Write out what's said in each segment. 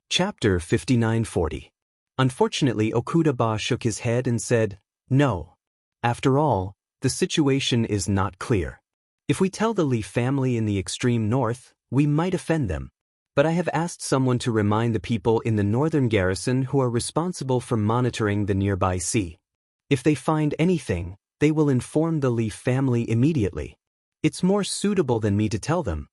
Chapter 5940. Unfortunately, Okuda-ba shook his head and said, "No. After all, the situation is not clear. If we tell the Li family in the extreme north, we might offend them. But I have asked someone to remind the people in the northern garrison who are responsible for monitoring the nearby sea. If they find anything, they will inform the Li family immediately. It's more suitable than me to tell them."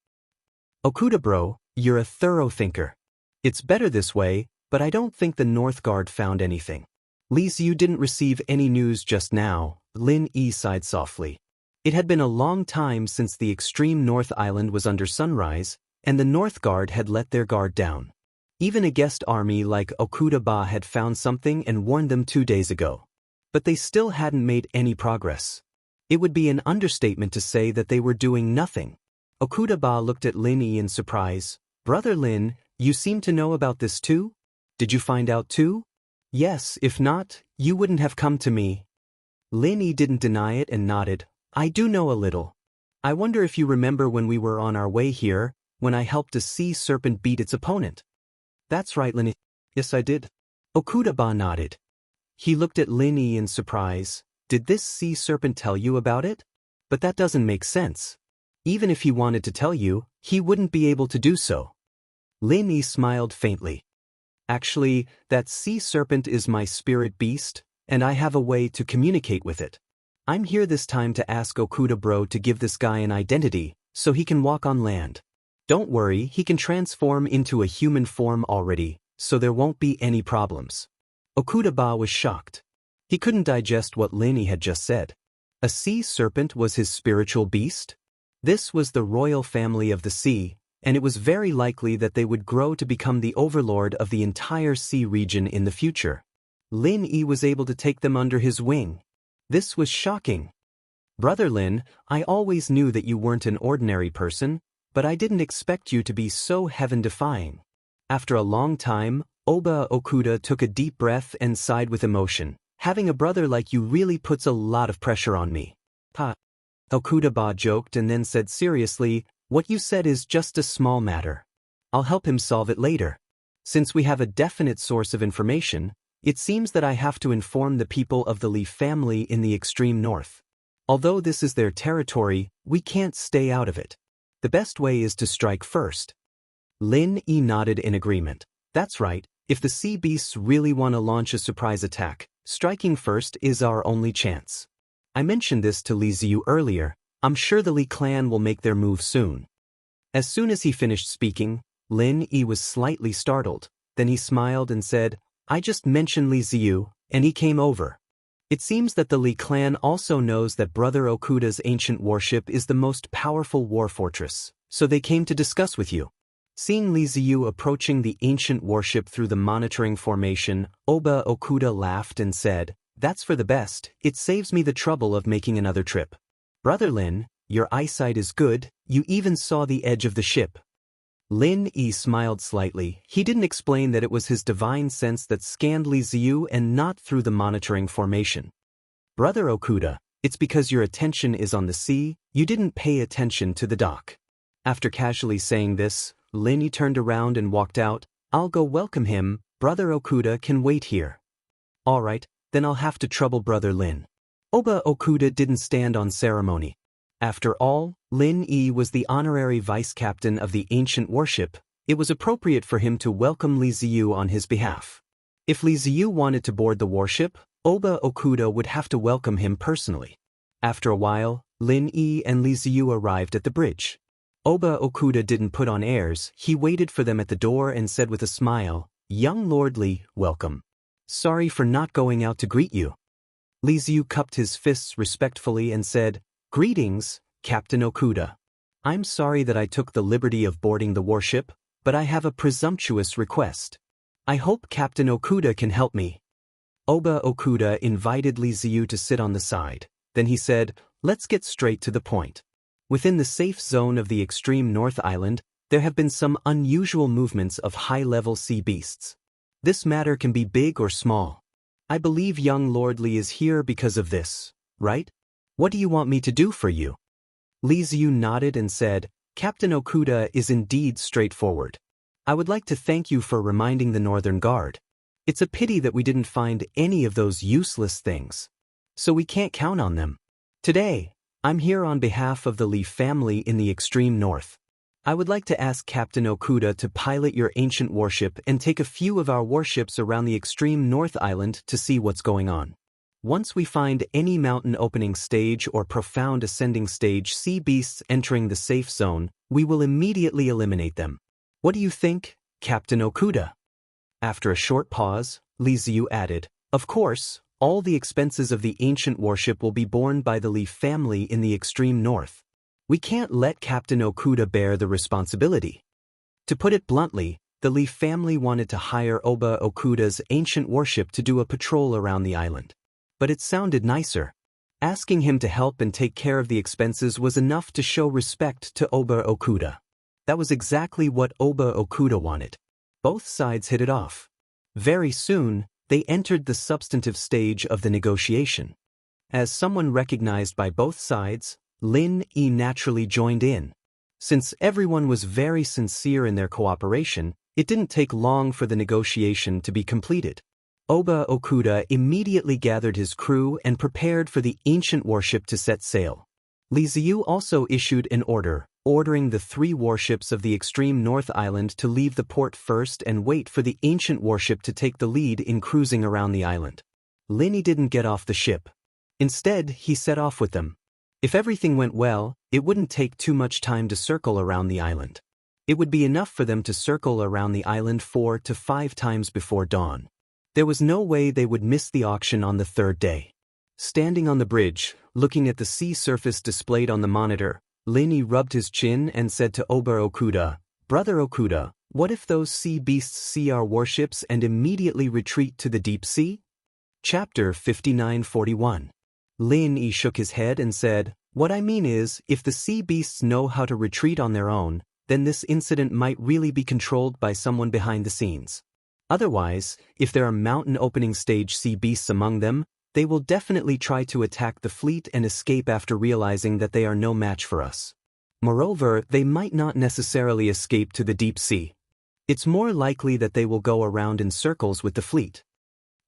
"Okuda bro, you're a thorough thinker. It's better this way, but I don't think the North Guard found anything." "Li Ziyu didn't receive any news just now," Lin Yi sighed softly. It had been a long time since the extreme North Island was under sunrise, and the North Guard had let their guard down. Even a guest army like Okuda-ba had found something and warned them 2 days ago. But they still hadn't made any progress. It would be an understatement to say that they were doing nothing. Okuda-ba looked at Lin Yi in surprise. "Brother Lin, you seem to know about this too? Did you find out too?" "Yes, if not, you wouldn't have come to me." Lin Yi didn't deny it and nodded. "I do know a little. I wonder if you remember when we were on our way here, when I helped a sea serpent beat its opponent." "That's right, Lin Yi." "Yes, I did." Okuda-ba nodded. He looked at Lin Yi in surprise. "Did this sea serpent tell you about it? But that doesn't make sense. Even if he wanted to tell you, he wouldn't be able to do so." Lin Yi smiled faintly. "Actually, that sea serpent is my spirit beast, and I have a way to communicate with it. I'm here this time to ask Okuda bro to give this guy an identity, so he can walk on land. Don't worry, he can transform into a human form already, so there won't be any problems." Okuda-ba was shocked. He couldn't digest what Lin Yi had just said. A sea serpent was his spiritual beast? This was the royal family of the sea, and it was very likely that they would grow to become the overlord of the entire sea region in the future. Lin Yi was able to take them under his wing. This was shocking. "Brother Lin, I always knew that you weren't an ordinary person, but I didn't expect you to be so heaven-defying." After a long time, Oba Okuda took a deep breath and sighed with emotion. "Having a brother like you really puts a lot of pressure on me." "Ha." Okuda-ba joked and then said seriously, "What you said is just a small matter. I'll help him solve it later. Since we have a definite source of information, it seems that I have to inform the people of the Li family in the extreme north. Although this is their territory, we can't stay out of it. The best way is to strike first." Lin Yi nodded in agreement. "That's right, if the sea beasts really want to launch a surprise attack, striking first is our only chance. I mentioned this to Li Ziyu earlier. I'm sure the Li clan will make their move soon." As soon as he finished speaking, Lin Yi was slightly startled. Then he smiled and said, "I just mentioned Li Ziyu, and he came over. It seems that the Li clan also knows that Brother Okuda's ancient warship is the most powerful war fortress, so they came to discuss with you." Seeing Li Ziyu approaching the ancient warship through the monitoring formation, Oba Okuda laughed and said, "That's for the best, it saves me the trouble of making another trip. Brother Lin, your eyesight is good, you even saw the edge of the ship." Lin Yi smiled slightly. He didn't explain that it was his divine sense that scanned Li Ziyu and not through the monitoring formation. "Brother Okuda, it's because your attention is on the sea, you didn't pay attention to the dock." After casually saying this, Lin Yi turned around and walked out. "I'll go welcome him, Brother Okuda can wait here." "All right, then I'll have to trouble Brother Lin." Oba Okuda didn't stand on ceremony. After all, Lin Yi was the honorary vice-captain of the ancient warship. It was appropriate for him to welcome Li Ziyu on his behalf. If Li Ziyu wanted to board the warship, Oba Okuda would have to welcome him personally. After a while, Lin Yi and Li Ziyu arrived at the bridge. Oba Okuda didn't put on airs. He waited for them at the door and said with a smile, "Young Lord Li, welcome. Sorry for not going out to greet you." Li Ziyu cupped his fists respectfully and said, "Greetings, Captain Okuda. I'm sorry that I took the liberty of boarding the warship, but I have a presumptuous request. I hope Captain Okuda can help me." Oba Okuda invited Li Ziyu to sit on the side. Then he said, "Let's get straight to the point. Within the safe zone of the extreme North Island, there have been some unusual movements of high-level sea beasts. This matter can be big or small. I believe young Lord Li is here because of this, right? What do you want me to do for you?" Li Ziyu nodded and said, "Captain Okuda is indeed straightforward. I would like to thank you for reminding the Northern Guard. It's a pity that we didn't find any of those useless things. So we can't count on them. Today, I'm here on behalf of the Lee family in the extreme north. I would like to ask Captain Okuda to pilot your ancient warship and take a few of our warships around the extreme north island to see what's going on. Once we find any mountain opening stage or profound ascending stage sea beasts entering the safe zone, we will immediately eliminate them. What do you think, Captain Okuda? After a short pause, Li Ziyu added, Of course, all the expenses of the ancient warship will be borne by the Li family in the extreme north. We can't let Captain Okuda bear the responsibility. To put it bluntly, the Li family wanted to hire Oba Okuda's ancient warship to do a patrol around the island. But it sounded nicer. Asking him to help and take care of the expenses was enough to show respect to Oba Okuda. That was exactly what Oba Okuda wanted. Both sides hit it off. Very soon, they entered the substantive stage of the negotiation. As someone recognized by both sides, Lin Yi naturally joined in. Since everyone was very sincere in their cooperation, it didn't take long for the negotiation to be completed. Oba Okuda immediately gathered his crew and prepared for the ancient warship to set sail. Li Ziyu also issued an order, ordering the 3 warships of the extreme north island to leave the port first and wait for the ancient warship to take the lead in cruising around the island. Lin Yi didn't get off the ship. Instead, he set off with them. If everything went well, it wouldn't take too much time to circle around the island. It would be enough for them to circle around the island 4 to 5 times before dawn. There was no way they would miss the auction on the 3rd day. Standing on the bridge, looking at the sea surface displayed on the monitor, Lin Yi rubbed his chin and said to Oba Okuda, Brother Okuda, what if those sea beasts see our warships and immediately retreat to the deep sea? Chapter 5941. Lin Yi shook his head and said, What I mean is, if the sea beasts know how to retreat on their own, then this incident might really be controlled by someone behind the scenes. Otherwise, if there are mountain opening stage sea beasts among them, they will definitely try to attack the fleet and escape after realizing that they are no match for us. Moreover, they might not necessarily escape to the deep sea. It's more likely that they will go around in circles with the fleet.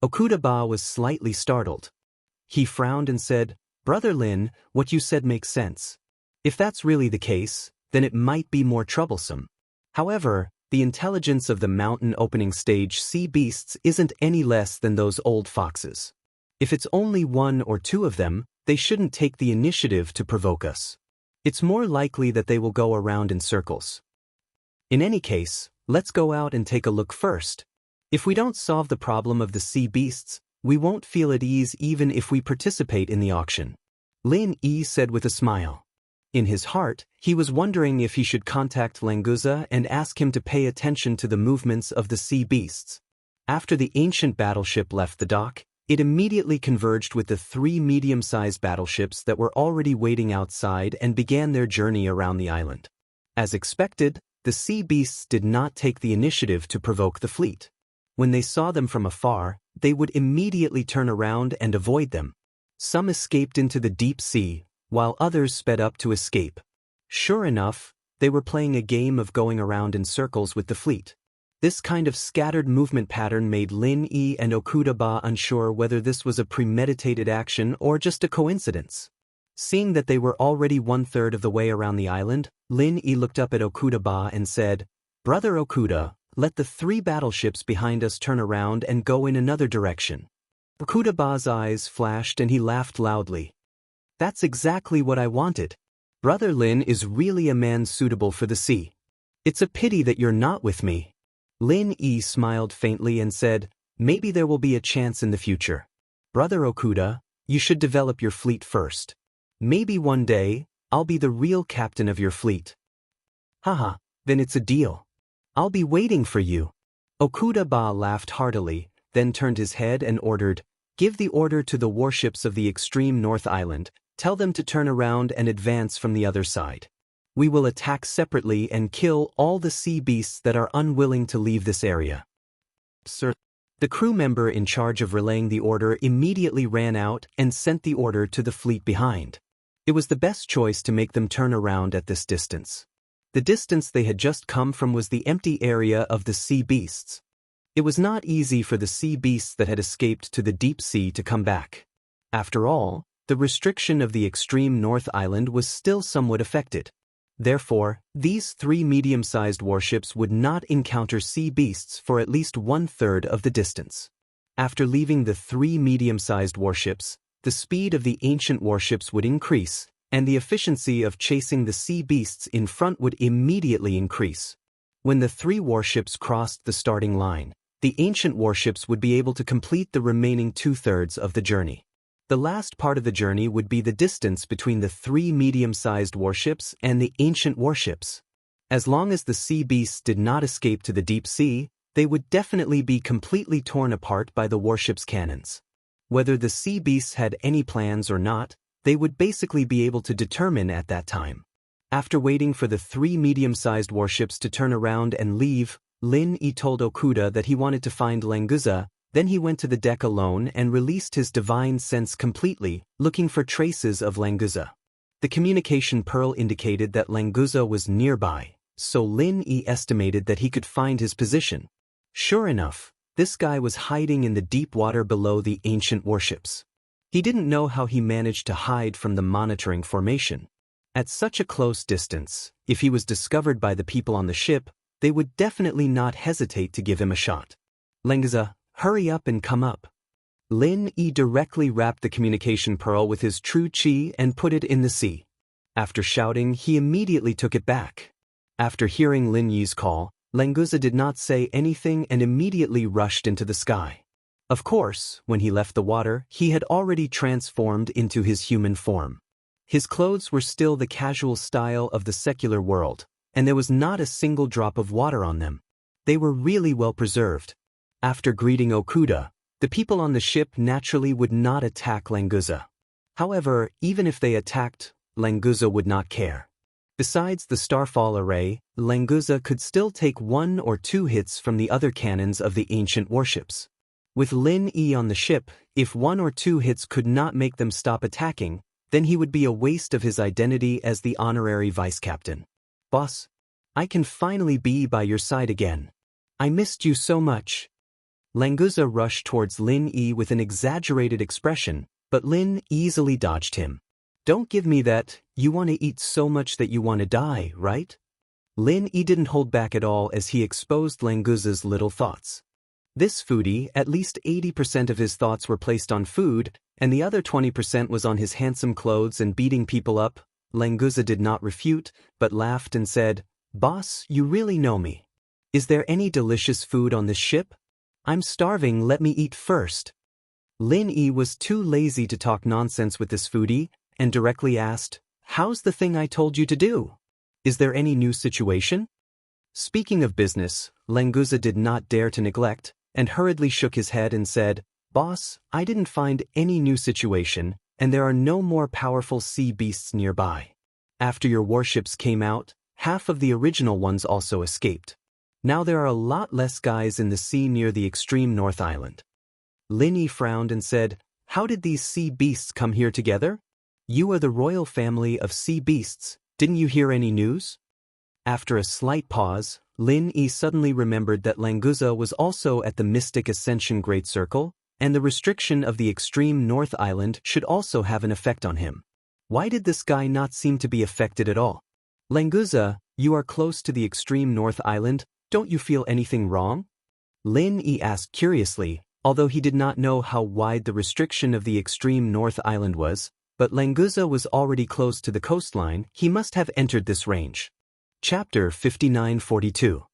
Okuda-ba was slightly startled. He frowned and said, Brother Lin, what you said makes sense. If that's really the case, then it might be more troublesome. However, the intelligence of the mountain opening stage sea beasts isn't any less than those old foxes. If it's only 1 or 2 of them, they shouldn't take the initiative to provoke us. It's more likely that they will go around in circles. In any case, let's go out and take a look first. If we don't solve the problem of the sea beasts, we won't feel at ease even if we participate in the auction. Lin Yi said with a smile. In his heart, he was wondering if he should contact Languza and ask him to pay attention to the movements of the sea beasts. After the ancient battleship left the dock, it immediately converged with the 3 medium-sized battleships that were already waiting outside and began their journey around the island. As expected, the sea beasts did not take the initiative to provoke the fleet. When they saw them from afar, they would immediately turn around and avoid them. Some escaped into the deep sea, while others sped up to escape. Sure enough, they were playing a game of going around in circles with the fleet. This kind of scattered movement pattern made Lin Yi and Okuda-ba unsure whether this was a premeditated action or just a coincidence. Seeing that they were already 1/3 of the way around the island, Lin Yi looked up at Okuda-ba and said, Brother Okuda, let the 3 battleships behind us turn around and go in another direction. Okuda-ba's eyes flashed and he laughed loudly. That's exactly what I wanted. Brother Lin is really a man suitable for the sea. It's a pity that you're not with me. Lin Yi smiled faintly and said, Maybe there will be a chance in the future. Brother Okuda, you should develop your fleet first. Maybe one day, I'll be the real captain of your fleet. Haha, then it's a deal. I'll be waiting for you. Okuda-ba laughed heartily, then turned his head and ordered, Give the order to the warships of the extreme North Island, tell them to turn around and advance from the other side. We will attack separately and kill all the sea beasts that are unwilling to leave this area. Sir. The crew member in charge of relaying the order immediately ran out and sent the order to the fleet behind. It was the best choice to make them turn around at this distance. The distance they had just come from was the empty area of the sea beasts. It was not easy for the sea beasts that had escaped to the deep sea to come back. After all, the restriction of the extreme North Island was still somewhat affected. Therefore, these 3 medium-sized warships would not encounter sea beasts for at least 1/3 of the distance. After leaving the 3 medium-sized warships, the speed of the ancient warships would increase, and the efficiency of chasing the sea beasts in front would immediately increase. When the 3 warships crossed the starting line, the ancient warships would be able to complete the remaining 2/3 of the journey. The last part of the journey would be the distance between the 3 medium-sized warships and the ancient warships. As long as the sea beasts did not escape to the deep sea, they would definitely be completely torn apart by the warship's cannons. Whether the sea beasts had any plans or not, they would basically be able to determine at that time. After waiting for the 3 medium-sized warships to turn around and leave, Lin Yi told Okuda that he wanted to find Languza. Then he went to the deck alone and released his divine sense completely, looking for traces of Languza. The communication pearl indicated that Languza was nearby, so Lin Yi estimated that he could find his position. Sure enough, this guy was hiding in the deep water below the ancient warships. He didn't know how he managed to hide from the monitoring formation. At such a close distance, if he was discovered by the people on the ship, they would definitely not hesitate to give him a shot. Languza, hurry up and come up. Lin Yi directly wrapped the communication pearl with his true chi and put it in the sea. After shouting, he immediately took it back. After hearing Lin Yi's call, Languza did not say anything and immediately rushed into the sky. Of course, when he left the water, he had already transformed into his human form. His clothes were still the casual style of the secular world, and there was not a single drop of water on them. They were really well preserved. After greeting Okuda, the people on the ship naturally would not attack Languza. However, even if they attacked, Languza would not care. Besides the starfall array, Languza could still take 1 or 2 hits from the other cannons of the ancient warships. With Lin Yi on the ship, if 1 or 2 hits could not make them stop attacking, then he would be a waste of his identity as the honorary vice captain. Boss, I can finally be by your side again. I missed you so much. Languza rushed towards Lin Yi with an exaggerated expression, but Lin easily dodged him. Don't give me that, you want to eat so much that you want to die, right? Lin Yi didn't hold back at all as he exposed Languza's little thoughts. This foodie, at least 80% of his thoughts were placed on food, and the other 20% was on his handsome clothes and beating people up. Languza did not refute, but laughed and said, Boss, you really know me. Is there any delicious food on this ship? I'm starving, let me eat first. Lin Yi was too lazy to talk nonsense with this foodie, and directly asked, How's the thing I told you to do? Is there any new situation? Speaking of business, Languza did not dare to neglect, and hurriedly shook his head and said, Boss, I didn't find any new situation, and there are no more powerful sea beasts nearby. After your warships came out, half of the original ones also escaped. Now there are a lot less guys in the sea near the extreme North Island. Lin Yi frowned and said, How did these sea beasts come here together? You are the royal family of sea beasts, didn't you hear any news? After a slight pause, Lin Yi suddenly remembered that Languza was also at the Mystic Ascension Great Circle, and the restriction of the extreme North Island should also have an effect on him. Why did this guy not seem to be affected at all? Languza, you are close to the extreme North Island, don't you feel anything wrong? Lin Yi asked curiously, although he did not know how wide the restriction of the extreme North Island was, but Languza was already close to the coastline, he must have entered this range. Chapter 5942.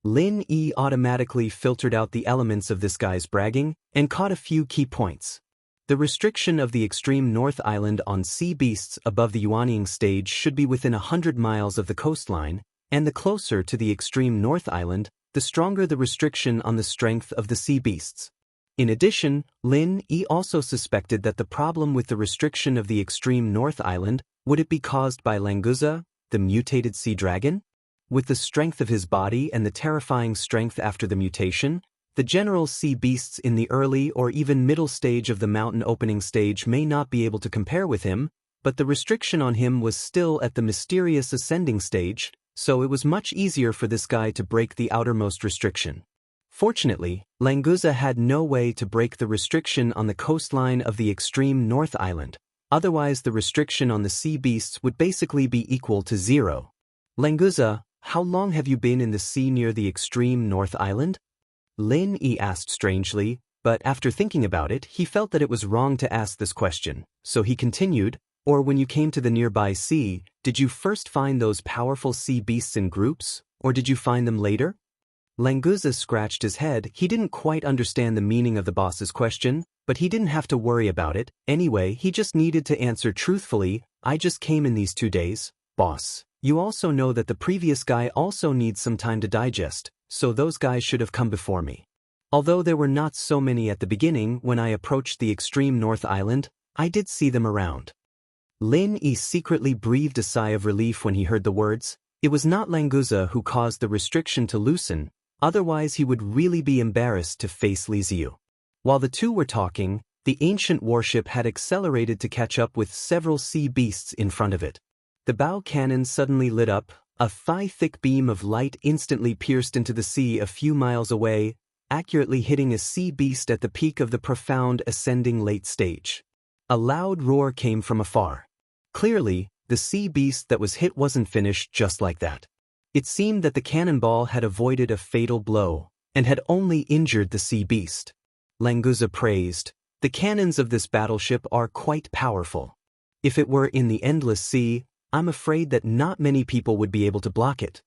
Lin Yi automatically filtered out the elements of this guy's bragging, and caught a few key points. The restriction of the extreme North Island on sea beasts above the Yuanying stage should be within 100 miles of the coastline, and the closer to the extreme North Island, the stronger the restriction on the strength of the sea beasts. In addition, Lin Yi also suspected that the problem with the restriction of the extreme North Island would it be caused by Languza, the mutated sea dragon? With the strength of his body and the terrifying strength after the mutation, the general sea beasts in the early or even middle stage of the mountain opening stage may not be able to compare with him, but the restriction on him was still at the mysterious ascending stage, so it was much easier for this guy to break the outermost restriction. Fortunately, Languza had no way to break the restriction on the coastline of the extreme North Island, otherwise the restriction on the sea beasts would basically be equal to 0. Languza, how long have you been in the sea near the extreme North Island? Lin Yi asked strangely, but after thinking about it, he felt that it was wrong to ask this question, so he continued, or when you came to the nearby sea, did you first find those powerful sea beasts in groups, or did you find them later? Languza scratched his head. He didn't quite understand the meaning of the boss's question, but he didn't have to worry about it. Anyway, he just needed to answer truthfully, I just came in these 2 days, boss. You also know that the previous guy also needs some time to digest, so those guys should have come before me. Although there were not so many at the beginning, when I approached the extreme North Island, I did see them around. Lin Yi secretly breathed a sigh of relief when he heard the words. It was not Languza who caused the restriction to loosen, otherwise he would really be embarrassed to face Li Ziyu. While the two were talking, the ancient warship had accelerated to catch up with several sea beasts in front of it. The bow cannon suddenly lit up, a thigh-thick beam of light instantly pierced into the sea a few miles away, accurately hitting a sea beast at the peak of the profound ascending late stage. A loud roar came from afar. Clearly, the sea beast that was hit wasn't finished just like that. It seemed that the cannonball had avoided a fatal blow, and had only injured the sea beast. Languza praised, the cannons of this battleship are quite powerful. If it were in the endless sea, I'm afraid that not many people would be able to block it.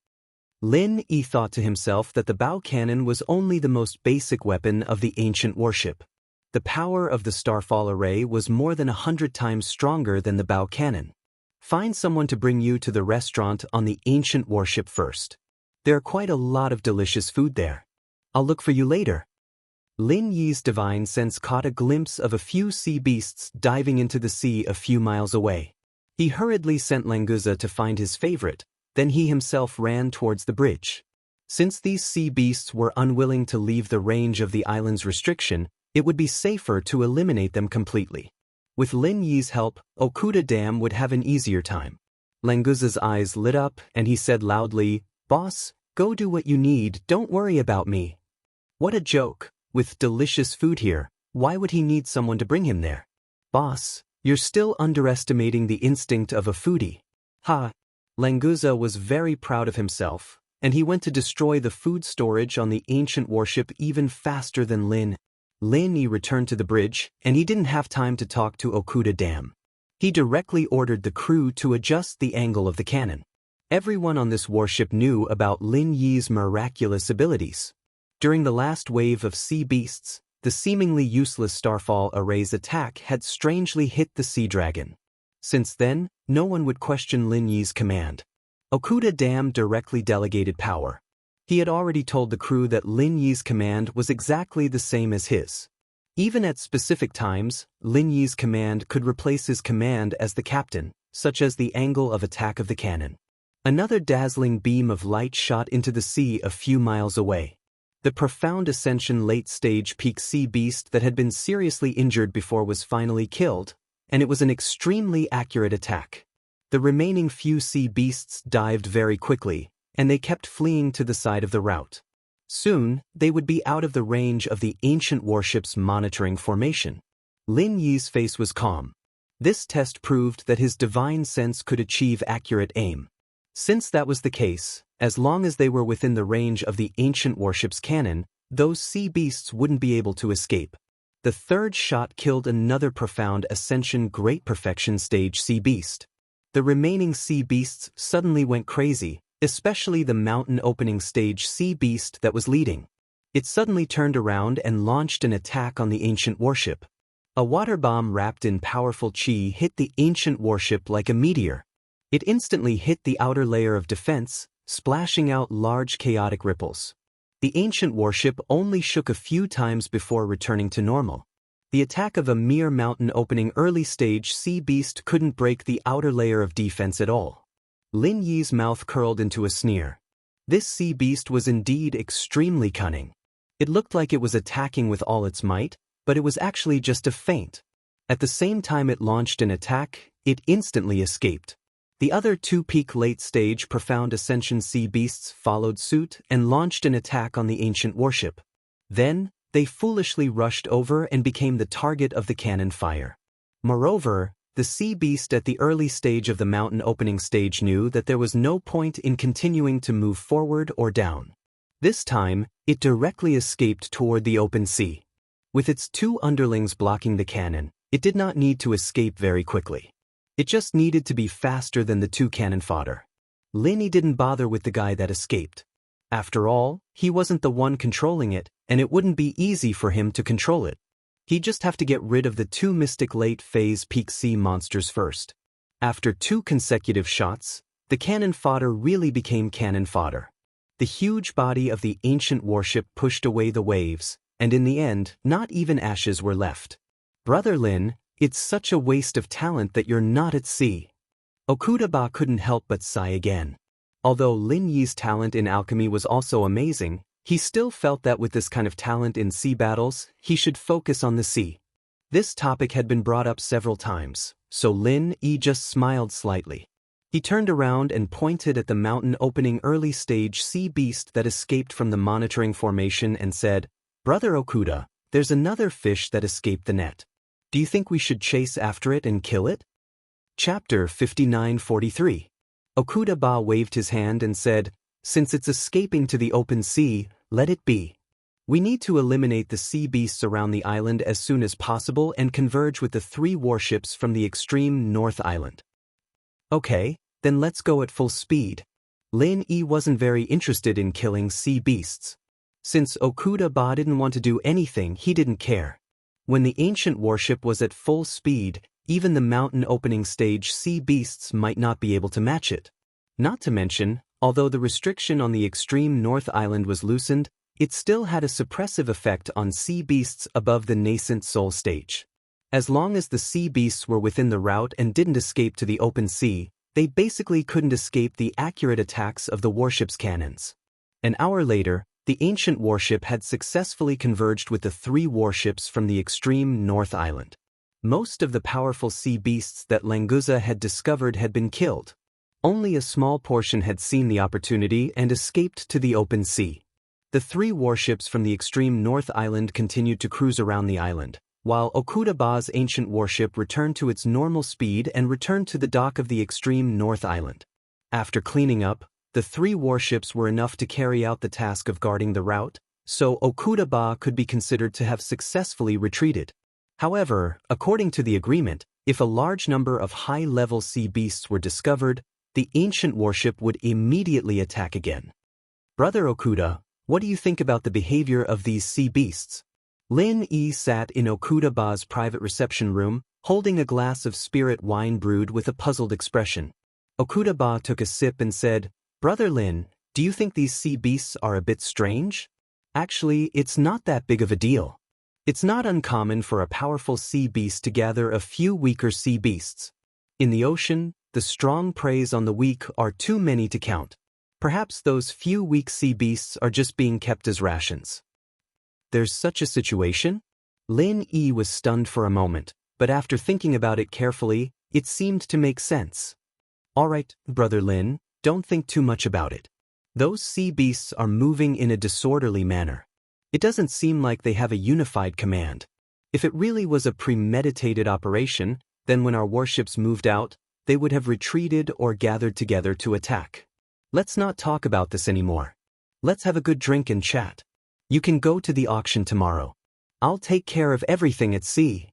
Lin Yi thought to himself that the bow cannon was only the most basic weapon of the ancient warship. The power of the starfall array was more than 100 times stronger than the bow cannon. Find someone to bring you to the restaurant on the ancient warship first. There are quite a lot of delicious food there. I'll look for you later. Lin Yi's divine sense caught a glimpse of a few sea beasts diving into the sea a few miles away. He hurriedly sent Languza to find his favorite, then he himself ran towards the bridge. Since these sea beasts were unwilling to leave the range of the island's restriction, it would be safer to eliminate them completely. With Lin Yi's help, Okuda Dam would have an easier time. Languza's eyes lit up and he said loudly, Boss, go do what you need, don't worry about me. What a joke, with delicious food here, why would he need someone to bring him there? Boss, you're still underestimating the instinct of a foodie. Ha! Languza was very proud of himself, and he went to destroy the food storage on the ancient warship even faster than Lin Yi returned to the bridge, and he didn't have time to talk to Okuda Dam. He directly ordered the crew to adjust the angle of the cannon. Everyone on this warship knew about Lin Yi's miraculous abilities. During the last wave of sea beasts, the seemingly useless starfall array's attack had strangely hit the sea dragon. Since then, no one would question Lin Yi's command. Okuda Dam directly delegated power. He had already told the crew that Lin Yi's command was exactly the same as his. Even at specific times, Lin Yi's command could replace his command as the captain, such as the angle of attack of the cannon. Another dazzling beam of light shot into the sea a few miles away. The profound ascension late-stage peak sea beast that had been seriously injured before was finally killed, and it was an extremely accurate attack. The remaining few sea beasts dived very quickly, and they kept fleeing to the side of the route. Soon, they would be out of the range of the ancient warship's monitoring formation. Lin Yi's face was calm. This test proved that his divine sense could achieve accurate aim. Since that was the case, as long as they were within the range of the ancient warship's cannon, those sea beasts wouldn't be able to escape. The third shot killed another profound ascension great perfection stage sea beast. The remaining sea beasts suddenly went crazy, especially the mountain opening stage sea beast that was leading. It suddenly turned around and launched an attack on the ancient warship. A water bomb wrapped in powerful chi hit the ancient warship like a meteor. It instantly hit the outer layer of defense, splashing out large chaotic ripples. The ancient warship only shook a few times before returning to normal. The attack of a mere mountain opening early stage sea beast couldn't break the outer layer of defense at all. Lin Yi's mouth curled into a sneer. This sea beast was indeed extremely cunning. It looked like it was attacking with all its might, but it was actually just a feint. At the same time it launched an attack, it instantly escaped. The other two-peak late-stage profound ascension sea beasts followed suit and launched an attack on the ancient warship. Then, they foolishly rushed over and became the target of the cannon fire. Moreover, the sea beast at the early stage of the mountain opening stage knew that there was no point in continuing to move forward or down. This time, it directly escaped toward the open sea. With its two underlings blocking the cannon, it did not need to escape very quickly. It just needed to be faster than the two cannon fodder. Lin didn't bother with the guy that escaped. After all, he wasn't the one controlling it, and it wouldn't be easy for him to control it. He'd just have to get rid of the two mystic late-phase peak sea monsters first. After 2 consecutive shots, the cannon fodder really became cannon fodder. The huge body of the ancient warship pushed away the waves, and in the end, not even ashes were left. Brother Lin, it's such a waste of talent that you're not at sea. Okuda-ba couldn't help but sigh again. Although Lin Yi's talent in alchemy was also amazing, he still felt that with this kind of talent in sea battles, he should focus on the sea. This topic had been brought up several times, so Lin Yi just smiled slightly. He turned around and pointed at the mountain opening early stage sea beast that escaped from the monitoring formation and said, "Brother Okuda, there's another fish that escaped the net. Do you think we should chase after it and kill it?" Chapter 5943. Okuda-ba waved his hand and said, "Since it's escaping to the open sea, let it be. We need to eliminate the sea beasts around the island as soon as possible and converge with the 3 warships from the extreme north island." "Okay, then let's go at full speed." Lin Yi wasn't very interested in killing sea beasts. Since Okuda-ba didn't want to do anything, he didn't care. When the ancient warship was at full speed, even the mountain opening stage sea beasts might not be able to match it. Not to mention, although the restriction on the extreme north island was loosened, it still had a suppressive effect on sea beasts above the nascent soul stage. As long as the sea beasts were within the route and didn't escape to the open sea, they basically couldn't escape the accurate attacks of the warship's cannons. An hour later, the ancient warship had successfully converged with the 3 warships from the extreme north island. Most of the powerful sea beasts that Languza had discovered had been killed. Only a small portion had seen the opportunity and escaped to the open sea. The 3 warships from the extreme north island continued to cruise around the island, while Okuda-ba's ancient warship returned to its normal speed and returned to the dock of the extreme north island. After cleaning up, the 3 warships were enough to carry out the task of guarding the route, so Okuda-ba could be considered to have successfully retreated. However, according to the agreement, if a large number of high-level sea beasts were discovered, the ancient warship would immediately attack again. "Brother Okuda, what do you think about the behavior of these sea beasts?" Lin Yi sat in Okuda-ba's private reception room, holding a glass of spirit wine brewed with a puzzled expression. Okuda-ba took a sip and said, "Brother Lin, do you think these sea beasts are a bit strange? Actually, it's not that big of a deal. It's not uncommon for a powerful sea beast to gather a few weaker sea beasts. In the ocean, the strong preys on the weak are too many to count. Perhaps those few weak sea beasts are just being kept as rations." "There's such a situation?" Lin Yi was stunned for a moment, but after thinking about it carefully, it seemed to make sense. "All right, Brother Lin, don't think too much about it. Those sea beasts are moving in a disorderly manner. It doesn't seem like they have a unified command. If it really was a premeditated operation, then when our warships moved out, they would have retreated or gathered together to attack. Let's not talk about this anymore. Let's have a good drink and chat. You can go to the auction tomorrow. I'll take care of everything at sea,"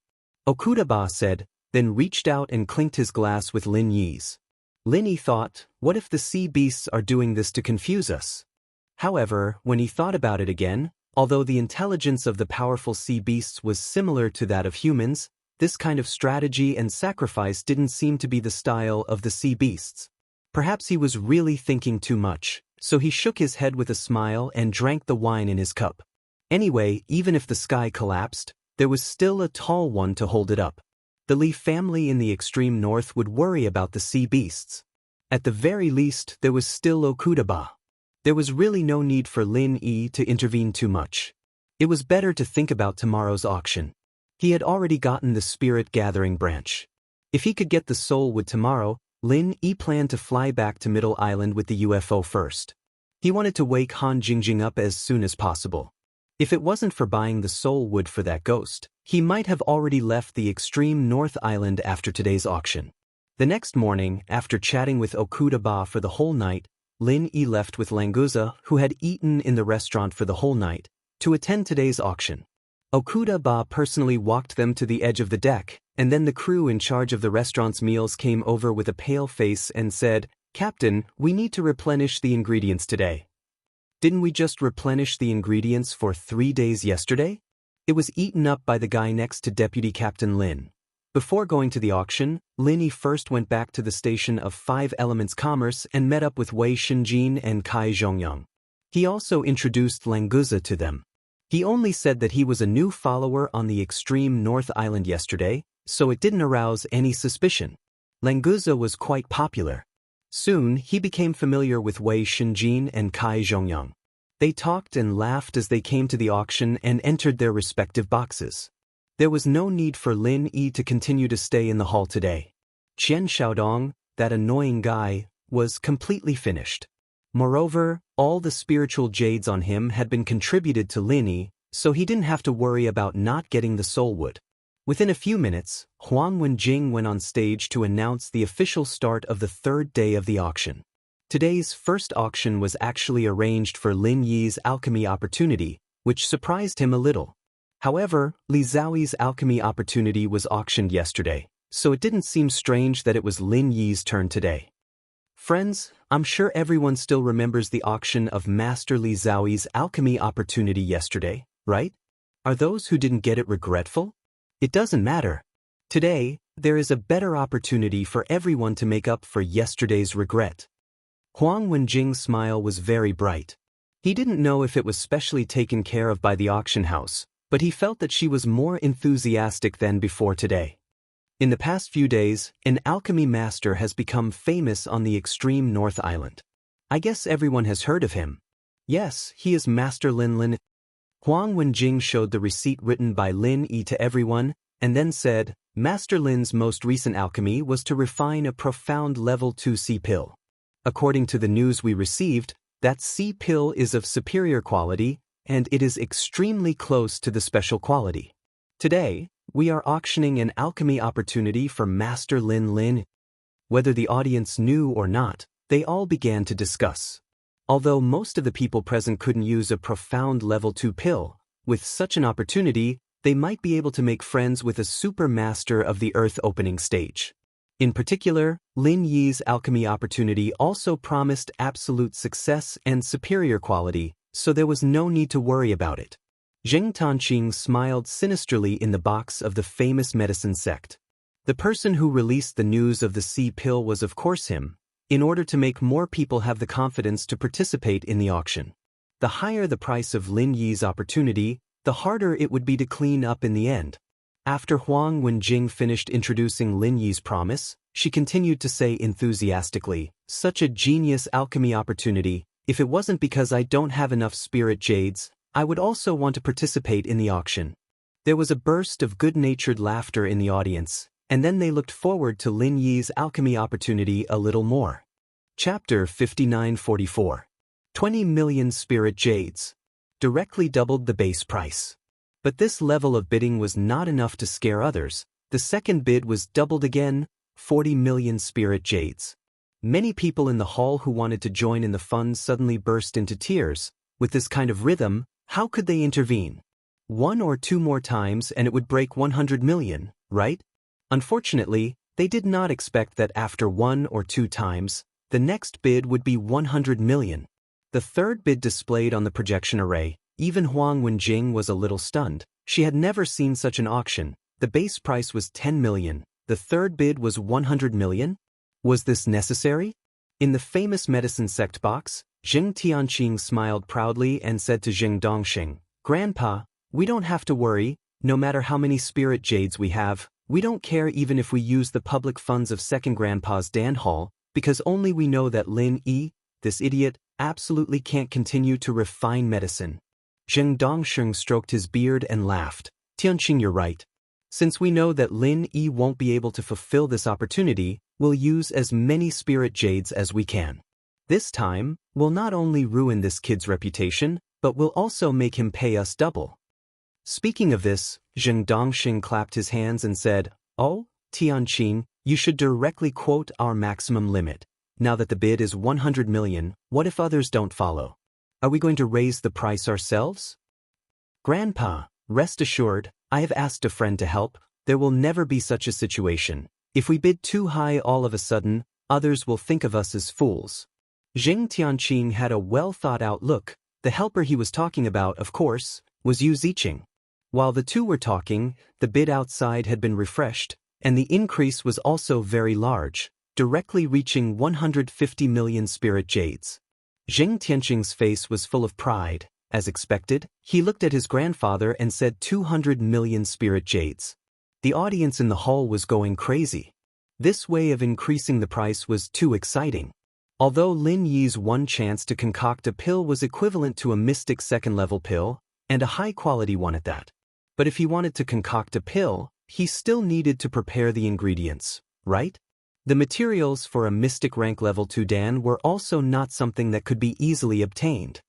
Okuda-ba said, then reached out and clinked his glass with Lin Yi's. Lin Yi thought, what if the sea beasts are doing this to confuse us? However, when he thought about it again, although the intelligence of the powerful sea beasts was similar to that of humans, this kind of strategy and sacrifice didn't seem to be the style of the sea beasts. Perhaps he was really thinking too much, so he shook his head with a smile and drank the wine in his cup. Anyway, even if the sky collapsed, there was still a tall one to hold it up. The Li family in the extreme north would worry about the sea beasts. At the very least, there was still Okuda-ba. There was really no need for Lin Yi to intervene too much. It was better to think about tomorrow's auction. He had already gotten the spirit gathering branch. If he could get the soul wood tomorrow, Lin Yi planned to fly back to Middle Island with the UFO first. He wanted to wake Han Jingjing up as soon as possible. If it wasn't for buying the soul wood for that ghost, he might have already left the extreme North Island after today's auction. The next morning, after chatting with Okuda Ba for the whole night, Lin Yi left with Languza, who had eaten in the restaurant for the whole night, to attend today's auction. Okuda Ba personally walked them to the edge of the deck, and then the crew in charge of the restaurant's meals came over with a pale face and said, "Captain, we need to replenish the ingredients today." "Didn't we just replenish the ingredients for 3 days yesterday?" It was eaten up by the guy next to Deputy Captain Lin. Before going to the auction, Lin Yi first went back to the station of 5 Elements Commerce and met up with Wei Shenjin and Kai Zhongyang. He also introduced Languza to them. He only said that he was a new follower on the extreme North Island yesterday, so it didn't arouse any suspicion. Languza was quite popular. Soon, he became familiar with Wei Shenjin and Kai Zhongyang. They talked and laughed as they came to the auction and entered their respective boxes. There was no need for Lin Yi to continue to stay in the hall today. Qian Xiaodong, that annoying guy, was completely finished. Moreover, all the spiritual jades on him had been contributed to Lin Yi, so he didn't have to worry about not getting the soul wood. Within a few minutes, Huang Wenjing went on stage to announce the official start of the 3rd day of the auction. Today's first auction was actually arranged for Lin Yi's alchemy opportunity, which surprised him a little. However, Li Zhaoyi's alchemy opportunity was auctioned yesterday, so it didn't seem strange that it was Lin Yi's turn today. Friends, I'm sure everyone still remembers the auction of Master Li Zhaoyi's alchemy opportunity yesterday, right? Are those who didn't get it regretful? It doesn't matter. Today, there is a better opportunity for everyone to make up for yesterday's regret. Huang Wenjing's smile was very bright. He didn't know if it was specially taken care of by the auction house, but he felt that she was more enthusiastic than before today. In the past few days, an alchemy master has become famous on the extreme North Island. I guess everyone has heard of him. Yes, he is Master Lin Lin. Huang Wenjing showed the receipt written by Lin Yi to everyone, and then said, Master Lin's most recent alchemy was to refine a profound level 2 C pill. According to the news we received, that C pill is of superior quality, and it is extremely close to the special quality. Today, we are auctioning an alchemy opportunity for Master Lin Lin. Whether the audience knew or not, they all began to discuss. Although most of the people present couldn't use a profound level 2 pill, with such an opportunity, they might be able to make friends with a super master of the Earth opening stage. In particular, Lin Yi's alchemy opportunity also promised absolute success and superior quality, so there was no need to worry about it. Zheng Tanqing smiled sinisterly in the box of the famous medicine sect. The person who released the news of the C pill was of course him, in order to make more people have the confidence to participate in the auction. The higher the price of Lin Yi's opportunity, the harder it would be to clean up in the end. After Huang Wenjing finished introducing Lin Yi's promise, she continued to say enthusiastically, "Such a genius alchemy opportunity. If it wasn't because I don't have enough spirit jades, I would also want to participate in the auction." There was a burst of good-natured laughter in the audience, and then they looked forward to Lin Yi's alchemy opportunity a little more. Chapter 5944. 20 million spirit jades. Directly doubled the base price. But this level of bidding was not enough to scare others. The second bid was doubled again, 40 million spirit jades. Many people in the hall who wanted to join in the fun suddenly burst into tears. With this kind of rhythm, how could they intervene? 1 or 2 more times and it would break 100 million, right? Unfortunately, they did not expect that after 1 or 2 times, the next bid would be 100 million. The third bid displayed on the projection array, even Huang Wenjing was a little stunned. She had never seen such an auction. The base price was 10 million. The third bid was 100 million? Was this necessary? In the famous medicine sect box, Zheng Tianqing smiled proudly and said to Zheng Dongxing, "Grandpa, we don't have to worry. No matter how many spirit jades we have, we don't care even if we use the public funds of second grandpa's Dan Hall, because only we know that Lin Yi, this idiot, absolutely can't continue to refine medicine." Zheng Dongxing stroked his beard and laughed. "Tianqing, you're right. Since we know that Lin Yi won't be able to fulfill this opportunity, we'll use as many spirit jades as we can. This time, we'll not only ruin this kid's reputation, but we'll also make him pay us double. Speaking of this, Zheng Dongxing clapped his hands and said, "Oh, Tianqing, you should directly quote our maximum limit. Now that the bid is 100 million, what if others don't follow? Are we going to raise the price ourselves?" "Grandpa, rest assured, I have asked a friend to help. There will never be such a situation. If we bid too high all of a sudden, others will think of us as fools." Zheng Tianqing had a well-thought-out look. The helper he was talking about, of course, was Yu Ziqing. While the two were talking, the bid outside had been refreshed, and the increase was also very large, directly reaching 150 million spirit jades. Zheng Tianqing's face was full of pride. As expected, he looked at his grandfather and said 200 million spirit jades. The audience in the hall was going crazy. This way of increasing the price was too exciting. Although Lin Yi's one chance to concoct a pill was equivalent to a mystic second-level pill, and a high-quality one at that. But if he wanted to concoct a pill, he still needed to prepare the ingredients, right? The materials for a mystic rank level 2 dan were also not something that could be easily obtained.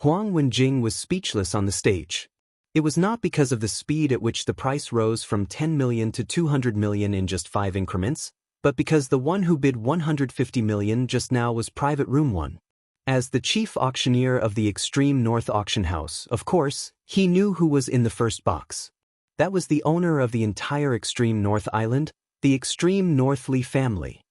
Huang Wenjing was speechless on the stage. It was not because of the speed at which the price rose from 10 million to 200 million in just 5 increments, but because the one who bid 150 million just now was Private Room 1. As the chief auctioneer of the Extreme North Auction House, of course, he knew who was in the first box. That was the owner of the entire Extreme North Island, the Extreme North Li family.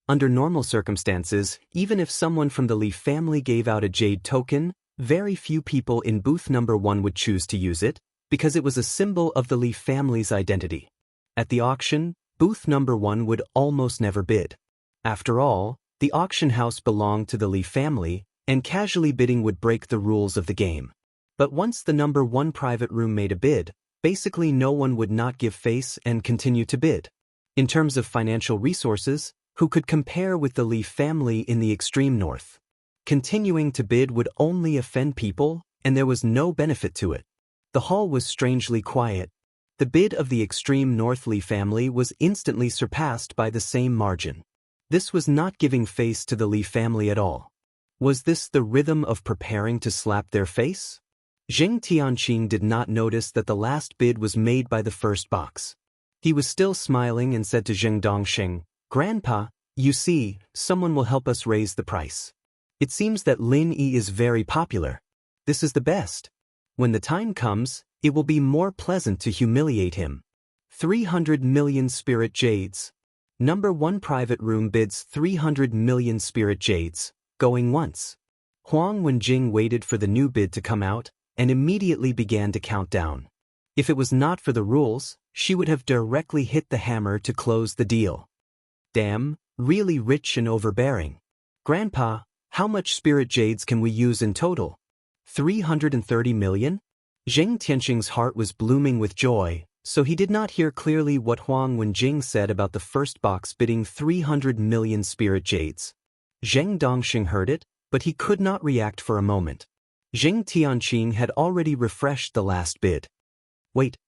Under normal circumstances, even if someone from the Li family gave out a jade token, very few people in booth number 1 would choose to use it, because it was a symbol of the Li family's identity. At the auction, booth number 1 would almost never bid. After all, the auction house belonged to the Li family, and casually bidding would break the rules of the game. But once the number 1 private room made a bid, basically no one would not give face and continue to bid. In terms of financial resources, who could compare with the Li family in the extreme north? Continuing to bid would only offend people, and there was no benefit to it. The hall was strangely quiet. The bid of the extreme North Li family was instantly surpassed by the same margin. This was not giving face to the Li family at all. Was this the rhythm of preparing to slap their face? Zheng Tianqing did not notice that the last bid was made by the first box. He was still smiling and said to Zheng Dongxing, "Grandpa, you see, someone will help us raise the price. It seems that Lin Yi is very popular. This is the best. When the time comes, it will be more pleasant to humiliate him." 300 million spirit jades. Number 1 private room bids 300 million spirit jades, going once. Huang Wenjing waited for the new bid to come out, and immediately began to count down. If it was not for the rules, she would have directly hit the hammer to close the deal. Damn, really rich and overbearing. "Grandpa, how much spirit jades can we use in total?" 330 million? Zheng Tianqing's heart was blooming with joy, so he did not hear clearly what Huang Wenjing said about the first box bidding 300 million spirit jades. Zheng Dongxing heard it, but he could not react for a moment. Zheng Tianqing had already refreshed the last bid. Wait.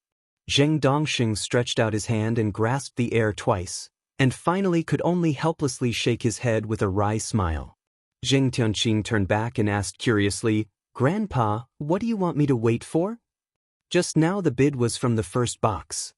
Zheng Dongxing stretched out his hand and grasped the air twice, and finally could only helplessly shake his head with a wry smile. Zheng Tianqing turned back and asked curiously, "Grandpa, what do you want me to wait for?" Just now the bid was from the first box.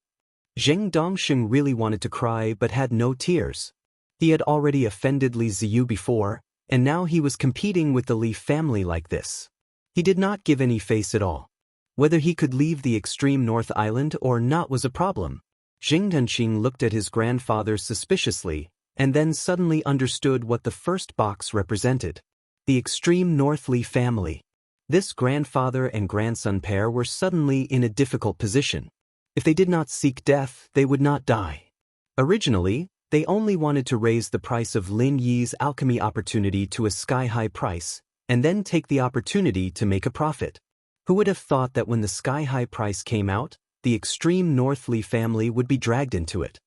Zheng Dongxing really wanted to cry but had no tears. He had already offended Li Ziyu before, and now he was competing with the Li family like this. He did not give any face at all. Whether he could leave the extreme North Island or not was a problem. Zheng Dongxing looked at his grandfather suspiciously, and then suddenly understood what the first box represented. The extreme North Li family. This grandfather and grandson pair were suddenly in a difficult position. If they did not seek death, they would not die. Originally, they only wanted to raise the price of Lin Yi's alchemy opportunity to a sky-high price, and then take the opportunity to make a profit. Who would have thought that when the sky-high price came out, the extreme North Li family would be dragged into it?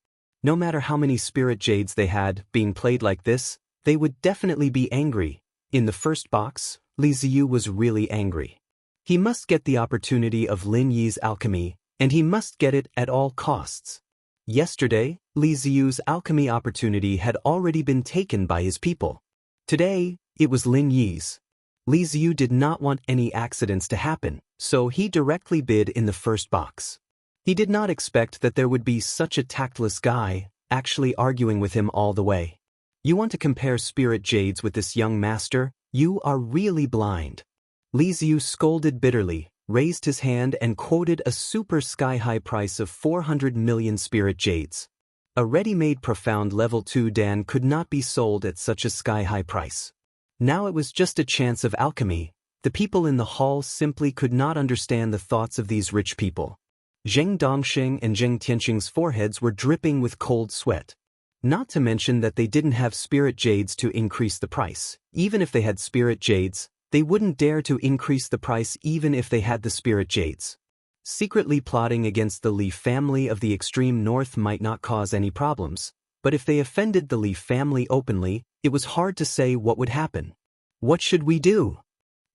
No matter how many spirit jades they had, being played like this, they would definitely be angry. In the first box, Li Ziyu was really angry. He must get the opportunity of Lin Yi's alchemy, and he must get it at all costs. Yesterday, Li Ziyu's alchemy opportunity had already been taken by his people. Today, it was Lin Yi's. Li Ziyu did not want any accidents to happen, so he directly bid in the first box. He did not expect that there would be such a tactless guy, actually arguing with him all the way. You want to compare spirit jades with this young master? You are really blind. Li Ziyu scolded bitterly, raised his hand and quoted a super sky-high price of 400 million spirit jades. A ready-made profound level 2 Dan could not be sold at such a sky-high price. Now it was just a chance of alchemy. The people in the hall simply could not understand the thoughts of these rich people. Zheng Dongxing and Zheng Tianqing's foreheads were dripping with cold sweat. Not to mention that they didn't have spirit jades to increase the price. Even if they had spirit jades, they wouldn't dare to increase the price even if they had the spirit jades. Secretly plotting against the Li family of the extreme north might not cause any problems, but if they offended the Li family openly, it was hard to say what would happen. What should we do?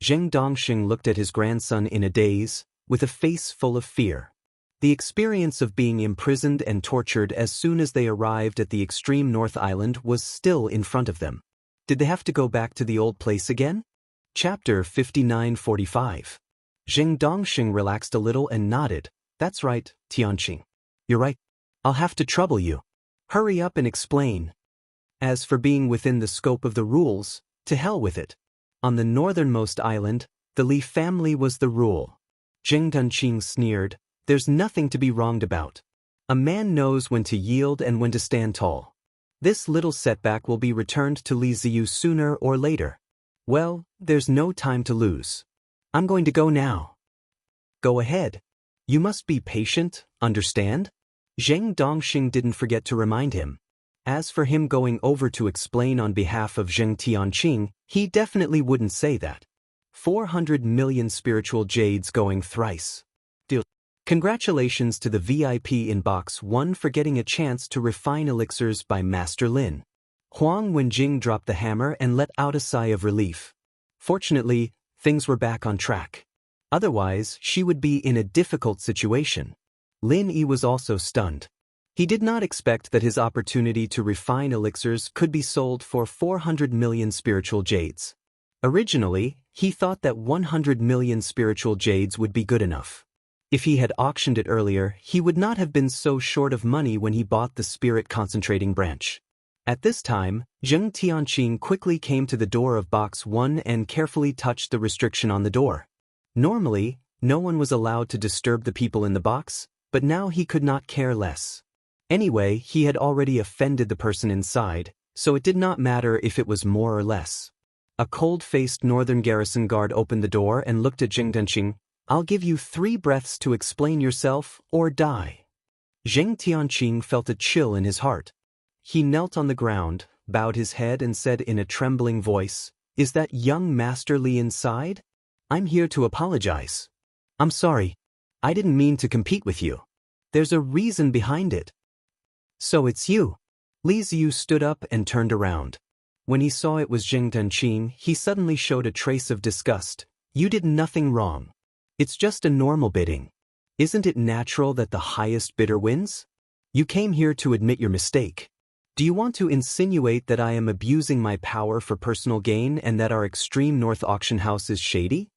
Zheng Dongxing looked at his grandson in a daze, with a face full of fear. The experience of being imprisoned and tortured as soon as they arrived at the extreme North Island was still in front of them. Did they have to go back to the old place again? Chapter 5945. Zheng Dongxing relaxed a little and nodded. That's right, Tianqing. You're right. I'll have to trouble you. Hurry up and explain. As for being within the scope of the rules, to hell with it. On the northernmost island, the Li family was the rule. Zheng Dongxing sneered. There's nothing to be wronged about. A man knows when to yield and when to stand tall. This little setback will be returned to Li Ziyu sooner or later. Well, there's no time to lose. I'm going to go now. Go ahead. You must be patient, understand? Zheng Dongxing didn't forget to remind him. As for him going over to explain on behalf of Zheng Tianqing, he definitely wouldn't say that. 400 million spiritual jades going thrice. Congratulations to the VIP in Box 1 for getting a chance to refine elixirs by Master Lin. Huang Wenjing dropped the hammer and let out a sigh of relief. Fortunately, things were back on track. Otherwise, she would be in a difficult situation. Lin Yi was also stunned. He did not expect that his opportunity to refine elixirs could be sold for 400 million spiritual jades. Originally, he thought that 100 million spiritual jades would be good enough. If he had auctioned it earlier, he would not have been so short of money when he bought the spirit concentrating branch. At this time, Zheng Tianqing quickly came to the door of Box 1 and carefully touched the restriction on the door. Normally, no one was allowed to disturb the people in the box, but now he could not care less. Anyway, he had already offended the person inside, so it did not matter if it was more or less. A cold-faced northern garrison guard opened the door and looked at Zheng Dongxing. I'll give you 3 breaths to explain yourself or die. Zheng Tianqing felt a chill in his heart. He knelt on the ground, bowed his head and said in a trembling voice, Is that young Master Li inside? I'm here to apologize. I'm sorry. I didn't mean to compete with you. There's a reason behind it. So it's you. Li Ziyu stood up and turned around. When he saw it was Zheng Dongxing, he suddenly showed a trace of disgust. You did nothing wrong. It's just a normal bidding. Isn't it natural that the highest bidder wins? You came here to admit your mistake. Do you want to insinuate that I am abusing my power for personal gain and that our extreme north auction house is shady?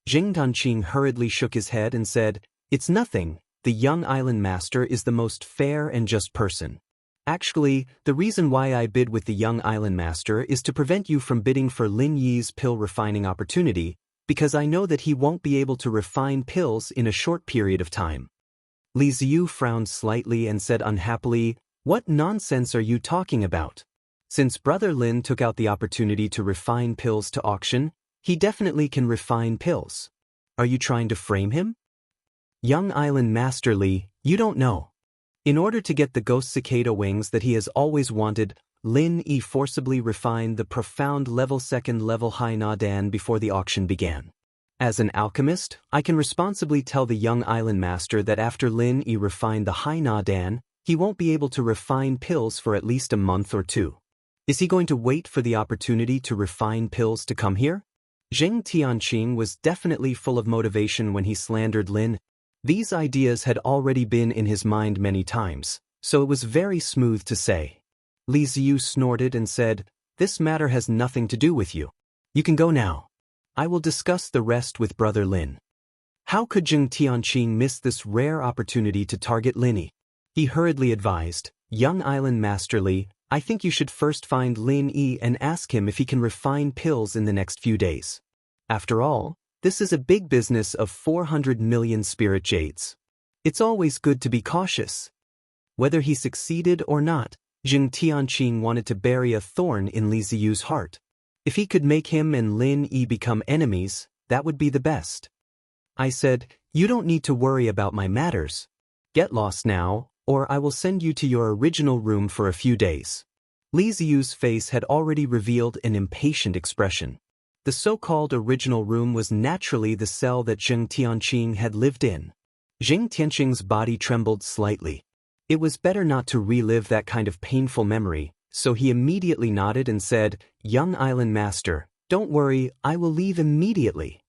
Zheng Dongxing hurriedly shook his head and said, It's nothing. The young island master is the most fair and just person. Actually, the reason why I bid with the young island master is to prevent you from bidding for Lin Yi's pill refining opportunity, because I know that he won't be able to refine pills in a short period of time. Li Ziyu frowned slightly and said unhappily, What nonsense are you talking about? Since Brother Lin took out the opportunity to refine pills to auction, he definitely can refine pills. Are you trying to frame him? Young Island Master Li, you don't know. In order to get the ghost cicada wings that he has always wanted, Lin Yi forcibly refined the profound level 2nd level high Na Dan before the auction began. As an alchemist, I can responsibly tell the young island master that after Lin Yi refined the high Na Dan, he won't be able to refine pills for at least a month or 2. Is he going to wait for the opportunity to refine pills to come here? Zheng Tianqing was definitely full of motivation when he slandered Lin. These ideas had already been in his mind many times, so it was very smooth to say. Li Ziyu snorted and said, "This matter has nothing to do with you. You can go now. I will discuss the rest with Brother Lin." How could Zheng Tianqing miss this rare opportunity to target Lin Yi? He hurriedly advised, "Young Island Master Li, I think you should first find Lin Yi and ask him if he can refine pills in the next few days. After all, this is a big business of 400 million spirit jades. It's always good to be cautious." Whether he succeeded or not, Zheng Tianqing wanted to bury a thorn in Li Ziyu's heart. If he could make him and Lin Yi become enemies, that would be the best. I said, "You don't need to worry about my matters. Get lost now, or I will send you to your original room for a few days." Li Ziyu's face had already revealed an impatient expression. The so-called original room was naturally the cell that Zheng Tianqing had lived in. Zheng Tianqing's body trembled slightly. It was better not to relive that kind of painful memory, so he immediately nodded and said, "Young Island Master, don't worry, I will leave immediately."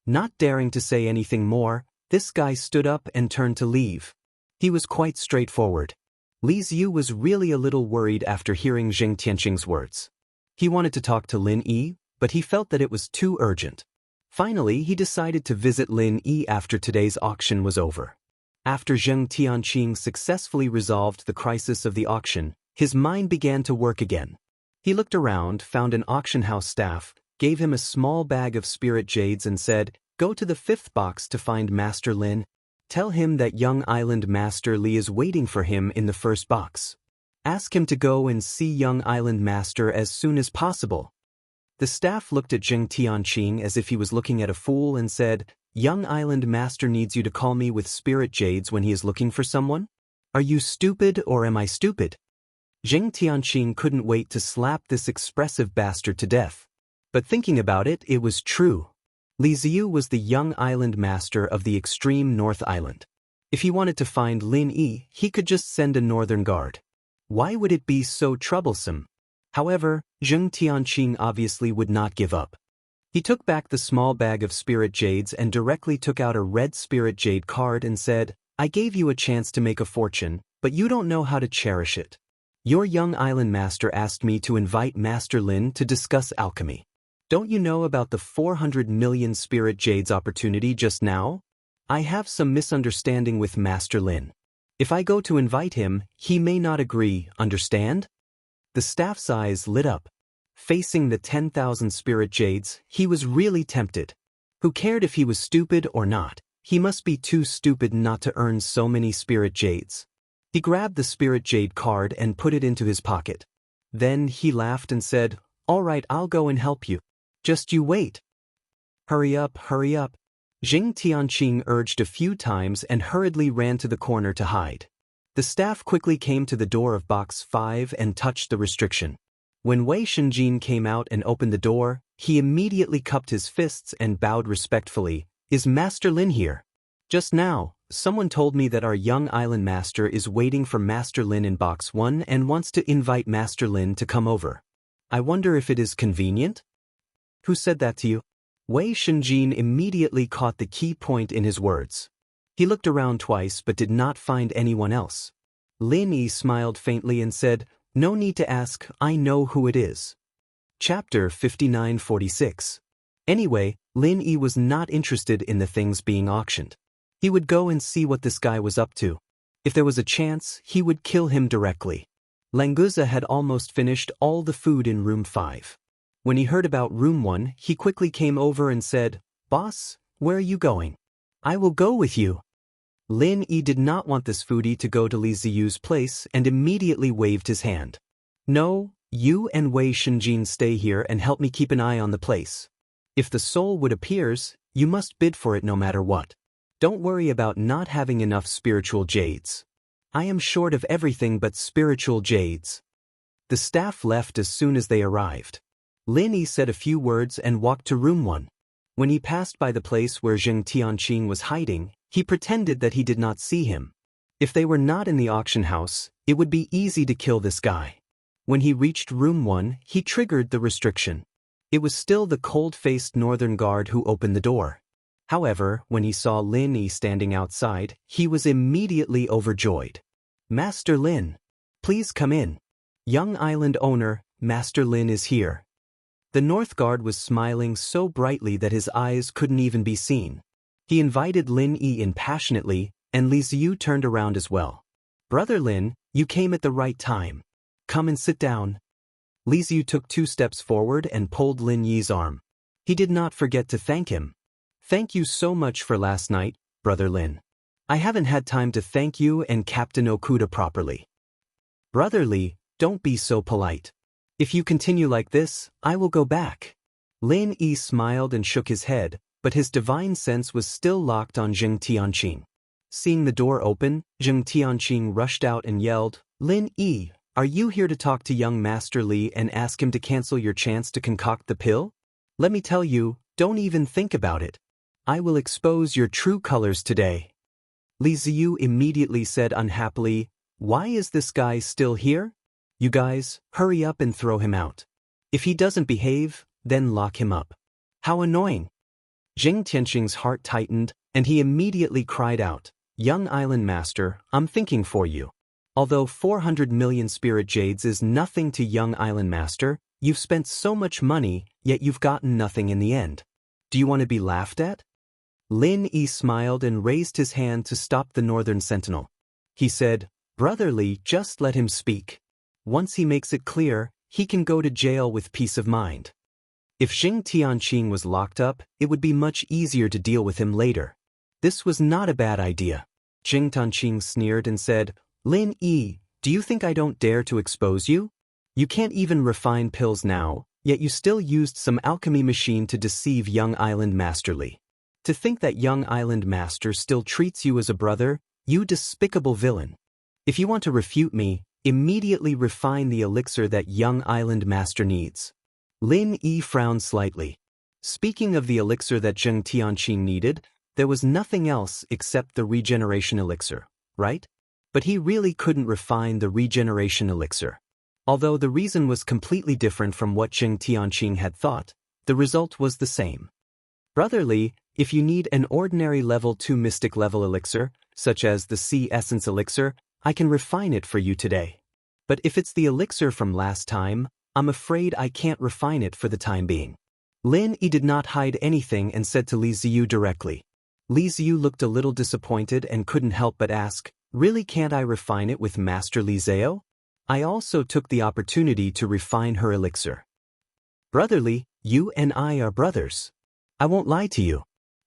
Not daring to say anything more, this guy stood up and turned to leave. He was quite straightforward. Li Ziyu was really a little worried after hearing Zheng Tianqing's words. He wanted to talk to Lin Yi, but he felt that it was too urgent. Finally, he decided to visit Lin Yi after today's auction was over. After Zheng Tianqing successfully resolved the crisis of the auction, his mind began to work again. He looked around, found an auction house staff, gave him a small bag of spirit jades and said, "Go to the 5th box to find Master Lin. Tell him that Young Island Master Li is waiting for him in the 1st box. Ask him to go and see Young Island Master as soon as possible." The staff looked at Zheng Tianqing as if he was looking at a fool and said, "Young Island Master needs you to call me with spirit jades when he is looking for someone? Are you stupid or am I stupid?" Zheng Tianqing couldn't wait to slap this expressive bastard to death. But thinking about it, it was true. Li Ziyu was the Young Island Master of the extreme North Island. If he wanted to find Lin Yi, he could just send a northern guard. Why would it be so troublesome? However, Zheng Tianqing obviously would not give up. He took back the small bag of spirit jades and directly took out a red spirit jade card and said, "I gave you a chance to make a fortune, but you don't know how to cherish it. Your Young Island Master asked me to invite Master Lin to discuss alchemy. Don't you know about the 400 million spirit jades opportunity just now? I have some misunderstanding with Master Lin. If I go to invite him, he may not agree, understand?" The staff's eyes lit up. Facing the 10,000 spirit jades, he was really tempted. Who cared if he was stupid or not? He must be too stupid not to earn so many spirit jades. He grabbed the spirit jade card and put it into his pocket. Then he laughed and said, "All right, I'll go and help you. Just you wait." Hurry up, hurry up." Zheng Tianqing urged a few times and hurriedly ran to the corner to hide. The staff quickly came to the door of box 5 and touched the restriction. When Wei Shenjin came out and opened the door, he immediately cupped his fists and bowed respectfully. "Is Master Lin here?" "Just now, someone told me that our Young Island Master is waiting for Master Lin in box 1 and wants to invite Master Lin to come over. I wonder if it is convenient?" "Who said that to you?" Wei Shenjin immediately caught the key point in his words. He looked around twice but did not find anyone else. Lin Yi smiled faintly and said, "No need to ask, I know who it is." Chapter 5946. Anyway, Lin Yi was not interested in the things being auctioned. He would go and see what this guy was up to. If there was a chance, he would kill him directly. Languza had almost finished all the food in room 5. When he heard about room 1, he quickly came over and said, "Boss, where are you going?" "I will go with you." Lin Yi did not want this foodie to go to Li Ziyu's place and immediately waved his hand. "No, you and Wei Shenjin stay here and help me keep an eye on the place. If the soul wood appears, you must bid for it no matter what. Don't worry about not having enough spiritual jades. I am short of everything but spiritual jades." The staff left as soon as they arrived. Lin Yi said a few words and walked to room 1. When he passed by the place where Zheng Tianqing was hiding, he pretended that he did not see him. If they were not in the auction house, it would be easy to kill this guy. When he reached room 1, he triggered the restriction. It was still the cold-faced northern guard who opened the door. However, when he saw Lin Yi standing outside, he was immediately overjoyed. Master Lin. Please come in. Young island owner, Master Lin is here. The North Guard was smiling so brightly that his eyes couldn't even be seen. He invited Lin Yi in passionately, and Li Ziyu turned around as well. Brother Lin, you came at the right time. Come and sit down. Li Ziyu took 2 steps forward and pulled Lin Yi's arm. He did not forget to thank him. Thank you so much for last night, Brother Lin. I haven't had time to thank you and Captain Okuda properly. Brother Li, don't be so polite. If you continue like this, I will go back. Lin Yi smiled and shook his head, but his divine sense was still locked on Zheng Tianqing. Seeing the door open, Zheng Tianqing rushed out and yelled, Lin Yi, are you here to talk to young Master Li and ask him to cancel your chance to concoct the pill? Let me tell you, don't even think about it. I will expose your true colors today. Li Ziyu immediately said unhappily, why is this guy still here? You guys, hurry up and throw him out. If he doesn't behave, then lock him up. How annoying. Zheng Tianqing's heart tightened, and he immediately cried out, Young Island Master, I'm thinking for you. Although 400 million spirit jades is nothing to Young Island Master, you've spent so much money, yet you've gotten nothing in the end. Do you want to be laughed at? Lin Yi smiled and raised his hand to stop the Northern Sentinel. He said, Brother Li, just let him speak. Once he makes it clear, he can go to jail with peace of mind. If Zheng Tianqing was locked up, it would be much easier to deal with him later. This was not a bad idea. Zheng Tianqing sneered and said, Lin Yi, do you think I don't dare to expose you? You can't even refine pills now, yet you still used some alchemy machine to deceive Young Island Master Li. To think that Young Island Master still treats you as a brother, you despicable villain. If you want to refute me, immediately refine the elixir that Young Island Master needs. Lin Yi frowned slightly. Speaking of the elixir that Zheng Tianqing needed, there was nothing else except the regeneration elixir, right? But he really couldn't refine the regeneration elixir. Although the reason was completely different from what Zheng Tianqing had thought, the result was the same. Brother Li, if you need an ordinary level 2 mystic level elixir, such as the Sea Essence elixir, I can refine it for you today. But if it's the elixir from last time, I'm afraid I can't refine it for the time being. Lin Yi did not hide anything and said to Li Ziyu directly. Li Ziyu looked a little disappointed and couldn't help but ask, really can't I refine it with Master Li Zao? I also took the opportunity to refine her elixir. Brother Li, you and I are brothers. I won't lie to you.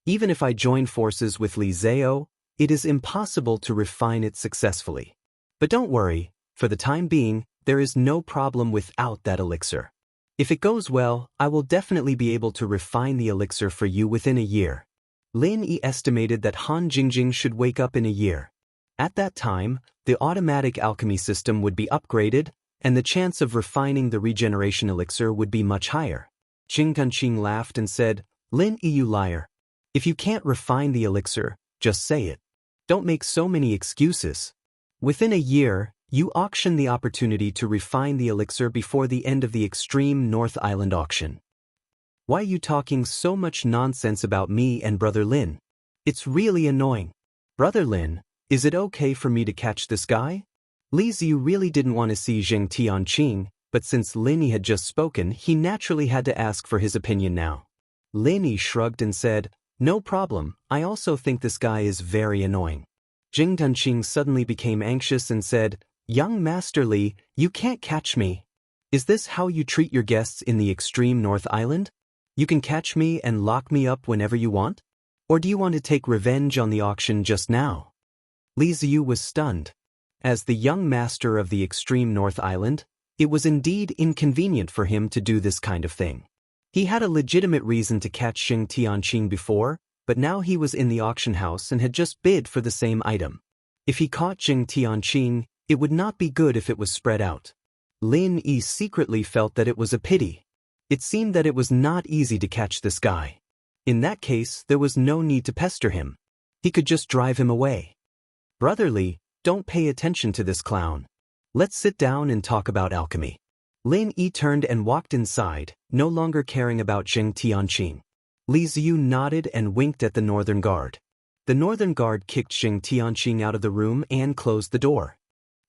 Even if I join forces with Li Zao, it is impossible to refine it successfully. But don't worry, for the time being, there is no problem without that elixir. If it goes well, I will definitely be able to refine the elixir for you within a year. Lin Yi estimated that Han Jingjing should wake up in a year. At that time, the automatic alchemy system would be upgraded, and the chance of refining the regeneration elixir would be much higher. Zheng Tianqing laughed and said, Lin Yi, you liar. If you can't refine the elixir, just say it. Don't make so many excuses. Within a year, you auction the opportunity to refine the elixir before the end of the Extreme North Island auction. Why are you talking so much nonsense about me and Brother Lin? It's really annoying. Brother Lin, is it okay for me to catch this guy? Li Ziyu really didn't want to see Zheng Tianqing, but since Lin Yi had just spoken, he naturally had to ask for his opinion now. Lin Yi shrugged and said, no problem, I also think this guy is very annoying. Zheng Tianqing suddenly became anxious and said, Young Master Li, you can't catch me. Is this how you treat your guests in the Extreme North Island? You can catch me and lock me up whenever you want? Or do you want to take revenge on the auction just now? Li Ziyu was stunned. As the young master of the Extreme North Island, it was indeed inconvenient for him to do this kind of thing. He had a legitimate reason to catch Zheng Tianqing before, but now he was in the auction house and had just bid for the same item. If he caught Zheng Tianqing, it would not be good if it was spread out. Lin Yi secretly felt that it was a pity. It seemed that it was not easy to catch this guy. In that case, there was no need to pester him. He could just drive him away. Brother Li, don't pay attention to this clown. Let's sit down and talk about alchemy. Lin Yi turned and walked inside, no longer caring about Zheng Tianqing. Li Ziyu nodded and winked at the Northern Guard. The Northern Guard kicked Zheng Tianqing out of the room and closed the door.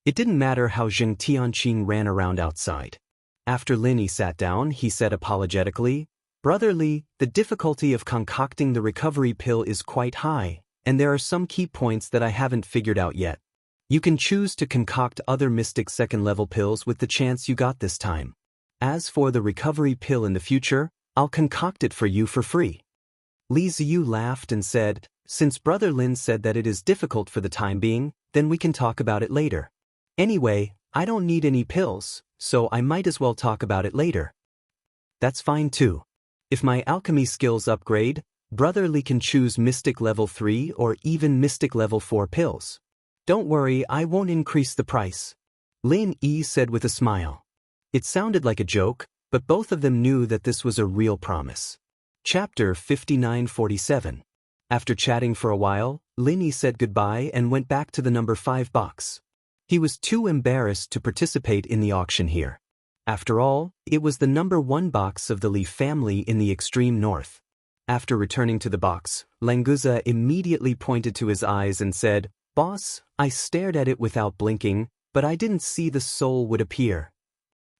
It didn't matter how Zheng Tianqing ran around outside. After Lin Yi sat down, he said apologetically, "Brother Li, the difficulty of concocting the recovery pill is quite high, and there are some key points that I haven't figured out yet. You can choose to concoct other mystic second-level pills with the chance you got this time. As for the recovery pill in the future, I'll concoct it for you for free." Li Ziyu laughed and said, "Since Brother Lin said that it is difficult for the time being, then we can talk about it later. Anyway, I don't need any pills, so I might as well talk about it later." "That's fine too. If my alchemy skills upgrade, Brother Li can choose Mystic Level 3 or even Mystic Level 4 pills. Don't worry, I won't increase the price," Lin Yi said with a smile. It sounded like a joke, but both of them knew that this was a real promise. Chapter 5947. After chatting for a while, Lin Yi said goodbye and went back to the number 5 box. He was too embarrassed to participate in the auction here. After all, it was the number 1 box of the Li family in the extreme north. After returning to the box, Languza immediately pointed to his eyes and said, "Boss, I stared at it without blinking, but I didn't see the soul would appear."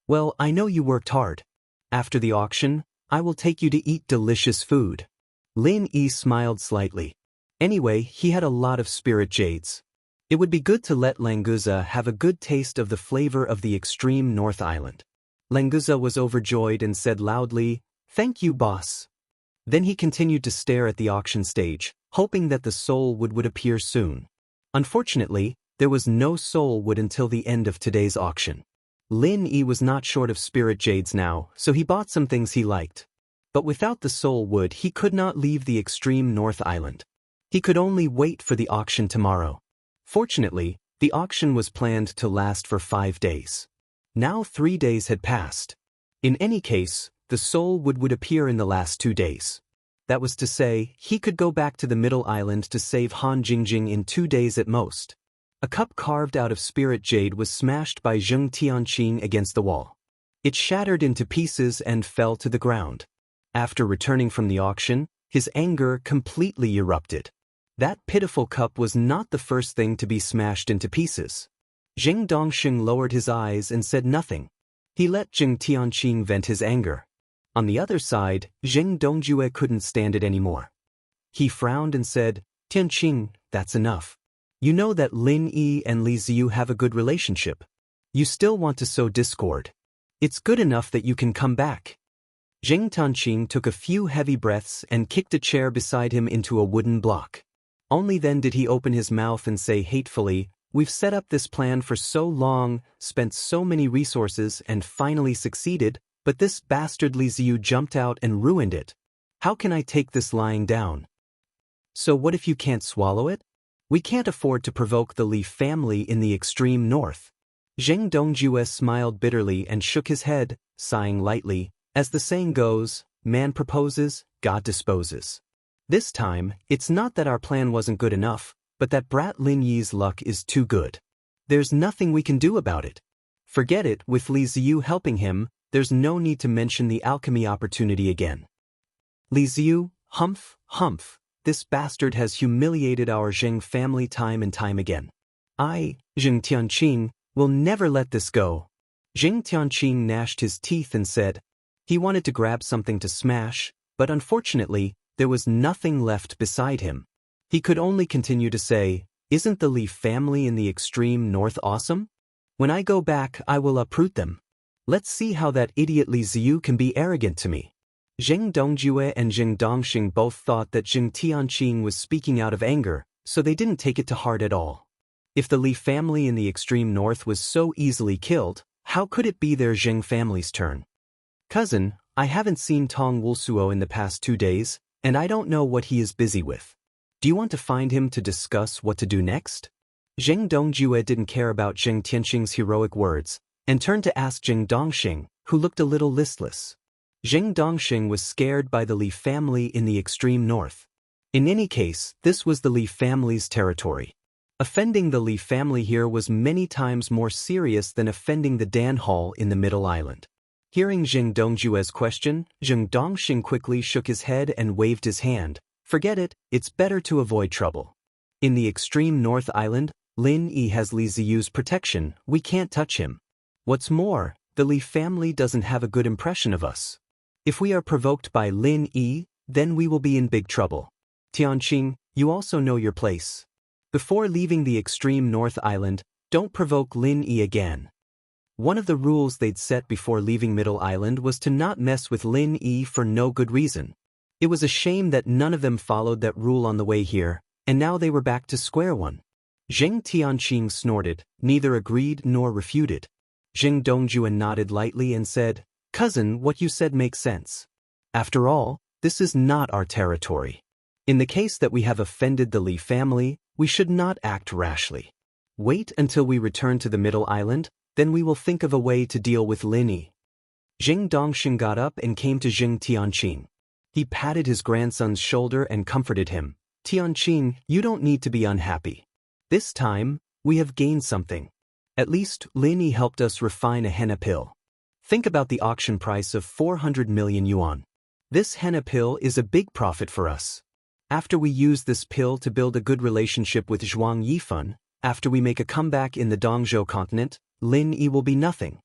"Well, I know you worked hard. After the auction, I will take you to eat delicious food." Lin Yi smiled slightly. Anyway, he had a lot of spirit jades. It would be good to let Languza have a good taste of the flavor of the extreme North Island. Languza was overjoyed and said loudly, "Thank you, boss." Then he continued to stare at the auction stage, hoping that the soul would appear soon. Unfortunately, there was no soul wood until the end of today's auction. Lin Yi was not short of spirit jades now, so he bought some things he liked. But without the soul wood, he could not leave the extreme North Island. He could only wait for the auction tomorrow. Fortunately, the auction was planned to last for 5 days. Now 3 days had passed. In any case, the soul would appear in the last 2 days. That was to say, he could go back to the Middle Island to save Han Jingjing in 2 days at most. A cup carved out of spirit jade was smashed by Zheng Tianqing against the wall. It shattered into pieces and fell to the ground. After returning from the auction, his anger completely erupted. That pitiful cup was not the first thing to be smashed into pieces. Zheng Dongxing lowered his eyes and said nothing. He let Zheng Tianqing vent his anger. On the other side, Zheng Dongjue couldn't stand it anymore. He frowned and said, "Tianqing, that's enough. You know that Lin Yi and Li Ziyu have a good relationship. You still want to sow discord. It's good enough that you can come back." Zheng Tianqing took a few heavy breaths and kicked a chair beside him into a wooden block. Only then did he open his mouth and say hatefully, "We've set up this plan for so long, spent so many resources, and finally succeeded, but this bastard Li Ziyu jumped out and ruined it. How can I take this lying down?" "So what if you can't swallow it? We can't afford to provoke the Li family in the extreme north." Zheng Dongjue smiled bitterly and shook his head, sighing lightly. As the saying goes, man proposes, God disposes. This time, it's not that our plan wasn't good enough, but that brat Lin Yi's luck is too good. There's nothing we can do about it. Forget it, with Li Ziyu helping him, there's no need to mention the alchemy opportunity again. Li Ziyu, humph, humph, this bastard has humiliated our Zheng family time and time again. I, Zheng Tianqing, will never let this go. Zheng Tianqing gnashed his teeth and said. He wanted to grab something to smash, but unfortunately, there was nothing left beside him. He could only continue to say, "Isn't the Li family in the extreme north awesome? When I go back, I will uproot them. Let's see how that idiot Li Ziyu can be arrogant to me." Zheng Dongjue and Zheng Dongxing both thought that Zheng Tianqing was speaking out of anger, so they didn't take it to heart at all. If the Li family in the extreme north was so easily killed, how could it be their Zheng family's turn? "Cousin, I haven't seen Tong Wulsuo in the past 2 days, and I don't know what he is busy with. Do you want to find him to discuss what to do next?" Zheng Dongjue didn't care about Zheng Tianqing's heroic words, and turned to ask Zheng Dongxing, who looked a little listless. Zheng Dongxing was scared by the Li family in the extreme north. In any case, this was the Li family's territory. Offending the Li family here was many times more serious than offending the Dan Hall in the Middle Island. Hearing Zheng Dongjue's question, Zheng Dongxing quickly shook his head and waved his hand. "Forget it, it's better to avoid trouble. In the extreme North Island, Lin Yi has Li Ziyu's protection, we can't touch him. What's more, the Li family doesn't have a good impression of us. If we are provoked by Lin Yi, then we will be in big trouble. Tianqing, you also know your place. Before leaving the extreme North Island, don't provoke Lin Yi again. One of the rules they'd set before leaving Middle Island was to not mess with Lin Yi for no good reason. It was a shame that none of them followed that rule on the way here, and now they were back to square one. Zheng Tianqing snorted, neither agreed nor refuted. Zheng Dongjue nodded lightly and said, "Cousin, what you said makes sense. After all, this is not our territory. In the case that we have offended the Li family, we should not act rashly. Wait until we return to the Middle Island, then we will think of a way to deal with Lin Yi." Zheng Dongxing got up and came to Zheng Tianqing. He patted his grandson's shoulder and comforted him. "Tianqing, you don't need to be unhappy. This time, we have gained something. At least, Lin Yi helped us refine a henna pill. Think about the auction price of 400 million yuan. This henna pill is a big profit for us. After we use this pill to build a good relationship with Zhuang Yifan, after we make a comeback in the Dongzhou continent, Lin Yi will be nothing."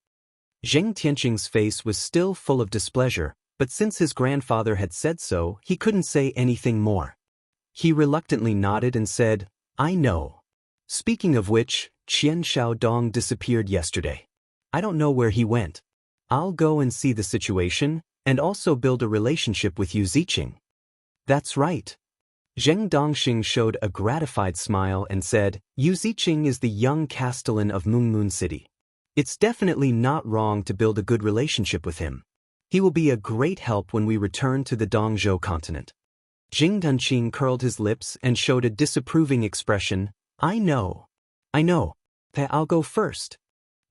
Zheng Tianqing's face was still full of displeasure, but since his grandfather had said so, he couldn't say anything more. He reluctantly nodded and said, "I know. Speaking of which, Qian Xiaodong disappeared yesterday. I don't know where he went. I'll go and see the situation, and also build a relationship with Yu Ziqing." "That's right." Zheng Dongxing showed a gratified smile and said, "Yu Ziqing is the young castellan of Moon City. It's definitely not wrong to build a good relationship with him. He will be a great help when we return to the Dongzhou continent." Zheng Dunqing curled his lips and showed a disapproving expression. I know. I'll go first."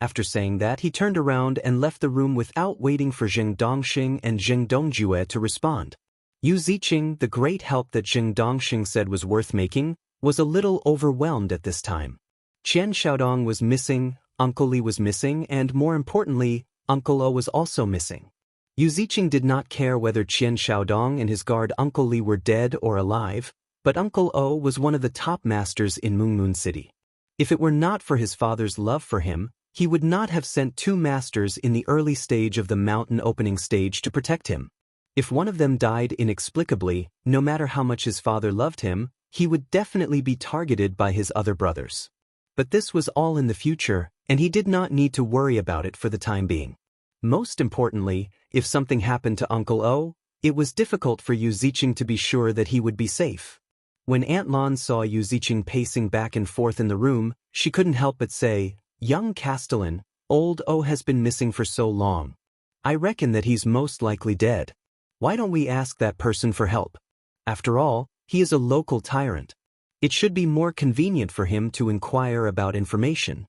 After saying that, he turned around and left the room without waiting for Zheng Dongxing and Zheng Dongjue to respond. Yu Ziqing, the great help that Zheng Dongxing said was worth making, was a little overwhelmed at this time. Qian Xiaodong was missing, Uncle Li was missing, and more importantly, Uncle O was also missing. Yu Ziqing did not care whether Qian Xiaodong and his guard Uncle Li were dead or alive, but Uncle O was one of the top masters in Moon City. If it were not for his father's love for him, he would not have sent 2 masters in the early stage of the mountain opening stage to protect him. If one of them died inexplicably, no matter how much his father loved him, he would definitely be targeted by his other brothers. But this was all in the future, and he did not need to worry about it for the time being. Most importantly, if something happened to Uncle O, it was difficult for Yu Ziqing to be sure that he would be safe. When Aunt Lon saw Yu Ziqing pacing back and forth in the room, she couldn't help but say, "Young castellan, old O has been missing for so long. I reckon that he's most likely dead. Why don't we ask that person for help? After all, he is a local tyrant. It should be more convenient for him to inquire about information."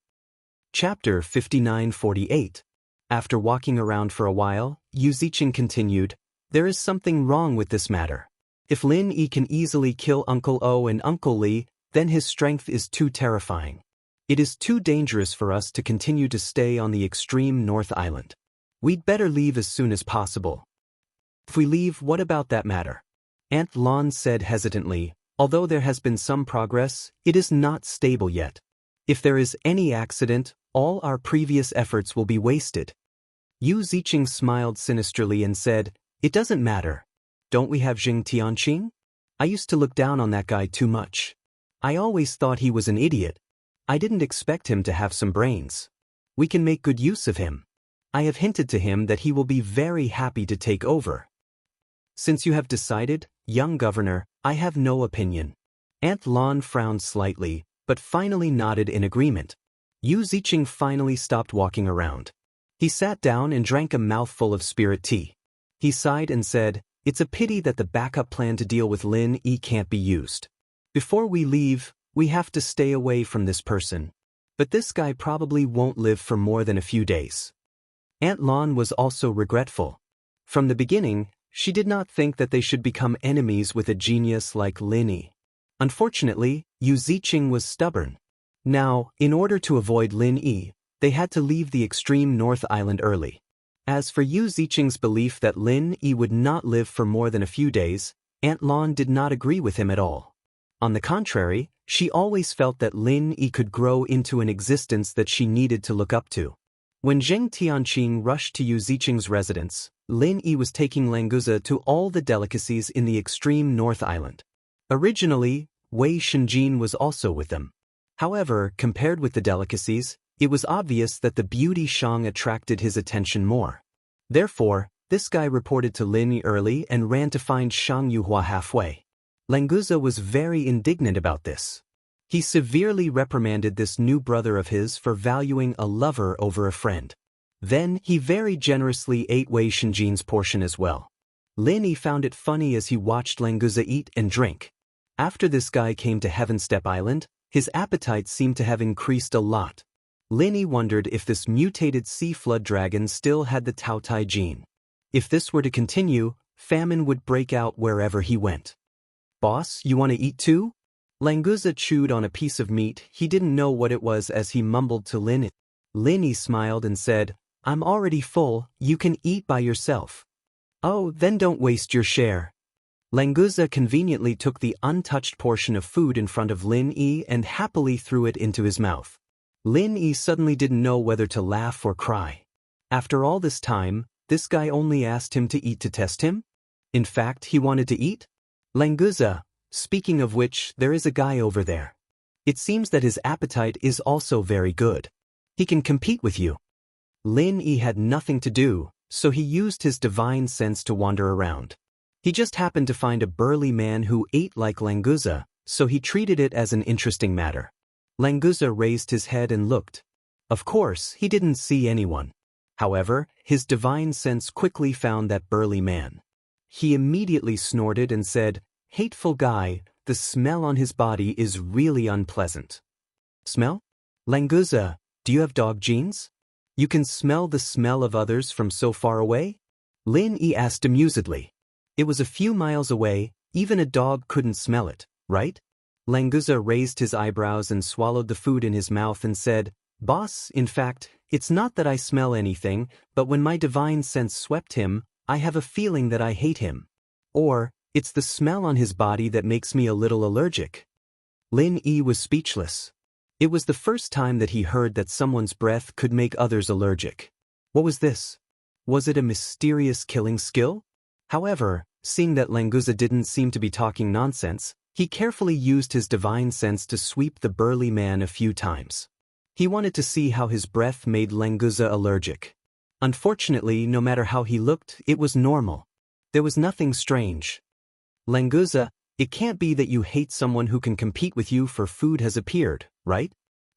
Chapter 5948. After walking around for a while, Yu Ziqing continued, "There is something wrong with this matter. If Lin Yi can easily kill Uncle O and Uncle Li, then his strength is too terrifying. It is too dangerous for us to continue to stay on the extreme North Island. We'd better leave as soon as possible." "If we leave, what about that matter?" Aunt Lon said hesitantly. "Although there has been some progress, it is not stable yet. If there is any accident, all our previous efforts will be wasted." Yu Ziqing smiled sinisterly and said, "It doesn't matter. Don't we have Zheng Tianqing? I used to look down on that guy too much. I always thought he was an idiot. I didn't expect him to have some brains. We can make good use of him. I have hinted to him that he will be very happy to take over." "Since you have decided, young governor, I have no opinion." Aunt Lon frowned slightly, but finally nodded in agreement. Yu Ziqing finally stopped walking around. He sat down and drank a mouthful of spirit tea. He sighed and said, "It's a pity that the backup plan to deal with Lin Yi can't be used. Before we leave, we have to stay away from this person. But this guy probably won't live for more than a few days." Aunt Lon was also regretful. From the beginning, she did not think that they should become enemies with a genius like Lin Yi. Unfortunately, Yu Ziqing was stubborn. Now, in order to avoid Lin Yi, they had to leave the extreme North Island early. As for Yu Ziqing's belief that Lin Yi would not live for more than a few days, Aunt Lon did not agree with him at all. On the contrary, She always felt that Lin Yi could grow into an existence that she needed to look up to. When Zheng Tianqing rushed to Yu Ziqing's residence, Lin Yi was taking Languza to all the delicacies in the extreme North Island. Originally, Wei Shenjin was also with them. However, compared with the delicacies, it was obvious that the beauty Shang attracted his attention more. Therefore, this guy reported to Lin Yi early and ran to find Shang Yuhua halfway. Languza was very indignant about this. He severely reprimanded this new brother of his for valuing a lover over a friend. Then he very generously ate Wei Shenjin's portion as well. Lin Yi found it funny as he watched Languza eat and drink. After this guy came to Heaven Step Island, his appetite seemed to have increased a lot. Lin Yi wondered if this mutated sea flood dragon still had the Taotai gene. If this were to continue, famine would break out wherever he went. "Boss, you want to eat too?" Languza chewed on a piece of meat. He didn't know what it was as he mumbled to Lin Yi. Lin Yi smiled and said, "I'm already full, you can eat by yourself." "Oh, then don't waste your share." Languza conveniently took the untouched portion of food in front of Lin Yi and happily threw it into his mouth. Lin Yi suddenly didn't know whether to laugh or cry. After all this time, this guy only asked him to eat to test him? In fact, he wanted to eat? Languza, speaking of which, there is a guy over there. It seems that his appetite is also very good. He can compete with you. Lin Yi had nothing to do, so he used his divine sense to wander around. He just happened to find a burly man who ate like Languza, so he treated it as an interesting matter. Languza raised his head and looked. Of course, he didn't see anyone. However, his divine sense quickly found that burly man. He immediately snorted and said, "Hateful guy, the smell on his body is really unpleasant." "Smell? Languza, do you have dog genes? You can smell the smell of others from so far away?" Lin Yi asked amusedly. It was a few miles away, even a dog couldn't smell it, right? Languza raised his eyebrows and swallowed the food in his mouth and said, "Boss, in fact, it's not that I smell anything, but when my divine sense swept him, I have a feeling that I hate him. Or, it's the smell on his body that makes me a little allergic." Lin Yi was speechless. It was the first time that he heard that someone's breath could make others allergic. What was this? Was it a mysterious killing skill? However, seeing that Languza didn't seem to be talking nonsense, he carefully used his divine sense to sweep the burly man a few times. He wanted to see how his breath made Languza allergic. Unfortunately, no matter how he looked, it was normal. There was nothing strange. "Languza, it can't be that you hate someone who can compete with you for food has appeared, right?"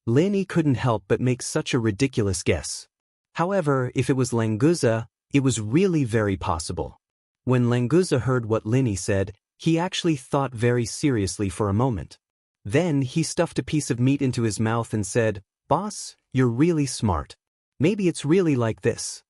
Lin Yi couldn't help but make such a ridiculous guess. However, if it was Languza, it was really very possible. When Languza heard what Lin Yi said, he actually thought very seriously for a moment. Then he stuffed a piece of meat into his mouth and said, "Boss, you're really smart. Maybe it's really like this."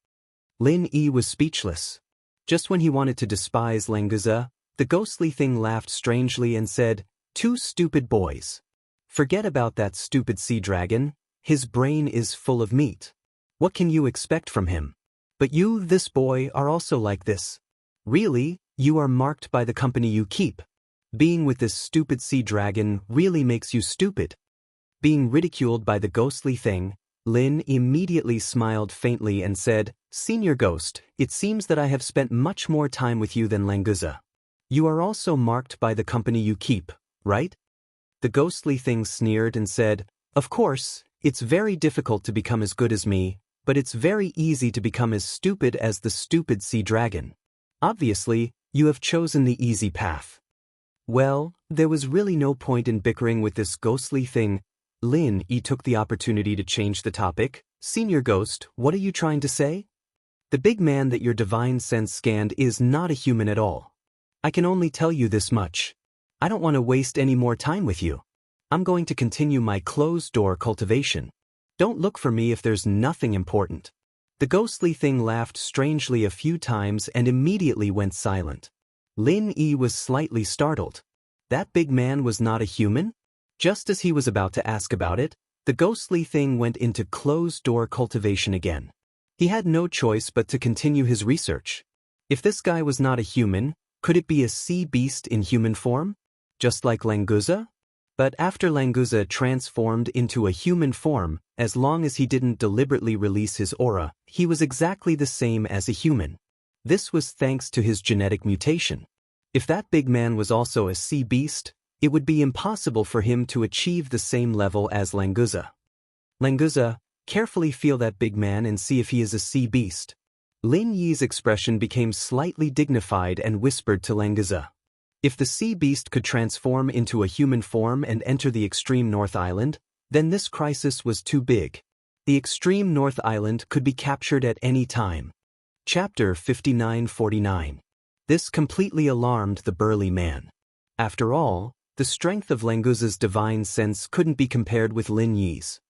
Lin Yi was speechless. Just when he wanted to despise Languza, the ghostly thing laughed strangely and said, "Two stupid boys. Forget about that stupid sea dragon. His brain is full of meat. What can you expect from him? But you, this boy, are also like this. Really, you are marked by the company you keep. Being with this stupid sea dragon really makes you stupid." Being ridiculed by the ghostly thing, Lin immediately smiled faintly and said, "Senior Ghost, it seems that I have spent much more time with you than Languza. You are also marked by the company you keep, right?" The ghostly thing sneered and said, "Of course, it's very difficult to become as good as me, but it's very easy to become as stupid as the stupid sea dragon. Obviously, you have chosen the easy path." Well, there was really no point in bickering with this ghostly thing. Lin Yi took the opportunity to change the topic. "Senior Ghost, what are you trying to say? The big man that your divine sense scanned is not a human at all. I can only tell you this much. I don't want to waste any more time with you. I'm going to continue my closed-door cultivation. Don't look for me if there's nothing important." The ghostly thing laughed strangely a few times and immediately went silent. Lin Yi was slightly startled. That big man was not a human? Just as he was about to ask about it, the ghostly thing went into closed-door cultivation again. He had no choice but to continue his research. If this guy was not a human, could it be a sea beast in human form? Just like Languza? But after Languza transformed into a human form, as long as he didn't deliberately release his aura, he was exactly the same as a human. This was thanks to his genetic mutation. If that big man was also a sea beast, it would be impossible for him to achieve the same level as Languza. Languza, carefully feel that big man and see if he is a sea beast. Lin Yi's expression became slightly dignified and whispered to Languza. If the sea beast could transform into a human form and enter the extreme North Island, then this crisis was too big. The extreme North Island could be captured at any time. Chapter 5949. This completely alarmed the burly man. After all, the strength of Languza's divine sense couldn't be compared with Lin Yi's.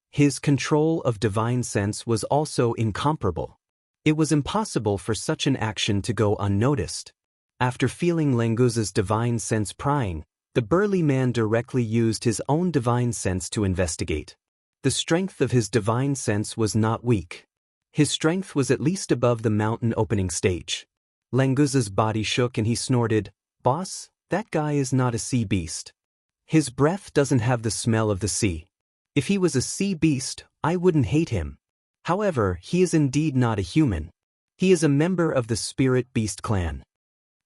His control of divine sense was also incomparable. It was impossible for such an action to go unnoticed. After feeling Languza's divine sense prying, the burly man directly used his own divine sense to investigate. The strength of his divine sense was not weak. His strength was at least above the mountain opening stage. Languza's body shook and he snorted, "Boss, that guy is not a sea beast. His breath doesn't have the smell of the sea. If he was a sea beast, I wouldn't hate him. However, he is indeed not a human. He is a member of the spirit beast clan."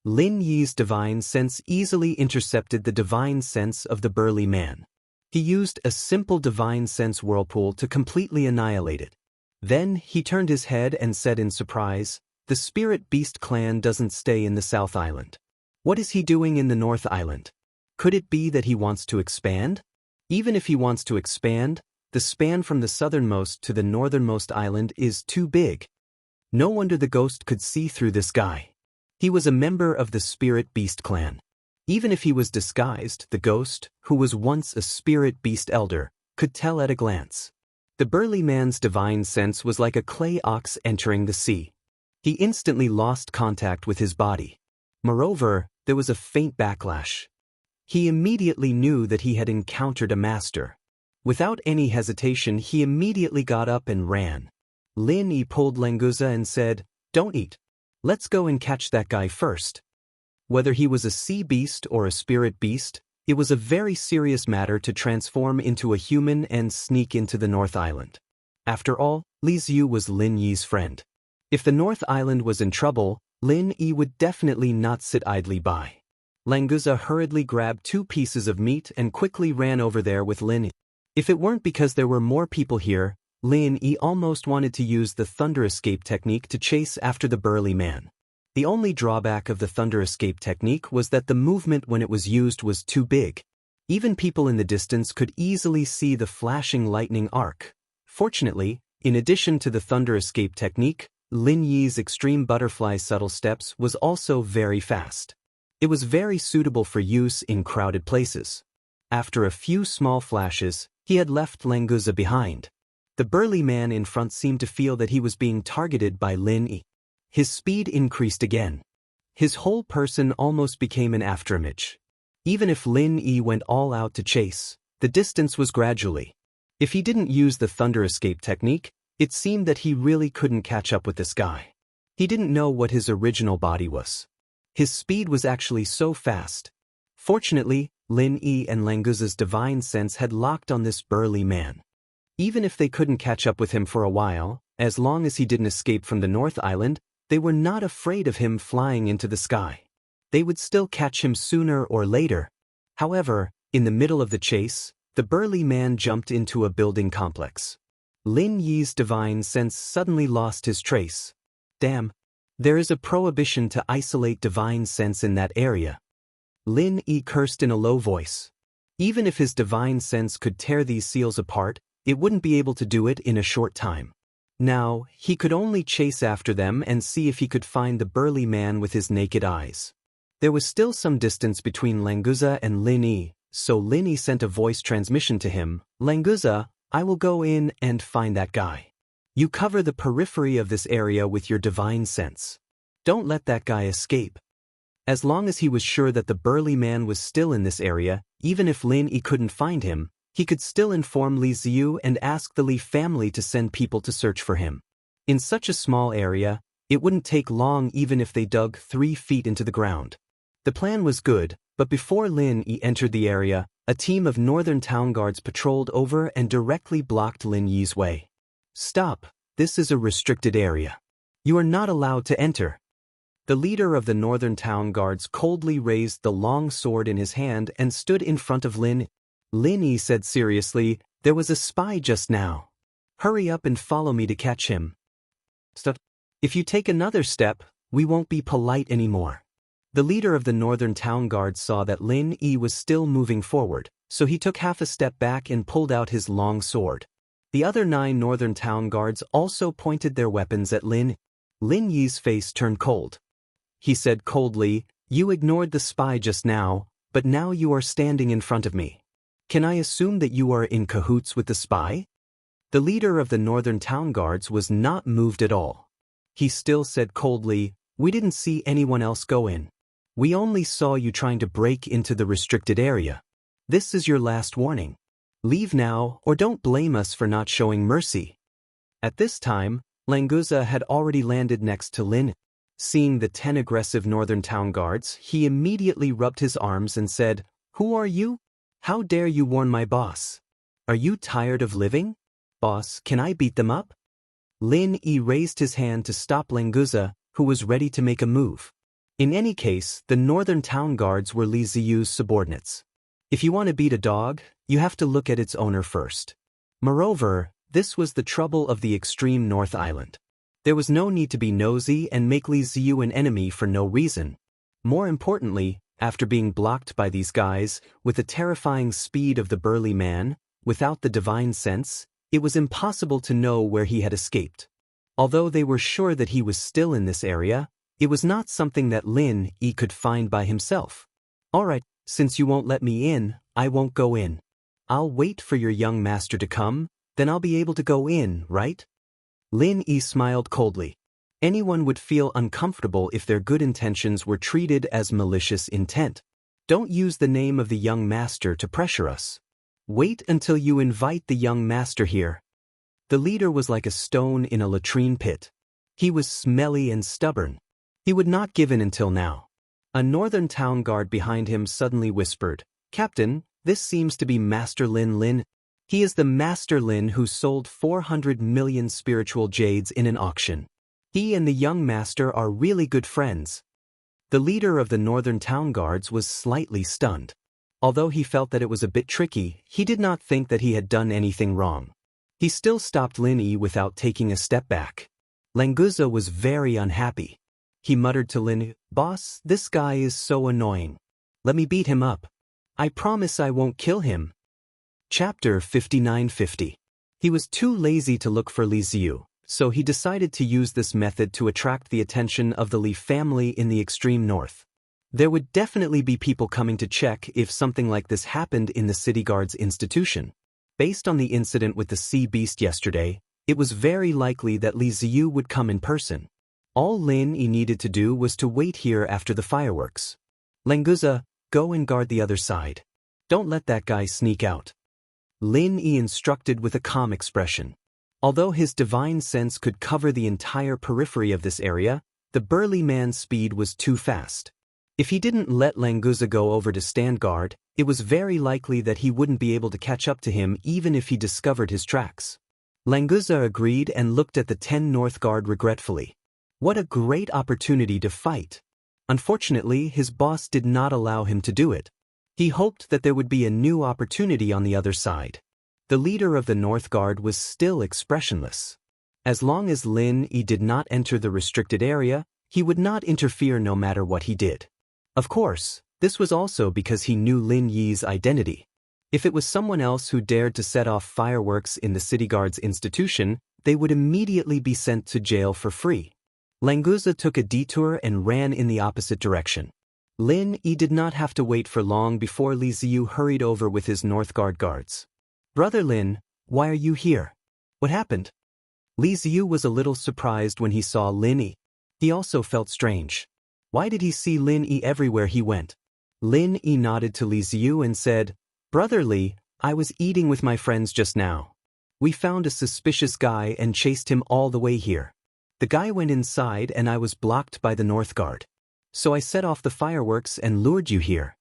Lin Yi's divine sense easily intercepted the divine sense of the burly man. He used a simple divine sense whirlpool to completely annihilate it. Then he turned his head and said in surprise, "The spirit beast clan doesn't stay in the South Island. What is he doing in the North Island? Could it be that he wants to expand? Even if he wants to expand, the span from the southernmost to the northernmost island is too big. No wonder the ghost could see through this guy. He was a member of the spirit beast clan. Even if he was disguised, the ghost, who was once a spirit beast elder, could tell at a glance. The burly man's divine sense was like a clay ox entering the sea. He instantly lost contact with his body. Moreover, there was a faint backlash. He immediately knew that he had encountered a master. Without any hesitation, he immediately got up and ran. Lin Yi pulled Languza and said, "Don't eat. Let's go and catch that guy first." Whether he was a sea beast or a spirit beast, it was a very serious matter to transform into a human and sneak into the North Island. After all, Li Xiu was Lin Yi's friend. If the North Island was in trouble, Lin Yi would definitely not sit idly by. Languza hurriedly grabbed 2 pieces of meat and quickly ran over there with Lin Yi. If it weren't because there were more people here, Lin Yi almost wanted to use the thunder escape technique to chase after the burly man. The only drawback of the thunder escape technique was that the movement when it was used was too big. Even people in the distance could easily see the flashing lightning arc. Fortunately, in addition to the thunder escape technique, Lin Yi's extreme butterfly subtle steps was also very fast. It was very suitable for use in crowded places. After a few small flashes, he had left Languza behind. The burly man in front seemed to feel that he was being targeted by Lin Yi. His speed increased again. His whole person almost became an afterimage. Even if Lin Yi went all out to chase, the distance was gradually. If he didn't use the thunder escape technique, it seemed that he really couldn't catch up with this guy. He didn't know what his original body was. His speed was actually so fast. Fortunately, Lin Yi and Languza's divine sense had locked on this burly man. Even if they couldn't catch up with him for a while, as long as he didn't escape from the North Island, they were not afraid of him flying into the sky. They would still catch him sooner or later. However, in the middle of the chase, the burly man jumped into a building complex. Lin Yi's divine sense suddenly lost his trace. Damn, there is a prohibition to isolate divine sense in that area. Lin Yi cursed in a low voice. Even if his divine sense could tear these seals apart, it wouldn't be able to do it in a short time. Now, he could only chase after them and see if he could find the burly man with his naked eyes. There was still some distance between Languza and Lin Yi, so Lin Yi sent a voice transmission to him, "Languza, I will go in and find that guy. You cover the periphery of this area with your divine sense. Don't let that guy escape." As long as he was sure that the burly man was still in this area, even if Lin Yi couldn't find him, he could still inform Li Xiu and ask the Li family to send people to search for him. In such a small area, it wouldn't take long even if they dug 3 feet into the ground. The plan was good, but before Lin Yi entered the area, A team of northern town guards patrolled over and directly blocked Lin Yi's way. "Stop, this is a restricted area. You are not allowed to enter." The leader of the northern town guards coldly raised the long sword in his hand and stood in front of Lin. Lin Yi said seriously, "There was a spy just now. Hurry up and follow me to catch him. Stop. If you take another step, we won't be polite anymore." The leader of the northern town guard saw that Lin Yi was still moving forward, so he took half a step back and pulled out his long sword. The other 9 northern town guards also pointed their weapons at Lin. Lin Yi's face turned cold. He said coldly, "You ignored the spy just now, but now you are standing in front of me. Can I assume that you are in cahoots with the spy?" The leader of the northern town guards was not moved at all. He still said coldly, "We didn't see anyone else go in. We only saw you trying to break into the restricted area. This is your last warning. Leave now or don't blame us for not showing mercy." At this time, Languza had already landed next to Lin. Seeing the 10 aggressive northern town guards, he immediately rubbed his arms and said, "Who are you? How dare you warn my boss? Are you tired of living? Boss, can I beat them up?" Lin Yi raised his hand to stop Languza, who was ready to make a move. In any case, the northern town guards were Li Ziyu's subordinates. If you want to beat a dog, you have to look at its owner first. Moreover, this was the trouble of the extreme North Island. There was no need to be nosy and make Li Ziyu an enemy for no reason. More importantly, after being blocked by these guys, with the terrifying speed of the burly man, without the divine sense, it was impossible to know where he had escaped. Although they were sure that he was still in this area, it was not something that Lin Yi could find by himself. "Alright, since you won't let me in, I won't go in. I'll wait for your young master to come, then I'll be able to go in, right?" Lin Yi smiled coldly. Anyone would feel uncomfortable if their good intentions were treated as malicious intent. "Don't use the name of the young master to pressure us. Wait until you invite the young master here." The leader was like a stone in a latrine pit. He was smelly and stubborn. He would not give in until now. A northern town guard behind him suddenly whispered, "Captain, this seems to be Master Lin Lin. He is the Master Lin who sold 400 million spiritual jades in an auction. He and the young master are really good friends." The leader of the northern town guards was slightly stunned. Although he felt that it was a bit tricky, he did not think that he had done anything wrong. He still stopped Lin Yi without taking a step back. Languza was very unhappy. He muttered to Lin, "Boss, this guy is so annoying. Let me beat him up. I promise I won't kill him." Chapter 5950. He was too lazy to look for Li Ziyu, so he decided to use this method to attract the attention of the Li family in the extreme north. There would definitely be people coming to check if something like this happened in the city guard's institution. Based on the incident with the sea beast yesterday, it was very likely that Li Ziyu would come in person. All Lin Yi needed to do was to wait here after the fireworks. "Languza, go and guard the other side. Don't let that guy sneak out." Lin Yi instructed with a calm expression. Although his divine sense could cover the entire periphery of this area, the burly man's speed was too fast. If he didn't let Languza go over to stand guard, it was very likely that he wouldn't be able to catch up to him even if he discovered his tracks. Languza agreed and looked at the 10 North Guard regretfully. What a great opportunity to fight. Unfortunately, his boss did not allow him to do it. He hoped that there would be a new opportunity on the other side. The leader of the North Guard was still expressionless. As long as Lin Yi did not enter the restricted area, he would not interfere no matter what he did. Of course, this was also because he knew Lin Yi's identity. If it was someone else who dared to set off fireworks in the city guard's institution, they would immediately be sent to jail for free. Languza took a detour and ran in the opposite direction. Lin Yi did not have to wait for long before Li Ziyu hurried over with his North Guard guards. "Brother Lin, why are you here? What happened?" Li Ziyu was a little surprised when he saw Lin Yi. He also felt strange. Why did he see Lin Yi everywhere he went? Lin Yi nodded to Li Ziyu and said, "Brother Li, I was eating with my friends just now. We found a suspicious guy and chased him all the way here. The guy went inside and I was blocked by the North Guard. So I set off the fireworks and lured you here."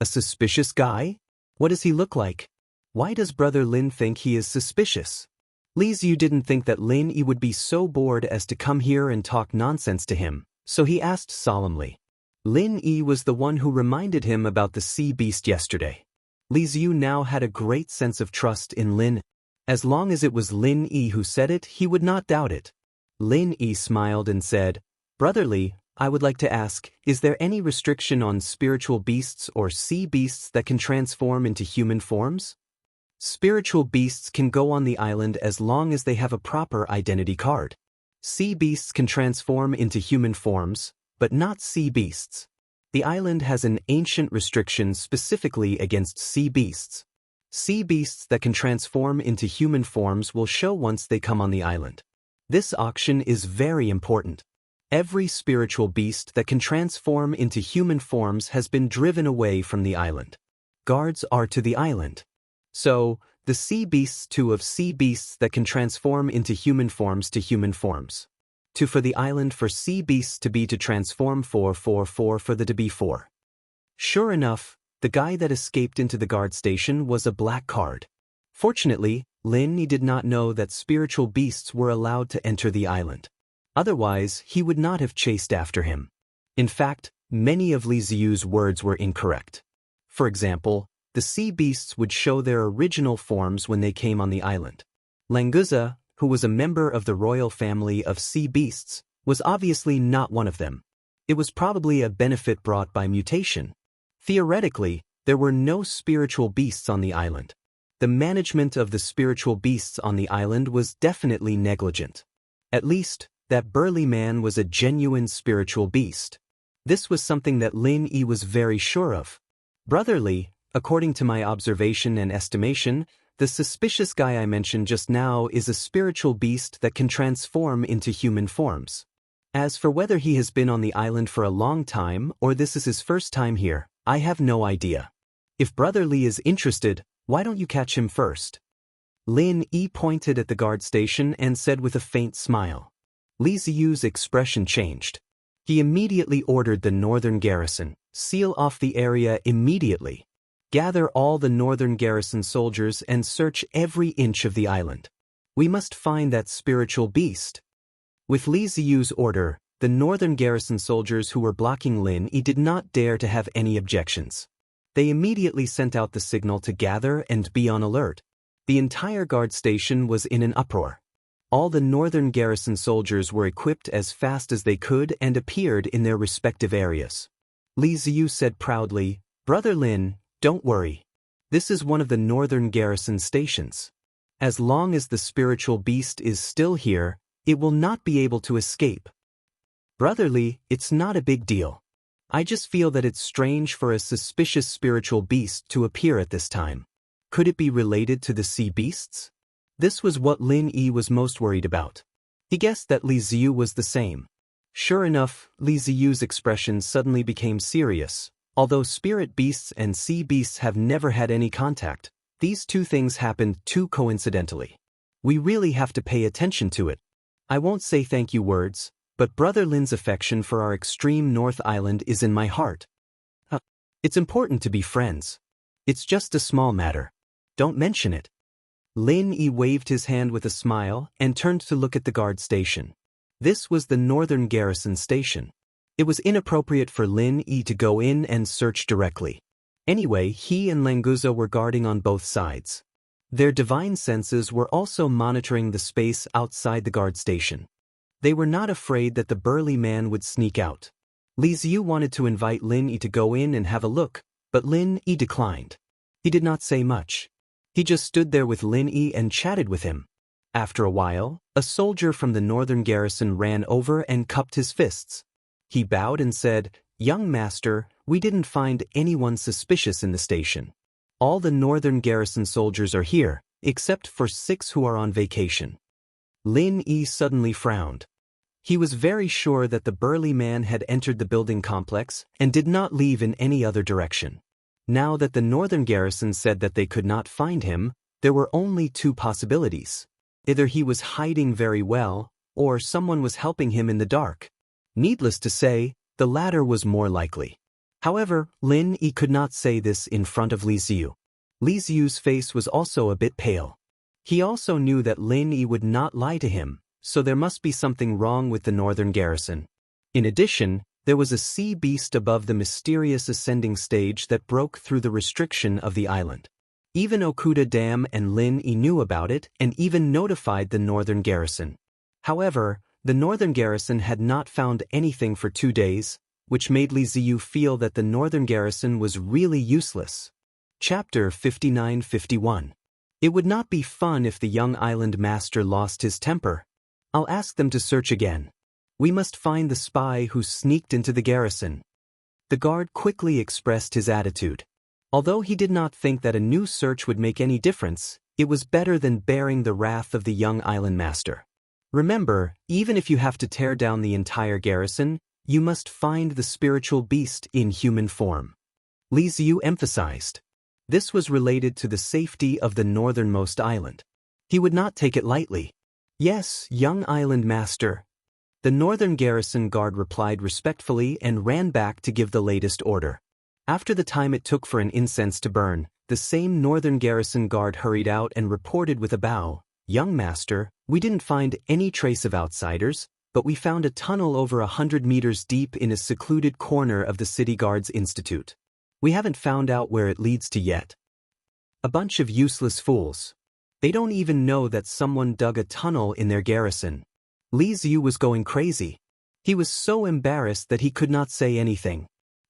"A suspicious guy?" What does he look like? Why does Brother Lin think he is suspicious? Li Ziyu didn't think that Lin Yi would be so bored as to come here and talk nonsense to him, so he asked solemnly. Lin Yi was the one who reminded him about the sea beast yesterday. Li Ziyu now had a great sense of trust in Lin. As long as it was Lin Yi who said it, he would not doubt it. Lin Yi smiled and said, Brother Li, I would like to ask, is there any restriction on spiritual beasts or sea beasts that can transform into human forms? Spiritual beasts can go on the island as long as they have a proper identity card. Sea beasts can transform into human forms, but not sea beasts. The island has an ancient restriction specifically against sea beasts. Sea beasts that can transform into human forms will show once they come on the island. This auction is very important. Every spiritual beast that can transform into human forms has been driven away from the island. Guards are to the island. So, the sea beasts too of sea beasts that can transform into human forms to human forms. To for the island for sea beasts to be to transform for the to be for. Sure enough, the guy that escaped into the guard station was a black card. Fortunately, Lin Yi did not know that spiritual beasts were allowed to enter the island. Otherwise, he would not have chased after him. In fact, many of Li Ziyu's words were incorrect. For example, the sea beasts would show their original forms when they came on the island. Languza, who was a member of the royal family of sea beasts, was obviously not one of them. It was probably a benefit brought by mutation. Theoretically, there were no spiritual beasts on the island. The management of the spiritual beasts on the island was definitely negligent. At least, that burly man was a genuine spiritual beast. This was something that Lin Yi was very sure of. Brother Li, according to my observation and estimation, the suspicious guy I mentioned just now is a spiritual beast that can transform into human forms. As for whether he has been on the island for a long time or this is his first time here, I have no idea. If Brother Li is interested, why don't you catch him first? Lin Yi pointed at the guard station and said with a faint smile. Li Ziyu's expression changed. He immediately ordered the northern garrison, seal off the area immediately. Gather all the northern garrison soldiers and search every inch of the island. We must find that spiritual beast. With Li Ziyu's order, the northern garrison soldiers who were blocking Lin Yi did not dare to have any objections. They immediately sent out the signal to gather and be on alert. The entire guard station was in an uproar. All the northern garrison soldiers were equipped as fast as they could and appeared in their respective areas. Li Ziyu said proudly, Brother Lin, don't worry. This is one of the northern garrison stations. As long as the spiritual beast is still here, it will not be able to escape. Brother Li, it's not a big deal. I just feel that it's strange for a suspicious spiritual beast to appear at this time. Could it be related to the sea beasts? This was what Lin Yi was most worried about. He guessed that Li Ziyu was the same. Sure enough, Li Ziyu's expression suddenly became serious. Although spirit beasts and sea beasts have never had any contact, these two things happened too coincidentally. We really have to pay attention to it. I won't say thank you words, but Brother Lin's affection for our extreme North Island is in my heart. It's important to be friends. It's just a small matter. Don't mention it. Lin Yi waved his hand with a smile and turned to look at the guard station. This was the northern garrison station. It was inappropriate for Lin Yi to go in and search directly. Anyway, he and Languza were guarding on both sides. Their divine senses were also monitoring the space outside the guard station. They were not afraid that the burly man would sneak out. Li Ziyu wanted to invite Lin Yi to go in and have a look, but Lin Yi declined. He did not say much. He just stood there with Lin Yi and chatted with him. After a while, a soldier from the northern garrison ran over and cupped his fists. He bowed and said, Young master, we didn't find anyone suspicious in the station. All the northern garrison soldiers are here, except for 6 who are on vacation. Lin Yi suddenly frowned. He was very sure that the burly man had entered the building complex and did not leave in any other direction. Now that the northern garrison said that they could not find him, there were only 2 possibilities. Either he was hiding very well, or someone was helping him in the dark. Needless to say, the latter was more likely. However, Lin Yi could not say this in front of Li Ziyu. Li Ziyu's face was also a bit pale. He also knew that Lin Yi would not lie to him, so there must be something wrong with the northern garrison. In addition, there was a sea beast above the mysterious ascending stage that broke through the restriction of the island. Even Okuda Dam and Lin Yi knew about it and even notified the northern garrison. However, the northern garrison had not found anything for 2 days, which made Li Ziyu feel that the northern garrison was really useless. Chapter 59-51. It would not be fun if the young island master lost his temper. I'll ask them to search again. We must find the spy who sneaked into the garrison. The guard quickly expressed his attitude. Although he did not think that a new search would make any difference, it was better than bearing the wrath of the young island master. Remember, even if you have to tear down the entire garrison, you must find the spiritual beast in human form. Li Ziyu emphasized. This was related to the safety of the northernmost island. He would not take it lightly. Yes, young island master. The northern garrison guard replied respectfully and ran back to give the latest order. After the time it took for an incense to burn, the same northern garrison guard hurried out and reported with a bow, "Young master, we didn't find any trace of outsiders, but we found a tunnel over 100 meters deep in a secluded corner of the City Guards Institute. We haven't found out where it leads to yet." A bunch of useless fools. They don't even know that someone dug a tunnel in their garrison. Li Ziyu was going crazy. He was so embarrassed that he could not say anything.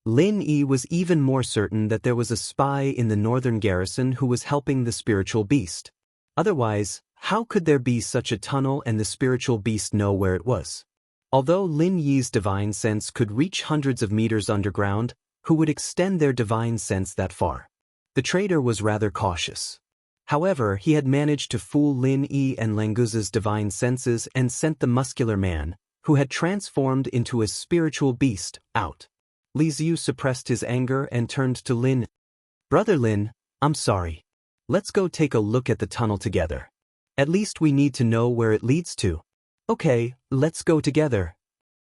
Lin Yi was even more certain that there was a spy in the northern garrison who was helping the spiritual beast. Otherwise, how could there be such a tunnel and the spiritual beast know where it was? Although Lin Yi's divine sense could reach hundreds of meters underground, who would extend their divine sense that far? The trader was rather cautious. However, he had managed to fool Lin Yi and Languza's divine senses and sent the muscular man, who had transformed into a spiritual beast, out. Li Ziyu suppressed his anger and turned to Lin. "Brother Lin, I'm sorry. Let's go take a look at the tunnel together. At least we need to know where it leads to." "Okay, let's go together."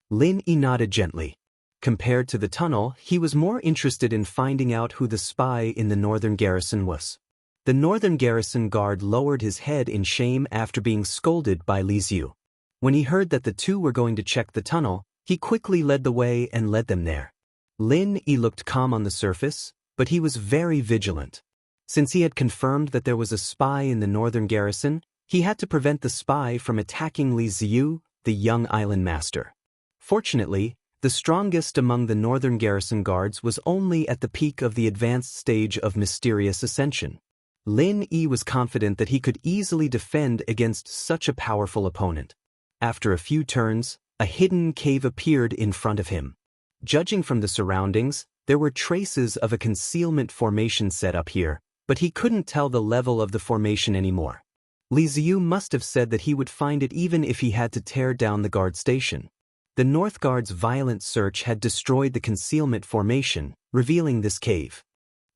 Lin Yi nodded gently. Compared to the tunnel, he was more interested in finding out who the spy in the northern garrison was. The northern garrison guard lowered his head in shame after being scolded by Li Ziyu. When he heard that the two were going to check the tunnel, he quickly led the way and led them there. Lin Yi looked calm on the surface, but he was very vigilant. Since he had confirmed that there was a spy in the northern garrison, he had to prevent the spy from attacking Li Ziyu, the young island master. Fortunately, the strongest among the northern garrison guards was only at the peak of the advanced stage of mysterious ascension. Lin Yi was confident that he could easily defend against such a powerful opponent. After a few turns, a hidden cave appeared in front of him. Judging from the surroundings, there were traces of a concealment formation set up here, but he couldn't tell the level of the formation anymore. Li Ziyu must have said that he would find it even if he had to tear down the guard station. The North Guard's violent search had destroyed the concealment formation, revealing this cave.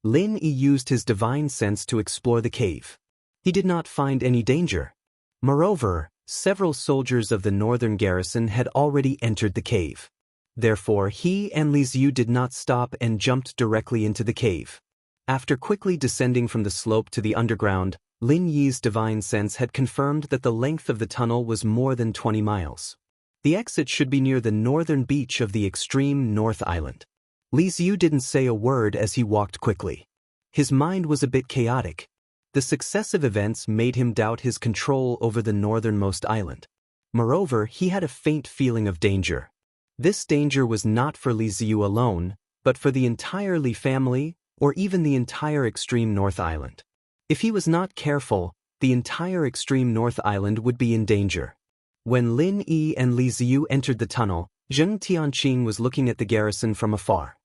Lin Yi used his divine sense to explore the cave. He did not find any danger. Moreover, several soldiers of the northern garrison had already entered the cave. Therefore, he and Li Ziyu did not stop and jumped directly into the cave. After quickly descending from the slope to the underground, Lin Yi's divine sense had confirmed that the length of the tunnel was more than 20 miles. The exit should be near the northern beach of the extreme North Island. Li Ziyu didn't say a word as he walked quickly. His mind was a bit chaotic. The successive events made him doubt his control over the northernmost island. Moreover, he had a faint feeling of danger. This danger was not for Li Ziyu alone, but for the entire Li family, or even the entire extreme North Island. If he was not careful, the entire extreme North Island would be in danger. When Lin Yi and Li Ziyu entered the tunnel, Zheng Tianqing was looking at the garrison from afar.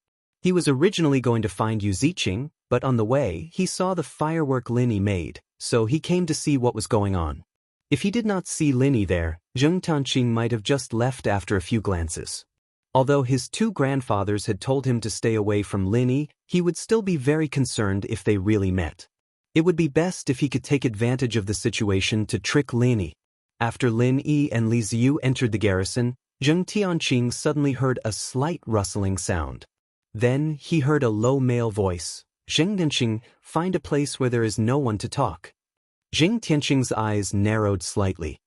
He was originally going to find Yu Ziqing, but on the way, he saw the firework Lin Yi made, so he came to see what was going on. If he did not see Lin Yi there, Zheng Tianqing might have just left after a few glances. Although his two grandfathers had told him to stay away from Lin Yi, he would still be very concerned if they really met. It would be best if he could take advantage of the situation to trick Lin Yi. After Lin Yi and Li Ziyu entered the garrison, Zheng Tianqing suddenly heard a slight rustling sound. Then he heard a low male voice, Zheng Tianqing, find a place where there is no one to talk. Zheng Tianqing's eyes narrowed slightly.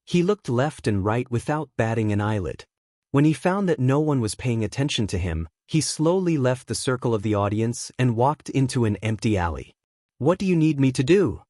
He looked left and right without batting an eyelid. When he found that no one was paying attention to him, he slowly left the circle of the audience and walked into an empty alley. What do you need me to do?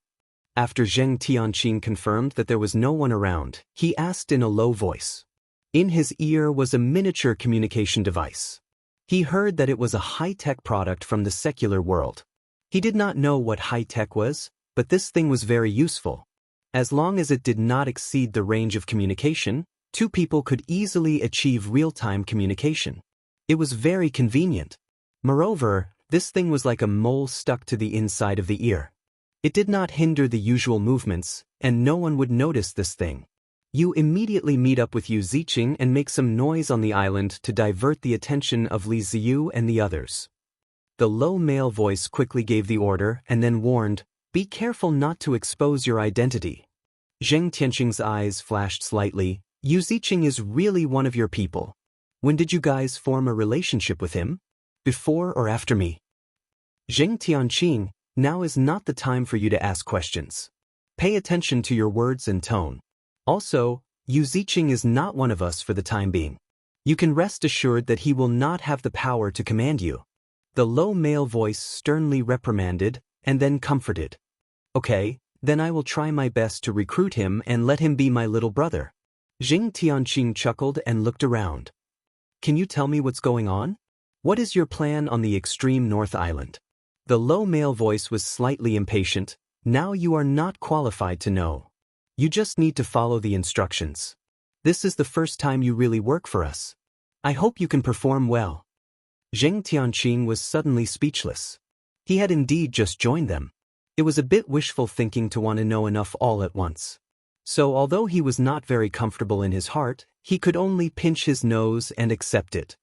After Zheng Tianqing confirmed that there was no one around, he asked in a low voice. In his ear was a miniature communication device. He heard that it was a high-tech product from the secular world. He did not know what high-tech was, but this thing was very useful. As long as it did not exceed the range of communication, two people could easily achieve real-time communication. It was very convenient. Moreover, this thing was like a mole stuck to the inside of the ear. It did not hinder the usual movements, and no one would notice this thing. You immediately meet up with Yu Ziqing and make some noise on the island to divert the attention of Li Ziyu and the others. The low male voice quickly gave the order and then warned, "Be careful not to expose your identity." Zheng Tianqing's eyes flashed slightly. Yu Ziqing is really one of your people. When did you guys form a relationship with him? Before or after me? Zheng Tianqing, now is not the time for you to ask questions. Pay attention to your words and tone. Also, Yu Ziqing is not one of us for the time being. You can rest assured that he will not have the power to command you. The low male voice sternly reprimanded and then comforted. Okay, then I will try my best to recruit him and let him be my little brother. Zheng Tianqing chuckled and looked around. Can you tell me what's going on? What is your plan on the extreme North Island? The low male voice was slightly impatient. Now you are not qualified to know. You just need to follow the instructions. This is the first time you really work for us. I hope you can perform well. Zheng Tianqing was suddenly speechless. He had indeed just joined them. It was a bit wishful thinking to want to know enough all at once. So although he was not very comfortable in his heart, he could only pinch his nose and accept it.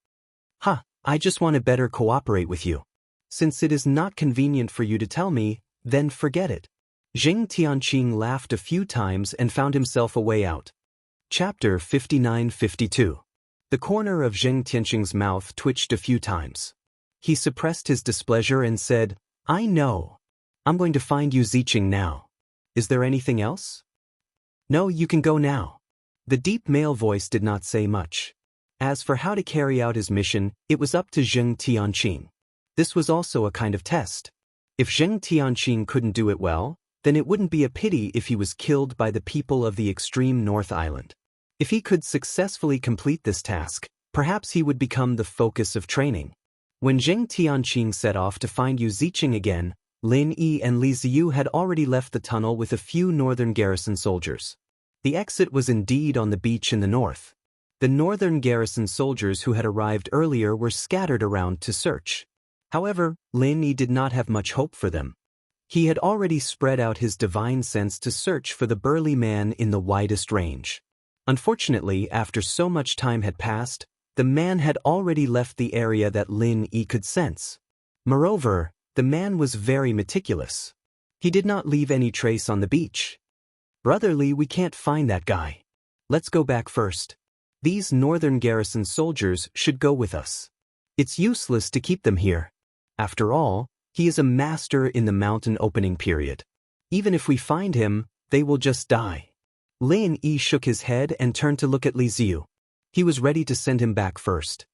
I just want to better cooperate with you. Since it is not convenient for you to tell me, then forget it. Zheng Tianqing laughed a few times and found himself a way out. Chapter 59-52. The corner of Zheng Tianqing's mouth twitched a few times. He suppressed his displeasure and said, I know. I'm going to find Yu Ziqing now. Is there anything else? No, you can go now. The deep male voice did not say much. As for how to carry out his mission, it was up to Zheng Tianqing. This was also a kind of test. If Zheng Tianqing couldn't do it well, then it wouldn't be a pity if he was killed by the people of the extreme North Island. If he could successfully complete this task, perhaps he would become the focus of training. When Zheng Tianqing set off to find Yu Ziqing again, Lin Yi and Li Ziyu had already left the tunnel with a few northern garrison soldiers. The exit was indeed on the beach in the north. The northern garrison soldiers who had arrived earlier were scattered around to search. However, Lin Yi did not have much hope for them. He had already spread out his divine sense to search for the burly man in the widest range. Unfortunately, after so much time had passed, the man had already left the area that Lin Yi could sense. Moreover, the man was very meticulous. He did not leave any trace on the beach. Brotherly, we can't find that guy. Let's go back first. These northern garrison soldiers should go with us. It's useless to keep them here. After all, he is a master in the mountain opening period. Even if we find him, they will just die. Lin Yi shook his head and turned to look at Li Ziyu. He was ready to send him back first.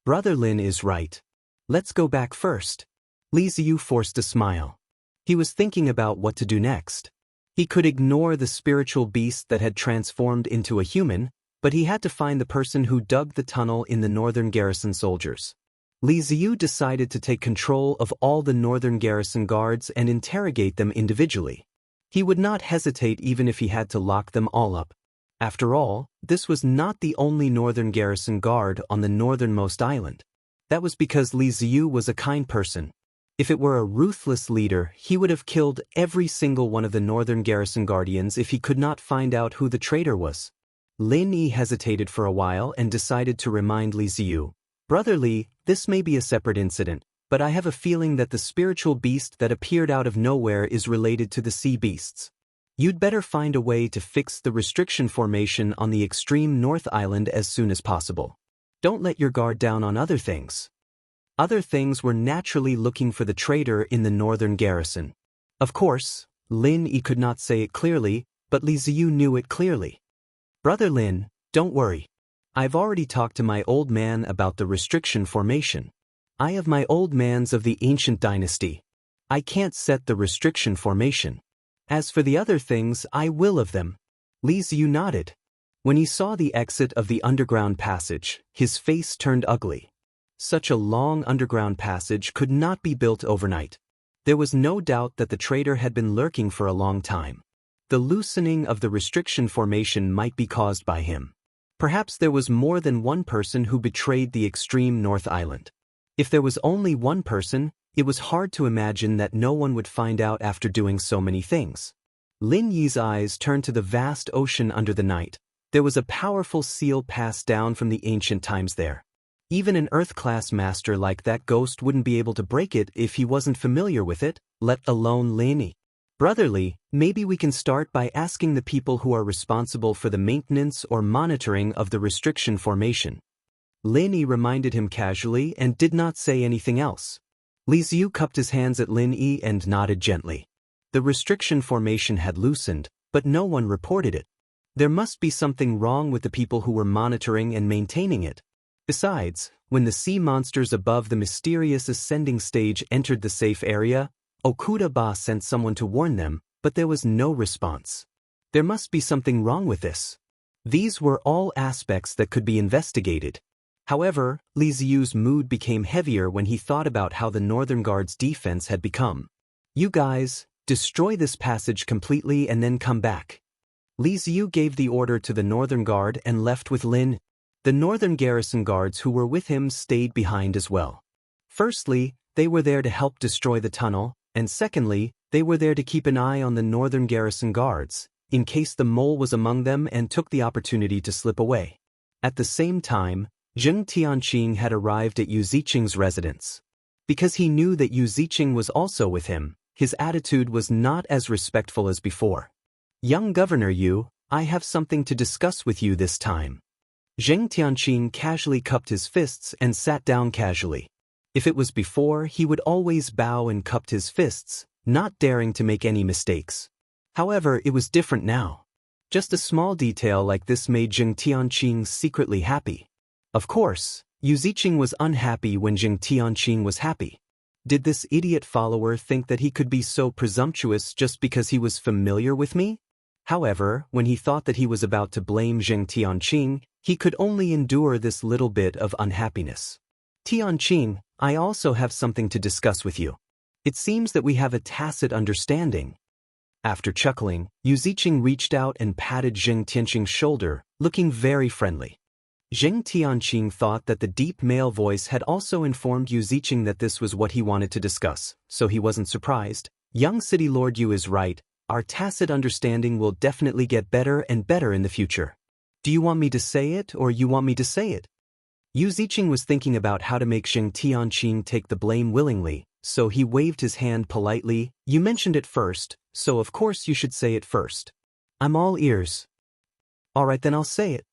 Brother Lin is right. Let's go back first. Li Ziyu forced a smile. He was thinking about what to do next. He could ignore the spiritual beast that had transformed into a human, but he had to find the person who dug the tunnel in the northern garrison soldiers. Li Ziyu decided to take control of all the northern garrison guards and interrogate them individually. He would not hesitate even if he had to lock them all up. After all, this was not the only northern garrison guard on the northernmost island. That was because Li Ziyu was a kind person. If it were a ruthless leader, he would have killed every single one of the northern garrison guardians if he could not find out who the traitor was. Lin Yi hesitated for a while and decided to remind Li Ziyu, Brother Li, this may be a separate incident, but I have a feeling that the spiritual beast that appeared out of nowhere is related to the sea beasts. You'd better find a way to fix the restriction formation on the extreme North Island as soon as possible. Don't let your guard down on other things. Other things were naturally looking for the traitor in the northern garrison. Of course, Lin Yi could not say it clearly, but Li Ziyu knew it clearly. Brother Lin, don't worry. I've already talked to my old man about the restriction formation. I have my old mans of the ancient dynasty. I can't set the restriction formation. As for the other things, I will of them. Li Ziyu nodded. When he saw the exit of the underground passage, his face turned ugly. Such a long underground passage could not be built overnight. There was no doubt that the traitor had been lurking for a long time. The loosening of the restriction formation might be caused by him. Perhaps there was more than one person who betrayed the extreme North Island. If there was only one person, it was hard to imagine that no one would find out after doing so many things. Lin Yi's eyes turned to the vast ocean under the night. There was a powerful seal passed down from the ancient times there. Even an Earth-class master like that ghost wouldn't be able to break it if he wasn't familiar with it, let alone Lin Yi. Brotherly, maybe we can start by asking the people who are responsible for the maintenance or monitoring of the restriction formation. Lin Yi reminded him casually and did not say anything else. Li Ziyu cupped his hands at Lin Yi and nodded gently. The restriction formation had loosened, but no one reported it. There must be something wrong with the people who were monitoring and maintaining it. Besides, when the sea monsters above the mysterious ascending stage entered the safe area, Okuda-ba sent someone to warn them, but there was no response. There must be something wrong with this. These were all aspects that could be investigated. However, Li Ziyu's mood became heavier when he thought about how the Northern Guard's defense had become. You guys, destroy this passage completely and then come back. Li Ziyu gave the order to the Northern Guard and left with Lin. The Northern Garrison guards who were with him stayed behind as well. Firstly, they were there to help destroy the tunnel, and secondly, they were there to keep an eye on the Northern Garrison guards, in case the mole was among them and took the opportunity to slip away. At the same time, Zheng Tianqing had arrived at Yu Ziqing's residence. Because he knew that Yu Ziqing was also with him, his attitude was not as respectful as before. Young Governor Yu, I have something to discuss with you this time. Zheng Tianqing casually cupped his fists and sat down casually. If it was before, he would always bow and cupped his fists, not daring to make any mistakes. However, it was different now. Just a small detail like this made Zheng Tianqing secretly happy. Of course, Yu Ziqing was unhappy when Zheng Tianqing was happy. Did this idiot follower think that he could be so presumptuous just because he was familiar with me? However, when he thought that he was about to blame Zheng Tianqing, he could only endure this little bit of unhappiness. Tianqing, I also have something to discuss with you. It seems that we have a tacit understanding. After chuckling, Yu Ziqing reached out and patted Zheng Tianqing's shoulder, looking very friendly. Zheng Tianqing thought that the deep male voice had also informed Yu Ziqing that this was what he wanted to discuss, so he wasn't surprised. Young City Lord Yu is right, our tacit understanding will definitely get better and better in the future. Do you want me to say it or you want me to say it? Yu Ziqing was thinking about how to make Zheng Tianqing take the blame willingly, so he waved his hand politely. You mentioned it first, so of course you should say it first. I'm all ears. Alright, then I'll say it.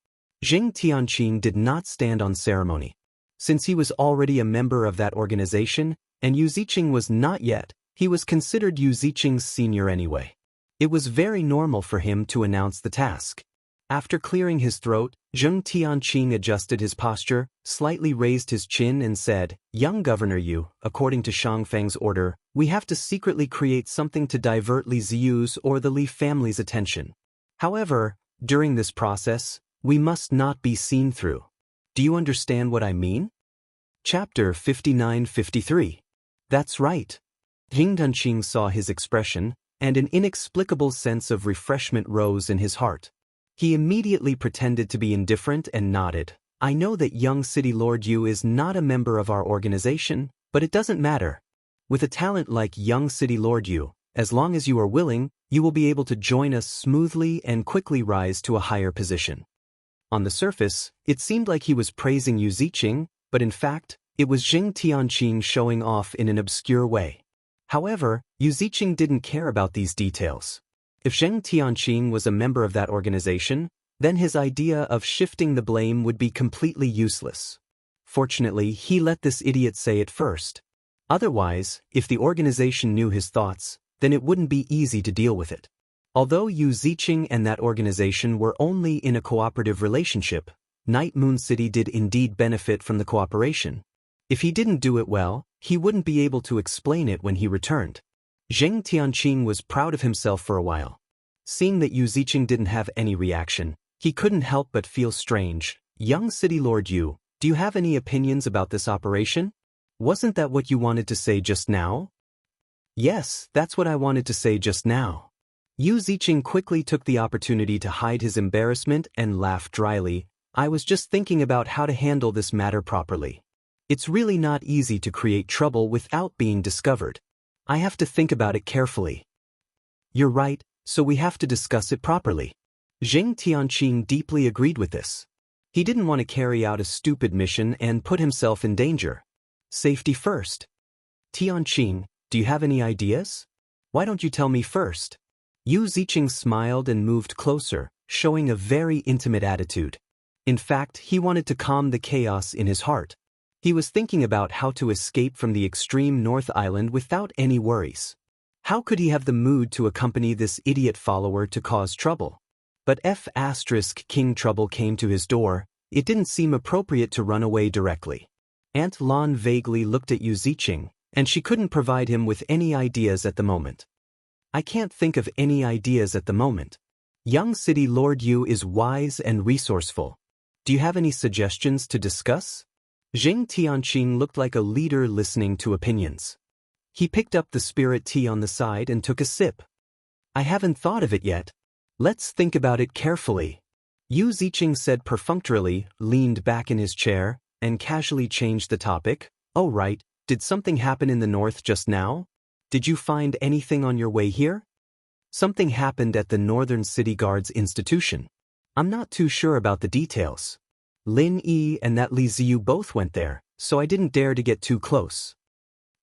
Zheng Tianqing did not stand on ceremony. Since he was already a member of that organization, and Yu Ziqing was not yet, he was considered Yu Ziqing's senior anyway. It was very normal for him to announce the task. After clearing his throat, Zheng Tianqing adjusted his posture, slightly raised his chin and said, Young Governor Yu, according to Shangfeng's order, we have to secretly create something to divert Li Ziyu's or the Li family's attention. However, during this process, we must not be seen through. Do you understand what I mean? Chapter 59-53. That's right. Zheng Tianqing saw his expression, and an inexplicable sense of refreshment rose in his heart. He immediately pretended to be indifferent and nodded. I know that young City Lord Yu is not a member of our organization, but it doesn't matter. With a talent like young City Lord Yu, as long as you are willing, you will be able to join us smoothly and quickly rise to a higher position. On the surface, it seemed like he was praising Yu Ziqing, but in fact, it was Zheng Tianqing showing off in an obscure way. However, Yu Ziqing didn't care about these details. If Zheng Tianqing was a member of that organization, then his idea of shifting the blame would be completely useless. Fortunately, he let this idiot say it first. Otherwise, if the organization knew his thoughts, then it wouldn't be easy to deal with it. Although Yu Ziqing and that organization were only in a cooperative relationship, Night Moon City did indeed benefit from the cooperation. If he didn't do it well, he wouldn't be able to explain it when he returned. Zheng Tianqing was proud of himself for a while. Seeing that Yu Ziqing didn't have any reaction, he couldn't help but feel strange. Young City Lord Yu, do you have any opinions about this operation? Wasn't that what you wanted to say just now? Yes, that's what I wanted to say just now. Yu Ziqing quickly took the opportunity to hide his embarrassment and laughed dryly. I was just thinking about how to handle this matter properly. It's really not easy to create trouble without being discovered. I have to think about it carefully. You're right, so we have to discuss it properly. Zheng Tianqing deeply agreed with this. He didn't want to carry out a stupid mission and put himself in danger. Safety first. Tianqing, do you have any ideas? Why don't you tell me first? Yu Ziqing smiled and moved closer, showing a very intimate attitude. In fact, he wanted to calm the chaos in his heart. He was thinking about how to escape from the extreme North Island without any worries. How could he have the mood to accompany this idiot follower to cause trouble? But if King Trouble came to his door, it didn't seem appropriate to run away directly. Aunt Lan vaguely looked at Yu Ziqing, and she couldn't provide him with any ideas at the moment. I can't think of any ideas at the moment. Young City Lord Yu is wise and resourceful. Do you have any suggestions to discuss? Zheng Tianqing looked like a leader listening to opinions. He picked up the spirit tea on the side and took a sip. I haven't thought of it yet. Let's think about it carefully. Yu Ziqing said perfunctorily, leaned back in his chair, and casually changed the topic. Oh right, did something happen in the north just now? Did you find anything on your way here? Something happened at the Northern City Guards Institution. I'm not too sure about the details. Lin Yi and that Li Ziyu both went there, so I didn't dare to get too close.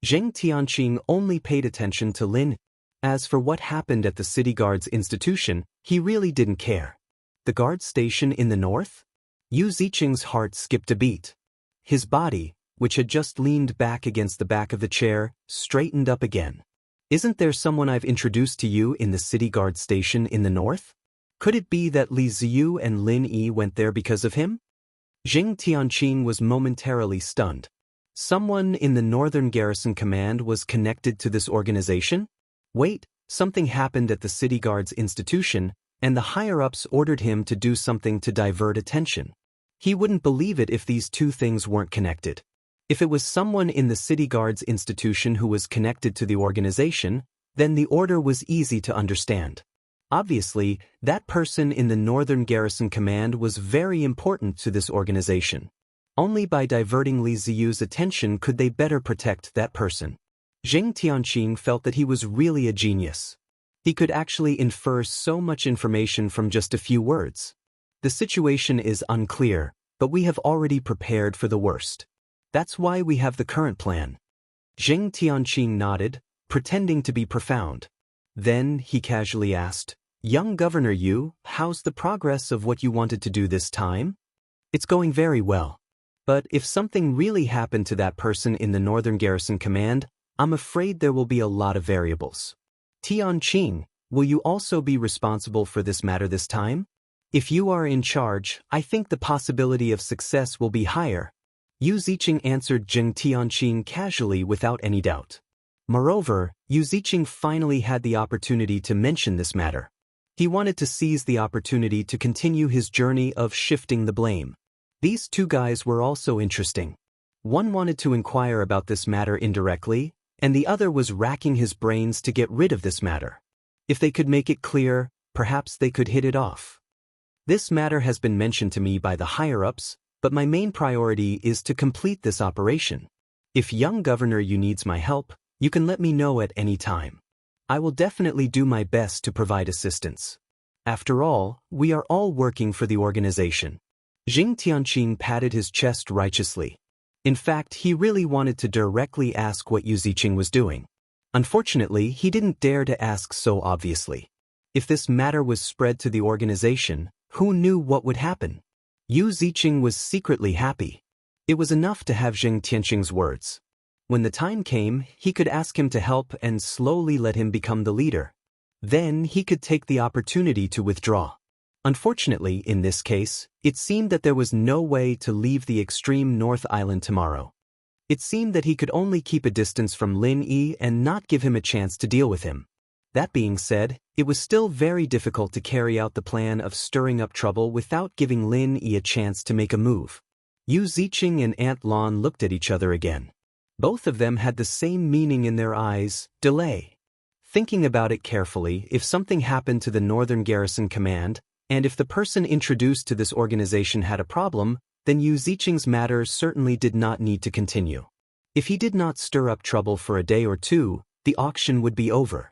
Zheng Tianqing only paid attention to Lin. As for what happened at the City Guards Institution, he really didn't care. The guard station in the north? Yu Ziqing's heart skipped a beat. His body, which had just leaned back against the back of the chair, straightened up again. Isn't there someone I've introduced to you in the City Guard station in the north? Could it be that Li Ziyu and Lin Yi went there because of him? Zheng Tianqing was momentarily stunned. Someone in the Northern Garrison Command was connected to this organization? Wait, something happened at the City Guards Institution, and the higher-ups ordered him to do something to divert attention. He wouldn't believe it if these two things weren't connected. If it was someone in the City Guards Institution who was connected to the organization, then the order was easy to understand. Obviously, that person in the Northern Garrison Command was very important to this organization. Only by diverting Li Ziyu's attention could they better protect that person. Zheng Tianqing felt that he was really a genius. He could actually infer so much information from just a few words. The situation is unclear, but we have already prepared for the worst. That's why we have the current plan. Zheng Tianqing nodded, pretending to be profound. Then he casually asked, Young Governor Yu, how's the progress of what you wanted to do this time? It's going very well. But if something really happened to that person in the Northern Garrison Command, I'm afraid there will be a lot of variables. Tianqing, will you also be responsible for this matter this time? If you are in charge, I think the possibility of success will be higher. Yu Ziqing answered Zheng Tianqing casually without any doubt. Moreover, Yu Ziqing finally had the opportunity to mention this matter. He wanted to seize the opportunity to continue his journey of shifting the blame. These two guys were also interesting. One wanted to inquire about this matter indirectly, and the other was racking his brains to get rid of this matter. If they could make it clear, perhaps they could hit it off. This matter has been mentioned to me by the higher-ups, but my main priority is to complete this operation. If young Governor Yu needs my help, you can let me know at any time. I will definitely do my best to provide assistance. After all, we are all working for the organization. Zheng Tianqing patted his chest righteously. In fact, he really wanted to directly ask what Yu Ziqing was doing. Unfortunately, he didn't dare to ask so obviously. If this matter was spread to the organization, who knew what would happen? Yu Ziqing was secretly happy. It was enough to have Zheng Tianqing's words. When the time came, he could ask him to help and slowly let him become the leader. Then he could take the opportunity to withdraw. Unfortunately, in this case, it seemed that there was no way to leave the extreme North Island tomorrow. It seemed that he could only keep a distance from Lin Yi and not give him a chance to deal with him. That being said, it was still very difficult to carry out the plan of stirring up trouble without giving Lin Yi a chance to make a move. Yu Ziqing and Aunt Lan looked at each other again. Both of them had the same meaning in their eyes: delay. Thinking about it carefully, if something happened to the Northern Garrison Command, and if the person introduced to this organization had a problem, then Yu Ziqing's matter certainly did not need to continue. If he did not stir up trouble for a day or two, the auction would be over.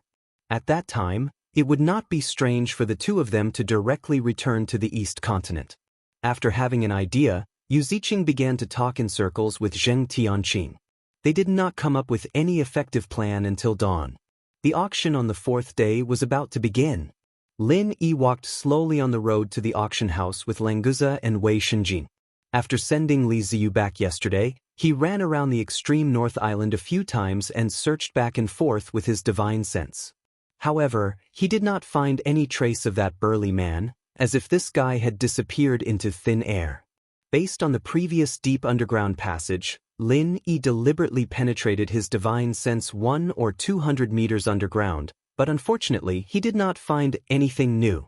At that time, it would not be strange for the two of them to directly return to the East Continent. After having an idea, Yu Ziqing began to talk in circles with Zheng Tianqing. They did not come up with any effective plan until dawn. The auction on the fourth day was about to begin. Lin Yi walked slowly on the road to the auction house with Languza and Wei Shenjin. After sending Li Ziyu back yesterday, he ran around the extreme North Island a few times and searched back and forth with his divine sense. However, he did not find any trace of that burly man, as if this guy had disappeared into thin air. Based on the previous deep underground passage, Lin Yi deliberately penetrated his divine sense 100 or 200 meters underground, but unfortunately he did not find anything new.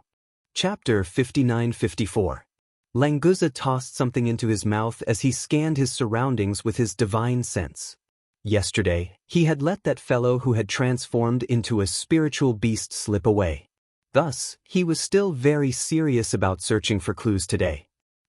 Chapter 59-54. Languza tossed something into his mouth as he scanned his surroundings with his divine sense. Yesterday, he had let that fellow who had transformed into a spiritual beast slip away. Thus, he was still very serious about searching for clues today.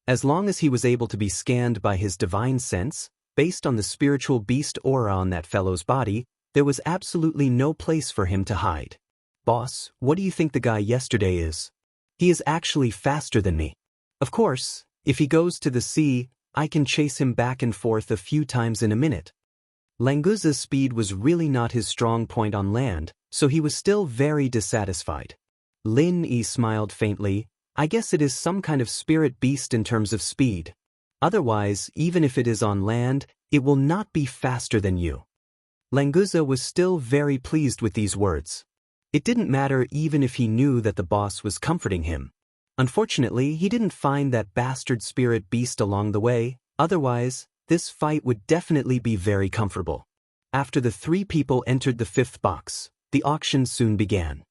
As long as he was able to be scanned by his divine sense, based on the spiritual beast aura on that fellow's body, there was absolutely no place for him to hide. Boss, what do you think the guy yesterday is? He is actually faster than me. Of course, if he goes to the sea, I can chase him back and forth a few times in a minute. Languza's speed was really not his strong point on land, so he was still very dissatisfied. Lin Yi smiled faintly. I guess it is some kind of spirit beast in terms of speed. Otherwise, even if it is on land, it will not be faster than you. Languza was still very pleased with these words. It didn't matter even if he knew that the boss was comforting him. Unfortunately, he didn't find that bastard spirit beast along the way, otherwise, this fight would definitely be very comfortable. After the three people entered the fifth box, the auction soon began.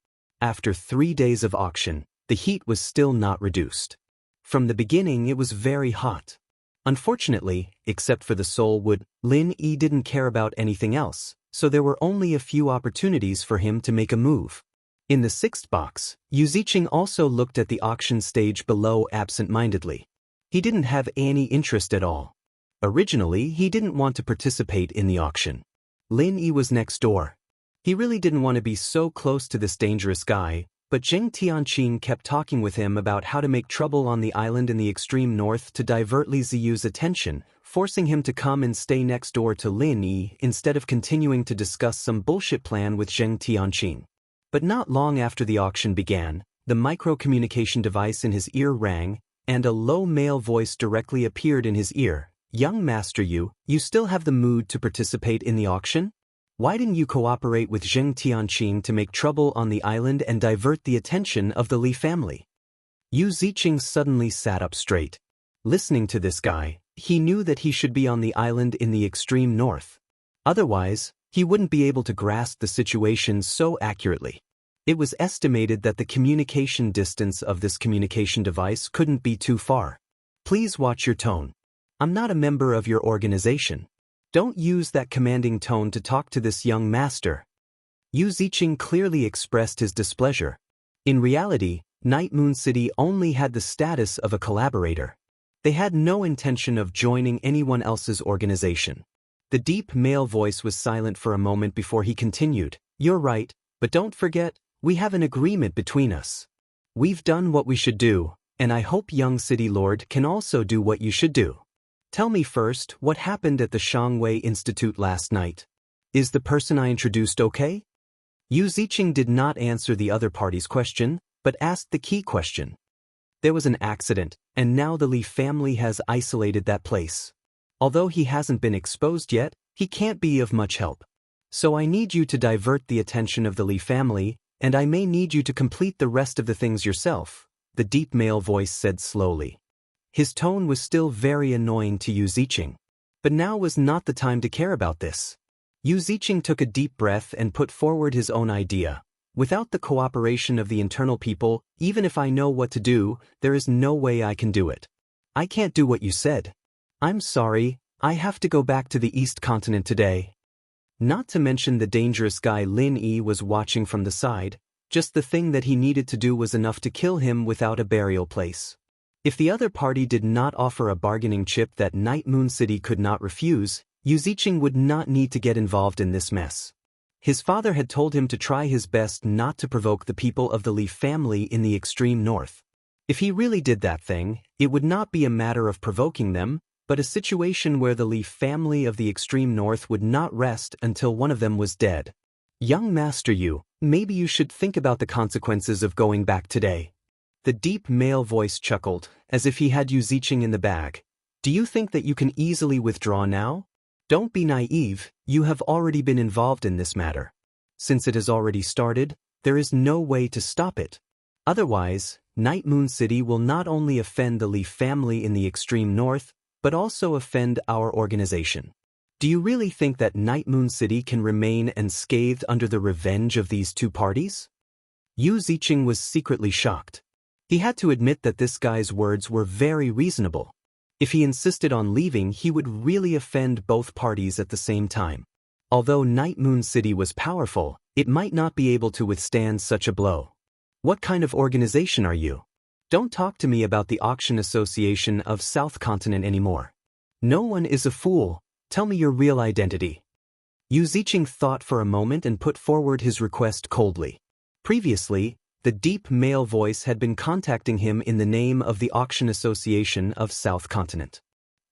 After 3 days of auction, the heat was still not reduced. From the beginning it was very hot. Unfortunately, except for the soul wood, Lin Yi didn't care about anything else, so there were only a few opportunities for him to make a move. In the sixth box, Yu Ziqing also looked at the auction stage below absent-mindedly. He didn't have any interest at all. Originally, he didn't want to participate in the auction. Lin Yi was next door. He really didn't want to be so close to this dangerous guy, but Zheng Tianqing kept talking with him about how to make trouble on the island in the extreme north to divert Li Ziyu's attention, forcing him to come and stay next door to Lin Yi instead of continuing to discuss some bullshit plan with Zheng Tianqing. But not long after the auction began, the micro-communication device in his ear rang, and a low male voice directly appeared in his ear. Young Master Yu, you still have the mood to participate in the auction? Why didn't you cooperate with Zheng Tianqing to make trouble on the island and divert the attention of the Li family? Yu Ziqing suddenly sat up straight. Listening to this guy, he knew that he should be on the island in the extreme north. Otherwise, he wouldn't be able to grasp the situation so accurately. It was estimated that the communication distance of this communication device couldn't be too far. Please watch your tone. I'm not a member of your organization. Don't use that commanding tone to talk to this young master. Yu Ziqing clearly expressed his displeasure. In reality, Night Moon City only had the status of a collaborator. They had no intention of joining anyone else's organization. The deep male voice was silent for a moment before he continued. You're right, but don't forget, we have an agreement between us. We've done what we should do, and I hope young City Lord can also do what you should do. Tell me first what happened at the Shangwei Institute last night. Is the person I introduced okay? Yu Ziqing did not answer the other party's question, but asked the key question. There was an accident, and now the Li family has isolated that place. Although he hasn't been exposed yet, he can't be of much help. So I need you to divert the attention of the Li family, and I may need you to complete the rest of the things yourself, the deep male voice said slowly. His tone was still very annoying to Yu Ziqing. But now was not the time to care about this. Yu Ziqing took a deep breath and put forward his own idea. Without the cooperation of the internal people, even if I know what to do, there is no way I can do it. I can't do what you said. I'm sorry, I have to go back to the East Continent today. Not to mention the dangerous guy Lin Yi was watching from the side, just the thing that he needed to do was enough to kill him without a burial place. If the other party did not offer a bargaining chip that Night Moon City could not refuse, Yu Ziqing would not need to get involved in this mess. His father had told him to try his best not to provoke the people of the Li family in the extreme north. If he really did that thing, it would not be a matter of provoking them, but a situation where the Li family of the extreme north would not rest until one of them was dead. Young Master Yu, maybe you should think about the consequences of going back today. The deep male voice chuckled, as if he had Yu Ziqing in the bag. Do you think that you can easily withdraw now? Don't be naive, you have already been involved in this matter. Since it has already started, there is no way to stop it. Otherwise, Night Moon City will not only offend the Li family in the extreme north, but also offend our organization. Do you really think that Night Moon City can remain unscathed under the revenge of these two parties? Yu Ziqing was secretly shocked. He had to admit that this guy's words were very reasonable. If he insisted on leaving, he would really offend both parties at the same time. Although Night Moon City was powerful, it might not be able to withstand such a blow. What kind of organization are you? Don't talk to me about the Auction Association of South Continent anymore. No one is a fool. Tell me your real identity. Yu Ziqing thought for a moment and put forward his request coldly. Previously, the deep male voice had been contacting him in the name of the Auction Association of South Continent.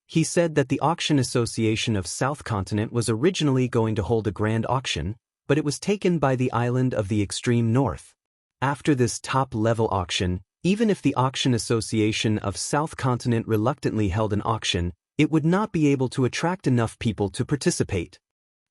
He said that the Auction Association of South Continent was originally going to hold a grand auction, but it was taken by the island of the extreme north. After this top-level auction, even if the Auction Association of South Continent reluctantly held an auction, it would not be able to attract enough people to participate.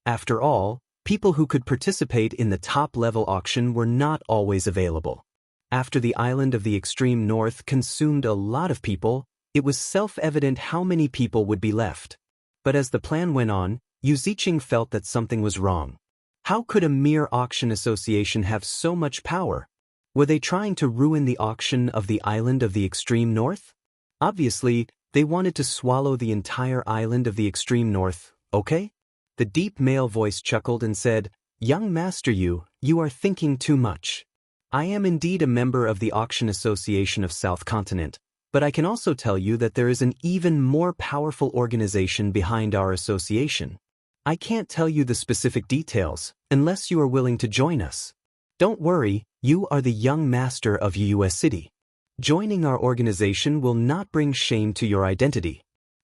After all, people who could participate in the top-level auction were not always available. After the island of the extreme north consumed a lot of people, it was self-evident how many people would be left. But as the plan went on, Yu Ziqing felt that something was wrong. How could a mere auction association have so much power? Were they trying to ruin the auction of the island of the extreme north? Obviously, they wanted to swallow the entire island of the extreme north, okay? The deep male voice chuckled and said, Young Master Yu, you are thinking too much. I am indeed a member of the Auction Association of South Continent, but I can also tell you that there is an even more powerful organization behind our association. I can't tell you the specific details, unless you are willing to join us. Don't worry, you are the young master of US City. Joining our organization will not bring shame to your identity.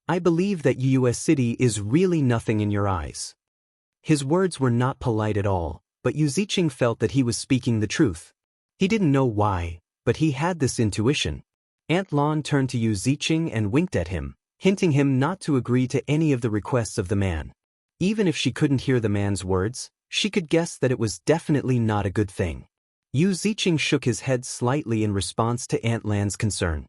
I believe that US City is really nothing in your eyes. His words were not polite at all, but Yu Ziqing felt that he was speaking the truth. He didn't know why, but he had this intuition. Aunt Lan turned to Yu Ziqing and winked at him, hinting him not to agree to any of the requests of the man. Even if she couldn't hear the man's words, she could guess that it was definitely not a good thing. Yu Ziqing shook his head slightly in response to Aunt Lan's concern.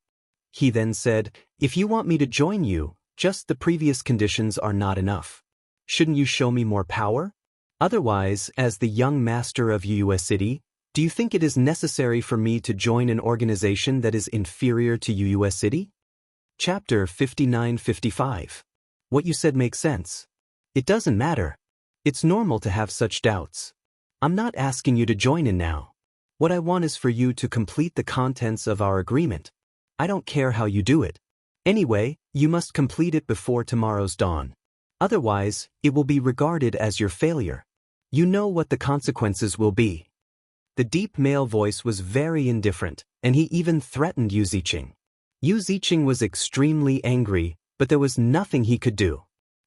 He then said, If you want me to join you, just the previous conditions are not enough. Shouldn't you show me more power? Otherwise, as the young master of US City, do you think it is necessary for me to join an organization that is inferior to US City? Chapter 59-55. What you said makes sense. It doesn't matter. It's normal to have such doubts. I'm not asking you to join in now. What I want is for you to complete the contents of our agreement. I don't care how you do it. Anyway, you must complete it before tomorrow's dawn. Otherwise, it will be regarded as your failure. You know what the consequences will be. The deep male voice was very indifferent, and he even threatened Yu Ziqing. Yu Ziqing was extremely angry, but there was nothing he could do.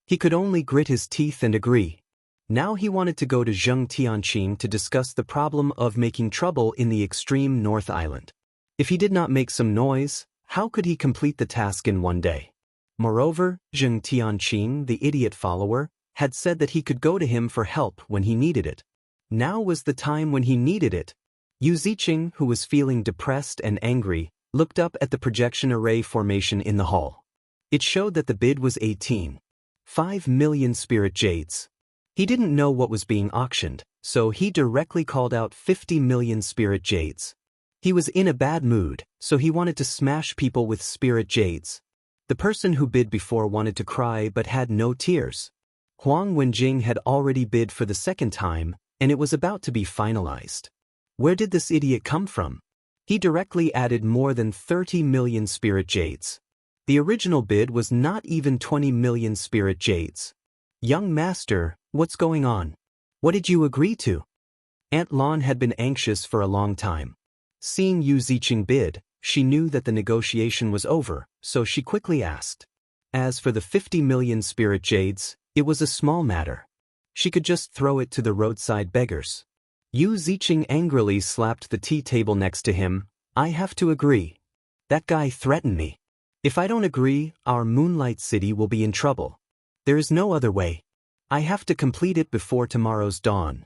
He could only grit his teeth and agree. Now he wanted to go to Zheng Tianqing to discuss the problem of making trouble in the extreme North Island. If he did not make some noise, how could he complete the task in one day? Moreover, Zheng Tianqing, the idiot follower, had said that he could go to him for help when he needed it. Now was the time when he needed it. Yu Ziqing, who was feeling depressed and angry, looked up at the projection array formation in the hall. It showed that the bid was 18.5 million spirit jades. He didn't know what was being auctioned, so he directly called out 50 million spirit jades. He was in a bad mood, so he wanted to smash people with spirit jades. The person who bid before wanted to cry but had no tears. Huang Wenjing had already bid for the second time, and it was about to be finalized. Where did this idiot come from? He directly added more than 30 million spirit jades. The original bid was not even 20 million spirit jades. Young master, what's going on? What did you agree to? Aunt Lan had been anxious for a long time. Seeing Yu Ziqing bid, she knew that the negotiation was over, so she quickly asked. As for the 50 million spirit jades, it was a small matter. She could just throw it to the roadside beggars. Yu Ziqing angrily slapped the tea table next to him. I have to agree. That guy threatened me. If I don't agree, our Moonlight City will be in trouble. There is no other way. I have to complete it before tomorrow's dawn.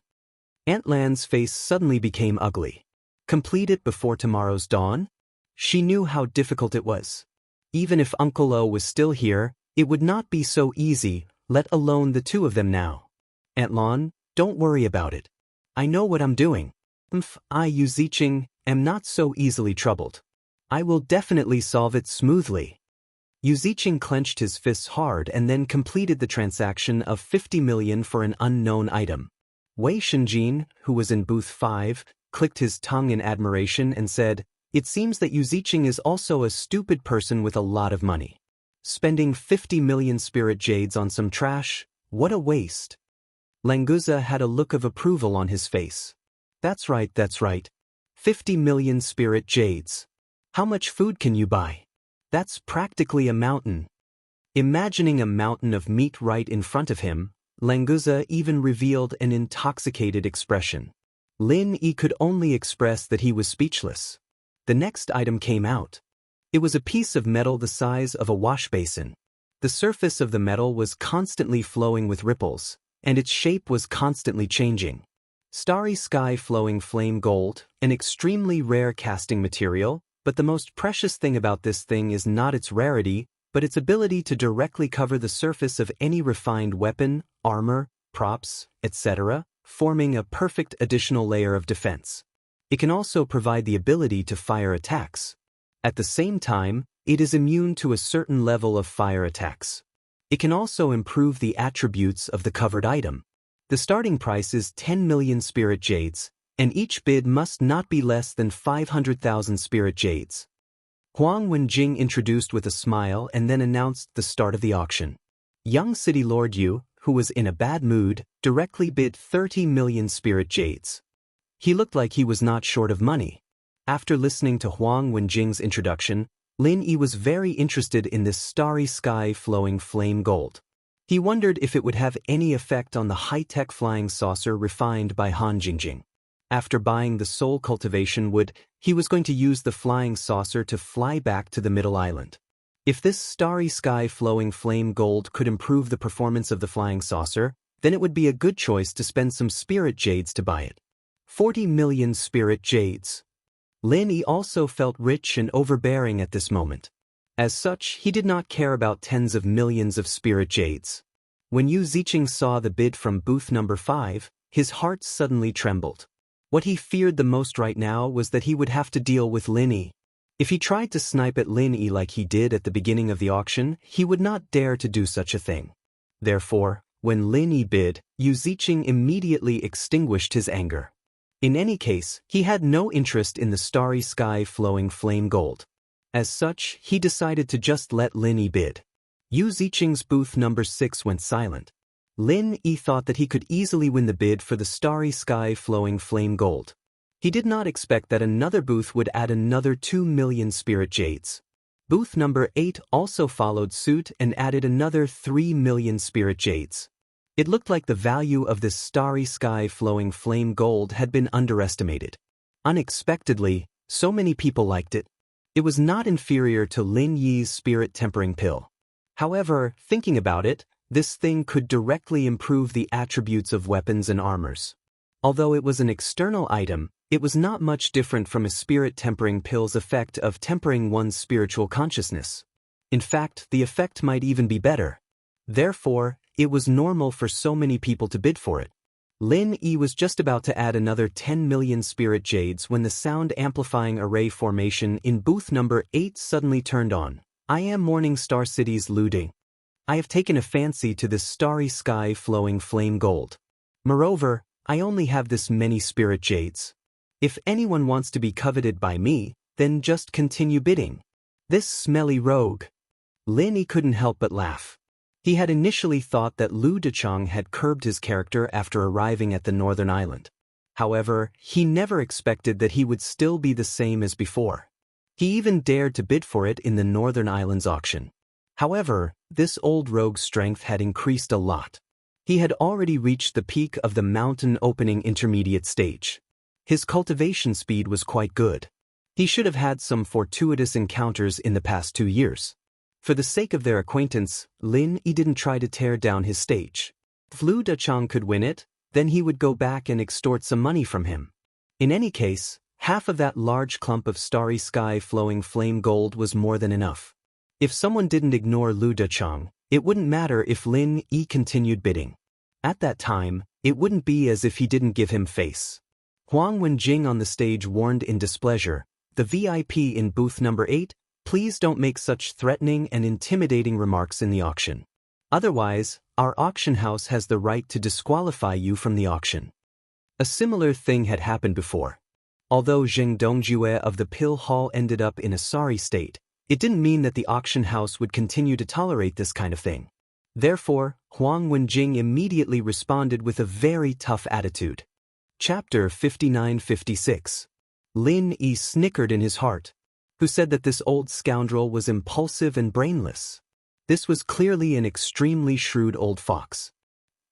Aunt Lan's face suddenly became ugly. Complete it before tomorrow's dawn? She knew how difficult it was. Even if Uncle O was still here, it would not be so easy, let alone the two of them now. Aunt Lan, don't worry about it. I know what I'm doing. I, Yu Ziqing, am not so easily troubled. I will definitely solve it smoothly. Yu Ziqing clenched his fists hard and then completed the transaction of 50 million for an unknown item. Wei Shenjin, who was in booth 5, clicked his tongue in admiration and said, It seems that Yu Ziqing is also a stupid person with a lot of money. Spending 50 million spirit jades on some trash, what a waste. Languza had a look of approval on his face. That's right. 50 million spirit jades. How much food can you buy? That's practically a mountain. Imagining a mountain of meat right in front of him, Languza even revealed an intoxicated expression. Lin Yi could only express that he was speechless. The next item came out. It was a piece of metal the size of a wash basin. The surface of the metal was constantly flowing with ripples, and its shape was constantly changing. Starry sky flowing flame gold, an extremely rare casting material, but the most precious thing about this thing is not its rarity, but its ability to directly cover the surface of any refined weapon, armor, props, etc., forming a perfect additional layer of defense. It can also provide the ability to fire attacks. At the same time, it is immune to a certain level of fire attacks. It can also improve the attributes of the covered item. The starting price is 10 million spirit jades, and each bid must not be less than 500,000 spirit jades. Huang Wenjing introduced with a smile and then announced the start of the auction. Young City Lord Yu, who was in a bad mood, directly bid 30 million spirit jades. He looked like he was not short of money. After listening to Huang Wenjing's introduction, Lin Yi was very interested in this starry sky flowing flame gold. He wondered if it would have any effect on the high-tech flying saucer refined by Han Jingjing. After buying the soul cultivation wood, he was going to use the flying saucer to fly back to the Middle Island. If this starry sky flowing flame gold could improve the performance of the flying saucer, then it would be a good choice to spend some spirit jades to buy it. 40 million spirit jades. Lin Yi also felt rich and overbearing at this moment. As such, he did not care about tens of millions of spirit jades. When Yu Ziqing saw the bid from booth number 5, his heart suddenly trembled. What he feared the most right now was that he would have to deal with Lin Yi. If he tried to snipe at Lin Yi like he did at the beginning of the auction, he would not dare to do such a thing. Therefore, when Lin Yi bid, Yu Ziqing immediately extinguished his anger. In any case, he had no interest in the starry sky flowing flame gold. As such, he decided to just let Lin Yi bid. Yu Ziqing's booth number 6 went silent. Lin Yi thought that he could easily win the bid for the starry sky flowing flame gold. He did not expect that another booth would add another 2 million spirit jades. Booth number 8 also followed suit and added another 3 million spirit jades. It looked like the value of this starry sky flowing flame gold had been underestimated. Unexpectedly, so many people liked it. It was not inferior to Lin Yi's spirit tempering pill. However, thinking about it, this thing could directly improve the attributes of weapons and armors. Although it was an external item, it was not much different from a spirit tempering pill's effect of tempering one's spiritual consciousness. In fact, the effect might even be better. Therefore, it was normal for so many people to bid for it. Lin Yi was just about to add another 10 million spirit jades when the sound amplifying array formation in booth number 8 suddenly turned on. I am Morning Star City's Lu Ding. I have taken a fancy to this starry sky flowing flame gold. Moreover, I only have this many spirit jades. If anyone wants to be coveted by me, then just continue bidding. This smelly rogue. Lin Yi couldn't help but laugh. He had initially thought that Lu Dechang had curbed his character after arriving at the northern island. However, he never expected that he would still be the same as before. He even dared to bid for it in the northern island's auction. However, this old rogue's strength had increased a lot. He had already reached the peak of the mountain opening intermediate stage. His cultivation speed was quite good. He should have had some fortuitous encounters in the past 2 years. For the sake of their acquaintance, Lin Yi didn't try to tear down his stage. If Lu Dechang could win it, then he would go back and extort some money from him. In any case, half of that large clump of starry sky flowing flame gold was more than enough. If someone didn't ignore Lu Dechang, it wouldn't matter if Lin Yi continued bidding. At that time, it wouldn't be as if he didn't give him face. Huang Wenjing on the stage warned in displeasure, "The VIP in booth number 8, please don't make such threatening and intimidating remarks in the auction. Otherwise, our auction house has the right to disqualify you from the auction." A similar thing had happened before. Although Zheng Dongjue of the Pill Hall ended up in a sorry state, it didn't mean that the auction house would continue to tolerate this kind of thing. Therefore, Huang Wenjing immediately responded with a very tough attitude. Chapter 59-56. Lin Yi snickered in his heart. Who said that this old scoundrel was impulsive and brainless? This was clearly an extremely shrewd old fox.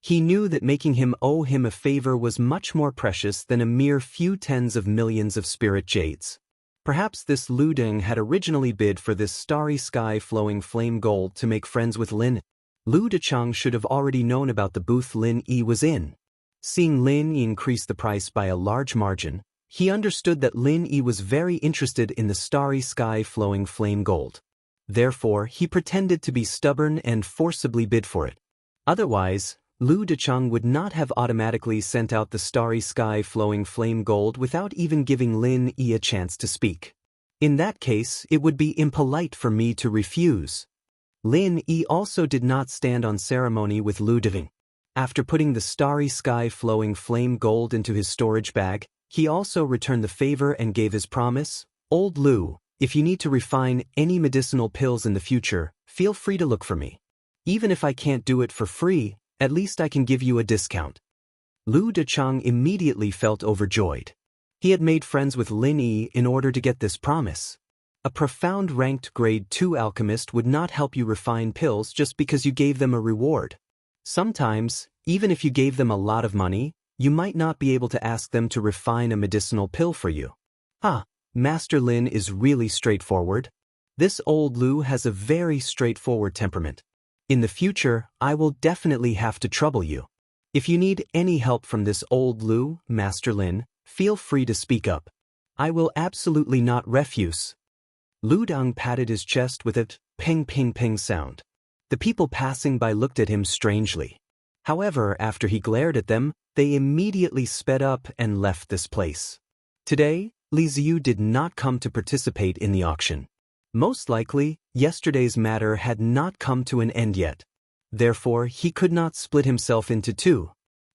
He knew that making him owe him a favor was much more precious than a mere few tens of millions of spirit jades. Perhaps this Lu Ding had originally bid for this starry sky flowing flame gold to make friends with Lin. Lu Dechang should have already known about the booth Lin Yi was in. Seeing Lin Yi increase the price by a large margin, he understood that Lin Yi was very interested in the starry sky flowing flame gold. Therefore, he pretended to be stubborn and forcibly bid for it. Otherwise, Lu Dechang would not have automatically sent out the starry sky flowing flame gold without even giving Lin Yi a chance to speak. In that case, it would be impolite for me to refuse. Lin Yi also did not stand on ceremony with Lu Ding. After putting the starry sky flowing flame gold into his storage bag, he also returned the favor and gave his promise. "Old Lu, if you need to refine any medicinal pills in the future, feel free to look for me. Even if I can't do it for free, at least I can give you a discount." Lu Dechang immediately felt overjoyed. He had made friends with Lin Yi in order to get this promise. A profound ranked grade 2 alchemist would not help you refine pills just because you gave them a reward. Sometimes, even if you gave them a lot of money, you might not be able to ask them to refine a medicinal pill for you. Master Lin is really straightforward. This old Lu has a very straightforward temperament. In the future, I will definitely have to trouble you. If you need any help from this old Lu, Master Lin, feel free to speak up. I will absolutely not refuse. Lu Dang patted his chest with a ping ping ping sound. The people passing by looked at him strangely. However, after he glared at them, they immediately sped up and left this place. Today, Li Ziyu did not come to participate in the auction. Most likely, yesterday's matter had not come to an end yet. Therefore, he could not split himself into two.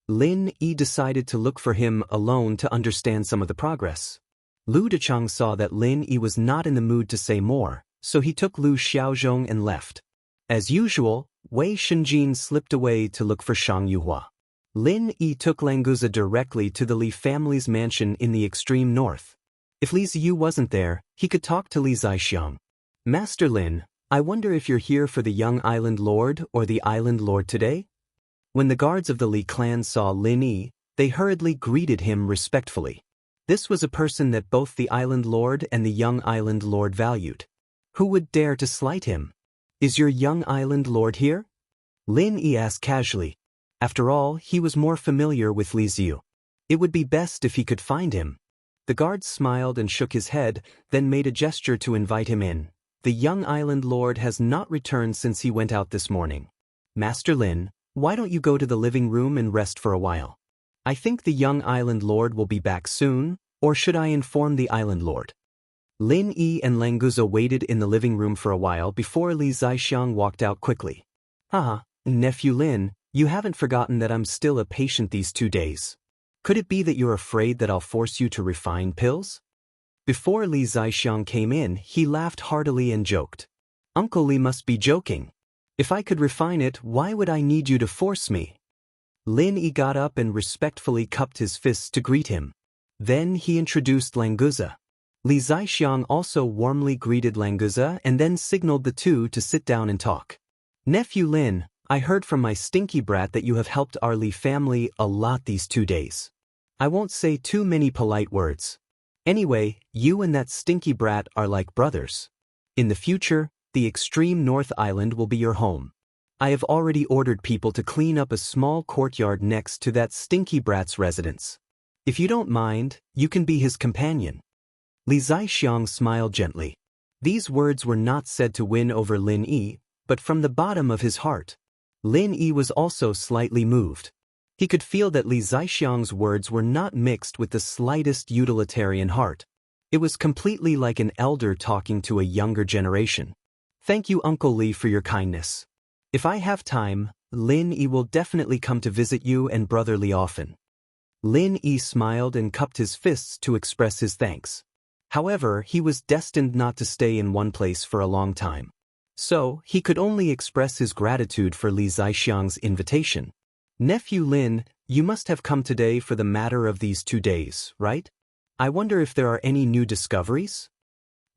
Lin Yi decided to look for him alone to understand some of the progress. Lu Dechang saw that Lin Yi was not in the mood to say more, so he took Lu Xiaozhong and left. As usual, Wei Shenjin slipped away to look for Shang Yuhua. Lin Yi took Languza directly to the Li family's mansion in the extreme north. If Li Ziyu wasn't there, he could talk to Li Zaixiang. "Master Lin, I wonder if you're here for the young island lord or the island lord today?" When the guards of the Li clan saw Lin Yi, they hurriedly greeted him respectfully. This was a person that both the island lord and the young island lord valued. Who would dare to slight him? Is your young island lord here? Lin Yi asked casually. After all, he was more familiar with Li Ziyu. It would be best if he could find him. The guard smiled and shook his head, then made a gesture to invite him in. The young island lord has not returned since he went out this morning. Master Lin, why don't you go to the living room and rest for a while? I think the young island lord will be back soon, or should I inform the island lord? Lin Yi and Languza waited in the living room for a while before Li Zixiang walked out quickly. Nephew Lin, you haven't forgotten that I'm still a patient these 2 days. Could it be that you're afraid that I'll force you to refine pills? Before Li Zixiang came in, he laughed heartily and joked. Uncle Li must be joking. If I could refine it, why would I need you to force me? Lin Yi got up and respectfully cupped his fists to greet him. Then he introduced Languza. Li Zixiang also warmly greeted Languza and then signaled the two to sit down and talk. Nephew Lin, I heard from my stinky brat that you have helped our Li family a lot these 2 days. I won't say too many polite words. Anyway, you and that stinky brat are like brothers. In the future, the extreme North Island will be your home. I have already ordered people to clean up a small courtyard next to that stinky brat's residence. If you don't mind, you can be his companion. Li Zixiang smiled gently. These words were not said to win over Lin Yi, but from the bottom of his heart. Lin Yi was also slightly moved. He could feel that Li Zixiang's words were not mixed with the slightest utilitarian heart. It was completely like an elder talking to a younger generation. Thank you, Uncle Li, for your kindness. If I have time, Lin Yi will definitely come to visit you and Brother Li often. Lin Yi smiled and cupped his fists to express his thanks. However, he was destined not to stay in one place for a long time. So, he could only express his gratitude for Li Zixiang's invitation. Nephew Lin, you must have come today for the matter of these 2 days, right? I wonder if there are any new discoveries?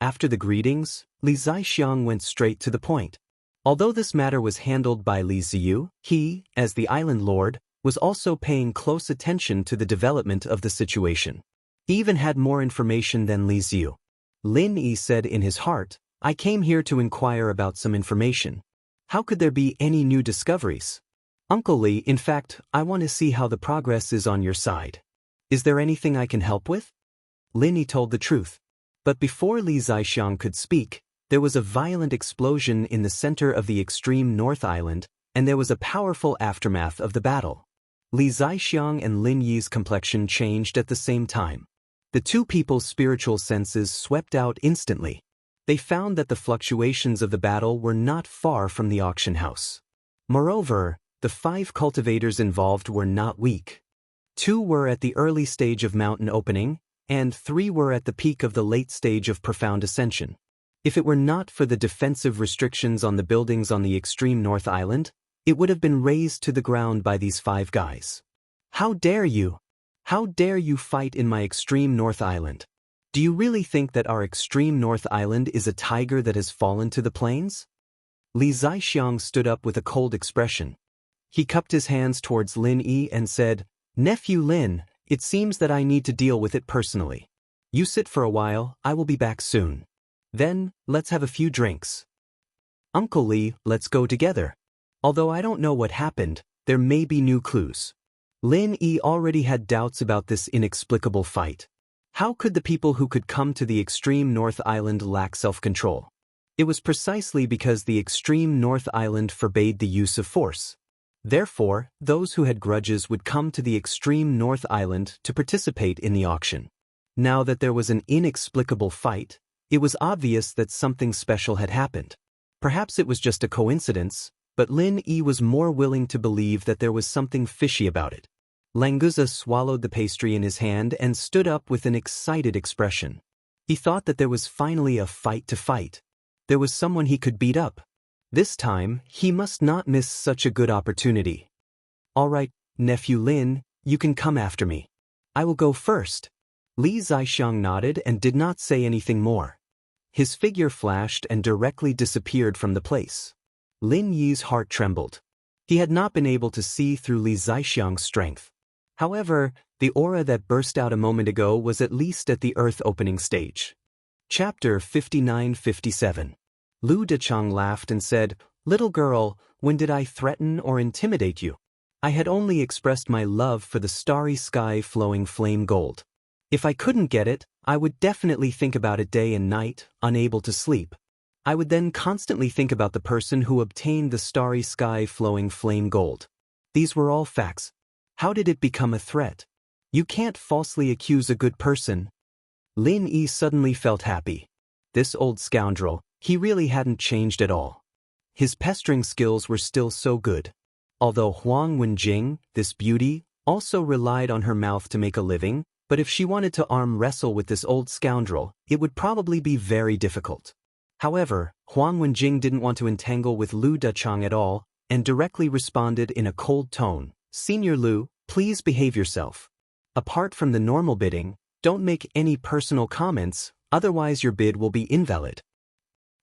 After the greetings, Li Zixiang went straight to the point. Although this matter was handled by Li Ziyu, he, as the island lord, was also paying close attention to the development of the situation. He even had more information than Li Ziyu. Lin Yi said in his heart, I came here to inquire about some information. How could there be any new discoveries? Uncle Li, in fact, I want to see how the progress is on your side. Is there anything I can help with? Lin Yi told the truth. But before Li Zixiang could speak, there was a violent explosion in the center of the extreme North Island, and there was a powerful aftermath of the battle. Li Zixiang and Lin Yi's complexion changed at the same time. The two people's spiritual senses swept out instantly. They found that the fluctuations of the battle were not far from the auction house. Moreover, the 5 cultivators involved were not weak. 2 were at the early stage of mountain opening, and 3 were at the peak of the late stage of profound ascension. If it were not for the defensive restrictions on the buildings on the extreme North Island, it would have been razed to the ground by these 5 guys. How dare you? How dare you fight in my extreme North Island? Do you really think that our extreme North Island is a tiger that has fallen to the plains? Li Zixiang stood up with a cold expression. He cupped his hands towards Lin Yi and said, Nephew Lin, it seems that I need to deal with it personally. You sit for a while, I will be back soon. Then, let's have a few drinks. Uncle Li, let's go together. Although I don't know what happened, there may be new clues. Lin Yi already had doubts about this inexplicable fight. How could the people who could come to the extreme North Island lack self-control? It was precisely because the extreme North Island forbade the use of force. Therefore, those who had grudges would come to the extreme North Island to participate in the auction. Now that there was an inexplicable fight, it was obvious that something special had happened. Perhaps it was just a coincidence, but Lin Yi was more willing to believe that there was something fishy about it. Languza swallowed the pastry in his hand and stood up with an excited expression. He thought that there was finally a fight to fight. There was someone he could beat up. This time, he must not miss such a good opportunity. All right, Nephew Lin, you can come after me. I will go first. Li Zixiang nodded and did not say anything more. His figure flashed and directly disappeared from the place. Lin Yi's heart trembled. He had not been able to see through Li Zixiang's strength. However, the aura that burst out a moment ago was at least at the earth opening stage. Chapter 59-57. Lu Dechang laughed and said, "Little girl, when did I threaten or intimidate you? I had only expressed my love for the starry sky flowing flame gold. If I couldn't get it, I would definitely think about it day and night, unable to sleep. I would then constantly think about the person who obtained the starry sky flowing flame gold. These were all facts. How did it become a threat? You can't falsely accuse a good person." Lin Yi suddenly felt happy. This old scoundrel, he really hadn't changed at all. His pestering skills were still so good. Although Huang Wenjing, this beauty, also relied on her mouth to make a living, but if she wanted to arm wrestle with this old scoundrel, it would probably be very difficult. However, Huang Wenjing didn't want to entangle with Lu Dechang at all, and directly responded in a cold tone, "Senior Lu, please behave yourself. Apart from the normal bidding, don't make any personal comments, otherwise your bid will be invalid."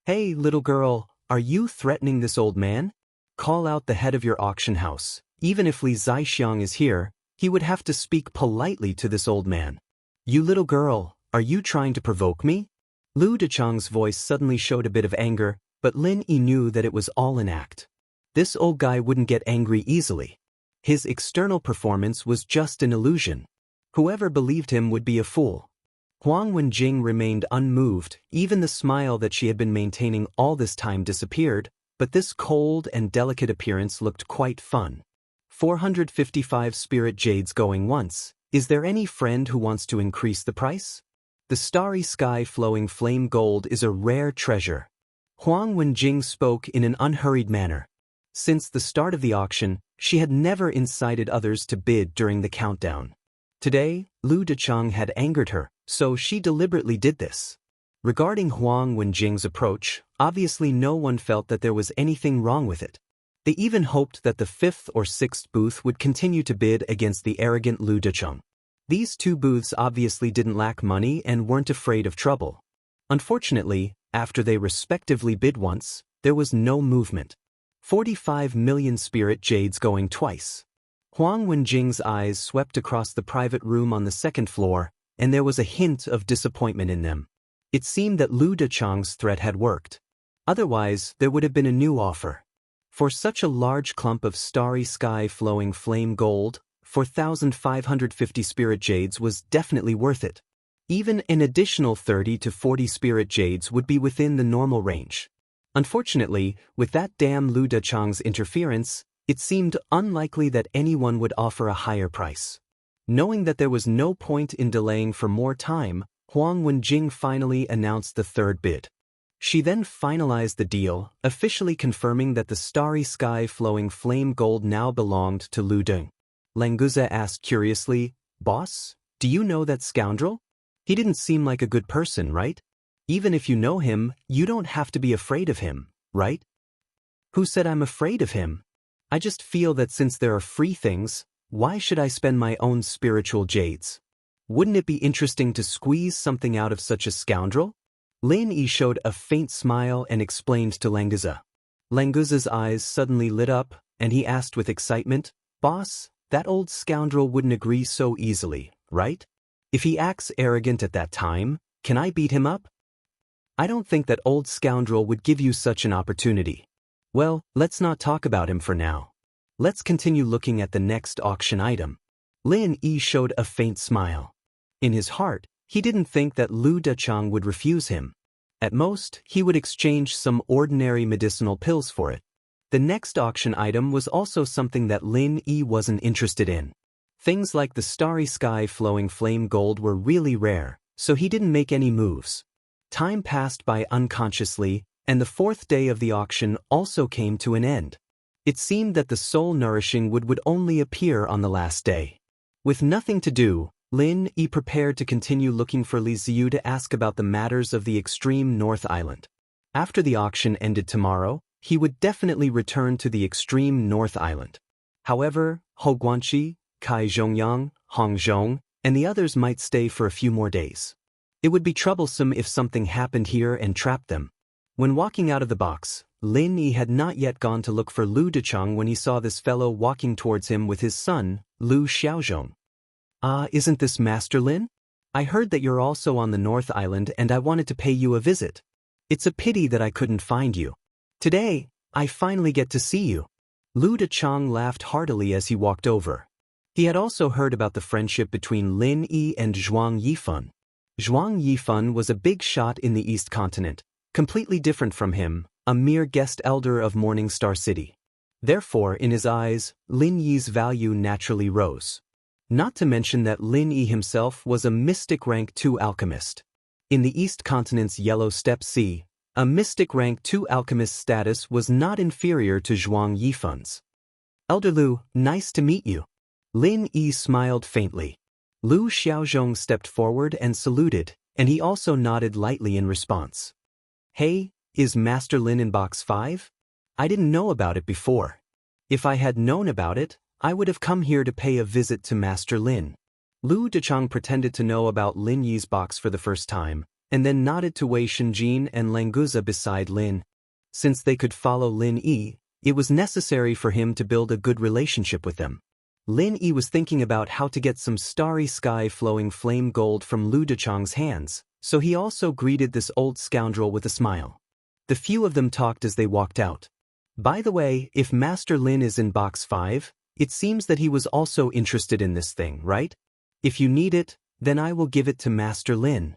"Hey, little girl, are you threatening this old man? Call out the head of your auction house. Even if Li Zaixiang is here, he would have to speak politely to this old man." "You little girl, are you trying to provoke me?" Lu Dechang's voice suddenly showed a bit of anger, but Lin Yi knew that it was all an act. This old guy wouldn't get angry easily. His external performance was just an illusion. Whoever believed him would be a fool. Huang Wenjing remained unmoved, even the smile that she had been maintaining all this time disappeared, but this cold and delicate appearance looked quite fun. 455 spirit jades going once. Is there any friend who wants to increase the price? The starry sky flowing flame gold is a rare treasure. Huang Wenjing spoke in an unhurried manner. Since the start of the auction, she had never incited others to bid during the countdown. Today, Lu Dechang had angered her, so she deliberately did this. Regarding Huang Wenjing's approach, obviously no one felt that there was anything wrong with it. They even hoped that the 5th or 6th booth would continue to bid against the arrogant Lu Dechang. These two booths obviously didn't lack money and weren't afraid of trouble. Unfortunately, after they respectively bid once, there was no movement. 45 million spirit jades going twice. Huang Wenjing's eyes swept across the private room on the 2nd floor, and there was a hint of disappointment in them. It seemed that Lu Dechang's threat had worked. Otherwise, there would have been a new offer. For such a large clump of starry sky flowing flame gold, 4,550 spirit jades was definitely worth it. Even an additional 30 to 40 spirit jades would be within the normal range. Unfortunately, with that damn Lu Dechang's interference, it seemed unlikely that anyone would offer a higher price. Knowing that there was no point in delaying for more time, Huang Wenjing finally announced the 3rd bid. She then finalized the deal, officially confirming that the starry sky flowing flame gold now belonged to Lu Deng. Languza asked curiously, "Boss, do you know that scoundrel? He didn't seem like a good person, right? Even if you know him, you don't have to be afraid of him, right?" "Who said I'm afraid of him? I just feel that since there are free things, why should I spend my own spiritual jades? Wouldn't it be interesting to squeeze something out of such a scoundrel?" Lin Yi showed a faint smile and explained to Languza. Languza's eyes suddenly lit up, and he asked with excitement, "Boss, that old scoundrel wouldn't agree so easily, right? If he acts arrogant at that time, can I beat him up?" "I don't think that old scoundrel would give you such an opportunity." "Well, let's not talk about him for now. Let's continue looking at the next auction item." Lin Yi showed a faint smile. In his heart, he didn't think that Lu Dechang would refuse him. At most, he would exchange some ordinary medicinal pills for it. The next auction item was also something that Lin Yi wasn't interested in. Things like the starry sky flowing flame gold were really rare, so he didn't make any moves. Time passed by unconsciously, and the 4th day of the auction also came to an end. It seemed that the soul-nourishing wood would only appear on the last day. With nothing to do, Lin Yi prepared to continue looking for Li Ziyu to ask about the matters of the extreme North Island. After the auction ended tomorrow, he would definitely return to the extreme North Island. However, Hou Guanqi, Kai Zhongyang, Hong Zhong, and the others might stay for a few more days. It would be troublesome if something happened here and trapped them. When walking out of the box, Lin Yi had not yet gone to look for Lu Dechang when he saw this fellow walking towards him with his son, Lu Xiaozhong. "Ah, isn't this Master Lin? I heard that you're also on the North Island and I wanted to pay you a visit." It's a pity that I couldn't find you. Today, I finally get to see you. Lu Dechang laughed heartily as he walked over. He had also heard about the friendship between Lin Yi and Zhuang Yifan. Zhuang Yifan was a big shot in the East Continent, completely different from him, a mere guest elder of Morning Star City. Therefore, in his eyes, Lin Yi's value naturally rose. Not to mention that Lin Yi himself was a mystic rank 2 alchemist. In the East Continent's Yellow Steppe Sea, a mystic rank 2 alchemist status was not inferior to Zhuang Yifan's. Elder Lu, nice to meet you. Lin Yi smiled faintly. Lu Xiaozhong stepped forward and saluted, and he also nodded lightly in response. Hey, is Master Lin in box 5? I didn't know about it before. If I had known about it, I would have come here to pay a visit to Master Lin. Lu Dechang pretended to know about Lin Yi's box for the first time, and then nodded to Wei Shenjin and Languza beside Lin. Since they could follow Lin Yi, it was necessary for him to build a good relationship with them. Lin Yi was thinking about how to get some starry sky flowing flame gold from Lu Dechang's hands, so he also greeted this old scoundrel with a smile. The few of them talked as they walked out. By the way, if Master Lin is in box 5, it seems that he was also interested in this thing, right? If you need it, then I will give it to Master Lin.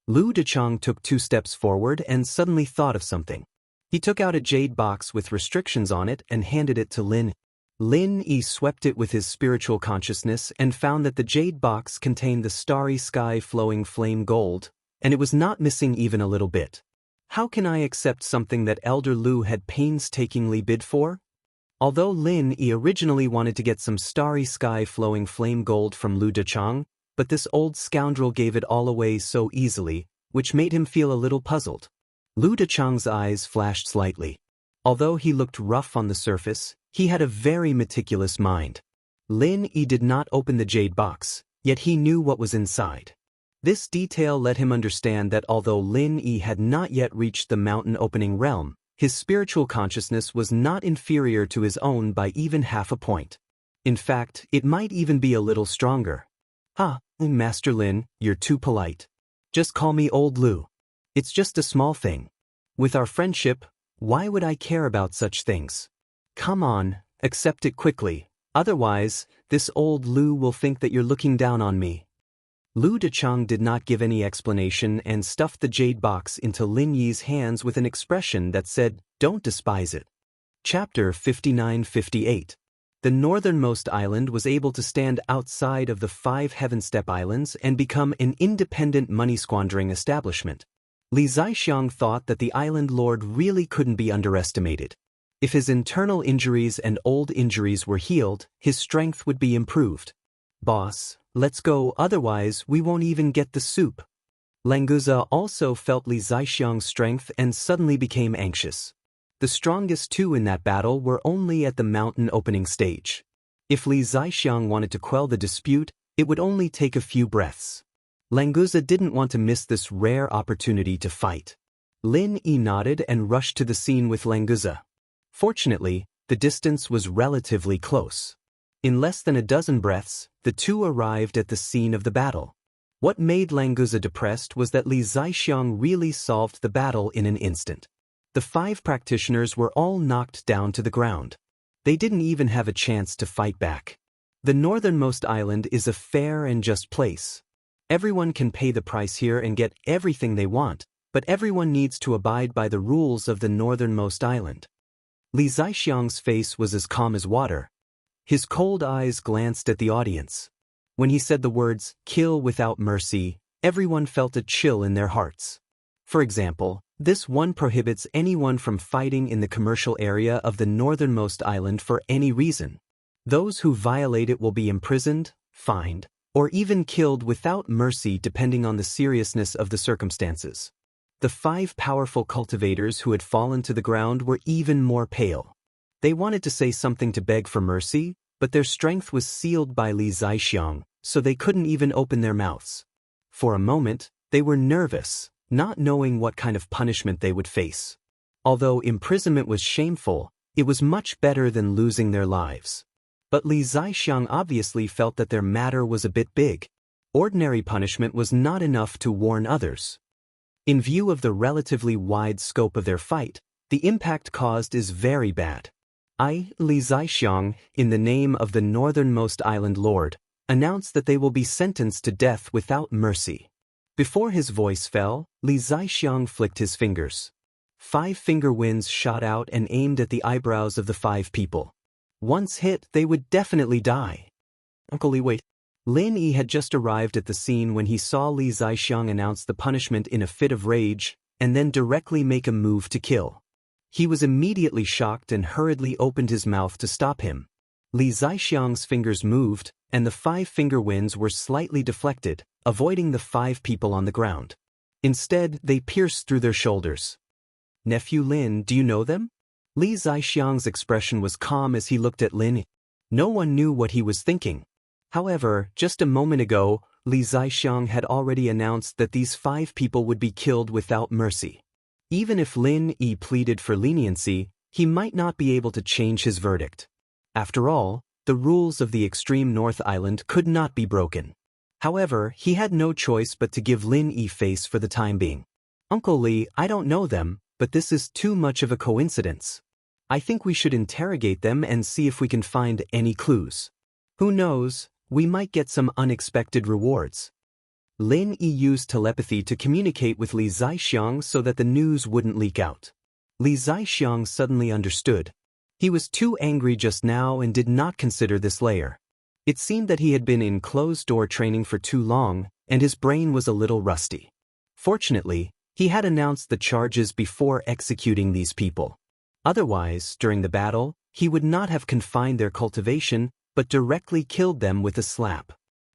Lu Dechang took 2 steps forward and suddenly thought of something. He took out a jade box with restrictions on it and handed it to Lin. Lin Yi swept it with his spiritual consciousness and found that the jade box contained the starry sky flowing flame gold, and it was not missing even a little bit. How can I accept something that Elder Lu had painstakingly bid for? Although Lin Yi originally wanted to get some starry sky flowing flame gold from Lu Dechang, but this old scoundrel gave it all away so easily, which made him feel a little puzzled. Lu Dechang's eyes flashed slightly. Although he looked rough on the surface, he had a very meticulous mind. Lin Yi did not open the jade box, yet he knew what was inside. This detail let him understand that although Lin Yi had not yet reached the mountain opening realm, his spiritual consciousness was not inferior to his own by even half a point. In fact, it might even be a little stronger. Master Lin, you're too polite. Just call me Old Lu. It's just a small thing. With our friendship, why would I care about such things? Come on, accept it quickly, otherwise, this Old Lu will think that you're looking down on me. Lu Dechang did not give any explanation and stuffed the jade box into Lin Yi's hands with an expression that said, "Don't despise it." Chapter 59-58. The northernmost island was able to stand outside of the 5 Heaven Step Islands and become an independent money-squandering establishment. Li Zixiang thought that the island lord really couldn't be underestimated. If his internal injuries and old injuries were healed, his strength would be improved. Boss, let's go, otherwise we won't even get the soup. Languza also felt Li Zixiang's strength and suddenly became anxious. The strongest 2 in that battle were only at the mountain opening stage. If Li Zixiang wanted to quell the dispute, it would only take a few breaths. Languza didn't want to miss this rare opportunity to fight. Lin Yi nodded and rushed to the scene with Languza. Fortunately, the distance was relatively close. In less than a dozen breaths, the 2 arrived at the scene of the battle. What made Languza depressed was that Li Zixiang really solved the battle in an instant. The 5 practitioners were all knocked down to the ground. They didn't even have a chance to fight back. The northernmost island is a fair and just place. Everyone can pay the price here and get everything they want, but everyone needs to abide by the rules of the northernmost island. Li Zixiang's face was as calm as water. His cold eyes glanced at the audience. When he said the words, "kill without mercy," everyone felt a chill in their hearts. For example, this one prohibits anyone from fighting in the commercial area of the northernmost island for any reason. Those who violate it will be imprisoned, fined, or even killed without mercy depending on the seriousness of the circumstances. The 5 powerful cultivators who had fallen to the ground were even more pale. They wanted to say something to beg for mercy, but their strength was sealed by Li Zixiang, so they couldn't even open their mouths. For a moment, they were nervous, not knowing what kind of punishment they would face. Although imprisonment was shameful, it was much better than losing their lives. But Li Zixiang obviously felt that their matter was a bit big. Ordinary punishment was not enough to warn others. In view of the relatively wide scope of their fight, the impact caused is very bad. Li Zixiang, in the name of the northernmost island lord, announced that they will be sentenced to death without mercy. Before his voice fell, Li Zixiang flicked his fingers. 5 finger winds shot out and aimed at the eyebrows of the 5 people. Once hit, they would definitely die. Uncle Li, wait. Lin Yi had just arrived at the scene when he saw Li Zixiang announce the punishment in a fit of rage, and then directly make a move to kill. He was immediately shocked and hurriedly opened his mouth to stop him. Li Zixiang's fingers moved, and the 5 finger winds were slightly deflected, avoiding the 5 people on the ground. Instead, they pierced through their shoulders. Nephew Lin, do you know them? Li Zixiang's expression was calm as he looked at Lin. No one knew what he was thinking. However, just a moment ago, Li Zixiang had already announced that these 5 people would be killed without mercy. Even if Lin Yi pleaded for leniency, he might not be able to change his verdict. After all, the rules of the extreme North Island could not be broken. However, he had no choice but to give Lin Yi face for the time being. Uncle Li, I don't know them, but this is too much of a coincidence. I think we should interrogate them and see if we can find any clues. Who knows, we might get some unexpected rewards. Lin Yi used telepathy to communicate with Li Zixiang so that the news wouldn't leak out. Li Zixiang suddenly understood. He was too angry just now and did not consider this layer. It seemed that he had been in closed-door training for too long, and his brain was a little rusty. Fortunately, he had announced the charges before executing these people. Otherwise, during the battle, he would not have confined their cultivation, but directly killed them with a slap.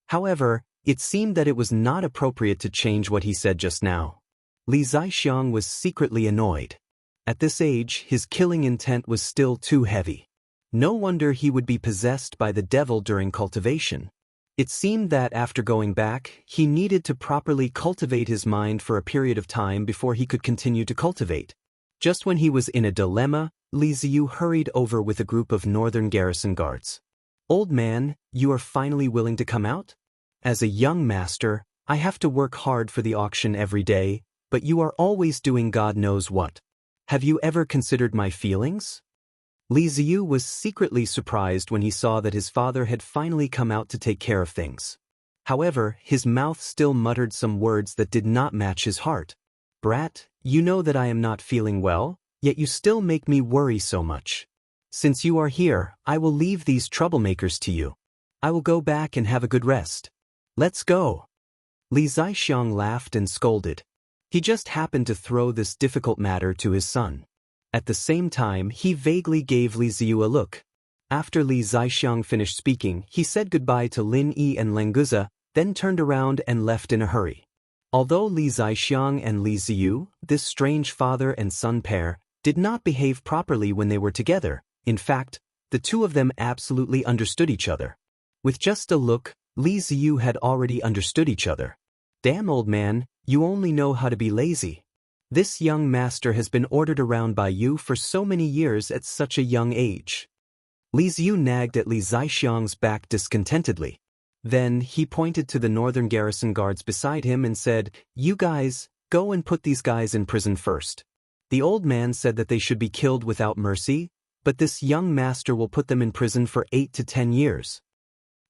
However, it seemed that it was not appropriate to change what he said just now. Li Zixiang was secretly annoyed. At this age, his killing intent was still too heavy. No wonder he would be possessed by the devil during cultivation. It seemed that after going back, he needed to properly cultivate his mind for a period of time before he could continue to cultivate. Just when he was in a dilemma, Li Ziyu hurried over with a group of northern garrison guards. Old man, you are finally willing to come out? As a young master, I have to work hard for the auction every day, but you are always doing God knows what. Have you ever considered my feelings? Li Ziyu was secretly surprised when he saw that his father had finally come out to take care of things. However, his mouth still muttered some words that did not match his heart. Brat, you know that I am not feeling well, yet you still make me worry so much. Since you are here, I will leave these troublemakers to you. I will go back and have a good rest. Let's go. Li Zixiang laughed and scolded. He just happened to throw this difficult matter to his son. At the same time, he vaguely gave Li Ziyu a look. After Li Zixiang finished speaking, he said goodbye to Lin Yi and Lenguza, then turned around and left in a hurry. Although Li Zixiang and Li Ziyu, this strange father and son pair, did not behave properly when they were together, in fact, the two of them absolutely understood each other. With just a look, Li Ziyu had already understood each other. Damn old man, you only know how to be lazy. This young master has been ordered around by you for so many years at such a young age. Li Ziyu nagged at Li Zixiang's back discontentedly. Then he pointed to the northern garrison guards beside him and said, "You guys, go and put these guys in prison first." The old man said that they should be killed without mercy, but this young master will put them in prison for 8 to 10 years.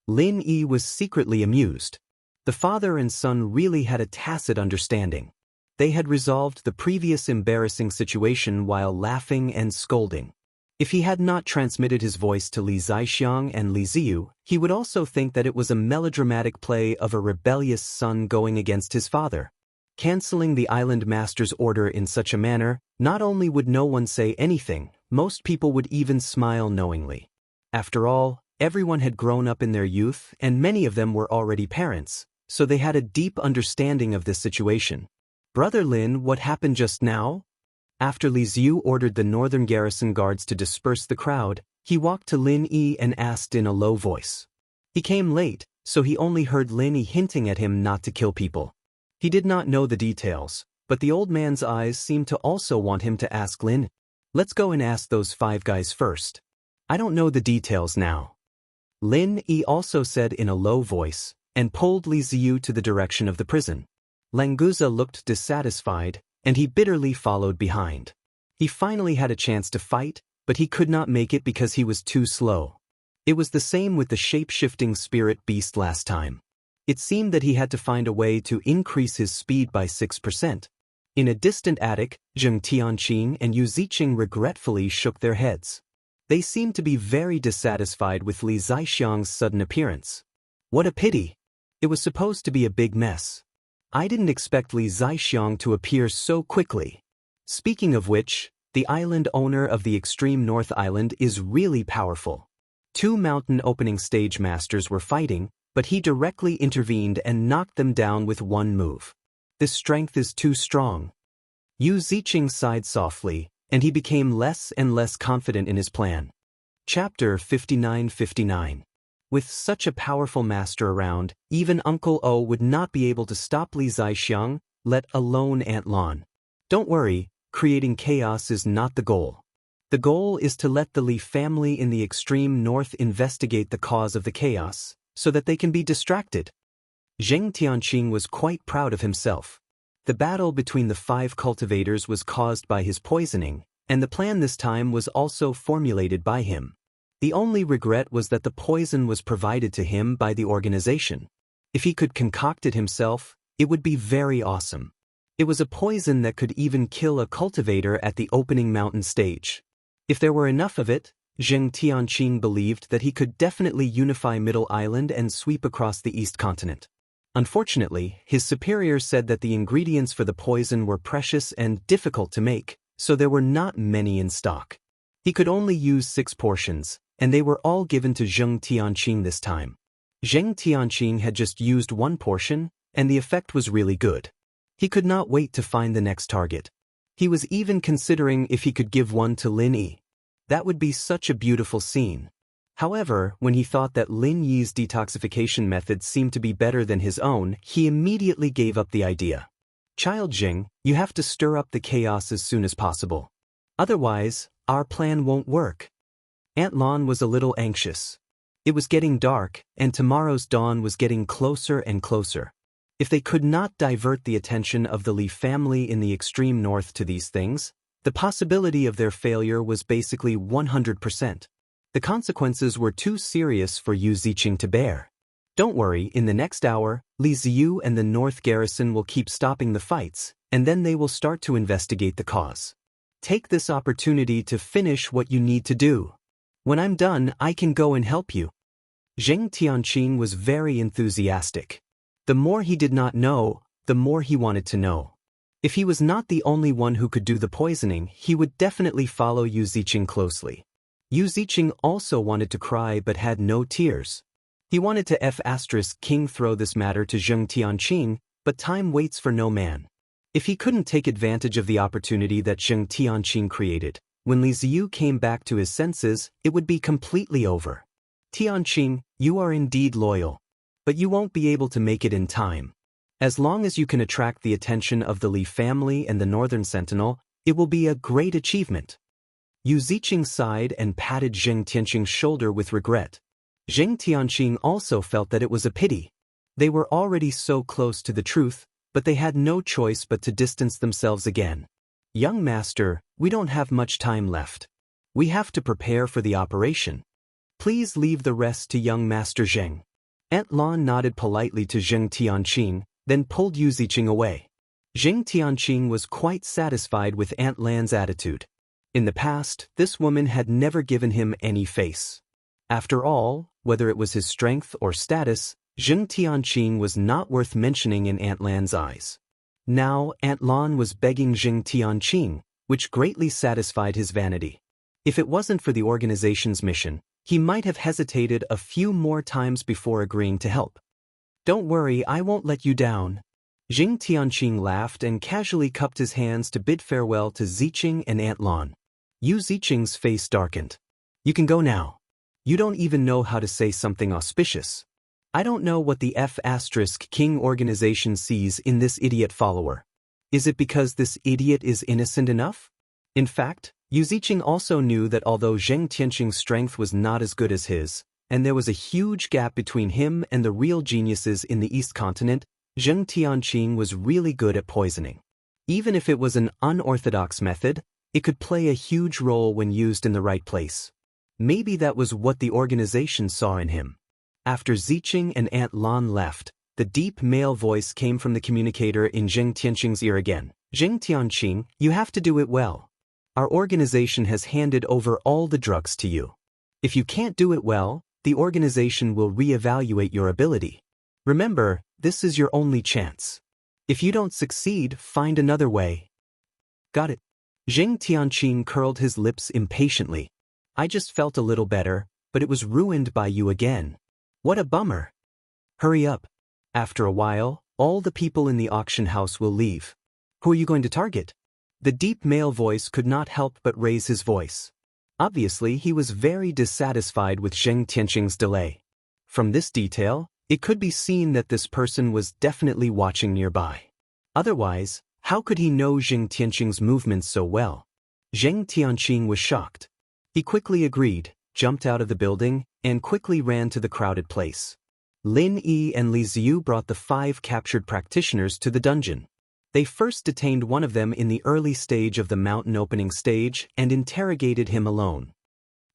Lin Yi was secretly amused. The father and son really had a tacit understanding. They had resolved the previous embarrassing situation while laughing and scolding. If he had not transmitted his voice to Li Zixiang and Li Ziyu, he would also think that it was a melodramatic play of a rebellious son going against his father. Canceling the island master's order in such a manner, not only would no one say anything, most people would even smile knowingly. After all, everyone had grown up in their youth and many of them were already parents, so they had a deep understanding of this situation. Brother Lin, what happened just now? After Li Ziyu ordered the northern garrison guards to disperse the crowd, he walked to Lin Yi and asked in a low voice. He came late, so he only heard Lin Yi hinting at him not to kill people. He did not know the details, but the old man's eyes seemed to also want him to ask Lin. Let's go and ask those 5 guys first. I don't know the details now. Lin Yi also said in a low voice, and pulled Li Ziyu to the direction of the prison. Languza looked dissatisfied, and he bitterly followed behind. He finally had a chance to fight, but he could not make it because he was too slow. It was the same with the shape-shifting spirit beast last time. It seemed that he had to find a way to increase his speed by 6%. In a distant attic, Zheng Tianqing and Yu Ziqing regretfully shook their heads. They seemed to be very dissatisfied with Li Zixiang's sudden appearance. What a pity! It was supposed to be a big mess. I didn't expect Li Zixiang to appear so quickly. Speaking of which, the island owner of the extreme North Island is really powerful. 2 mountain opening stage masters were fighting, but he directly intervened and knocked them down with one move. This strength is too strong. Yu Ziqing sighed softly, and he became less and less confident in his plan. Chapter 59-59. With such a powerful master around, even Uncle O would not be able to stop Li Zixiang, let alone Aunt Lan. Don't worry, creating chaos is not the goal. The goal is to let the Li family in the extreme north investigate the cause of the chaos, so that they can be distracted. Zheng Tianqing was quite proud of himself. The battle between the 5 cultivators was caused by his poisoning, and the plan this time was also formulated by him. The only regret was that the poison was provided to him by the organization. If he could concoct it himself, it would be very awesome. It was a poison that could even kill a cultivator at the opening mountain stage. If there were enough of it, Zheng Tianqing believed that he could definitely unify Middle Island and sweep across the East Continent. Unfortunately, his superiors said that the ingredients for the poison were precious and difficult to make, so there were not many in stock. He could only use 6 portions, and they were all given to Zheng Tianqing this time. Zheng Tianqing had just used 1 portion, and the effect was really good. He could not wait to find the next target. He was even considering if he could give one to Lin Yi. That would be such a beautiful scene. However, when he thought that Lin Yi's detoxification method seemed to be better than his own, he immediately gave up the idea. Child Zheng, you have to stir up the chaos as soon as possible. Otherwise, our plan won't work. Aunt Lan was a little anxious. It was getting dark, and tomorrow's dawn was getting closer and closer. If they could not divert the attention of the Li family in the extreme north to these things, the possibility of their failure was basically 100%. The consequences were too serious for Yu Ziqing to bear. Don't worry, in the next hour, Li Ziyu and the North Garrison will keep stopping the fights, and then they will start to investigate the cause. Take this opportunity to finish what you need to do. When I'm done, I can go and help you. Zheng Tianqing was very enthusiastic. The more he did not know, the more he wanted to know. If he was not the only one who could do the poisoning, he would definitely follow Yu Ziqing closely. Yu Ziqing also wanted to cry but had no tears. He wanted to F*King throw this matter to Zheng Tianqing, but time waits for no man. If he couldn't take advantage of the opportunity that Zheng Tianqing created, when Li Ziyu came back to his senses, it would be completely over. Tianqing, you are indeed loyal. But you won't be able to make it in time. As long as you can attract the attention of the Li family and the Northern Sentinel, it will be a great achievement. Yu Ziqing sighed and patted Zheng Tianqing's shoulder with regret. Zheng Tianqing also felt that it was a pity. They were already so close to the truth, but they had no choice but to distance themselves again. Young master, we don't have much time left. We have to prepare for the operation. Please leave the rest to young master Zheng. Aunt Lan nodded politely to Zheng Tianqing, then pulled Yu Ziqing away. Zheng Tianqing was quite satisfied with Aunt Lan's attitude. In the past, this woman had never given him any face. After all, whether it was his strength or status, Zheng Tianqing was not worth mentioning in Aunt Lan's eyes. Now, Aunt Lan was begging Zheng Tianqing, which greatly satisfied his vanity. If it wasn't for the organization's mission, he might have hesitated a few more times before agreeing to help. Don't worry, I won't let you down. Zheng Tianqing laughed and casually cupped his hands to bid farewell to Ziqing and Aunt Lan. Yu Ziqing's face darkened. You can go now. You don't even know how to say something auspicious. I don't know what the F*King organization sees in this idiot follower. Is it because this idiot is innocent enough? In fact, Yu Ziqing also knew that although Zheng Tianqing's strength was not as good as his, and there was a huge gap between him and the real geniuses in the East Continent, Zheng Tianqing was really good at poisoning. Even if it was an unorthodox method, it could play a huge role when used in the right place. Maybe that was what the organization saw in him. After Ziqing and Aunt Lan left, the deep male voice came from the communicator in Zheng Tianqing's ear again. Zheng Tianqing, you have to do it well. Our organization has handed over all the drugs to you. If you can't do it well, the organization will reevaluate your ability. Remember, this is your only chance. If you don't succeed, find another way. Got it. Zheng Tianqing curled his lips impatiently. I just felt a little better, but it was ruined by you again. What a bummer. Hurry up. After a while, all the people in the auction house will leave. Who are you going to target? The deep male voice could not help but raise his voice. Obviously, he was very dissatisfied with Zheng Tianqing's delay. From this detail, it could be seen that this person was definitely watching nearby. Otherwise, how could he know Zheng Tianqing's movements so well? Zheng Tianqing was shocked. He quickly agreed, jumped out of the building, and quickly ran to the crowded place. Lin Yi and Li Ziyu brought the 5 captured practitioners to the dungeon. They first detained one of them in the early stage of the mountain opening stage and interrogated him alone.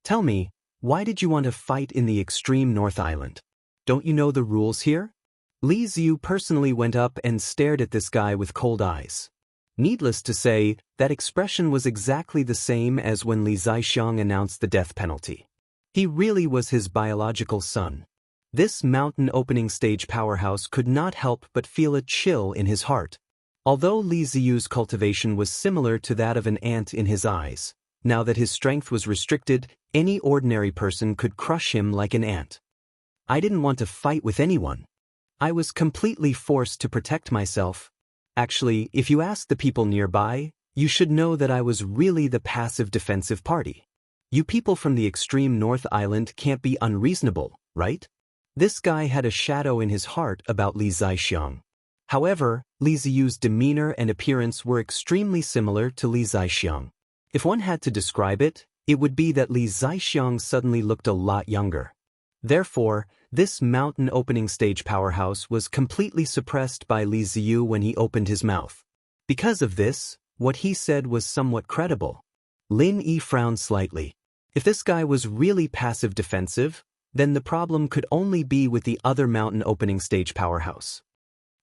Tell me, why did you want to fight in the extreme North Island? Don't you know the rules here? Li Ziyu personally went up and stared at this guy with cold eyes. Needless to say, that expression was exactly the same as when Li Zixiang announced the death penalty. He really was his biological son. This mountain opening stage powerhouse could not help but feel a chill in his heart. Although Li Ziyu's cultivation was similar to that of an ant in his eyes, now that his strength was restricted, any ordinary person could crush him like an ant. I didn't want to fight with anyone. I was completely forced to protect myself. Actually, if you ask the people nearby, you should know that I was really the passive defensive party. You people from the extreme North Island can't be unreasonable, right? This guy had a shadow in his heart about Li Zixiang. However, Li Ziyu's demeanor and appearance were extremely similar to Li Zixiang. If one had to describe it, it would be that Li Zixiang suddenly looked a lot younger. Therefore, this mountain opening stage powerhouse was completely suppressed by Li Ziyu when he opened his mouth. Because of this, what he said was somewhat credible. Lin Yi frowned slightly. If this guy was really passive defensive, then the problem could only be with the other mountain opening stage powerhouse.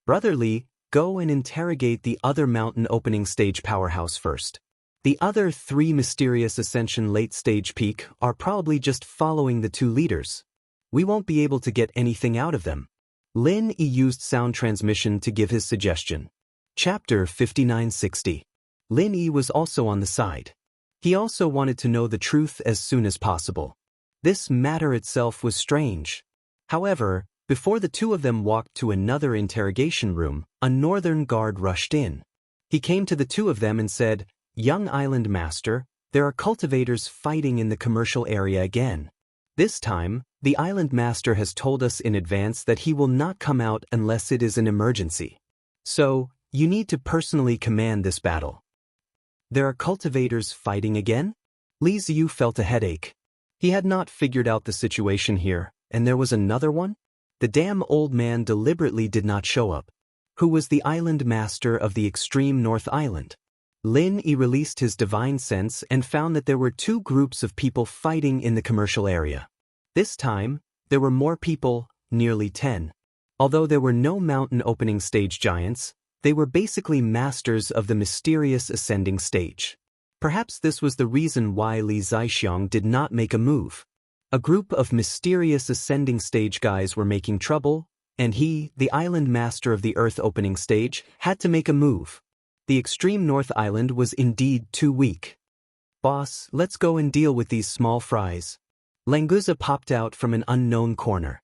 Brother Li, go and interrogate the other mountain opening stage powerhouse first. The other 3 mysterious ascension late stage peak are probably just following the 2 leaders. We won't be able to get anything out of them. Lin Yi used sound transmission to give his suggestion. Chapter 5960. Lin Yi was also on the side. He also wanted to know the truth as soon as possible. This matter itself was strange. However, before the 2 of them walked to another interrogation room, a northern guard rushed in. He came to the 2 of them and said, "Young Island Master, there are cultivators fighting in the commercial area again. This time, the Island Master has told us in advance that he will not come out unless it is an emergency. So, you need to personally command this battle." There are cultivators fighting again? Li Ziyu felt a headache. He had not figured out the situation here, and there was another one? The damn old man deliberately did not show up. Who was the Island Master of the extreme North Island? Lin Yi released his divine sense and found that there were 2 groups of people fighting in the commercial area. This time, there were more people, nearly 10. Although there were no mountain opening stage giants, they were basically masters of the mysterious ascending stage. Perhaps this was the reason why Li Zixiang did not make a move. A group of mysterious ascending stage guys were making trouble, and he, the Island Master of the Earth opening stage, had to make a move. The extreme North Island was indeed too weak. "Boss, let's go and deal with these small fries." Languza popped out from an unknown corner.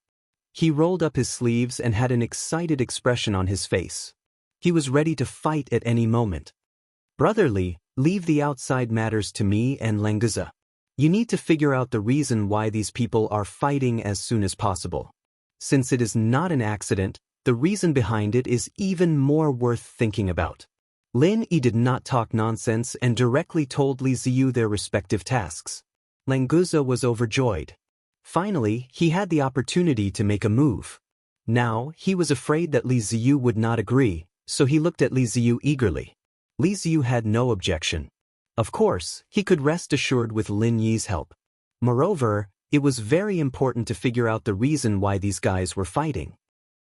He rolled up his sleeves and had an excited expression on his face. He was ready to fight at any moment. "Brother Li, leave the outside matters to me and Languza. You need to figure out the reason why these people are fighting as soon as possible. Since it is not an accident, the reason behind it is even more worth thinking about." Lin Yi did not talk nonsense and directly told Li Ziyu their respective tasks. Languza was overjoyed. Finally, he had the opportunity to make a move. Now, he was afraid that Li Ziyu would not agree, so he looked at Li Ziyu eagerly. Li Ziyu had no objection. Of course, he could rest assured with Lin Yi's help. Moreover, it was very important to figure out the reason why these guys were fighting.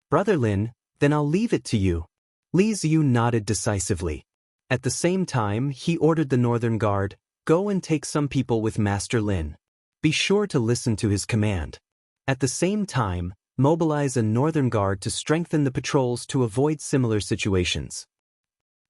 Brother Lin, then I'll leave it to you. Li Ziyu nodded decisively. At the same time, he ordered the Northern Guard, go and take some people with Master Lin. Be sure to listen to his command. At the same time, mobilize a Northern Guard to strengthen the patrols to avoid similar situations.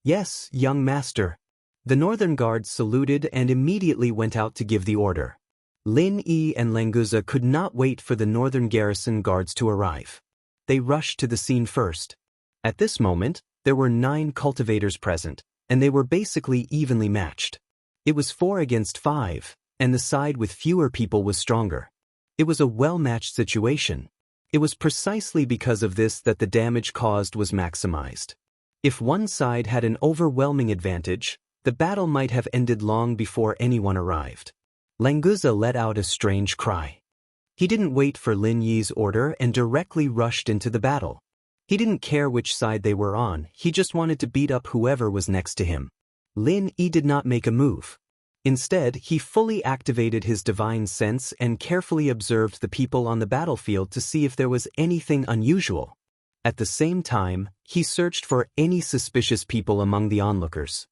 Yes, young master. The Northern Guard saluted and immediately went out to give the order. Lin Yi and Languza could not wait for the Northern Garrison Guards to arrive. They rushed to the scene first. At this moment, there were 9 cultivators present, and they were basically evenly matched. It was 4 against 5, and the side with fewer people was stronger. It was a well-matched situation. It was precisely because of this that the damage caused was maximized. If one side had an overwhelming advantage, the battle might have ended long before anyone arrived. Languza let out a strange cry. He didn't wait for Lin Yi's order and directly rushed into the battle. He didn't care which side they were on, he just wanted to beat up whoever was next to him. Lin Yi did not make a move. Instead, he fully activated his divine sense and carefully observed the people on the battlefield to see if there was anything unusual. At the same time, he searched for any suspicious people among the onlookers.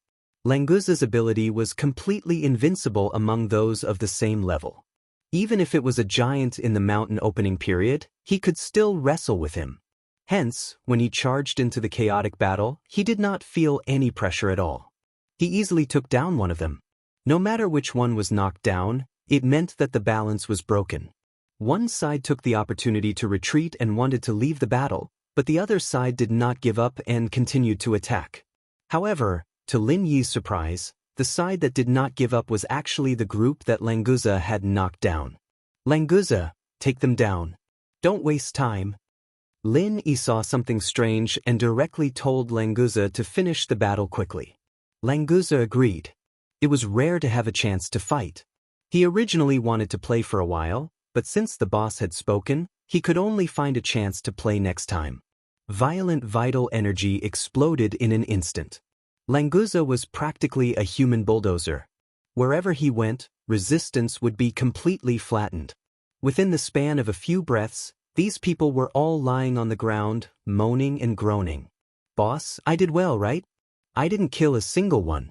Languza's ability was completely invincible among those of the same level. Even if it was a giant in the mountain opening period, he could still wrestle with him. Hence, when he charged into the chaotic battle, he did not feel any pressure at all. He easily took down one of them. No matter which one was knocked down, it meant that the balance was broken. One side took the opportunity to retreat and wanted to leave the battle, but the other side did not give up and continued to attack. However, to Lin Yi's surprise, the side that did not give up was actually the group that Languza had knocked down. Languza, take them down. Don't waste time. Lin Yi saw something strange and directly told Languza to finish the battle quickly. Languza agreed. It was rare to have a chance to fight. He originally wanted to play for a while, but since the boss had spoken, he could only find a chance to play next time. Violent vital energy exploded in an instant. Languza was practically a human bulldozer. Wherever he went, resistance would be completely flattened. Within the span of a few breaths, these people were all lying on the ground, moaning and groaning. Boss, I did well, right? I didn't kill a single one.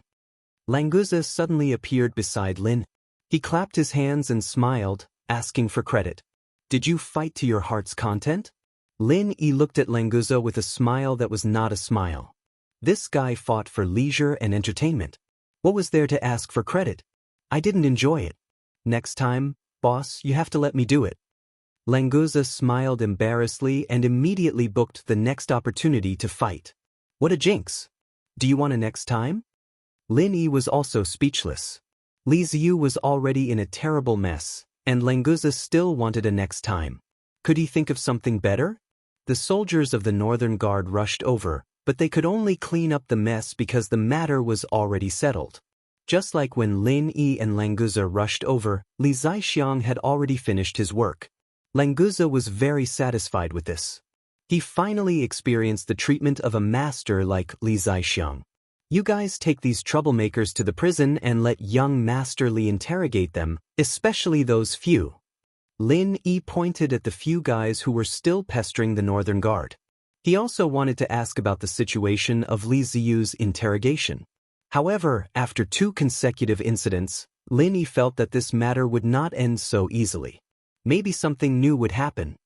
Languza suddenly appeared beside Lin. He clapped his hands and smiled, asking for credit. Did you fight to your heart's content? Lin Yi looked at Languza with a smile that was not a smile. This guy fought for leisure and entertainment. What was there to ask for credit? I didn't enjoy it. Next time, boss, you have to let me do it. Languza smiled embarrassedly and immediately booked the next opportunity to fight. What a jinx! Do you want a next time? Lin Yi was also speechless. Li Ziyu was already in a terrible mess, and Languza still wanted a next time. Could he think of something better? The soldiers of the Northern Guard rushed over, but they could only clean up the mess because the matter was already settled. Just like when Lin Yi and Languza rushed over, Li Zixiang had already finished his work. Languza was very satisfied with this. He finally experienced the treatment of a master like Li Zixiang. You guys take these troublemakers to the prison and let young Master Li interrogate them, especially those few. Lin Yi pointed at the few guys who were still pestering the Northern Guard. He also wanted to ask about the situation of Li Ziyu's interrogation. However, after 2 consecutive incidents, Lin Yi felt that this matter would not end so easily. Maybe something new would happen.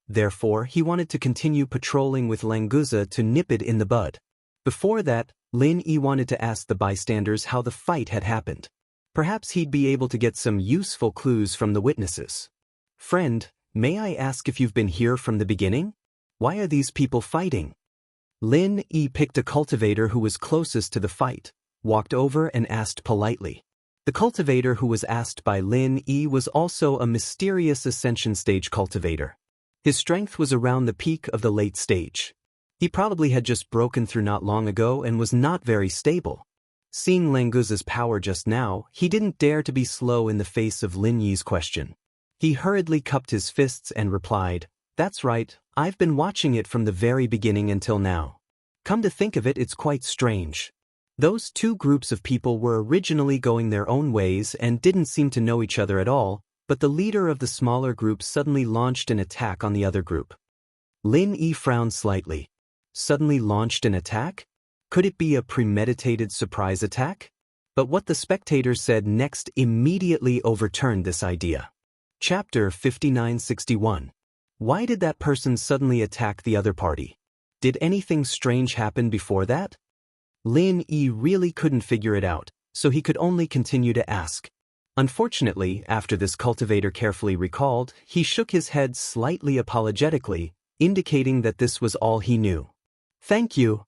Therefore, he wanted to continue patrolling with Languza to nip it in the bud. Before that, Lin Yi wanted to ask the bystanders how the fight had happened. Perhaps he'd be able to get some useful clues from the witnesses. Friend, may I ask if you've been here from the beginning? Why are these people fighting? Lin Yi picked a cultivator who was closest to the fight, walked over and asked politely. The cultivator who was asked by Lin Yi was also a mysterious ascension stage cultivator. His strength was around the peak of the late stage. He probably had just broken through not long ago and was not very stable. Seeing Languza's power just now, he didn't dare to be slow in the face of Lin Yi's question. He hurriedly cupped his fists and replied, "That's right, I've been watching it from the very beginning until now. Come to think of it, it's quite strange. Those two groups of people were originally going their own ways and didn't seem to know each other at all, but the leader of the smaller group suddenly launched an attack on the other group. Lin Yi frowned slightly. Suddenly launched an attack? Could it be a premeditated surprise attack? But what the spectators said next immediately overturned this idea. Chapter 5961. Why did that person suddenly attack the other party? Did anything strange happen before that? Lin Yi really couldn't figure it out, so he could only continue to ask. Unfortunately, after this cultivator carefully recalled, he shook his head slightly apologetically, indicating that this was all he knew. Thank you.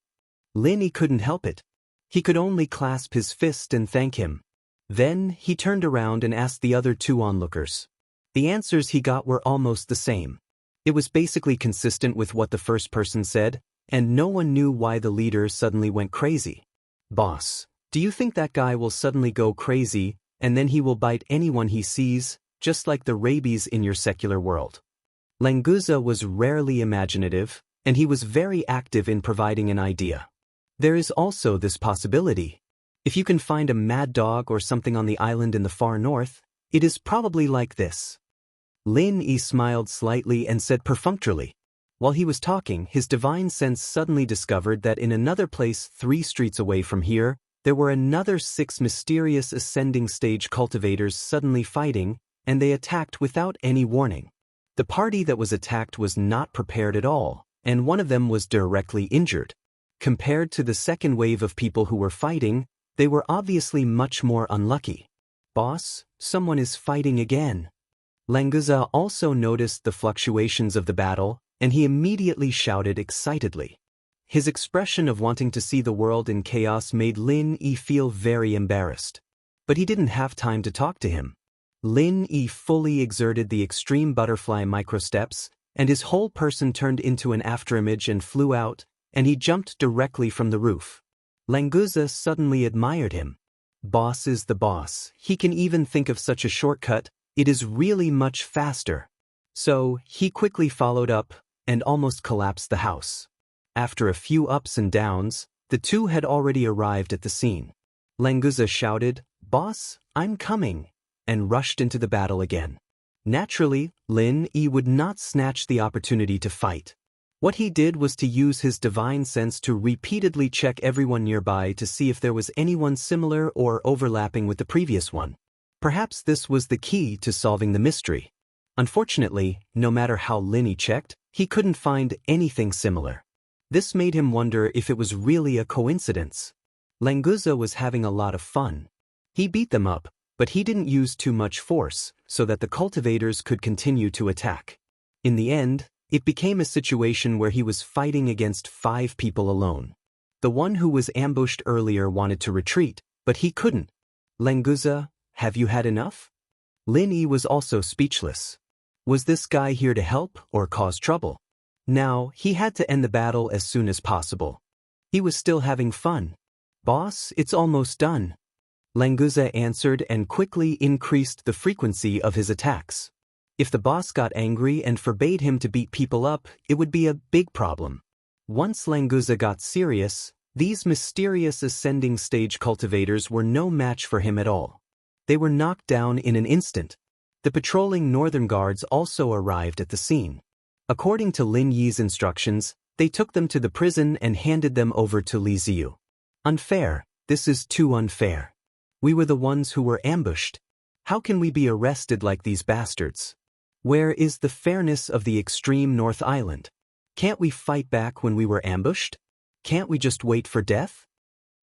Lin Yi couldn't help it. He could only clasp his fist and thank him. Then, he turned around and asked the other two onlookers. The answers he got were almost the same. It was basically consistent with what the first person said, and no one knew why the leader suddenly went crazy. Boss, do you think that guy will suddenly go crazy, and then he will bite anyone he sees, just like the rabies in your secular world? Languza was rarely imaginative, and he was very active in providing an idea. There is also this possibility. If you can find a mad dog or something on the island in the far north, it is probably like this. Lin Yi smiled slightly and said perfunctorily. While he was talking, his divine sense suddenly discovered that in another place 3 streets away from here, there were another 6 mysterious ascending stage cultivators suddenly fighting, and they attacked without any warning. The party that was attacked was not prepared at all, and one of them was directly injured. Compared to the second wave of people who were fighting, they were obviously much more unlucky. Boss, someone is fighting again. Languza also noticed the fluctuations of the battle, and he immediately shouted excitedly. His expression of wanting to see the world in chaos made Lin Yi feel very embarrassed. But he didn't have time to talk to him. Lin Yi fully exerted the extreme butterfly microsteps, and his whole person turned into an afterimage and flew out, and he jumped directly from the roof. Languza suddenly admired him. Boss is the boss. He can even think of such a shortcut. It is really much faster. So, he quickly followed up, and almost collapsed the house. After a few ups and downs, the two had already arrived at the scene. Languza shouted, "Boss, I'm coming," and rushed into the battle again. Naturally, Lin Yi would not snatch the opportunity to fight. What he did was to use his divine sense to repeatedly check everyone nearby to see if there was anyone similar or overlapping with the previous one. Perhaps this was the key to solving the mystery. Unfortunately, no matter how Lin Yi checked, he couldn't find anything similar. This made him wonder if it was really a coincidence. Languza was having a lot of fun. He beat them up, but he didn't use too much force, so that the cultivators could continue to attack. In the end, it became a situation where he was fighting against 5 people alone. The one who was ambushed earlier wanted to retreat, but he couldn't. Languza, have you had enough? Lin Yi was also speechless. Was this guy here to help or cause trouble? Now, he had to end the battle as soon as possible. He was still having fun. Boss, it's almost done. Languza answered and quickly increased the frequency of his attacks. If the boss got angry and forbade him to beat people up, it would be a big problem. Once Languza got serious, these mysterious ascending stage cultivators were no match for him at all. They were knocked down in an instant. The patrolling northern guards also arrived at the scene. According to Lin Yi's instructions, they took them to the prison and handed them over to Li Ziyu. Unfair, this is too unfair. We were the ones who were ambushed. How can we be arrested like these bastards? Where is the fairness of the extreme North Island? Can't we fight back when we were ambushed? Can't we just wait for death?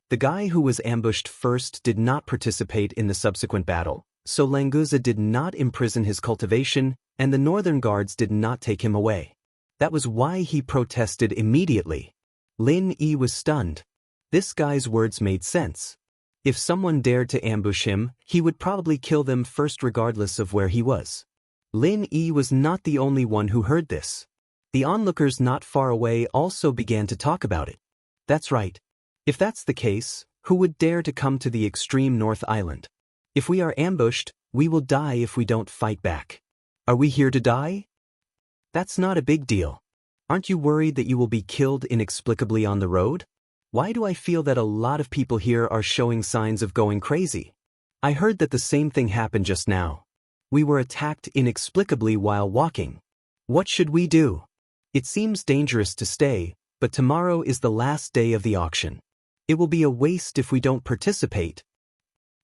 The guy who was ambushed first did not participate in the subsequent battle, so Languza did not imprison his cultivation, and the northern guards did not take him away. That was why he protested immediately. Lin Yi was stunned. This guy's words made sense. If someone dared to ambush him, he would probably kill them first regardless of where he was. Lin Yi was not the only one who heard this. The onlookers not far away also began to talk about it. That's right. If that's the case, who would dare to come to the extreme North Island? If we are ambushed, we will die if we don't fight back. Are we here to die? That's not a big deal. Aren't you worried that you will be killed inexplicably on the road? Why do I feel that a lot of people here are showing signs of going crazy? I heard that the same thing happened just now. We were attacked inexplicably while walking. What should we do? It seems dangerous to stay, but tomorrow is the last day of the auction. It will be a waste if we don't participate.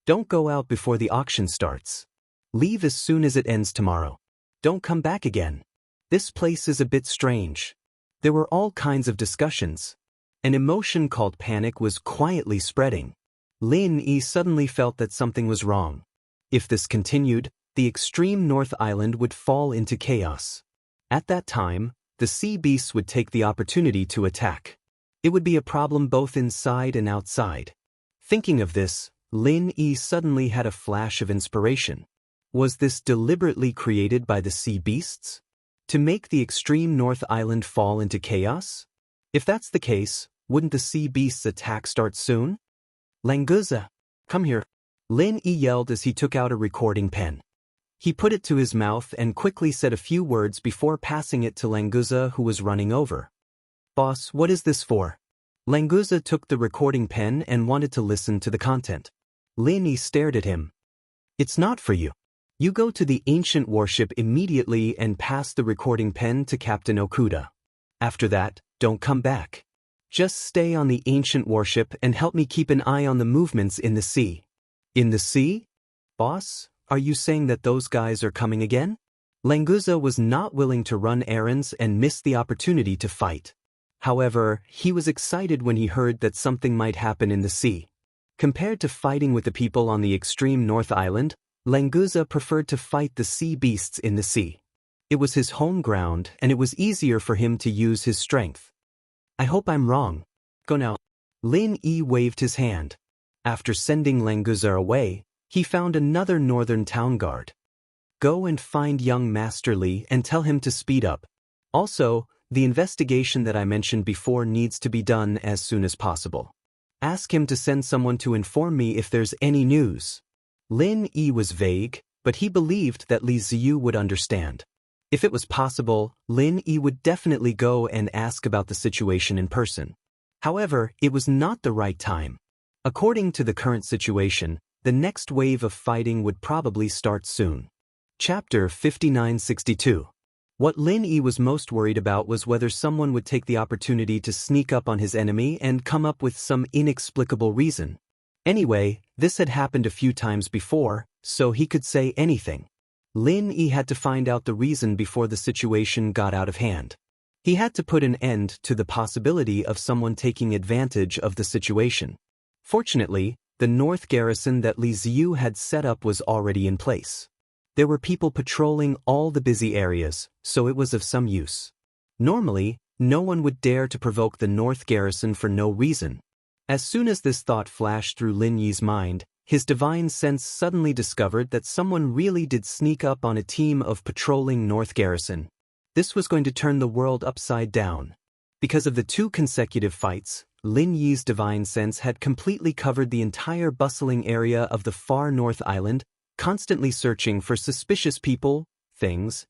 Don't go out before the auction starts. Leave as soon as it ends tomorrow. Don't come back again. This place is a bit strange. There were all kinds of discussions. An emotion called panic was quietly spreading. Lin Yi suddenly felt that something was wrong. If this continued, the extreme North Island would fall into chaos. At that time, the sea beasts would take the opportunity to attack. It would be a problem both inside and outside. Thinking of this, Lin Yi suddenly had a flash of inspiration. Was this deliberately created by the sea beasts? To make the extreme North Island fall into chaos? If that's the case, wouldn't the sea beasts' attack start soon? Languza, come here. Lin Yi yelled as he took out a recording pen. He put it to his mouth and quickly said a few words before passing it to Languza, who was running over. Boss, what is this for? Languza took the recording pen and wanted to listen to the content. Lin Yi stared at him. It's not for you. You go to the ancient warship immediately and pass the recording pen to Captain Okuda. After that, don't come back. Just stay on the ancient warship and help me keep an eye on the movements in the sea. In the sea? Boss, are you saying that those guys are coming again? Languza was not willing to run errands and miss the opportunity to fight. However, he was excited when he heard that something might happen in the sea. Compared to fighting with the people on the extreme North Island, Languza preferred to fight the sea beasts in the sea. It was his home ground and it was easier for him to use his strength. I hope I'm wrong. Go now. Lin Yi waved his hand. After sending Languza away, he found another northern town guard. Go and find young Master Li and tell him to speed up. Also, the investigation that I mentioned before needs to be done as soon as possible. Ask him to send someone to inform me if there's any news. Lin Yi was vague, but he believed that Li Ziyu would understand. If it was possible, Lin Yi would definitely go and ask about the situation in person. However, it was not the right time. According to the current situation, the next wave of fighting would probably start soon. Chapter 5962. What Lin Yi was most worried about was whether someone would take the opportunity to sneak up on his enemy and come up with some inexplicable reason. Anyway, this had happened a few times before, so he could say anything. Lin Yi had to find out the reason before the situation got out of hand. He had to put an end to the possibility of someone taking advantage of the situation. Fortunately, the north garrison that Li Ziyu had set up was already in place. There were people patrolling all the busy areas, so it was of some use. Normally, no one would dare to provoke the north garrison for no reason. As soon as this thought flashed through Lin Yi's mind, his divine sense suddenly discovered that someone really did sneak up on a team of patrolling North Garrison. This was going to turn the world upside down. Because of the 2 consecutive fights, Lin Yi's divine sense had completely covered the entire bustling area of the far North Island, constantly searching for suspicious people, things.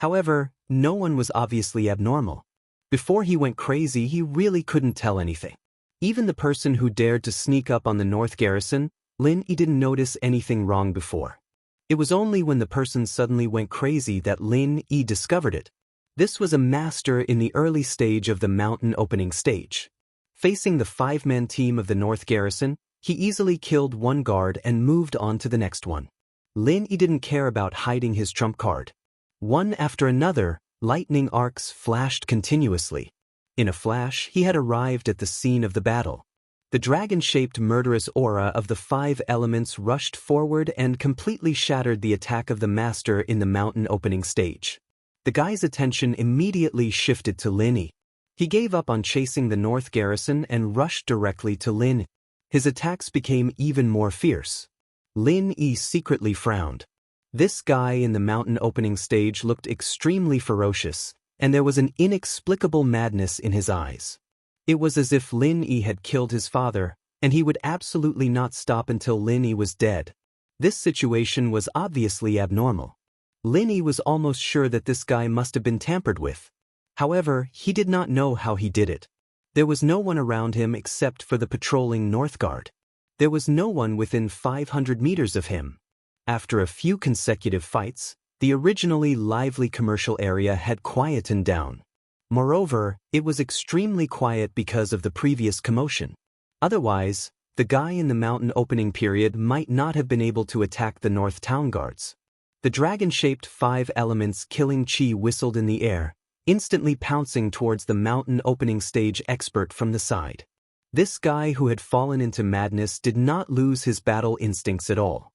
However, no one was obviously abnormal. Before he went crazy, he really couldn't tell anything. Even the person who dared to sneak up on the North Garrison, Lin Yi didn't notice anything wrong before. It was only when the person suddenly went crazy that Lin Yi discovered it. This was a master in the early stage of the mountain opening stage. Facing the 5-man team of the North Garrison, he easily killed one guard and moved on to the next one. Lin Yi didn't care about hiding his trump card. One after another, lightning arcs flashed continuously. In a flash, he had arrived at the scene of the battle. The dragon-shaped murderous aura of the 5 elements rushed forward and completely shattered the attack of the master in the mountain opening stage. The guy's attention immediately shifted to Lin Yi. He gave up on chasing the North Garrison and rushed directly to Lin Yi. His attacks became even more fierce. Lin Yi secretly frowned. This guy in the mountain opening stage looked extremely ferocious, and there was an inexplicable madness in his eyes. It was as if Lin Yi had killed his father, and he would absolutely not stop until Lin Yi was dead. This situation was obviously abnormal. Lin Yi was almost sure that this guy must have been tampered with. However, he did not know how he did it. There was no one around him except for the patrolling North Guard. There was no one within 500 meters of him. After a few consecutive fights, the originally lively commercial area had quietened down. Moreover, it was extremely quiet because of the previous commotion. Otherwise, the guy in the mountain opening period might not have been able to attack the North Town Guards. The dragon-shaped 5 elements killing chi whistled in the air, instantly pouncing towards the mountain opening stage expert from the side. This guy who had fallen into madness did not lose his battle instincts at all.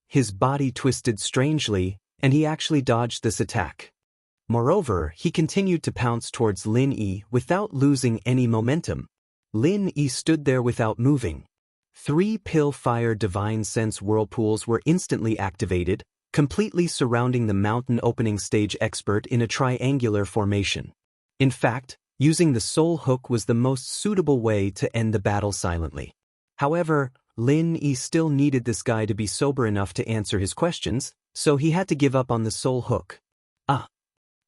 His body twisted strangely, and he actually dodged this attack. Moreover, he continued to pounce towards Lin Yi without losing any momentum. Lin Yi stood there without moving. 3 pill-fire divine sense whirlpools were instantly activated, completely surrounding the mountain opening stage expert in a triangular formation. In fact, using the soul hook was the most suitable way to end the battle silently. However, Lin Yi still needed this guy to be sober enough to answer his questions, so he had to give up on the soul hook.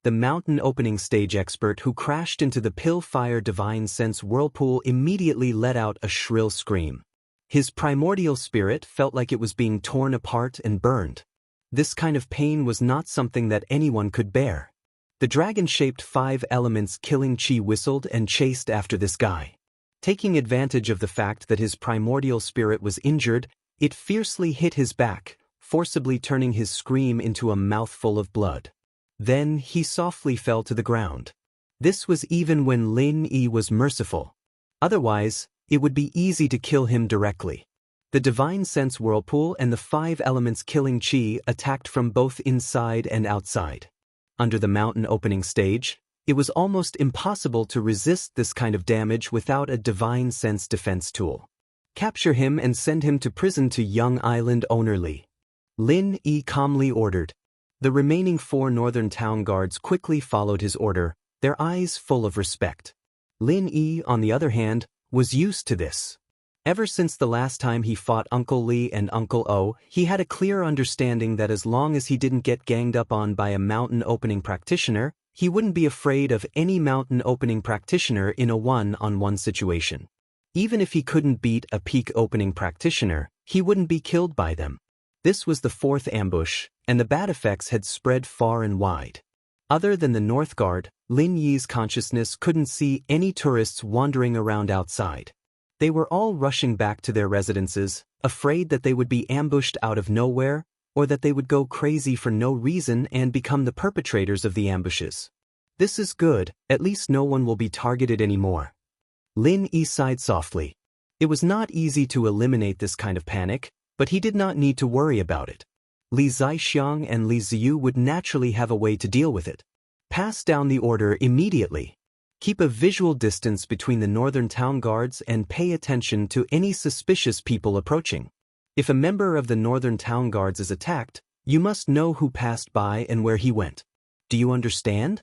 The mountain opening stage expert who crashed into the pill-fire divine sense whirlpool immediately let out a shrill scream. His primordial spirit felt like it was being torn apart and burned. This kind of pain was not something that anyone could bear. The dragon-shaped 5 elements killing chi whistled and chased after this guy. Taking advantage of the fact that his primordial spirit was injured, it fiercely hit his back, forcibly turning his scream into a mouthful of blood. Then he softly fell to the ground. This was even when Lin Yi was merciful. Otherwise, it would be easy to kill him directly. The divine sense whirlpool and the 5 elements killing chi attacked from both inside and outside. Under the mountain opening stage, it was almost impossible to resist this kind of damage without a divine sense defense tool. Capture him and send him to prison to Young Island owner Li. Lin Yi calmly ordered. The remaining 4 northern town guards quickly followed his order, their eyes full of respect. Lin Yi, on the other hand, was used to this. Ever since the last time he fought Uncle Li and Uncle O, he had a clear understanding that as long as he didn't get ganged up on by a mountain opening practitioner, he wouldn't be afraid of any mountain opening practitioner in a one-on-one situation. Even if he couldn't beat a peak opening practitioner, he wouldn't be killed by them. This was the 4th ambush, and the bad effects had spread far and wide. Other than the North Guard, Lin Yi's consciousness couldn't see any tourists wandering around outside. They were all rushing back to their residences, afraid that they would be ambushed out of nowhere, or that they would go crazy for no reason and become the perpetrators of the ambushes. This is good, at least no one will be targeted anymore. Lin Yi sighed softly. It was not easy to eliminate this kind of panic, but he did not need to worry about it. Li Zixiang and Li Ziyu would naturally have a way to deal with it. Pass down the order immediately. Keep a visual distance between the northern town guards and pay attention to any suspicious people approaching. If a member of the northern town guards is attacked, you must know who passed by and where he went. Do you understand?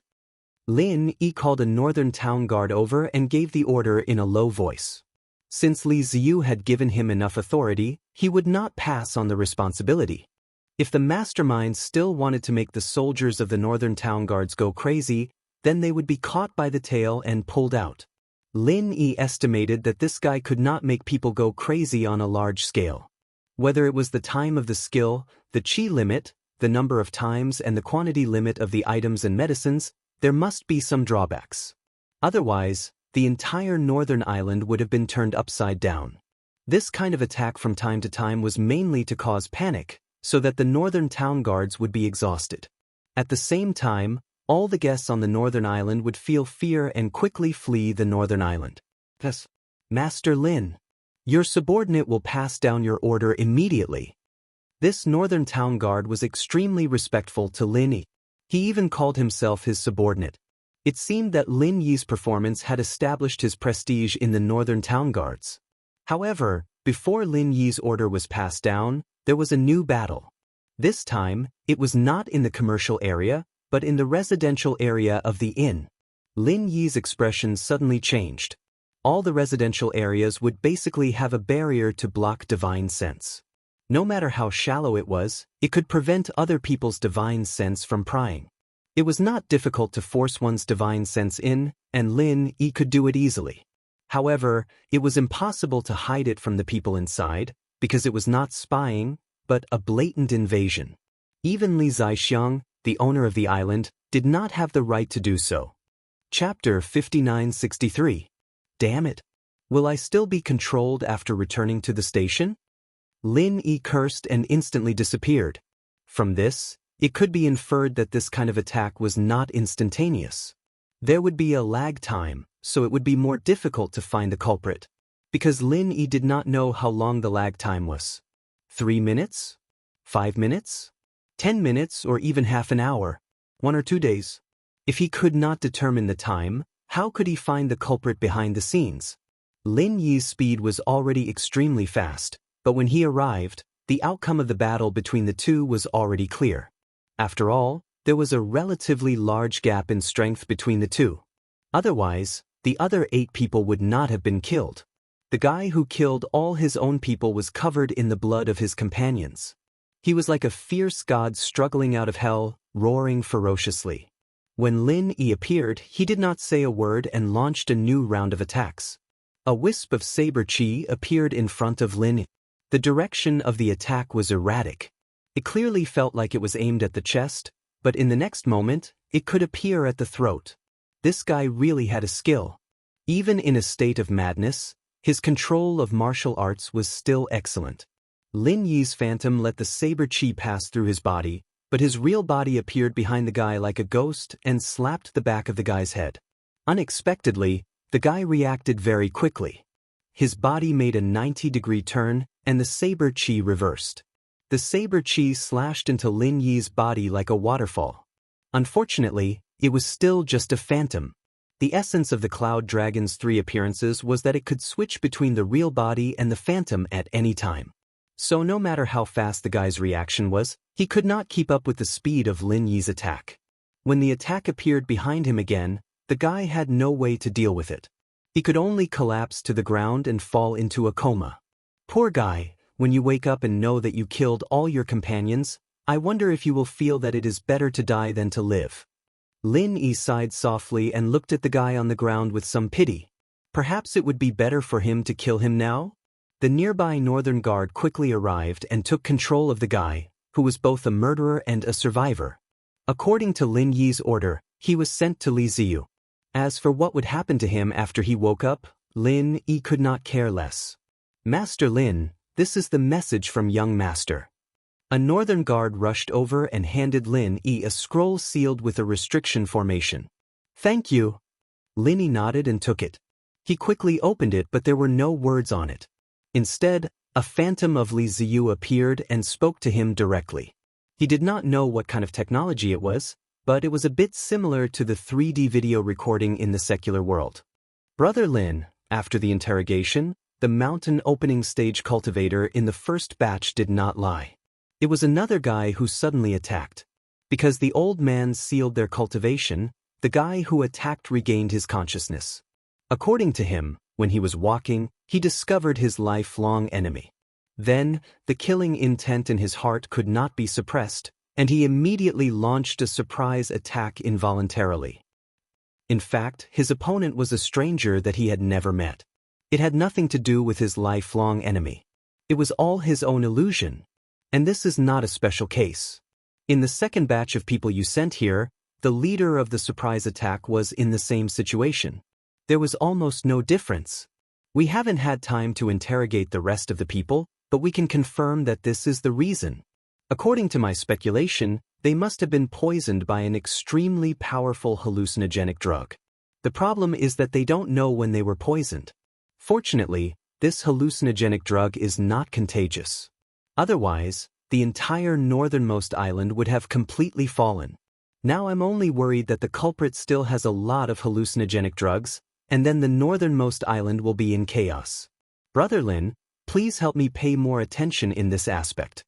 Lin Yi called a northern town guard over and gave the order in a low voice. Since Li Ziyu had given him enough authority, he would not pass on the responsibility. If the masterminds still wanted to make the soldiers of the northern town guards go crazy, then they would be caught by the tail and pulled out. Lin Yi estimated that this guy could not make people go crazy on a large scale. Whether it was the time of the skill, the chi limit, the number of times and the quantity limit of the items and medicines, there must be some drawbacks. Otherwise, the entire northern island would have been turned upside down. This kind of attack from time to time was mainly to cause panic, so that the northern town guards would be exhausted. At the same time, all the guests on the northern island would feel fear and quickly flee the northern island. Thus, Master Lin, your subordinate will pass down your order immediately. This northern town guard was extremely respectful to Lin Yi. He even called himself his subordinate. It seemed that Lin Yi's performance had established his prestige in the northern town guards. However, before Lin Yi's order was passed down, there was a new battle. This time, it was not in the commercial area, but in the residential area of the inn. Lin Yi's expression suddenly changed. All the residential areas would basically have a barrier to block divine sense. No matter how shallow it was, it could prevent other people's divine sense from prying. It was not difficult to force one's divine sense in, and Lin Yi could do it easily. However, it was impossible to hide it from the people inside, because it was not spying, but a blatant invasion. Even Li Zixiang, the owner of the island, did not have the right to do so. Chapter 5963. Damn it! Will I still be controlled after returning to the station? Lin Yi cursed and instantly disappeared. From this, it could be inferred that this kind of attack was not instantaneous. There would be a lag time, so it would be more difficult to find the culprit. Because Lin Yi did not know how long the lag time was. 3 minutes? 5 minutes? 10 minutes or even half an hour? 1 or 2 days? If he could not determine the time, how could he find the culprit behind the scenes? Lin Yi's speed was already extremely fast, but when he arrived, the outcome of the battle between the two was already clear. After all, there was a relatively large gap in strength between the two. Otherwise, the other 8 people would not have been killed. The guy who killed all his own people was covered in the blood of his companions. He was like a fierce god struggling out of hell, roaring ferociously. When Lin Yi appeared, he did not say a word and launched a new round of attacks. A wisp of saber chi appeared in front of Lin Yi. The direction of the attack was erratic. It clearly felt like it was aimed at the chest, but in the next moment, it could appear at the throat. This guy really had a skill. Even in a state of madness, his control of martial arts was still excellent. Lin Yi's phantom let the saber chi pass through his body, but his real body appeared behind the guy like a ghost and slapped the back of the guy's head. Unexpectedly, the guy reacted very quickly. His body made a 90-degree turn, and the saber chi reversed. The saber chi slashed into Lin Yi's body like a waterfall. Unfortunately, it was still just a phantom. The essence of the Cloud Dragon's 3 appearances was that it could switch between the real body and the phantom at any time. So no matter how fast the guy's reaction was, he could not keep up with the speed of Lin Yi's attack. When the attack appeared behind him again, the guy had no way to deal with it. He could only collapse to the ground and fall into a coma. Poor guy. When you wake up and know that you killed all your companions, I wonder if you will feel that it is better to die than to live. Lin Yi sighed softly and looked at the guy on the ground with some pity. Perhaps it would be better for him to kill him now? The nearby northern guard quickly arrived and took control of the guy, who was both a murderer and a survivor. According to Lin Yi's order, he was sent to Li Ziyu. As for what would happen to him after he woke up, Lin Yi could not care less. Master Lin, this is the message from young master. A northern guard rushed over and handed Lin Yi a scroll sealed with a restriction formation. Thank you. Lin Yi nodded and took it. He quickly opened it, but there were no words on it. Instead, a phantom of Li Ziyu appeared and spoke to him directly. He did not know what kind of technology it was, but it was a bit similar to the 3D video recording in the secular world. Brother Lin, after the interrogation, the mountain opening stage cultivator in the first batch did not lie. It was another guy who suddenly attacked. Because the old man sealed their cultivation, the guy who attacked regained his consciousness. According to him, when he was walking, he discovered his lifelong enemy. Then, the killing intent in his heart could not be suppressed, and he immediately launched a surprise attack involuntarily. In fact, his opponent was a stranger that he had never met. It had nothing to do with his lifelong enemy. It was all his own illusion. And this is not a special case. In the second batch of people you sent here, the leader of the surprise attack was in the same situation. There was almost no difference. We haven't had time to interrogate the rest of the people, but we can confirm that this is the reason. According to my speculation, they must have been poisoned by an extremely powerful hallucinogenic drug. The problem is that they don't know when they were poisoned. Fortunately, this hallucinogenic drug is not contagious. Otherwise, the entire northernmost island would have completely fallen. Now I'm only worried that the culprit still has a lot of hallucinogenic drugs, and then the northernmost island will be in chaos. Brother Lin, please help me pay more attention in this aspect.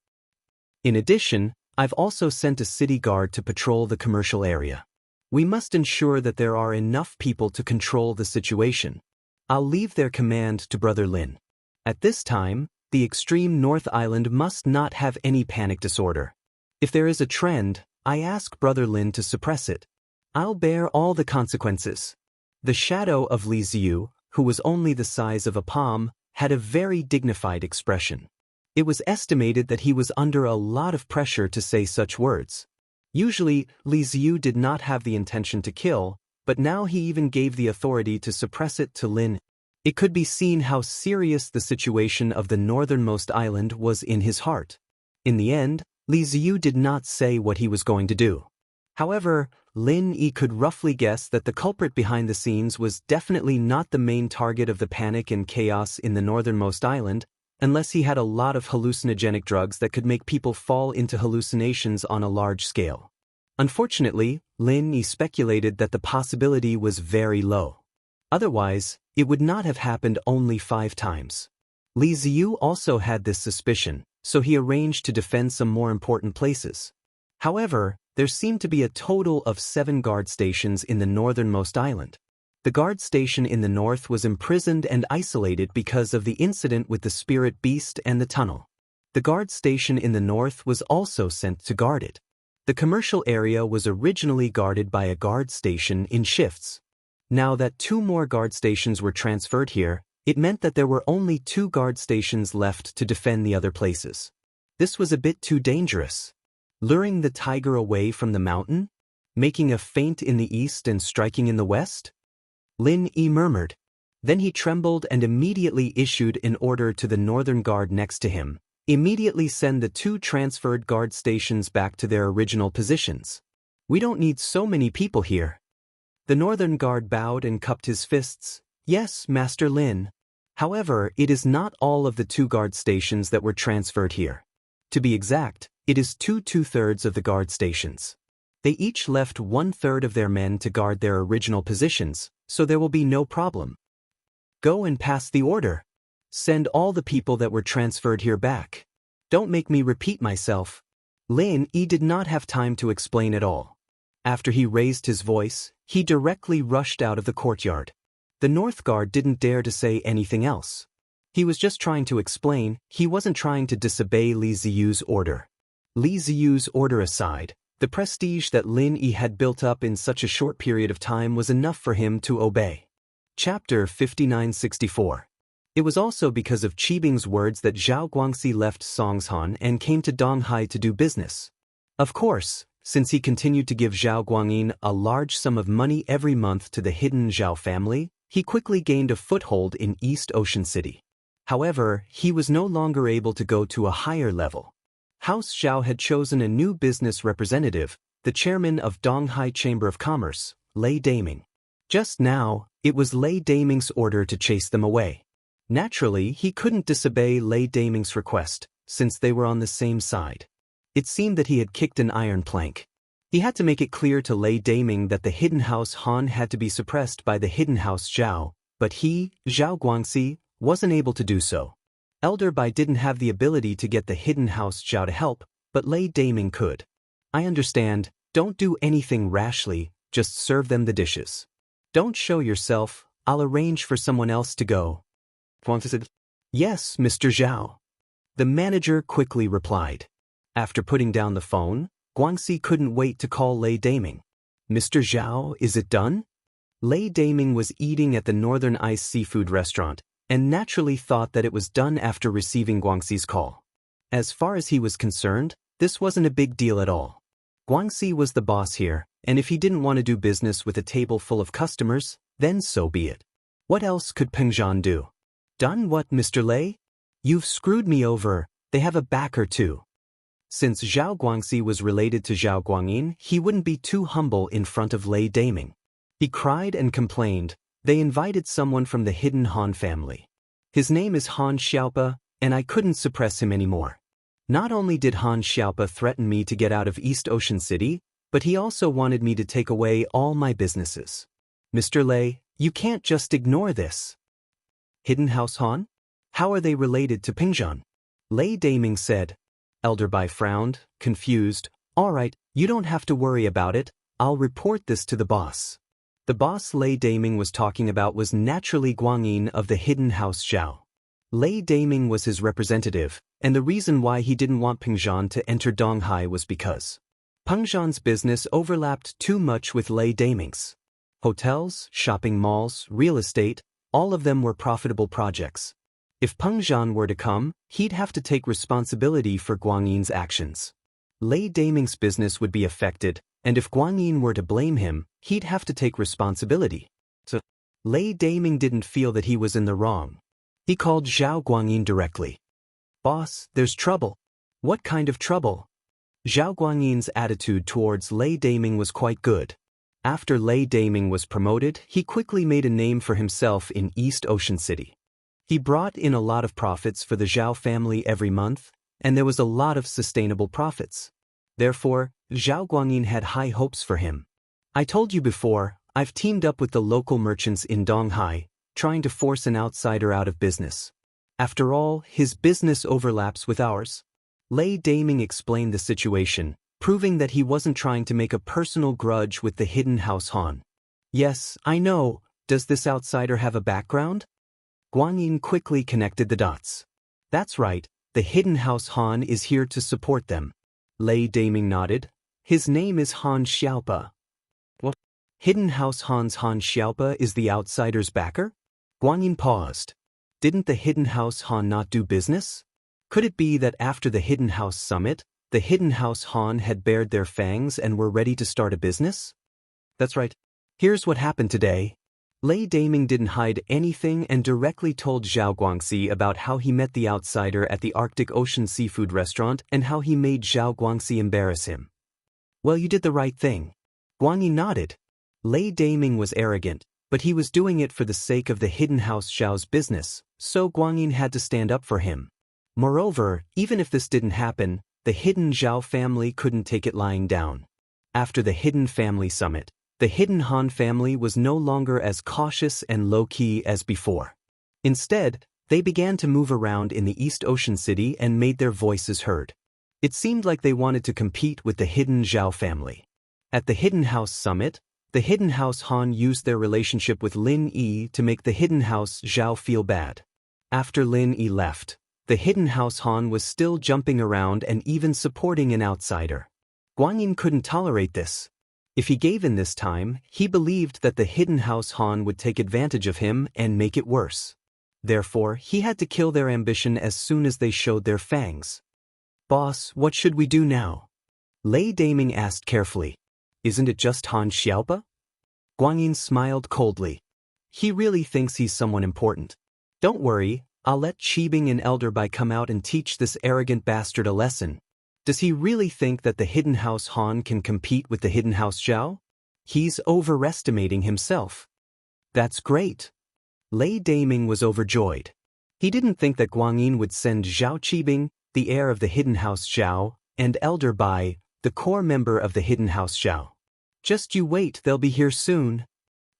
In addition, I've also sent a city guard to patrol the commercial area. We must ensure that there are enough people to control the situation. I'll leave their command to Brother Lin. At this time, the extreme North Island must not have any panic disorder. If there is a trend, I ask Brother Lin to suppress it. I'll bear all the consequences. The shadow of Li Ziyu, who was only the size of a palm, had a very dignified expression. It was estimated that he was under a lot of pressure to say such words. Usually, Li Ziyu did not have the intention to kill, but now he even gave the authority to suppress it to Lin. It could be seen how serious the situation of the northernmost island was in his heart. In the end, Li Ziyu did not say what he was going to do. However, Lin Yi could roughly guess that the culprit behind the scenes was definitely not the main target of the panic and chaos in the northernmost island, unless he had a lot of hallucinogenic drugs that could make people fall into hallucinations on a large scale. Unfortunately, Lin Yi speculated that the possibility was very low. Otherwise, it would not have happened only 5 times. Li Ziyu also had this suspicion, so he arranged to defend some more important places. However, there seemed to be a total of 7 guard stations in the northernmost island. The guard station in the north was imprisoned and isolated because of the incident with the spirit beast and the tunnel. The guard station in the north was also sent to guard it. The commercial area was originally guarded by a guard station in shifts. Now that 2 more guard stations were transferred here, it meant that there were only 2 guard stations left to defend the other places. This was a bit too dangerous. Luring the tiger away from the mountain? Making a feint in the east and striking in the west? Lin Yi murmured. Then he trembled and immediately issued an order to the northern guard next to him. Immediately send the 2 transferred guard stations back to their original positions. We don't need so many people here. The northern guard bowed and cupped his fists. Yes, Master Lin. However, it is not all of the 2 guard stations that were transferred here. To be exact, it is 2/3 of the guard stations. They each left 1/3 of their men to guard their original positions, so there will be no problem. Go and pass the order. Send all the people that were transferred here back. Don't make me repeat myself. Lin Yi did not have time to explain at all. After he raised his voice, he directly rushed out of the courtyard. The North Guard didn't dare to say anything else. He was just trying to explain, he wasn't trying to disobey Li Ziyu's order. Li Ziyu's order aside, the prestige that Lin Yi had built up in such a short period of time was enough for him to obey. Chapter 5964. It was also because of Qibing's words that Zhao Guangxi left Songshan and came to Donghai to do business. Of course, since he continued to give Zhao Guangyin a large sum of money every month to the hidden Zhao family, he quickly gained a foothold in East Ocean City. However, he was no longer able to go to a higher level. House Zhao had chosen a new business representative, the chairman of Donghai Chamber of Commerce, Lei Daming. Just now, it was Lei Daming's order to chase them away. Naturally, he couldn't disobey Lei Daming's request, since they were on the same side. It seemed that he had kicked an iron plank. He had to make it clear to Lei Daming that the hidden house Han had to be suppressed by the hidden house Zhao, but he, Zhao Guangxi, wasn't able to do so. Elder Bai didn't have the ability to get the hidden house Zhao to help, but Lei Daming could. I understand, don't do anything rashly, just serve them the dishes. Don't show yourself, I'll arrange for someone else to go. Guangxi said, Yes, Mr. Zhao. The manager quickly replied. After putting down the phone, Guangxi couldn't wait to call Lei Daming. Mr. Zhao, is it done? Lei Daming was eating at the Northern Ice Seafood Restaurant, and naturally thought that it was done after receiving Guangxi's call. As far as he was concerned, this wasn't a big deal at all. Guangxi was the boss here, and if he didn't want to do business with a table full of customers, then so be it. What else could Pengzhan do? Done what, Mr. Lei? You've screwed me over, they have a backer too. Since Zhao Guangxi was related to Zhao Guangyin, he wouldn't be too humble in front of Lei Daming. He cried and complained. They invited someone from the hidden Han family. His name is Han Xiaopa, and I couldn't suppress him anymore. Not only did Han Xiaopa threaten me to get out of East Ocean City, but he also wanted me to take away all my businesses. Mr. Lei, you can't just ignore this. Hidden House Han? How are they related to Pengzhan? Lei Daming said. Elder Bai frowned, confused. All right, you don't have to worry about it, I'll report this to the boss. The boss Lei Daming was talking about was naturally Guangyin of the hidden house Zhao. Lei Daming was his representative, and the reason why he didn't want Pengzhan to enter Donghai was because Peng Zhan's business overlapped too much with Lei Daming's. Hotels, shopping malls, real estate, all of them were profitable projects. If Peng Zhan were to come, he'd have to take responsibility for Guang Yin's actions. Lei Daming's business would be affected, and if Guang Yin were to blame him, he'd have to take responsibility. So, Lei Daming didn't feel that he was in the wrong. He called Zhao Guangyin directly. "Boss, there's trouble." "What kind of trouble?" Zhao Guangyin's attitude towards Lei Daming was quite good. After Lei Daming was promoted, he quickly made a name for himself in East Ocean City. He brought in a lot of profits for the Zhao family every month, and there was a lot of sustainable profits. Therefore, Zhao Guangyin had high hopes for him. "I told you before, I've teamed up with the local merchants in Donghai, trying to force an outsider out of business. After all, his business overlaps with ours." Lei Daming explained the situation, proving that he wasn't trying to make a personal grudge with the Hidden House Han. "Yes, I know. Does this outsider have a background?" Guangyin quickly connected the dots. "That's right, the Hidden House Han is here to support them." Lei Daming nodded. "His name is Han Xiaopa." "What? Hidden House Han's Han Xiaopa is the outsider's backer?" Guangyin paused. Didn't the Hidden House Han not do business? Could it be that after the Hidden House summit, the Hidden House Han had bared their fangs and were ready to start a business? "That's right. Here's what happened today." Lei Daming didn't hide anything and directly told Zhao Guangxi about how he met the outsider at the Arctic Ocean seafood restaurant and how he made Zhao Guangxi embarrass him. "Well, you did the right thing." Guangyi nodded. Lei Daming was arrogant, but he was doing it for the sake of the Hidden House Zhao's business, so Guangyin had to stand up for him. Moreover, even if this didn't happen, the Hidden Zhao family couldn't take it lying down. After the Hidden Family Summit, the Hidden Han family was no longer as cautious and low-key as before. Instead, they began to move around in the East Ocean City and made their voices heard. It seemed like they wanted to compete with the Hidden Zhao family. At the Hidden House Summit, the Hidden House Han used their relationship with Lin Yi to make the Hidden House Zhao feel bad. After Lin Yi left, the Hidden House Han was still jumping around and even supporting an outsider. Guangyin couldn't tolerate this. If he gave in this time, he believed that the Hidden House Han would take advantage of him and make it worse. Therefore, he had to kill their ambition as soon as they showed their fangs. "Boss, what should we do now?" Lei Daming asked carefully. "Isn't it just Han Xiaopa?" Guangyin smiled coldly. "He really thinks he's someone important. Don't worry, I'll let Qibing and Elder Bai come out and teach this arrogant bastard a lesson. Does he really think that the Hidden House Han can compete with the Hidden House Zhao? He's overestimating himself." "That's great." Lei Daming was overjoyed. He didn't think that Guangyin would send Zhao Qibing, the heir of the Hidden House Zhao, and Elder Bai, the core member of the Hidden House Zhao. "Just you wait, they'll be here soon."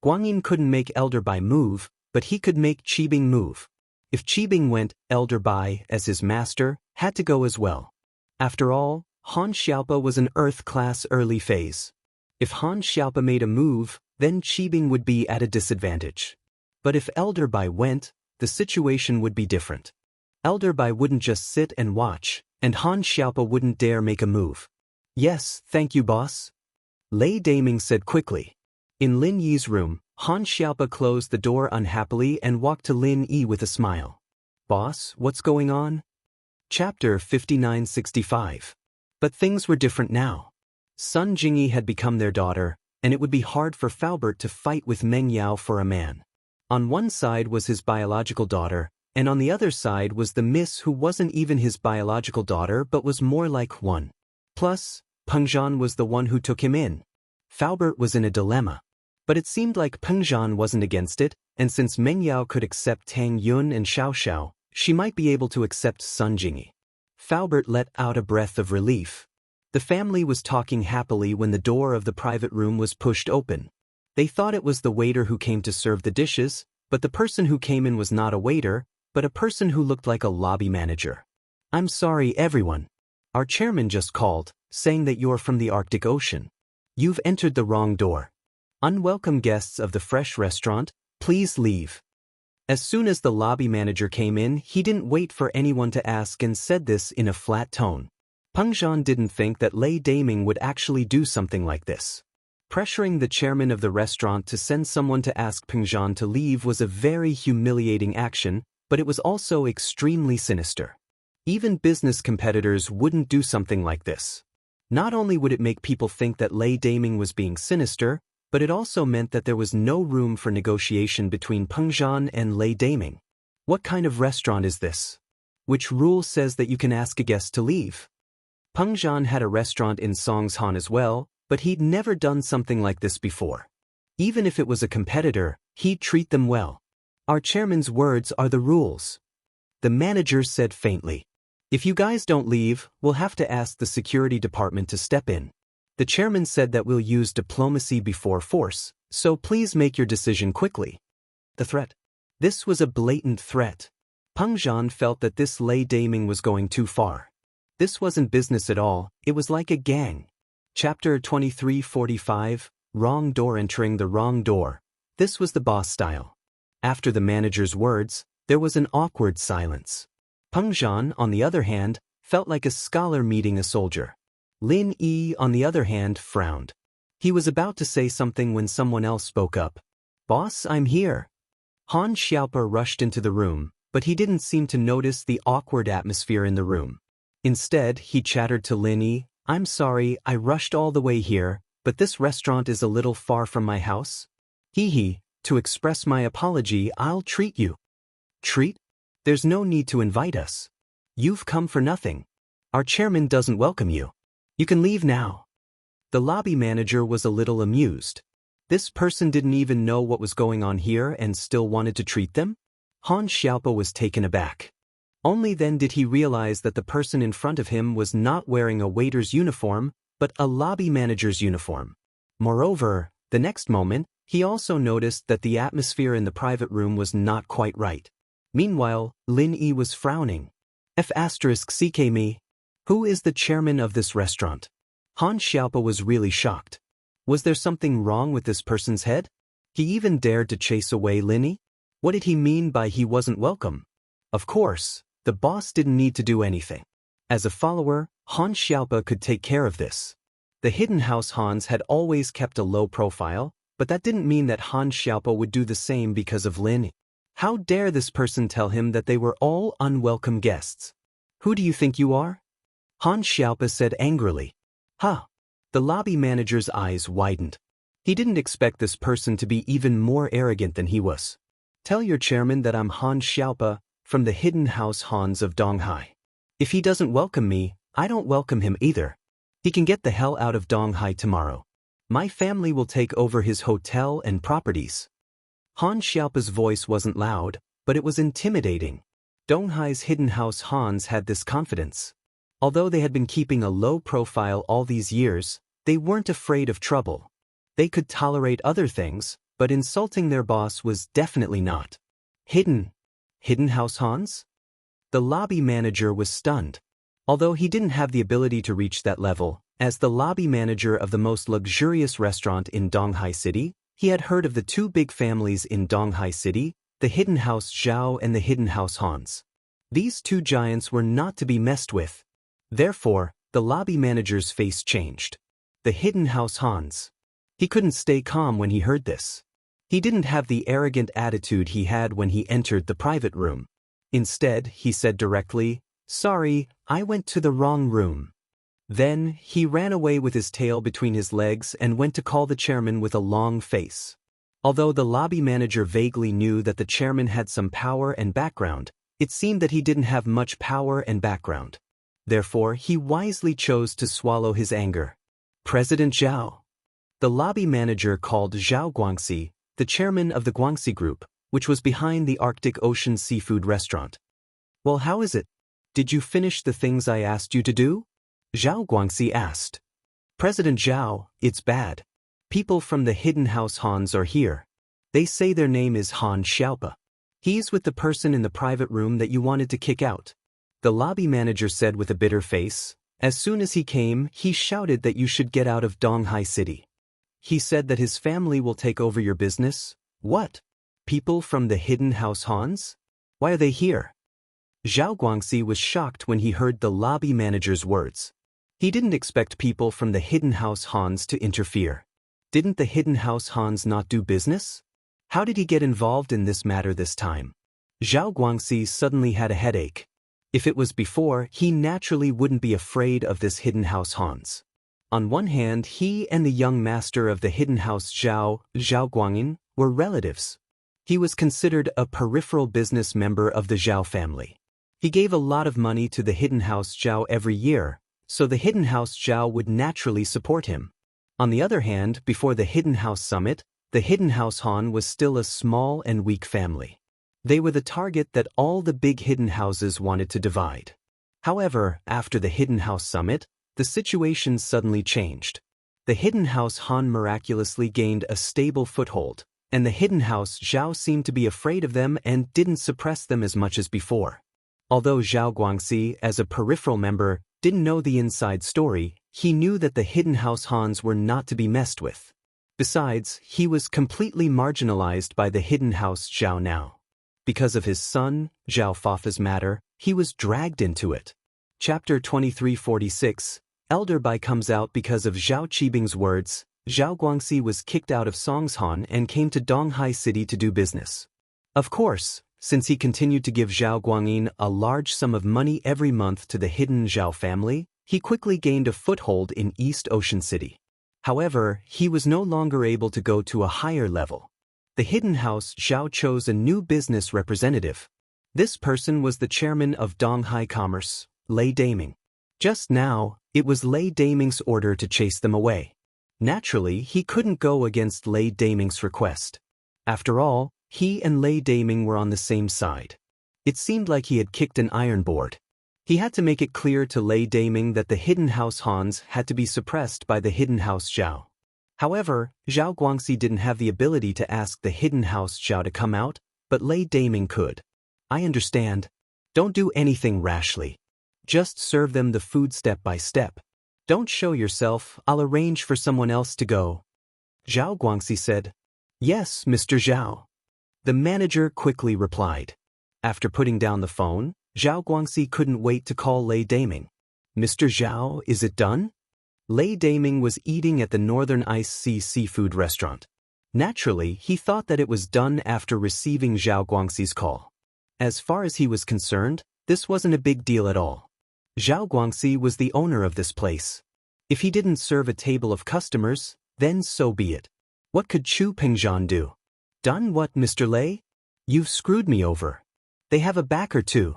Guangyin couldn't make Elder Bai move, but he could make Qibing move. If Qibing went, Elder Bai, as his master, had to go as well. After all, Han Xiaopa was an Earth-class early phase. If Han Xiaopa made a move, then Qibing would be at a disadvantage. But if Elder Bai went, the situation would be different. Elder Bai wouldn't just sit and watch, and Han Xiaopa wouldn't dare make a move. "Yes, thank you, boss," Lei Daming said quickly. In Lin Yi's room, Han Xiaopa closed the door unhappily and walked to Lin Yi with a smile. "Boss, what's going on?" Chapter 5965. But things were different now. Sun Jingyi had become their daughter, and it would be hard for Faubert to fight with Meng Yao for a man. On one side was his biological daughter, and on the other side was the miss who wasn't even his biological daughter but was more like one. Plus, Peng Zhan was the one who took him in. Faubert was in a dilemma. But it seemed like Peng Zhan wasn't against it, and since Meng Yao could accept Tang Yun and Xiao Xiao, she might be able to accept Sun Jingyi. Faubert let out a breath of relief. The family was talking happily when the door of the private room was pushed open. They thought it was the waiter who came to serve the dishes, but the person who came in was not a waiter, but a person who looked like a lobby manager. "I'm sorry, everyone. Our chairman just called, saying that you're from the Arctic Ocean. You've entered the wrong door. Unwelcome guests of the Fresh Restaurant, please leave." As soon as the lobby manager came in, he didn't wait for anyone to ask and said this in a flat tone. Peng Zhan didn't think that Lei Daming would actually do something like this. Pressuring the chairman of the restaurant to send someone to ask Peng Zhan to leave was a very humiliating action, but it was also extremely sinister. Even business competitors wouldn't do something like this. Not only would it make people think that Lei Daming was being sinister, but it also meant that there was no room for negotiation between Peng Zhan and Lei Daming. What kind of restaurant is this? Which rule says that you can ask a guest to leave? Peng Zhan had a restaurant in Songshan as well, but he'd never done something like this before. Even if it was a competitor, he'd treat them well. Our chairman's words are the rules. The manager said faintly. If you guys don't leave, we'll have to ask the security department to step in. The chairman said that we'll use diplomacy before force, so please make your decision quickly. The threat. This was a blatant threat. Peng Zhan felt that this Lei Daming was going too far. This wasn't business at all, it was like a gang. Chapter 2345, Wrong Door. Entering the wrong door. This was the boss style. After the manager's words, there was an awkward silence. Peng Zhan, on the other hand, felt like a scholar meeting a soldier. Lin Yi, on the other hand, frowned. He was about to say something when someone else spoke up. Boss, I'm here. Han Xiaopa rushed into the room, but he didn't seem to notice the awkward atmosphere in the room. Instead, he chattered to Lin Yi, I'm sorry, I rushed all the way here, but this restaurant is a little far from my house. Hee, to express my apology, I'll treat you. Treat? There's no need to invite us. You've come for nothing. Our chairman doesn't welcome you. You can leave now. The lobby manager was a little amused. This person didn't even know what was going on here and still wanted to treat them? Han Xiaopa was taken aback. Only then did he realize that the person in front of him was not wearing a waiter's uniform, but a lobby manager's uniform. Moreover, the next moment, he also noticed that the atmosphere in the private room was not quite right. Meanwhile, Lin Yi was frowning. F***ck me. Who is the chairman of this restaurant? Han Xiaopa was really shocked. Was there something wrong with this person's head? He even dared to chase away Lin Yi? What did he mean by he wasn't welcome? Of course, the boss didn't need to do anything. As a follower, Han Xiaopa could take care of this. The Hidden House Hans had always kept a low profile, but that didn't mean that Han Xiaopa would do the same because of Lin Yi. How dare this person tell him that they were all unwelcome guests? Who do you think you are? Han Xiaopa said angrily. Huh. The lobby manager's eyes widened. He didn't expect this person to be even more arrogant than he was. Tell your chairman that I'm Han Xiaopa, from the Hidden House Hans of Donghai. If he doesn't welcome me, I don't welcome him either. He can get the hell out of Donghai tomorrow. My family will take over his hotel and properties. Han Xiaopa's voice wasn't loud, but it was intimidating. Donghai's Hidden House Hans had this confidence. Although they had been keeping a low profile all these years, they weren't afraid of trouble. They could tolerate other things, but insulting their boss was definitely not. Hidden House Hans? The lobby manager was stunned. Although he didn't have the ability to reach that level, as the lobby manager of the most luxurious restaurant in Donghai City, he had heard of the two big families in Donghai City, the Hidden House Zhao and the Hidden House Hans. These two giants were not to be messed with. Therefore, the lobby manager's face changed. The Hidden House Hans. He couldn't stay calm when he heard this. He didn't have the arrogant attitude he had when he entered the private room. Instead, he said directly, Sorry, I went to the wrong room. Then, he ran away with his tail between his legs and went to call the chairman with a long face. Although the lobby manager vaguely knew that the chairman had some power and background, it seemed that he didn't have much power and background. Therefore, he wisely chose to swallow his anger. President Zhao. The lobby manager called Zhao Guangxi, the chairman of the Guangxi Group, which was behind the Arctic Ocean seafood restaurant. Well, how is it? Did you finish the things I asked you to do? Zhao Guangxi asked. President Zhao, it's bad. People from the Hidden House Hans are here. They say their name is Han Xiaopa. He's with the person in the private room that you wanted to kick out. The lobby manager said with a bitter face. As soon as he came, he shouted that you should get out of Donghai City. He said that his family will take over your business. What? People from the Hidden House Hans? Why are they here? Zhao Guangxi was shocked when he heard the lobby manager's words. He didn't expect people from the Hidden House Hans to interfere. Didn't the Hidden House Hans not do business? How did he get involved in this matter this time? Zhao Guangxi suddenly had a headache. If it was before, he naturally wouldn't be afraid of this Hidden House Hans. On one hand, he and the young master of the Hidden House Zhao Guangyin, were relatives. He was considered a peripheral business member of the Zhao family. He gave a lot of money to the Hidden House Zhao every year, so the Hidden House Zhao would naturally support him. On the other hand, before the Hidden House Summit, the Hidden House Han was still a small and weak family. They were the target that all the big hidden houses wanted to divide. However, after the Hidden House Summit, the situation suddenly changed. The Hidden House Han miraculously gained a stable foothold, and the Hidden House Zhao seemed to be afraid of them and didn't suppress them as much as before. Although Zhao Guangxi, as a peripheral member, didn't know the inside story, he knew that the Hidden House Hans were not to be messed with. Besides, he was completely marginalized by the Hidden House Zhao now. Because of his son, Zhao Fafa's matter, he was dragged into it. Chapter 2346, Elder Bai comes out because of Zhao Qibing's words. Zhao Guangxi was kicked out of Songshan and came to Donghai City to do business. Of course, since he continued to give Zhao Guangyin a large sum of money every month to the hidden Zhao family, he quickly gained a foothold in East Ocean City. However, he was no longer able to go to a higher level. The Hidden House Zhao chose a new business representative. This person was the chairman of Donghai Commerce, Lei Daming. Just now, it was Lei Daming's order to chase them away. Naturally, he couldn't go against Lei Daming's request. After all, he and Lei Daming were on the same side. It seemed like he had kicked an iron board. He had to make it clear to Lei Daming that the Hidden House Hans had to be suppressed by the Hidden House Zhao. However, Zhao Guangxi didn't have the ability to ask the Hidden House Zhao to come out, but Lei Daming could. I understand. Don't do anything rashly. Just serve them the food step by step. Don't show yourself, I'll arrange for someone else to go. Zhao Guangxi said. Yes, Mr. Zhao. The manager quickly replied. After putting down the phone, Zhao Guangxi couldn't wait to call Lei Daming. Mr. Zhao, is it done? Lei Daming was eating at the Northern Ice Sea seafood restaurant. Naturally, he thought that it was done after receiving Zhao Guangxi's call. As far as he was concerned, this wasn't a big deal at all. Zhao Guangxi was the owner of this place. If he didn't serve a table of customers, then so be it. What could Chu Pingzhan do? Done what, Mr. Lei? You've screwed me over. They have a backer too.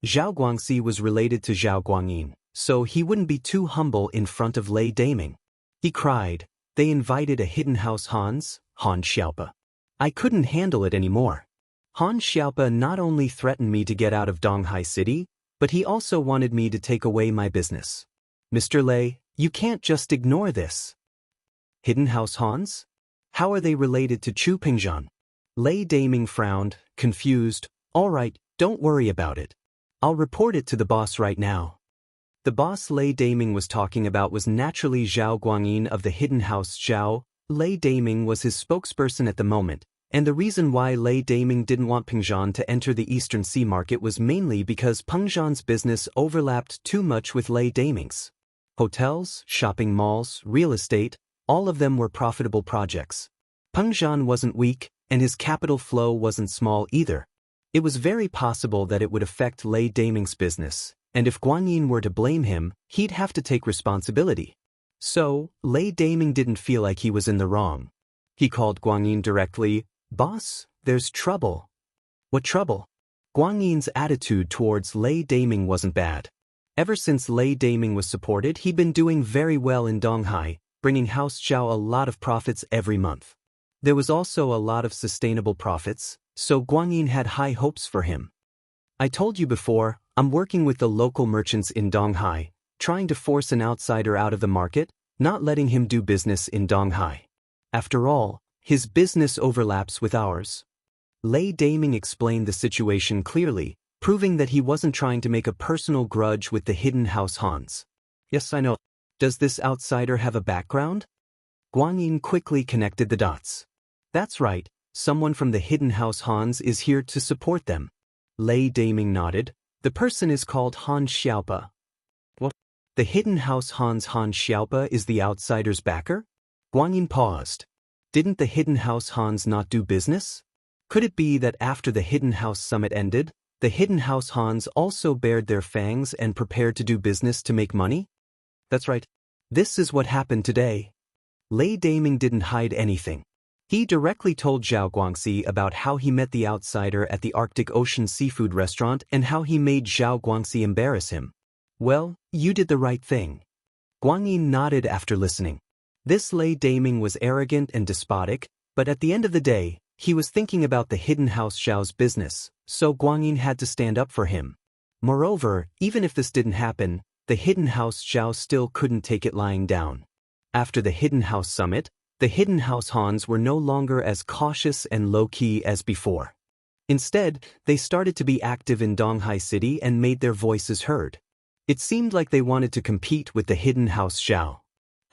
Zhao Guangxi was related to Zhao Guangyin, so he wouldn't be too humble in front of Lei Daming. He cried, they invited a Hidden House Hans, Han Xiaopa. I couldn't handle it anymore. Han Xiaopa not only threatened me to get out of Donghai City, but he also wanted me to take away my business. Mr. Lei, you can't just ignore this. Hidden House Hans? How are they related to Chu Pingzhan? Lei Daming frowned, confused. All right, don't worry about it. I'll report it to the boss right now. The boss Lei Daming was talking about was naturally Zhao Guangyin of the Hidden House Zhao. Lei Daming was his spokesperson at the moment, and the reason why Lei Daming didn't want Pingzhan to enter the Eastern Sea market was mainly because Pingzhan's business overlapped too much with Lei Daming's. Hotels, shopping malls, real estate, all of them were profitable projects. Pingzhan wasn't weak, and his capital flow wasn't small either. It was very possible that it would affect Lei Daming's business, and if Guanyin were to blame him, he'd have to take responsibility. So, Lei Daming didn't feel like he was in the wrong. He called Guanyin directly. Boss, there's trouble. What trouble? Guangyin's attitude towards Lei Daming wasn't bad. Ever since Lei Daming was supported, he'd been doing very well in Donghai, bringing House Zhao a lot of profits every month. There was also a lot of sustainable profits, so Guanyin had high hopes for him. I told you before, I'm working with the local merchants in Donghai, trying to force an outsider out of the market, not letting him do business in Donghai. After all, his business overlaps with ours. Lei Daming explained the situation clearly, proving that he wasn't trying to make a personal grudge with the Hidden House Hans. Yes, I know. Does this outsider have a background? Guanyin quickly connected the dots. That's right, someone from the Hidden House Hans is here to support them. Lei Daming nodded. The person is called Han Xiaopa. What? the hidden house Han Xiaopa is the outsider's backer? Guang Yin paused. Didn't the hidden house Hans not do business? Could it be that after the hidden house summit ended, the hidden house Hans also bared their fangs and prepared to do business to make money? That's right. This is what happened today. Lei Daming didn't hide anything. He directly told Zhao Guangxi about how he met the outsider at the Arctic Ocean seafood restaurant and how he made Zhao Guangxi embarrass him. Well, you did the right thing. Guang Yin nodded after listening. This Lei Daming was arrogant and despotic, but at the end of the day, he was thinking about the hidden house Zhao's business, so Guang Yin had to stand up for him. Moreover, even if this didn't happen, the hidden house Zhao still couldn't take it lying down. After the hidden house summit, the hidden house Hans were no longer as cautious and low-key as before. Instead, they started to be active in Donghai City and made their voices heard. It seemed like they wanted to compete with the hidden house Zhao.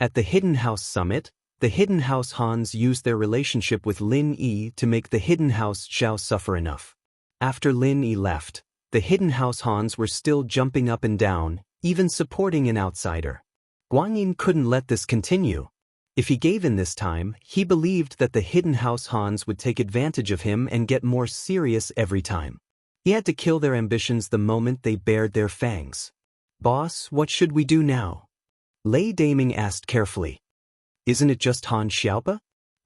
At the hidden house summit, the hidden house Hans used their relationship with Lin Yi to make the hidden house Zhao suffer enough. After Lin Yi left, the hidden house Hans were still jumping up and down, even supporting an outsider. Guang Yin couldn't let this continue. If he gave in this time, he believed that the hidden house Hans would take advantage of him and get more serious every time. He had to kill their ambitions the moment they bared their fangs. Boss, what should we do now? Lei Daming asked carefully. Isn't it just Han Xiaopa?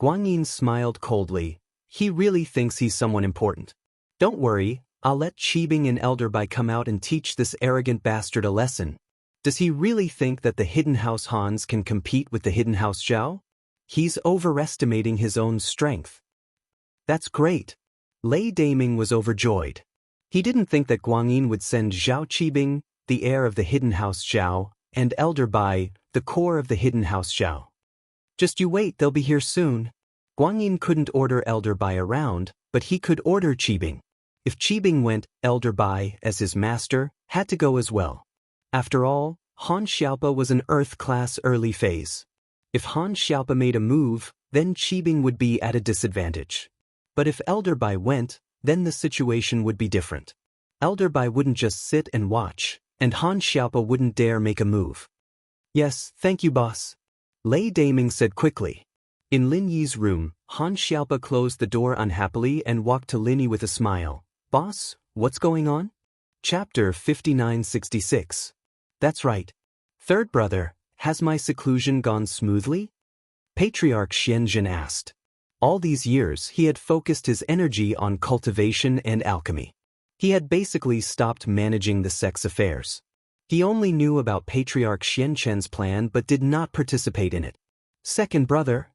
Guang Yin smiled coldly. He really thinks he's someone important. Don't worry, I'll let Qibing and Elder Bai come out and teach this arrogant bastard a lesson. Does he really think that the hidden house Hans can compete with the hidden house Zhao? He's overestimating his own strength. That's great. Lei Daming was overjoyed. He didn't think that Guang Yin would send Zhao Qibing, the heir of the hidden house Zhao, and Elder Bai, the core of the hidden house Zhao. Just you wait, they'll be here soon. Guang Yin couldn't order Elder Bai around, but he could order Qibing. If Qibing went, Elder Bai, as his master, had to go as well. After all, Han Xiaopa was an Earth-class early phase. If Han Xiaopa made a move, then Qibing would be at a disadvantage. But if Elder Bai went, then the situation would be different. Elder Bai wouldn't just sit and watch, and Han Xiaopa wouldn't dare make a move. Yes, thank you, boss. Lei Daming said quickly. In Lin Yi's room, Han Xiaopa closed the door unhappily and walked to Lin Yi with a smile. Boss, what's going on? Chapter 5966. That's right. Third brother, has my seclusion gone smoothly? Patriarch Xianxia asked. All these years he had focused his energy on cultivation and alchemy. He had basically stopped managing the sex affairs. He only knew about Patriarch Xianxia's plan but did not participate in it. Second brother.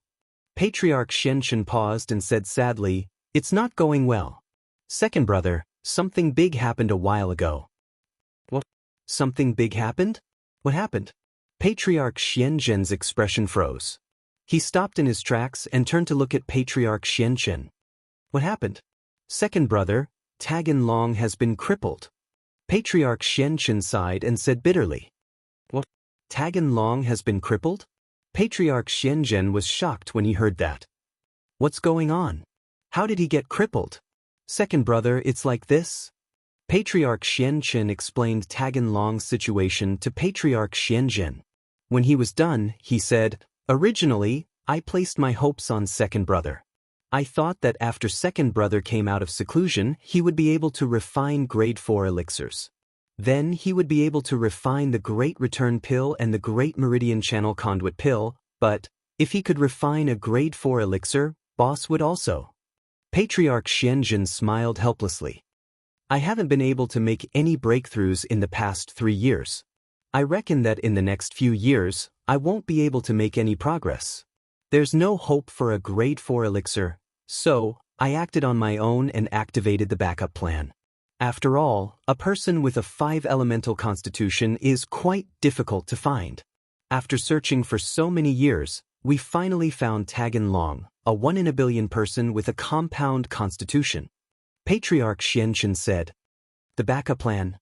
Patriarch Xianxia paused and said sadly, it's not going well. Second brother, something big happened a while ago. What? Something big happened? What happened? Patriarch Xianxia's expression froze. He stopped in his tracks and turned to look at Patriarch Xianxia. What happened? Second brother, Tagan Long has been crippled. Patriarch Xianxia sighed and said bitterly. What? Tagan Long has been crippled? Patriarch Xianxia was shocked when he heard that. What's going on? How did he get crippled? Second brother, it's like this. Patriarch Xianxia explained Tagan Long's situation to Patriarch Xianxia. When he was done, he said, originally, I placed my hopes on second brother. I thought that after second brother came out of seclusion, he would be able to refine grade 4 elixirs. Then he would be able to refine the Great Return Pill and the Great Meridian Channel Conduit Pill, but if he could refine a grade 4 elixir, boss would also. Patriarch Xianxia smiled helplessly. I haven't been able to make any breakthroughs in the past 3 years. I reckon that in the next few years, I won't be able to make any progress. There's no hope for a grade 4 elixir, so I acted on my own and activated the backup plan. After all, a person with a 5 elemental constitution is quite difficult to find. After searching for so many years, we finally found Tagan Long, a 1 in a billion person with a compound constitution. Patriarch Xianxia said. The backup plan?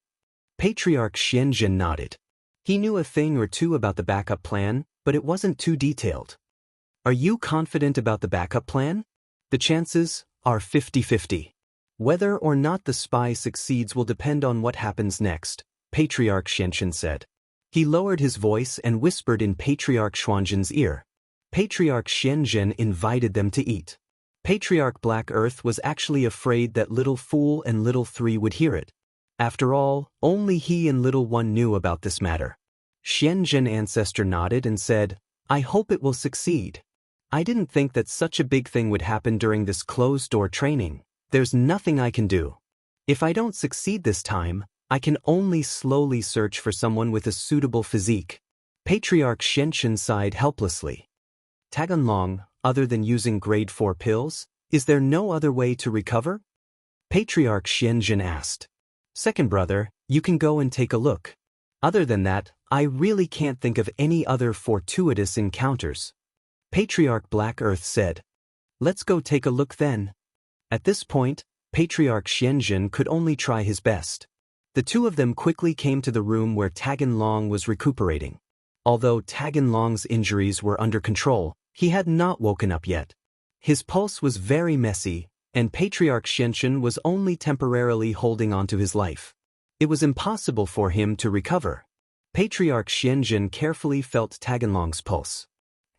Patriarch Xianxia nodded. He knew a thing or two about the backup plan, but it wasn't too detailed. Are you confident about the backup plan? The chances are 50-50. Whether or not the spy succeeds will depend on what happens next, Patriarch Xianxia said. He lowered his voice and whispered in Patriarch Xuanzhen's ear. Patriarch Xianxia invited them to eat. Patriarch Black Earth was actually afraid that Little Fool and Little Three would hear it. After all, only he and Little One knew about this matter. Xianxia Ancestor nodded and said, I hope it will succeed. I didn't think that such a big thing would happen during this closed-door training. There's nothing I can do. If I don't succeed this time, I can only slowly search for someone with a suitable physique. Patriarch Xianxia sighed helplessly. Taganlong, other than using grade 4 pills, is there no other way to recover? Patriarch Xianxia asked. Second brother, you can go and take a look. Other than that, I really can't think of any other fortuitous encounters. Patriarch Black Earth said. Let's go take a look then. At this point, Patriarch Xianxia could only try his best. The two of them quickly came to the room where Taganlong was recuperating. Although Taganlong's injuries were under control, he had not woken up yet. His pulse was very messy, and Patriarch Xianxia was only temporarily holding on to his life. It was impossible for him to recover. Patriarch Xianxia carefully felt Taganlong's pulse.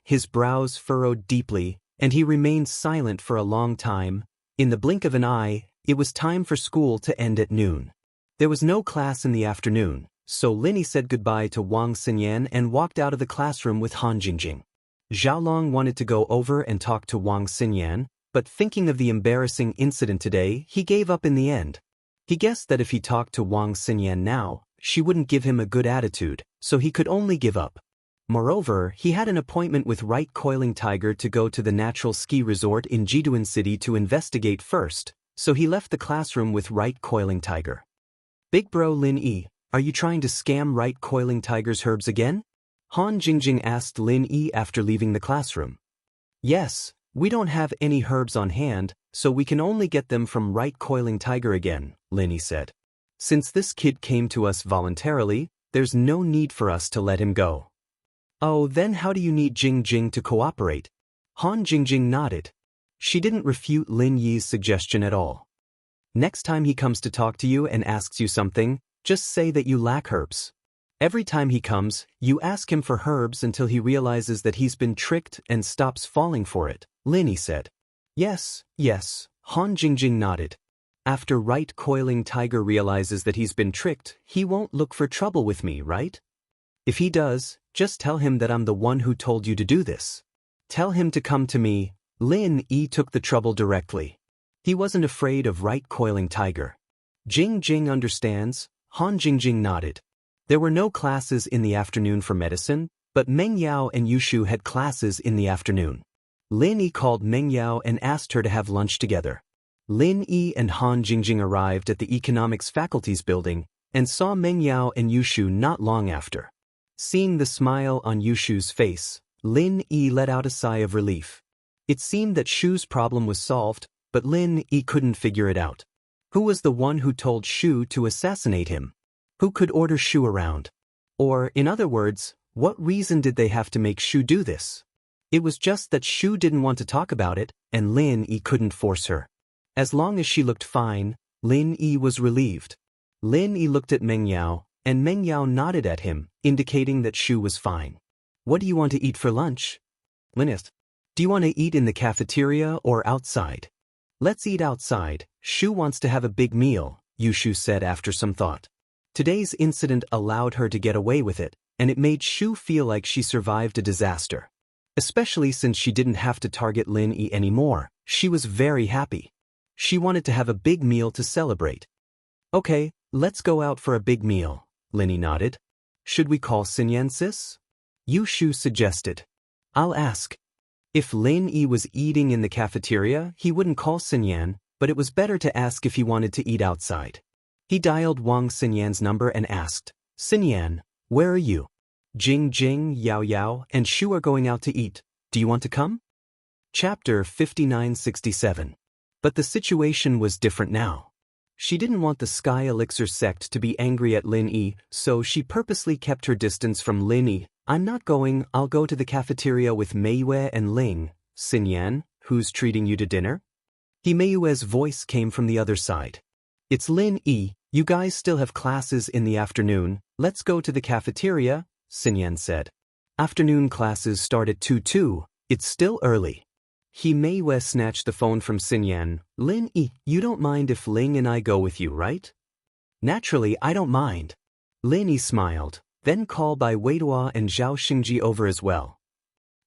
His brows furrowed deeply, and he remained silent for a long time. In the blink of an eye, it was time for school to end at noon. There was no class in the afternoon, so Lin said goodbye to Wang Xinyan and walked out of the classroom with Han Jingjing. Xiaolong wanted to go over and talk to Wang Xinyan, but thinking of the embarrassing incident today, he gave up in the end. He guessed that if he talked to Wang Xinyan now, she wouldn't give him a good attitude, so he could only give up. Moreover, he had an appointment with Right Coiling Tiger to go to the natural ski resort in Jiduan City to investigate first, so he left the classroom with Right Coiling Tiger. Big bro Lin Yi, are you trying to scam Right Coiling Tiger's herbs again? Han Jingjing asked Lin Yi after leaving the classroom. Yes, we don't have any herbs on hand, so we can only get them from Right Coiling Tiger again, Lin Yi said. Since this kid came to us voluntarily, there's no need for us to let him go. Oh, then how do you need Jingjing to cooperate? Han Jingjing nodded. She didn't refute Lin Yi's suggestion at all. Next time he comes to talk to you and asks you something, just say that you lack herbs. Every time he comes, you ask him for herbs until he realizes that he's been tricked and stops falling for it, Lin Yi said. Yes, Han Jingjing nodded. After Right Coiling Tiger realizes that he's been tricked, he won't look for trouble with me, right? If he does, just tell him that I'm the one who told you to do this. Tell him to come to me. Lin Yi took the trouble directly. He wasn't afraid of Right Coiling Tiger. Jingjing understands, Han Jingjing nodded. There were no classes in the afternoon for medicine, but Meng Yao and Yushu had classes in the afternoon. Lin Yi called Meng Yao and asked her to have lunch together. Lin Yi and Han Jingjing arrived at the Economics Faculties building and saw Meng Yao and Yushu not long after. Seeing the smile on Yushu's face, Lin Yi let out a sigh of relief. It seemed that Shu's problem was solved, but Lin Yi couldn't figure it out. Who was the one who told Shu to assassinate him? Who could order Shu around? Or, in other words, what reason did they have to make Shu do this? It was just that Shu didn't want to talk about it, and Lin Yi couldn't force her. As long as she looked fine, Lin Yi was relieved. Lin Yi looked at Meng Yao, and Meng Yao nodded at him, indicating that Shu was fine. What do you want to eat for lunch? Linist. Do you want to eat in the cafeteria or outside? Let's eat outside. Shu wants to have a big meal, Yushu said after some thought. Today's incident allowed her to get away with it, and it made Shu feel like she survived a disaster. Especially since she didn't have to target Lin Yi anymore, she was very happy. She wanted to have a big meal to celebrate. Okay, let's go out for a big meal, Lin Yi nodded. Should we call Xinyan sis? Yushu suggested. I'll ask. If Lin Yi was eating in the cafeteria, he wouldn't call Xinyan, but it was better to ask if he wanted to eat outside. He dialed Wang Xinyan's number and asked, Xinyan, where are you? Jingjing, Yao Yao, and Shu are going out to eat. Do you want to come? Chapter 5967. But the situation was different now. She didn't want the Sky Elixir sect to be angry at Lin Yi, so she purposely kept her distance from Lin Yi. I'm not going, I'll go to the cafeteria with Meiyue and Ling. Xinyan, who's treating you to dinner? Meiyue's voice came from the other side. It's Lin Yi, you guys still have classes in the afternoon, Let's go to the cafeteria, Xinyan said. Afternoon classes start at 2:02, it's still early. Mei snatched the phone from Xinyan. Lin Yi, you don't mind if Ling and I go with you, right? Naturally, I don't mind. Lin Yi smiled, then call Bai Weidua and Zhao Xingji over as well.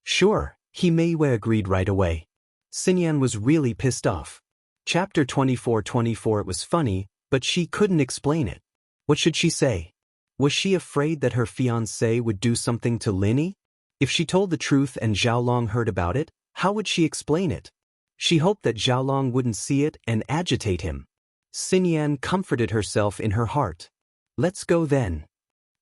Sure, Mei agreed right away. Xinyan was really pissed off. Chapter 24:24. It was funny, but she couldn't explain it. What should she say? Was she afraid that her fiancé would do something to Lin Yi? If she told the truth and Xiaolong heard about it, how would she explain it? She hoped that Xiaolong wouldn't see it and agitate him. Xinyan comforted herself in her heart. Let's go then.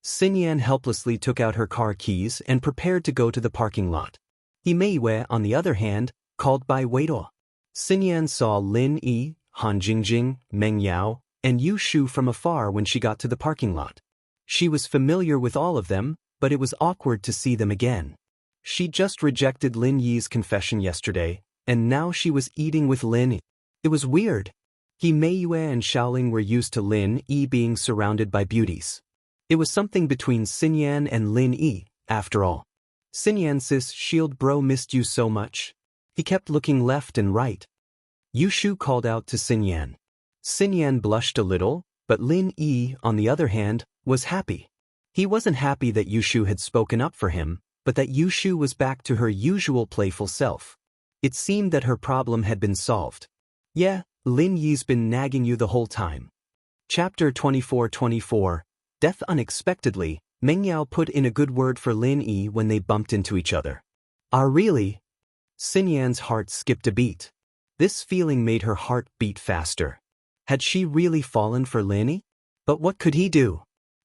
Xinyan helplessly took out her car keys and prepared to go to the parking lot. Mei, on the other hand, called Bai Weidua. Xinyan saw Lin Yi, Han Jingjing, Meng Yao, and Yu Shu from afar when she got to the parking lot. She was familiar with all of them, but it was awkward to see them again. She just rejected Lin Yi's confession yesterday, and now she was eating with Lin Yi. It was weird. Mei and Xiaoling were used to Lin Yi being surrounded by beauties. It was something between Xinyan and Lin Yi, after all. Xinyan sis, shield bro, missed you so much. He kept looking left and right. Yu Shu called out to Xinyan. Xinyan blushed a little, but Lin Yi, on the other hand, was happy. He wasn't happy that Yu Shu had spoken up for him, but that Yu Shu was back to her usual playful self. It seemed that her problem had been solved. Yeah, Lin Yi's been nagging you the whole time. Chapter 24:24. Death unexpectedly. Meng Yao put in a good word for Lin Yi when they bumped into each other. Ah, really? Xinyan's heart skipped a beat. This feeling made her heart beat faster. Had she really fallen for Lin Yi? But what could he do?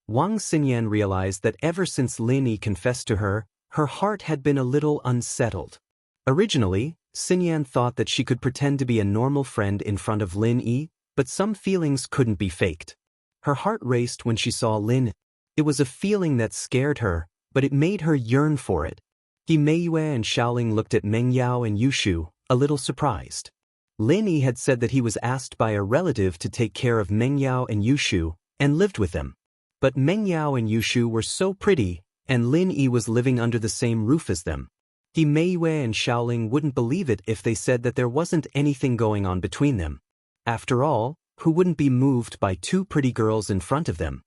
Xinyan realized that ever since Lin Yi confessed to her, her heart had been a little unsettled. Originally, Xinyan thought that she could pretend to be a normal friend in front of Lin Yi, but some feelings couldn't be faked. Her heart raced when she saw Lin Yi. It was a feeling that scared her, but it made her yearn for it. Mei and Xiaoling looked at Meng Yao and Yu Shu, a little surprised. Lin Yi had said that he was asked by a relative to take care of Meng Yao and Yu Shu, and lived with them. But Meng Yao and Yu Shu were so pretty, and Lin Yi was living under the same roof as them. Mei and Xiaoling wouldn't believe it if they said that there wasn't anything going on between them. After all, who wouldn't be moved by two pretty girls in front of them?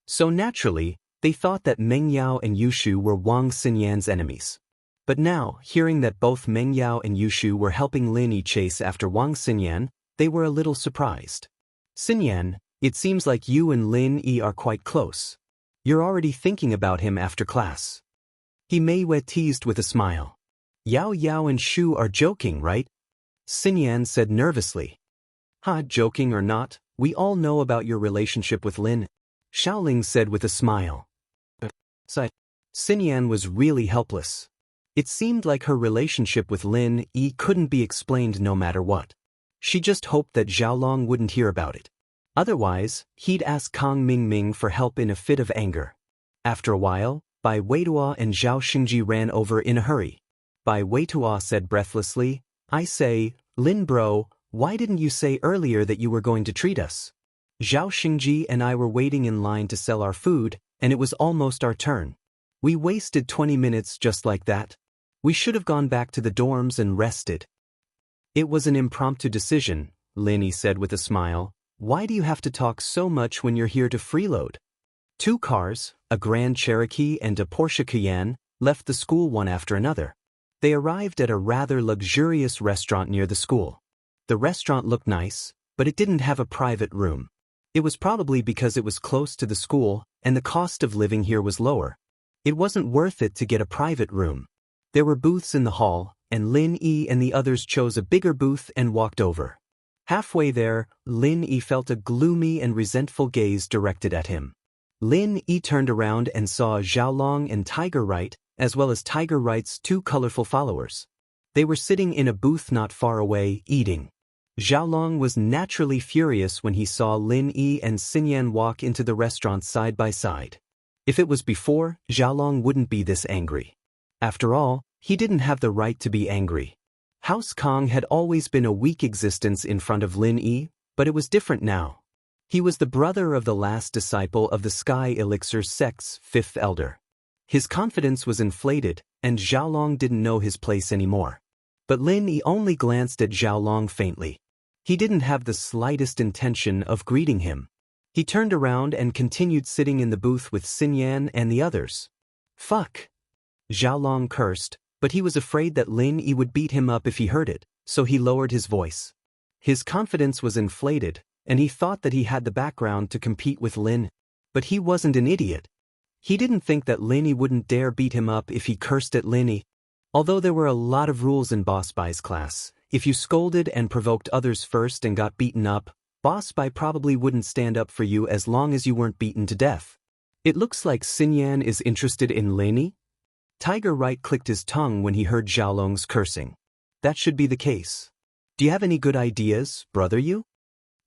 So naturally, they thought that Meng Yao and Yu Shu were Wang Xinyan's enemies. But now, hearing that both Meng Yao and Yu Shu were helping Lin Yi chase after Wang Xinyan, they were a little surprised. Xinyan, it seems like you and Lin Yi are quite close. You're already thinking about him after class. Mei teased with a smile. Yao and Shu are joking, right? Xinyan said nervously. Joking or not, we all know about your relationship with Lin. Xiaoling said with a smile. Xinyan was really helpless. It seemed like her relationship with Lin Yi couldn't be explained no matter what. She just hoped that Xiaolong wouldn't hear about it. Otherwise, he'd ask Kang Mingming for help in a fit of anger. After a while, Bai Weidua and Zhao Xingji ran over in a hurry. Bai Weidua said breathlessly, I say, Lin bro, why didn't you say earlier that you were going to treat us? Zhao Xingji and I were waiting in line to sell our food, and it was almost our turn. We wasted 20 minutes just like that. We should have gone back to the dorms and rested. It was an impromptu decision, Lin Yi said with a smile. Why do you have to talk so much when you're here to freeload? Two cars, a Grand Cherokee and a Porsche Cayenne, left the school one after another. They arrived at a rather luxurious restaurant near the school. The restaurant looked nice, but it didn't have a private room. It was probably because it was close to the school and the cost of living here was lower. It wasn't worth it to get a private room. There were booths in the hall, and Lin Yi and the others chose a bigger booth and walked over. Halfway there, Lin Yi felt a gloomy and resentful gaze directed at him. Lin Yi turned around and saw Xiaolong and Tiger Right, as well as Tiger Right's two colorful followers. They were sitting in a booth not far away, eating. Xiaolong was naturally furious when he saw Lin Yi and Xinyan walk into the restaurant side by side. If it was before, Xiaolong wouldn't be this angry. After all, he didn't have the right to be angry. House Kong had always been a weak existence in front of Lin Yi, but it was different now. He was the brother of the last disciple of the Sky Elixir sect's fifth elder. His confidence was inflated, and Xiaolong didn't know his place anymore. But Lin Yi only glanced at Xiaolong faintly. He didn't have the slightest intention of greeting him. He turned around and continued sitting in the booth with Xinyan and the others. Fuck! Xiaolong cursed, but he was afraid that Lin Yi would beat him up if he heard it, so he lowered his voice. His confidence was inflated, and he thought that he had the background to compete with Lin. But he wasn't an idiot. He didn't think that Lin Yi wouldn't dare beat him up if he cursed at Lin Yi. Although there were a lot of rules in Boss Bai's class, if you scolded and provoked others first and got beaten up, Boss Bai probably wouldn't stand up for you as long as you weren't beaten to death. It looks like Xinyan is interested in Lin Yi. Tiger right-clicked his tongue when he heard Xiaolong's cursing. That should be the case. Do you have any good ideas, brother you?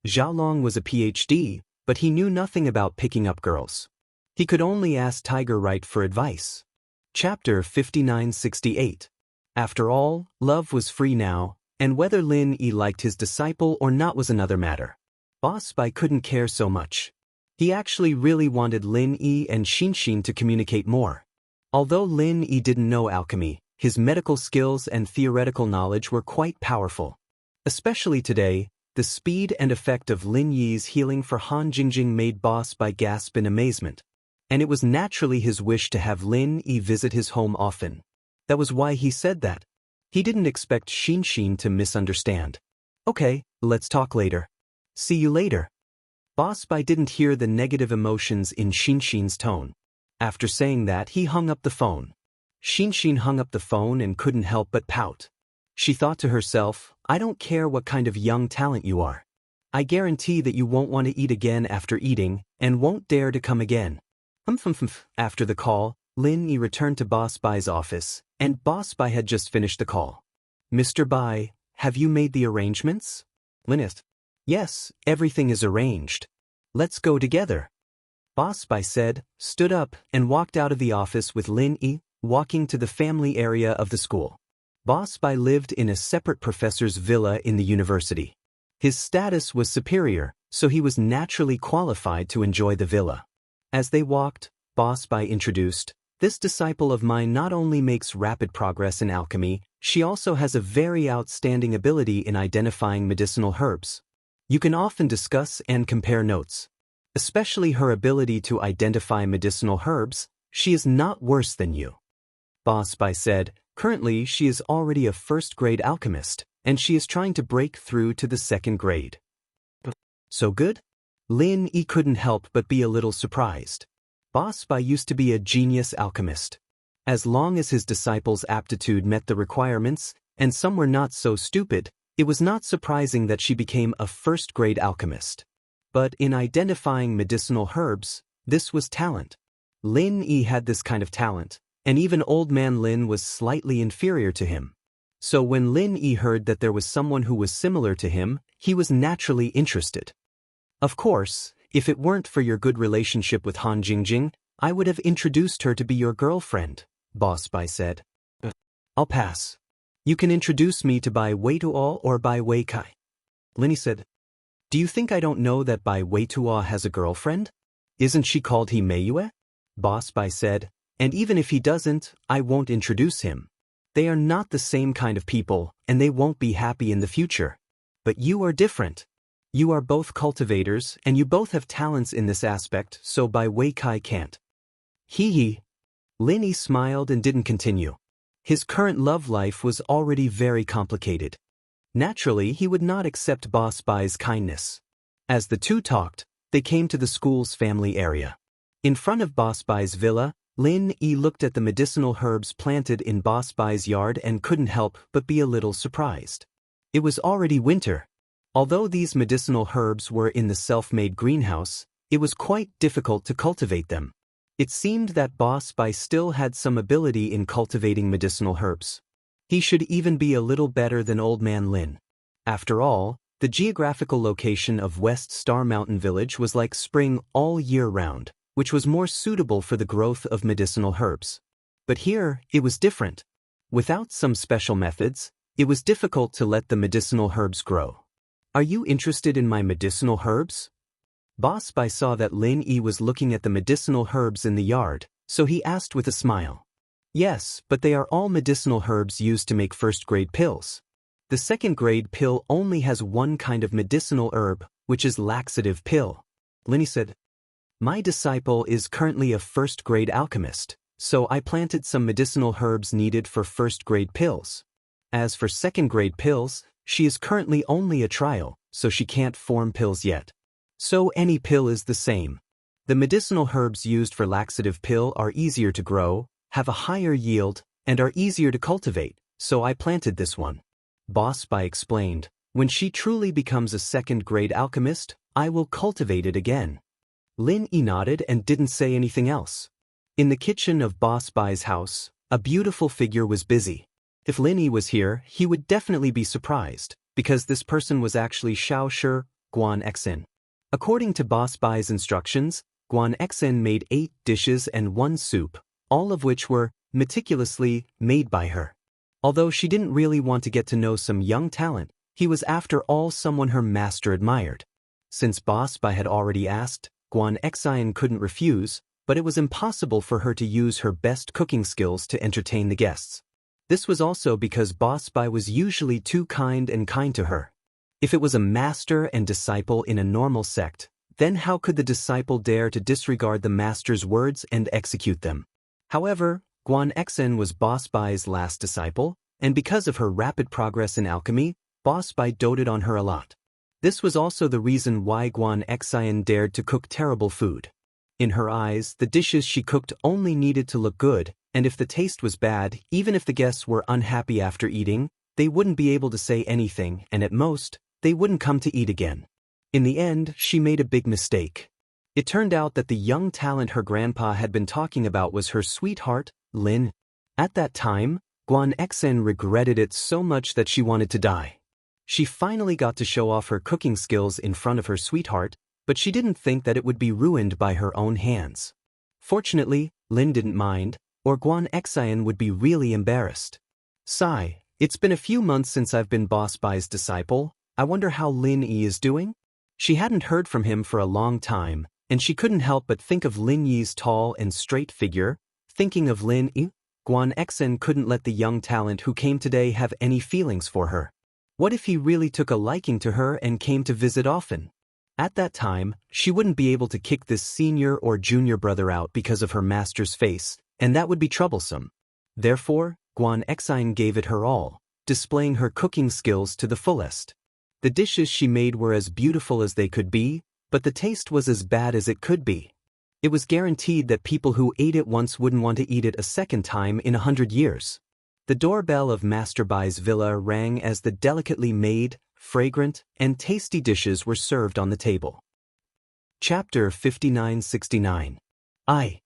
Xiaolong was a PhD, but he knew nothing about picking up girls. He could only ask Tiger Right for advice. Chapter 5968. After all, love was free now, and whether Lin Yi liked his disciple or not was another matter. Boss Bai couldn't care so much. He actually really wanted Lin Yi and Xianxia to communicate more. Although Lin Yi didn't know alchemy, his medical skills and theoretical knowledge were quite powerful. Especially today, the speed and effect of Lin Yi's healing for Han Jingjing made Boss Bai gasp in amazement. And it was naturally his wish to have Lin Yi visit his home often. That was why he said that. He didn't expect Xianxia to misunderstand. Okay, let's talk later. See you later. Boss Bai didn't hear the negative emotions in Xianxia's tone. After saying that, he hung up the phone. Xianxia hung up the phone and couldn't help but pout. She thought to herself, I don't care what kind of young talent you are. I guarantee that you won't want to eat again after eating, and won't dare to come again. After the call, Lin Yi returned to Boss Bai's office, and Boss Bai had just finished the call. Mr. Bai, have you made the arrangements? Lin asked. Yes, everything is arranged. Let's go together. Boss Bai said, stood up, and walked out of the office with Lin Yi, walking to the family area of the school. Boss Bai lived in a separate professor's villa in the university. His status was superior, so he was naturally qualified to enjoy the villa. As they walked, Boss Bai introduced, this disciple of mine not only makes rapid progress in alchemy, she also has a very outstanding ability in identifying medicinal herbs. You can often discuss and compare notes. Especially her ability to identify medicinal herbs, she is not worse than you. Boss Bai said, currently she is already a first-grade alchemist, and she is trying to break through to the second grade. So good? Lin Yi couldn't help but be a little surprised. Boss Bai used to be a genius alchemist. As long as his disciples' aptitude met the requirements, and some were not so stupid, it was not surprising that she became a first-grade alchemist. But in identifying medicinal herbs, this was talent. Lin Yi had this kind of talent, and even Old Man Lin was slightly inferior to him. So when Lin Yi heard that there was someone who was similar to him, he was naturally interested. Of course, if it weren't for your good relationship with Han Jingjing, I would have introduced her to be your girlfriend, Boss Bai said. I'll pass. You can introduce me to Bai Weituo or Bai Weikai. Lin Yi said. Do you think I don't know that Bai Weituo has a girlfriend? Isn't she called He Meiyue? Boss Bai said, and even if he doesn't, I won't introduce him. They are not the same kind of people, and they won't be happy in the future. But you are different. You are both cultivators, and you both have talents in this aspect, so Bai Weikai can't. Hee. Lin Yi smiled and didn't continue. His current love life was already very complicated. Naturally, he would not accept Boss Bai's kindness. As the two talked, they came to the school's family area. In front of Boss Bai's villa, Lin Yi looked at the medicinal herbs planted in Boss Bai's yard and couldn't help but be a little surprised. It was already winter. Although these medicinal herbs were in the self-made greenhouse, it was quite difficult to cultivate them. It seemed that Boss Bai still had some ability in cultivating medicinal herbs. He should even be a little better than Old Man Lin. After all, the geographical location of West Star Mountain Village was like spring all year round, which was more suitable for the growth of medicinal herbs. But here, it was different. Without some special methods, it was difficult to let the medicinal herbs grow. Are you interested in my medicinal herbs? Boss Bai saw that Lin Yi was looking at the medicinal herbs in the yard, so he asked with a smile. Yes, but they are all medicinal herbs used to make first-grade pills. The second-grade pill only has one kind of medicinal herb, which is laxative pill. Lin Yi said, my disciple is currently a first-grade alchemist, so I planted some medicinal herbs needed for first-grade pills. As for second-grade pills, she is currently only a trial, so she can't form pills yet. So any pill is the same. The medicinal herbs used for laxative pill are easier to grow, have a higher yield, and are easier to cultivate, so I planted this one. Boss Bai explained, when she truly becomes a second-grade alchemist, I will cultivate it again. Lin Yi nodded and didn't say anything else. In the kitchen of Boss Bai's house, a beautiful figure was busy. If Lin Yi was here, he would definitely be surprised, because this person was actually Xiao Shi, Guan Xen. According to Boss Bai's instructions, Guan Xen made 8 dishes and 1 soup, all of which were meticulously made by her. Although she didn't really want to get to know some young talent, he was after all someone her master admired. Since Boss Bai had already asked, Guan Xen couldn't refuse, but it was impossible for her to use her best cooking skills to entertain the guests. This was also because Boss Bai was usually too kind to her. If it was a master and disciple in a normal sect, then how could the disciple dare to disregard the master's words and execute them? However, Guan Xen was Boss Bai's last disciple, and because of her rapid progress in alchemy, Boss Bai doted on her a lot. This was also the reason why Guan Xen dared to cook terrible food. In her eyes, the dishes she cooked only needed to look good, and if the taste was bad, even if the guests were unhappy after eating, they wouldn't be able to say anything, and at most, they wouldn't come to eat again. In the end, she made a big mistake. It turned out that the young talent her grandpa had been talking about was her sweetheart, Lin. At that time, Guan Xen regretted it so much that she wanted to die. She finally got to show off her cooking skills in front of her sweetheart, but she didn't think that it would be ruined by her own hands. Fortunately, Lin didn't mind, or Guan Xen would be really embarrassed. Sigh, it's been a few months since I've been Boss Bai's disciple. I wonder how Lin Yi is doing? She hadn't heard from him for a long time, and she couldn't help but think of Lin Yi's tall and straight figure. Thinking of Lin Yi, Guan Xen couldn't let the young talent who came today have any feelings for her. What if he really took a liking to her and came to visit often? At that time, she wouldn't be able to kick this senior or junior brother out because of her master's face, and that would be troublesome. Therefore, Guan Xen gave it her all, displaying her cooking skills to the fullest. The dishes she made were as beautiful as they could be, but the taste was as bad as it could be. It was guaranteed that people who ate it once wouldn't want to eat it a second time in 100 years. The doorbell of Master Bai's villa rang as the delicately made, fragrant, and tasty dishes were served on the table. Chapter 5969. Guan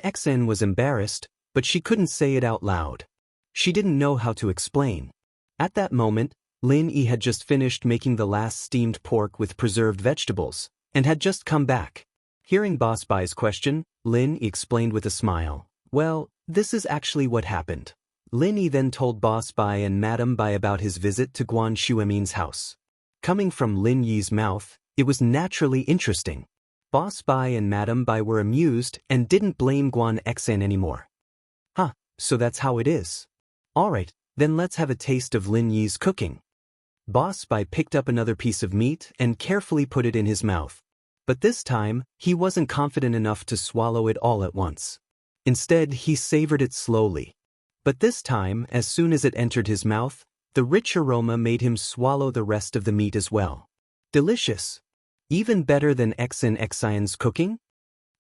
Xen was embarrassed, but she couldn't say it out loud. She didn't know how to explain. At that moment, Lin Yi had just finished making the last steamed pork with preserved vegetables, and had just come back. Hearing Boss Bai's question, Lin Yi explained with a smile, well, this is actually what happened. Lin Yi then told Boss Bai and Madame Bai about his visit to Guan Xuemin's house. Coming from Lin Yi's mouth, it was naturally interesting. Boss Bai and Madame Bai were amused and didn't blame Guan Xen anymore. So that's how it is. Alright, then let's have a taste of Lin Yi's cooking. Boss Bai picked up another piece of meat and carefully put it in his mouth. But this time, he wasn't confident enough to swallow it all at once. Instead, he savored it slowly. But this time, as soon as it entered his mouth, the rich aroma made him swallow the rest of the meat as well. Delicious! Even better than Xen's cooking?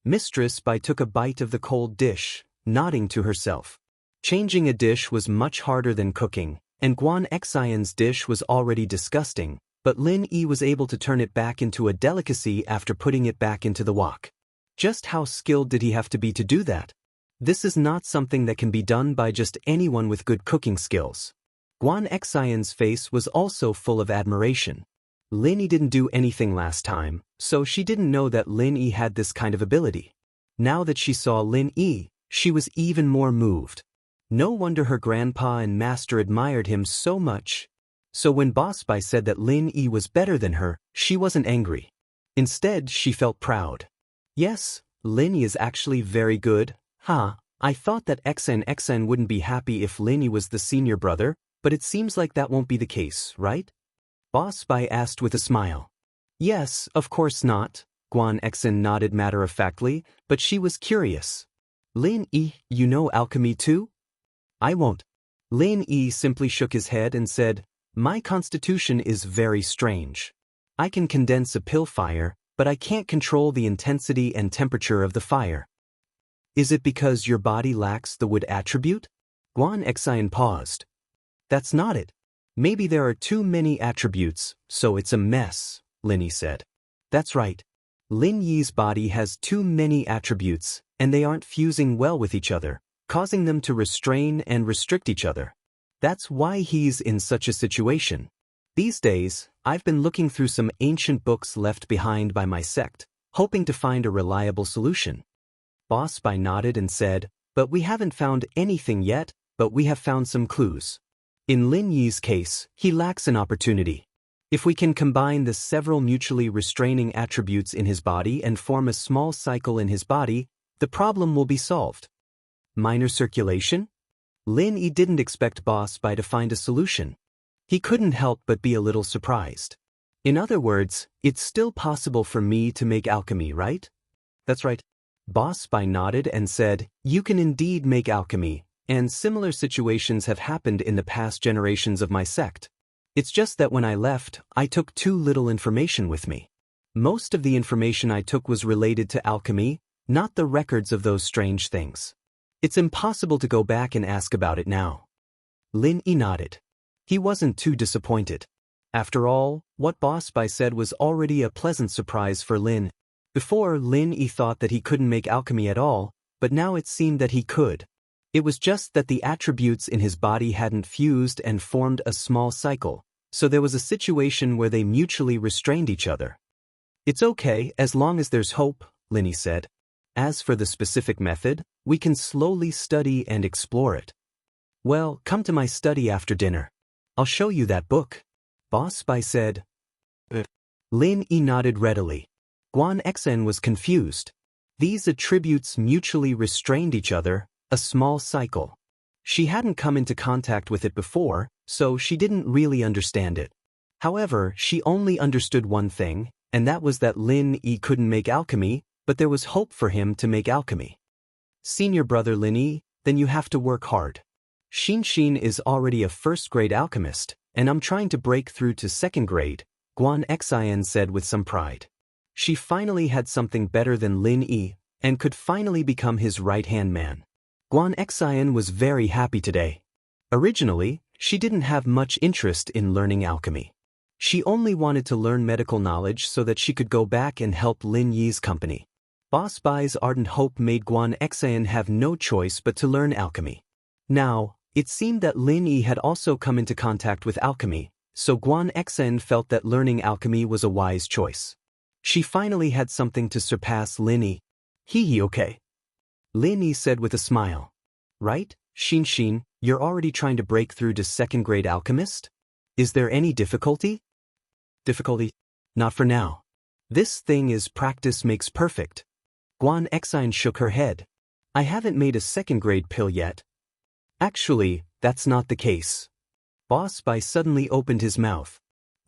Mistress Bai took a bite of the cold dish, nodding to herself. Changing a dish was much harder than cooking, and Guan Xen's dish was already disgusting, but Lin Yi was able to turn it back into a delicacy after putting it back into the wok. Just how skilled did he have to be to do that? This is not something that can be done by just anyone with good cooking skills. Guan Xen's face was also full of admiration. Lin Yi didn't do anything last time, so she didn't know that Lin Yi had this kind of ability. Now that she saw Lin Yi, she was even more moved. No wonder her grandpa and master admired him so much. So when Boss Bai said that Lin Yi was better than her, she wasn't angry. Instead, she felt proud. Yes, Lin is actually very good. I thought that XN wouldn't be happy if Lin was the senior brother, but it seems like that won't be the case, right? Boss Bai asked with a smile. Yes, of course not, Guan Xen nodded matter-of-factly, but she was curious. Lin Yi, you know alchemy too? I won't. Lin Yi simply shook his head and said, my constitution is very strange. I can condense a pill fire, but I can't control the intensity and temperature of the fire. Is it because your body lacks the wood attribute? Guan Xen paused. That's not it. Maybe there are too many attributes, so it's a mess, Lin Yi said. That's right. Lin Yi's body has too many attributes, and they aren't fusing well with each other, causing them to restrain and restrict each other. That's why he's in such a situation. These days, I've been looking through some ancient books left behind by my sect, hoping to find a reliable solution. Boss Bai nodded and said, but we haven't found anything yet, but we have found some clues. In Lin Yi's case, he lacks an opportunity. If we can combine the several mutually restraining attributes in his body and form a small cycle in his body, the problem will be solved. Minor circulation? Lin Yi didn't expect Boss Bai to find a solution. He couldn't help but be a little surprised. In other words, it's still possible for me to make alchemy, right? That's right. Boss Bai nodded and said, you can indeed make alchemy, and similar situations have happened in the past generations of my sect. It's just that when I left, I took too little information with me. Most of the information I took was related to alchemy, not the records of those strange things. It's impossible to go back and ask about it now. Lin Yi nodded. He wasn't too disappointed. After all, what Boss Bai said was already a pleasant surprise for Lin. Before, Lin Yi thought that he couldn't make alchemy at all, but now it seemed that he could. It was just that the attributes in his body hadn't fused and formed a small cycle, so there was a situation where they mutually restrained each other. It's okay as long as there's hope, Lin Yi said. As for the specific method, we can slowly study and explore it. Well, come to my study after dinner. I'll show you that book. Boss Bai said. Lin Yi nodded readily. Guan Xen was confused. These attributes mutually restrained each other, a small cycle. She hadn't come into contact with it before, so she didn't really understand it. However, she only understood one thing, and that was that Lin Yi couldn't make alchemy, but there was hope for him to make alchemy. Senior brother Lin Yi, then you have to work hard. Xianxia is already a first-grade alchemist, and I'm trying to break through to second grade, Guan Xian said with some pride. She finally had something better than Lin Yi, and could finally become his right-hand man. Guan Xian was very happy today. Originally, she didn't have much interest in learning alchemy. She only wanted to learn medical knowledge so that she could go back and help Lin Yi's company. Boss Bai's ardent hope made Guan Xian have no choice but to learn alchemy. Now, it seemed that Lin Yi had also come into contact with alchemy, so Guan Xian felt that learning alchemy was a wise choice. She finally had something to surpass Lin Yi. Okay. Lin Yi said with a smile. Right, Xianxia, you're already trying to break through to second-grade alchemist? Is there any difficulty? Difficulty? Not for now. This thing is practice makes perfect. Guan Xian shook her head. I haven't made a second-grade pill yet. Actually, that's not the case. Boss Bai suddenly opened his mouth.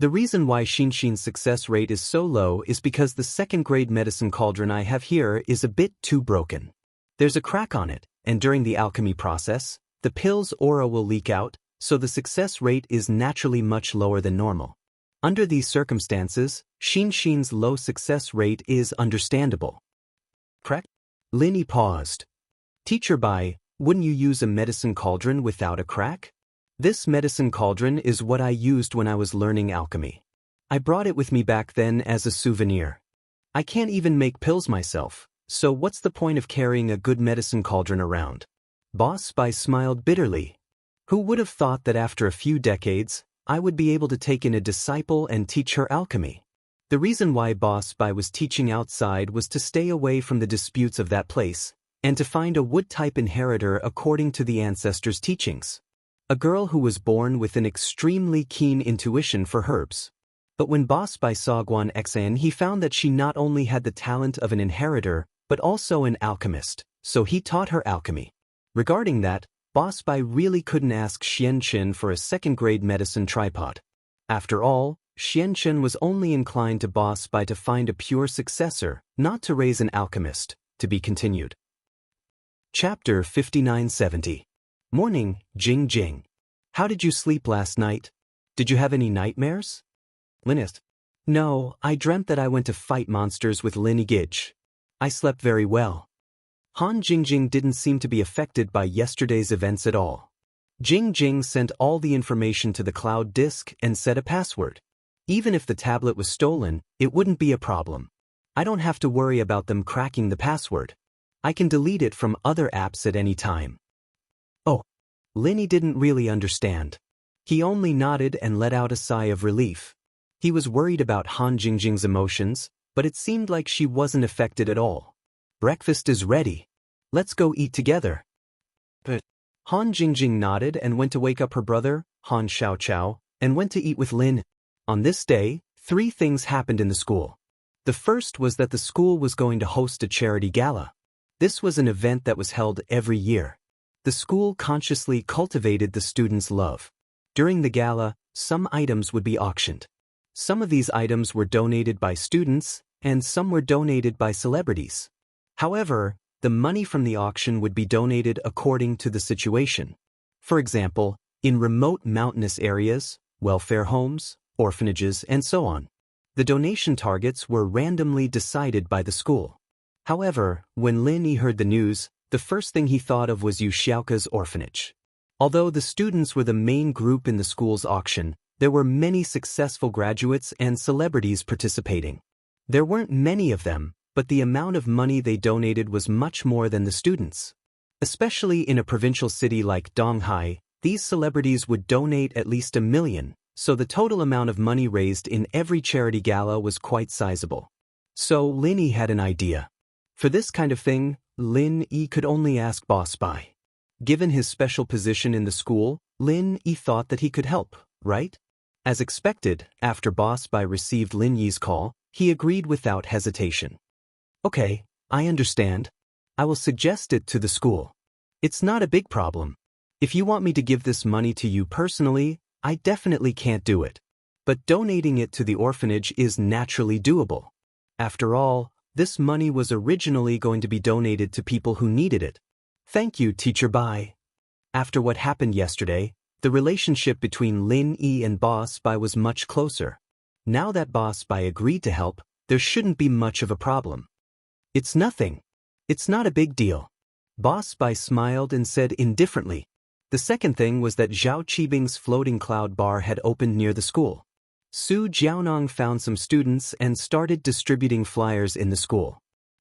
The reason why Xianxia's success rate is so low is because the second-grade medicine cauldron I have here is a bit too broken. There's a crack on it, and during the alchemy process, the pill's aura will leak out, so the success rate is naturally much lower than normal. Under these circumstances, Xianxia's low success rate is understandable. Correct? Lin Yi paused. Teacher Bai, wouldn't you use a medicine cauldron without a crack? This medicine cauldron is what I used when I was learning alchemy. I brought it with me back then as a souvenir. I can't even make pills myself, so what's the point of carrying a good medicine cauldron around? Boss Bai smiled bitterly. Who would have thought that after a few decades, I would be able to take in a disciple and teach her alchemy? The reason why Boss Bai was teaching outside was to stay away from the disputes of that place, and to find a wood-type inheritor according to the ancestors' teachings. A girl who was born with an extremely keen intuition for herbs. But when Boss Bai saw Guan Xan, he found that she not only had the talent of an inheritor, but also an alchemist, so he taught her alchemy. Regarding that, Boss Bai really couldn't ask Xianxia for a second-grade medicine tripod. After all, Xianxia was only inclined to Boss Bai to find a pure successor, not to raise an alchemist. To be continued. Chapter 5970. Morning, Jing Jing. How did you sleep last night? Did you have any nightmares? Linist. No, I dreamt that I went to fight monsters with Lin Gij. I slept very well. Han Jingjing didn't seem to be affected by yesterday's events at all. Jingjing sent all the information to the cloud disk and set a password. Even if the tablet was stolen, it wouldn't be a problem. I don't have to worry about them cracking the password. I can delete it from other apps at any time. Oh. Linny didn't really understand. He only nodded and let out a sigh of relief. He was worried about Han Jingjing's emotions, but it seemed like she wasn't affected at all. Breakfast is ready. Let's go eat together. But Han Jingjing nodded and went to wake up her brother, Han Xiaoqiao, and went to eat with Lin. On this day, 3 things happened in the school. The first was that the school was going to host a charity gala. This was an event that was held every year. The school consciously cultivated the students' love. During the gala, some items would be auctioned. Some of these items were donated by students, and some were donated by celebrities. However, the money from the auction would be donated according to the situation. For example, in remote mountainous areas, welfare homes, orphanages, and so on. The donation targets were randomly decided by the school. However, when Lin Yi heard the news, the first thing he thought of was Yu Xiaoka's orphanage. Although the students were the main group in the school's auction, there were many successful graduates and celebrities participating. There weren't many of them, but the amount of money they donated was much more than the students. Especially in a provincial city like Donghai, these celebrities would donate at least 1 million. So the total amount of money raised in every charity gala was quite sizable. So Lin Yi had an idea. For this kind of thing, Lin Yi could only ask Boss Bai. Given his special position in the school, Lin Yi thought that he could help, right? As expected, after Boss Bai received Lin Yi's call, he agreed without hesitation. Okay, I understand. I will suggest it to the school. It's not a big problem. If you want me to give this money to you personally, I definitely can't do it. But donating it to the orphanage is naturally doable. After all, this money was originally going to be donated to people who needed it. Thank you, Teacher Bai. After what happened yesterday, the relationship between Lin Yi and Boss Bai was much closer. Now that Boss Bai agreed to help, there shouldn't be much of a problem. It's nothing. It's not a big deal. Boss Bai smiled and said indifferently. The second thing was that Zhao Qibing's floating cloud bar had opened near the school. Su Jiaonong found some students and started distributing flyers in the school.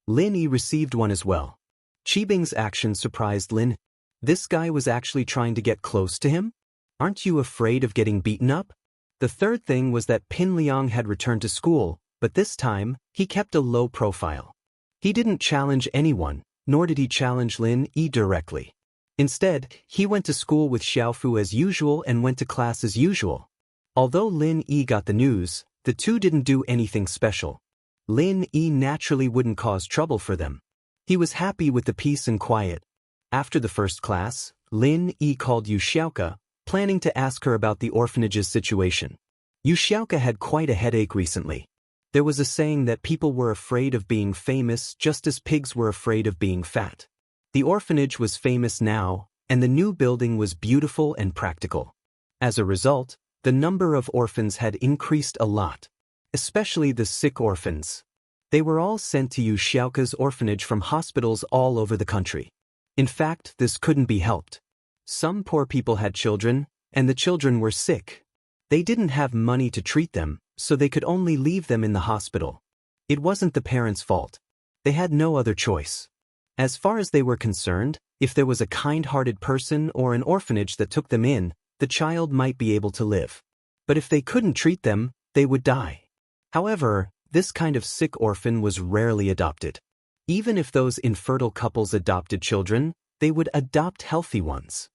Lin Yi received one as well. Qibing's action surprised Lin. This guy was actually trying to get close to him? Aren't you afraid of getting beaten up? The third thing was that Pin Liang had returned to school, but this time, he kept a low profile. He didn't challenge anyone, nor did he challenge Lin Yi directly. Instead, he went to school with Xiaofu as usual and went to class as usual. Although Lin Yi got the news, the two didn't do anything special. Lin Yi naturally wouldn't cause trouble for them. He was happy with the peace and quiet. After the first class, Lin Yi called Yu Xiaoka, planning to ask her about the orphanage's situation. Yu Xiaoka had quite a headache recently. There was a saying that people were afraid of being famous just as pigs were afraid of being fat. The orphanage was famous now, and the new building was beautiful and practical. As a result, the number of orphans had increased a lot, especially the sick orphans. They were all sent to Yu Xiaoka's orphanage from hospitals all over the country. In fact, this couldn't be helped. Some poor people had children, and the children were sick. They didn't have money to treat them, so they could only leave them in the hospital. It wasn't the parents' fault. They had no other choice. As far as they were concerned, if there was a kind-hearted person or an orphanage that took them in, the child might be able to live. But if they couldn't treat them, they would die. However, this kind of sick orphan was rarely adopted. Even if those infertile couples adopted children, they would adopt healthy ones.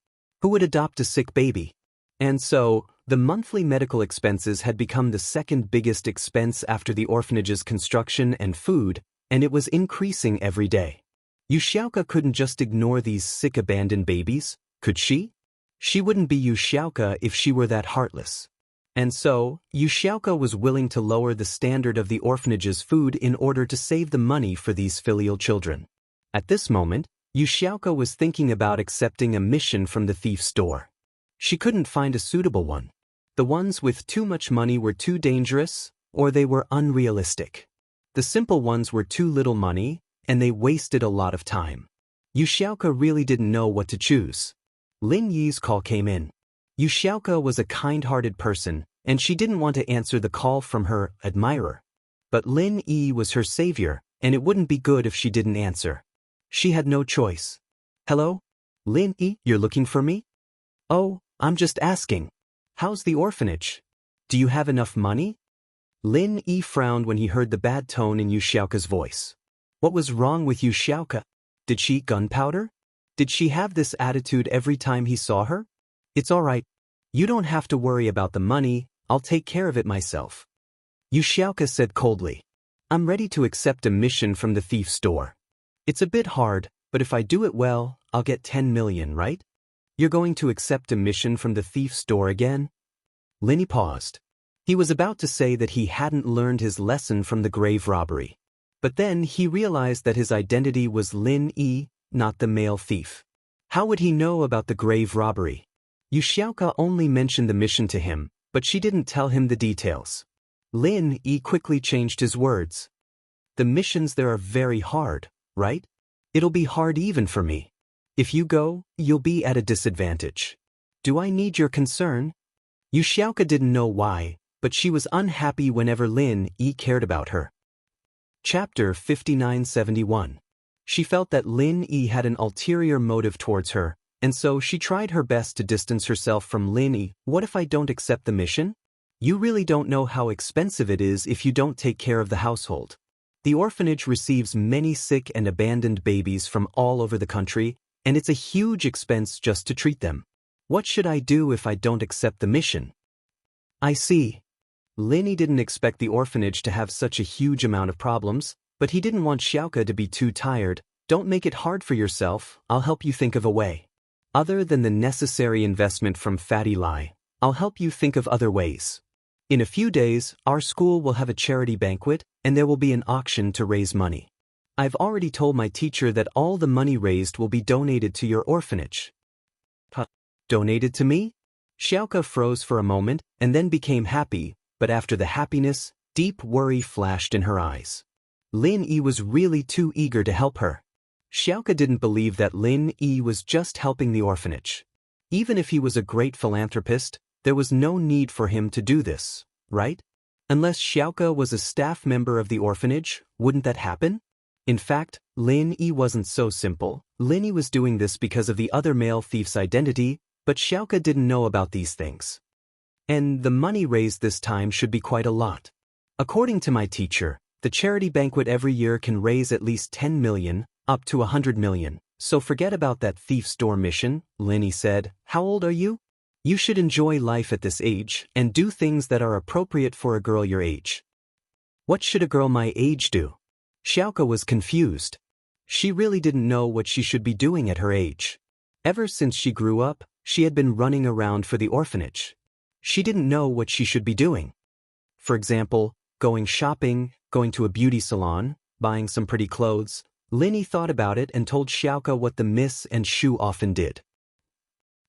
Who would adopt a sick baby? And so, The monthly medical expenses had become the second biggest expense after the orphanage's construction and food, and it was increasing every day. Xiaoka couldn't just ignore these sick abandoned babies, could she? She wouldn't be Xiaoka if she were that heartless. And so, Xiaoka was willing to lower the standard of the orphanage's food in order to save the money for these filial children. At this moment, Xiaoka was thinking about accepting a mission from the thief's store. She couldn't find a suitable one. The ones with too much money were too dangerous, or they were unrealistic. The simple ones were too little money, and they wasted a lot of time. Xiaoka really didn't know what to choose. Lin Yi's call came in. Xiaoka was a kind-hearted person, and she didn't want to answer the call from her admirer. But Lin Yi was her savior, and it wouldn't be good if she didn't answer. She had no choice. Hello? Lin Yi, you're looking for me? Oh, I'm just asking. How's the orphanage? Do you have enough money? Lin Yi frowned when he heard the bad tone in Xiaoka's voice. What was wrong with Xiaoka? Did she eat gunpowder? Did she have this attitude every time he saw her? It's all right. You don't have to worry about the money, I'll take care of it myself. Xiaoka said coldly. I'm ready to accept a mission from the thief's store. It's a bit hard, but if I do it well, I'll get 10 million, right? You're going to accept a mission from the thief's store again? Lin Yi paused. He was about to say that he hadn't learned his lesson from the grave robbery. But then he realized that his identity was Lin Yi, not the male thief. How would he know about the grave robbery? Xiaoka only mentioned the mission to him, but she didn't tell him the details. Lin Yi quickly changed his words. The missions there are very hard, right? It'll be hard even for me. If you go, you'll be at a disadvantage. Do I need your concern? Xiaoka didn't know why, but she was unhappy whenever Lin Yi cared about her. Chapter 5971. She felt that Lin Yi had an ulterior motive towards her, and so she tried her best to distance herself from Lin Yi. What if I don't accept the mission? You really don't know how expensive it is if you don't take care of the household. The orphanage receives many sick and abandoned babies from all over the country, and it's a huge expense just to treat them. What should I do if I don't accept the mission? I see. Lin Yi didn't expect the orphanage to have such a huge amount of problems, but he didn't want Xiaoka to be too tired. Don't make it hard for yourself, I'll help you think of a way. Other than the necessary investment from Fatty Lai, I'll help you think of other ways. In a few days, our school will have a charity banquet, and there will be an auction to raise money. I've already told my teacher that all the money raised will be donated to your orphanage. Donated to me? Xiaoka froze for a moment, and then became happy, but after the happiness, deep worry flashed in her eyes. Lin Yi was really too eager to help her. Xiaoka didn't believe that Lin Yi was just helping the orphanage. Even if he was a great philanthropist, there was no need for him to do this, right? Unless Xiaoka was a staff member of the orphanage, wouldn't that happen? In fact, Lin Yi wasn't so simple. Lin Yi was doing this because of the other male thief's identity, but Xiaoka didn't know about these things. And the money raised this time should be quite a lot. According to my teacher, the charity banquet every year can raise at least 10 million, up to 100 million. So forget about that thief's store mission, Lin Yi said. How old are you? You should enjoy life at this age and do things that are appropriate for a girl your age. What should a girl my age do? Xiaoka was confused. She really didn't know what she should be doing at her age. Ever since she grew up, she had been running around for the orphanage. She didn't know what she should be doing. For example, going shopping, going to a beauty salon, buying some pretty clothes. Lin Yi thought about it and told Xiaoka what the Miss and Shu often did.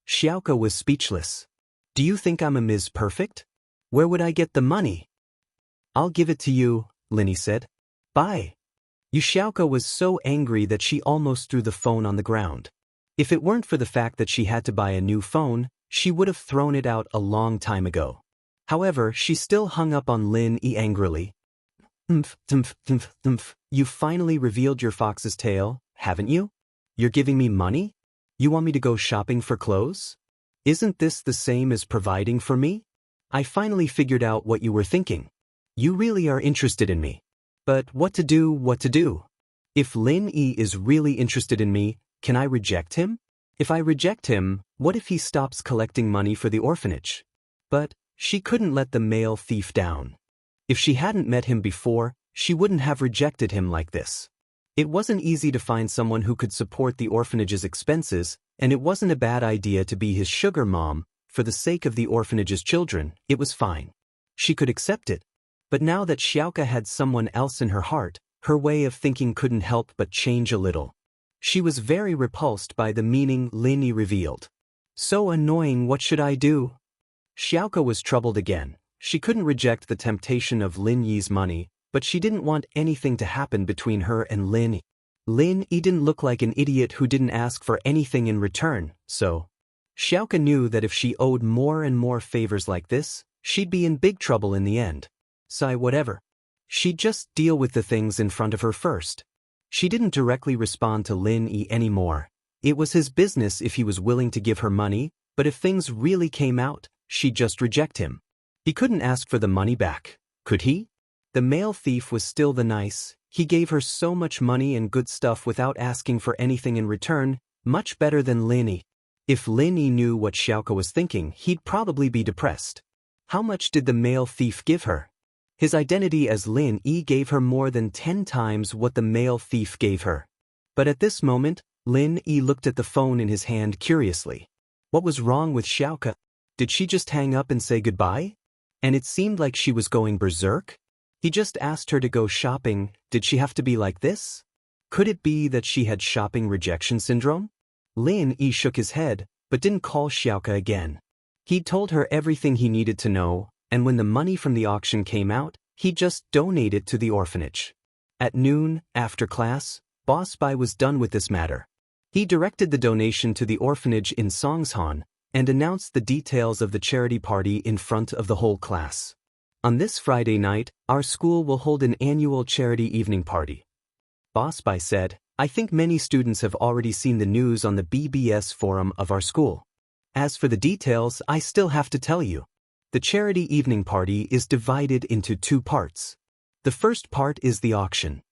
Xiaoka was speechless. Do you think I'm a Ms. Perfect? Where would I get the money? I'll give it to you, Lin Yi said. Bye. Xiaoka was so angry that she almost threw the phone on the ground. If it weren't for the fact that she had to buy a new phone, she would have thrown it out a long time ago. However, she still hung up on Lin Yi angrily. You finally revealed your fox's tail, haven't you? You're giving me money? You want me to go shopping for clothes? Isn't this the same as providing for me? I finally figured out what you were thinking. You really are interested in me. But what to do? If Lin Yi is really interested in me, can I reject him? If I reject him, what if he stops collecting money for the orphanage? But she couldn't let the male thief down. If she hadn't met him before, she wouldn't have rejected him like this. It wasn't easy to find someone who could support the orphanage's expenses, and it wasn't a bad idea to be his sugar mom. For the sake of the orphanage's children, it was fine. She could accept it. But now that Xiaoka had someone else in her heart, her way of thinking couldn't help but change a little. She was very repulsed by the meaning Lin Yi revealed. So annoying, what should I do? Xiaoka was troubled again. She couldn't reject the temptation of Lin Yi's money, but she didn't want anything to happen between her and Lin Yi. Lin Yi didn't look like an idiot who didn't ask for anything in return, so Xiaoka knew that if she owed more and more favors like this, she'd be in big trouble in the end. Sigh, whatever. She'd just deal with the things in front of her first. She didn't directly respond to Lin Yi anymore. It was his business if he was willing to give her money, but if things really came out, she'd just reject him. He couldn't ask for the money back, could he? The male thief was still the nice. He gave her so much money and good stuff without asking for anything in return, much better than Lin Yi. If Lin Yi knew what Xiaoka was thinking, he'd probably be depressed. How much did the male thief give her? His identity as Lin Yi gave her more than 10 times what the male thief gave her. But at this moment, Lin Yi looked at the phone in his hand curiously. What was wrong with Xiaoka? Did she just hang up and say goodbye? And it seemed like she was going berserk? He just asked her to go shopping. Did she have to be like this? Could it be that she had shopping rejection syndrome? Lin Yi shook his head, but didn't call Xiaoka again. He'd told her everything he needed to know, and when the money from the auction came out, he'd just donate it to the orphanage. At noon, after class, Boss Bai was done with this matter. He directed the donation to the orphanage in Songshan and announced the details of the charity party in front of the whole class. On this Friday night, our school will hold an annual charity evening party. Boss Bai said, I think many students have already seen the news on the BBS forum of our school. As for the details, I still have to tell you. The charity evening party is divided into 2 parts. The first part is the auction.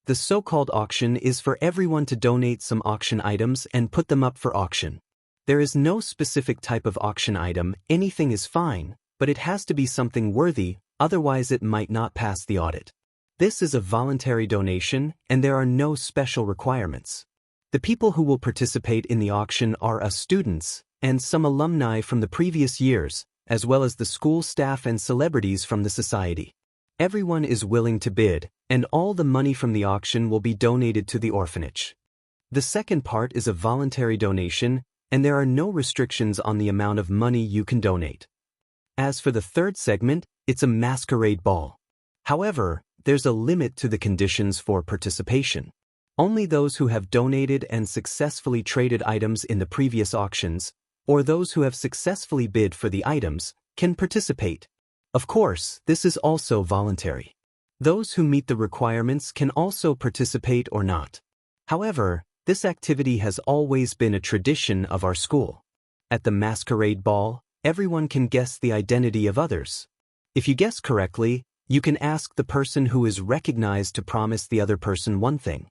The so-called auction is for everyone to donate some auction items and put them up for auction. There is no specific type of auction item, anything is fine, but it has to be something worthy, otherwise it might not pass the audit. This is a voluntary donation, and there are no special requirements. The people who will participate in the auction are us students, and some alumni from the previous years, as well as the school staff and celebrities from the society. Everyone is willing to bid, and all the money from the auction will be donated to the orphanage. The second part is a voluntary donation, and there are no restrictions on the amount of money you can donate. As for the third segment, it's a masquerade ball. However, there's a limit to the conditions for participation. Only those who have donated and successfully traded items in the previous auctions, or those who have successfully bid for the items, can participate. Of course, this is also voluntary. Those who meet the requirements can also participate or not. However, this activity has always been a tradition of our school. At the masquerade ball, everyone can guess the identity of others. If you guess correctly, you can ask the person who is recognized to promise the other person one thing.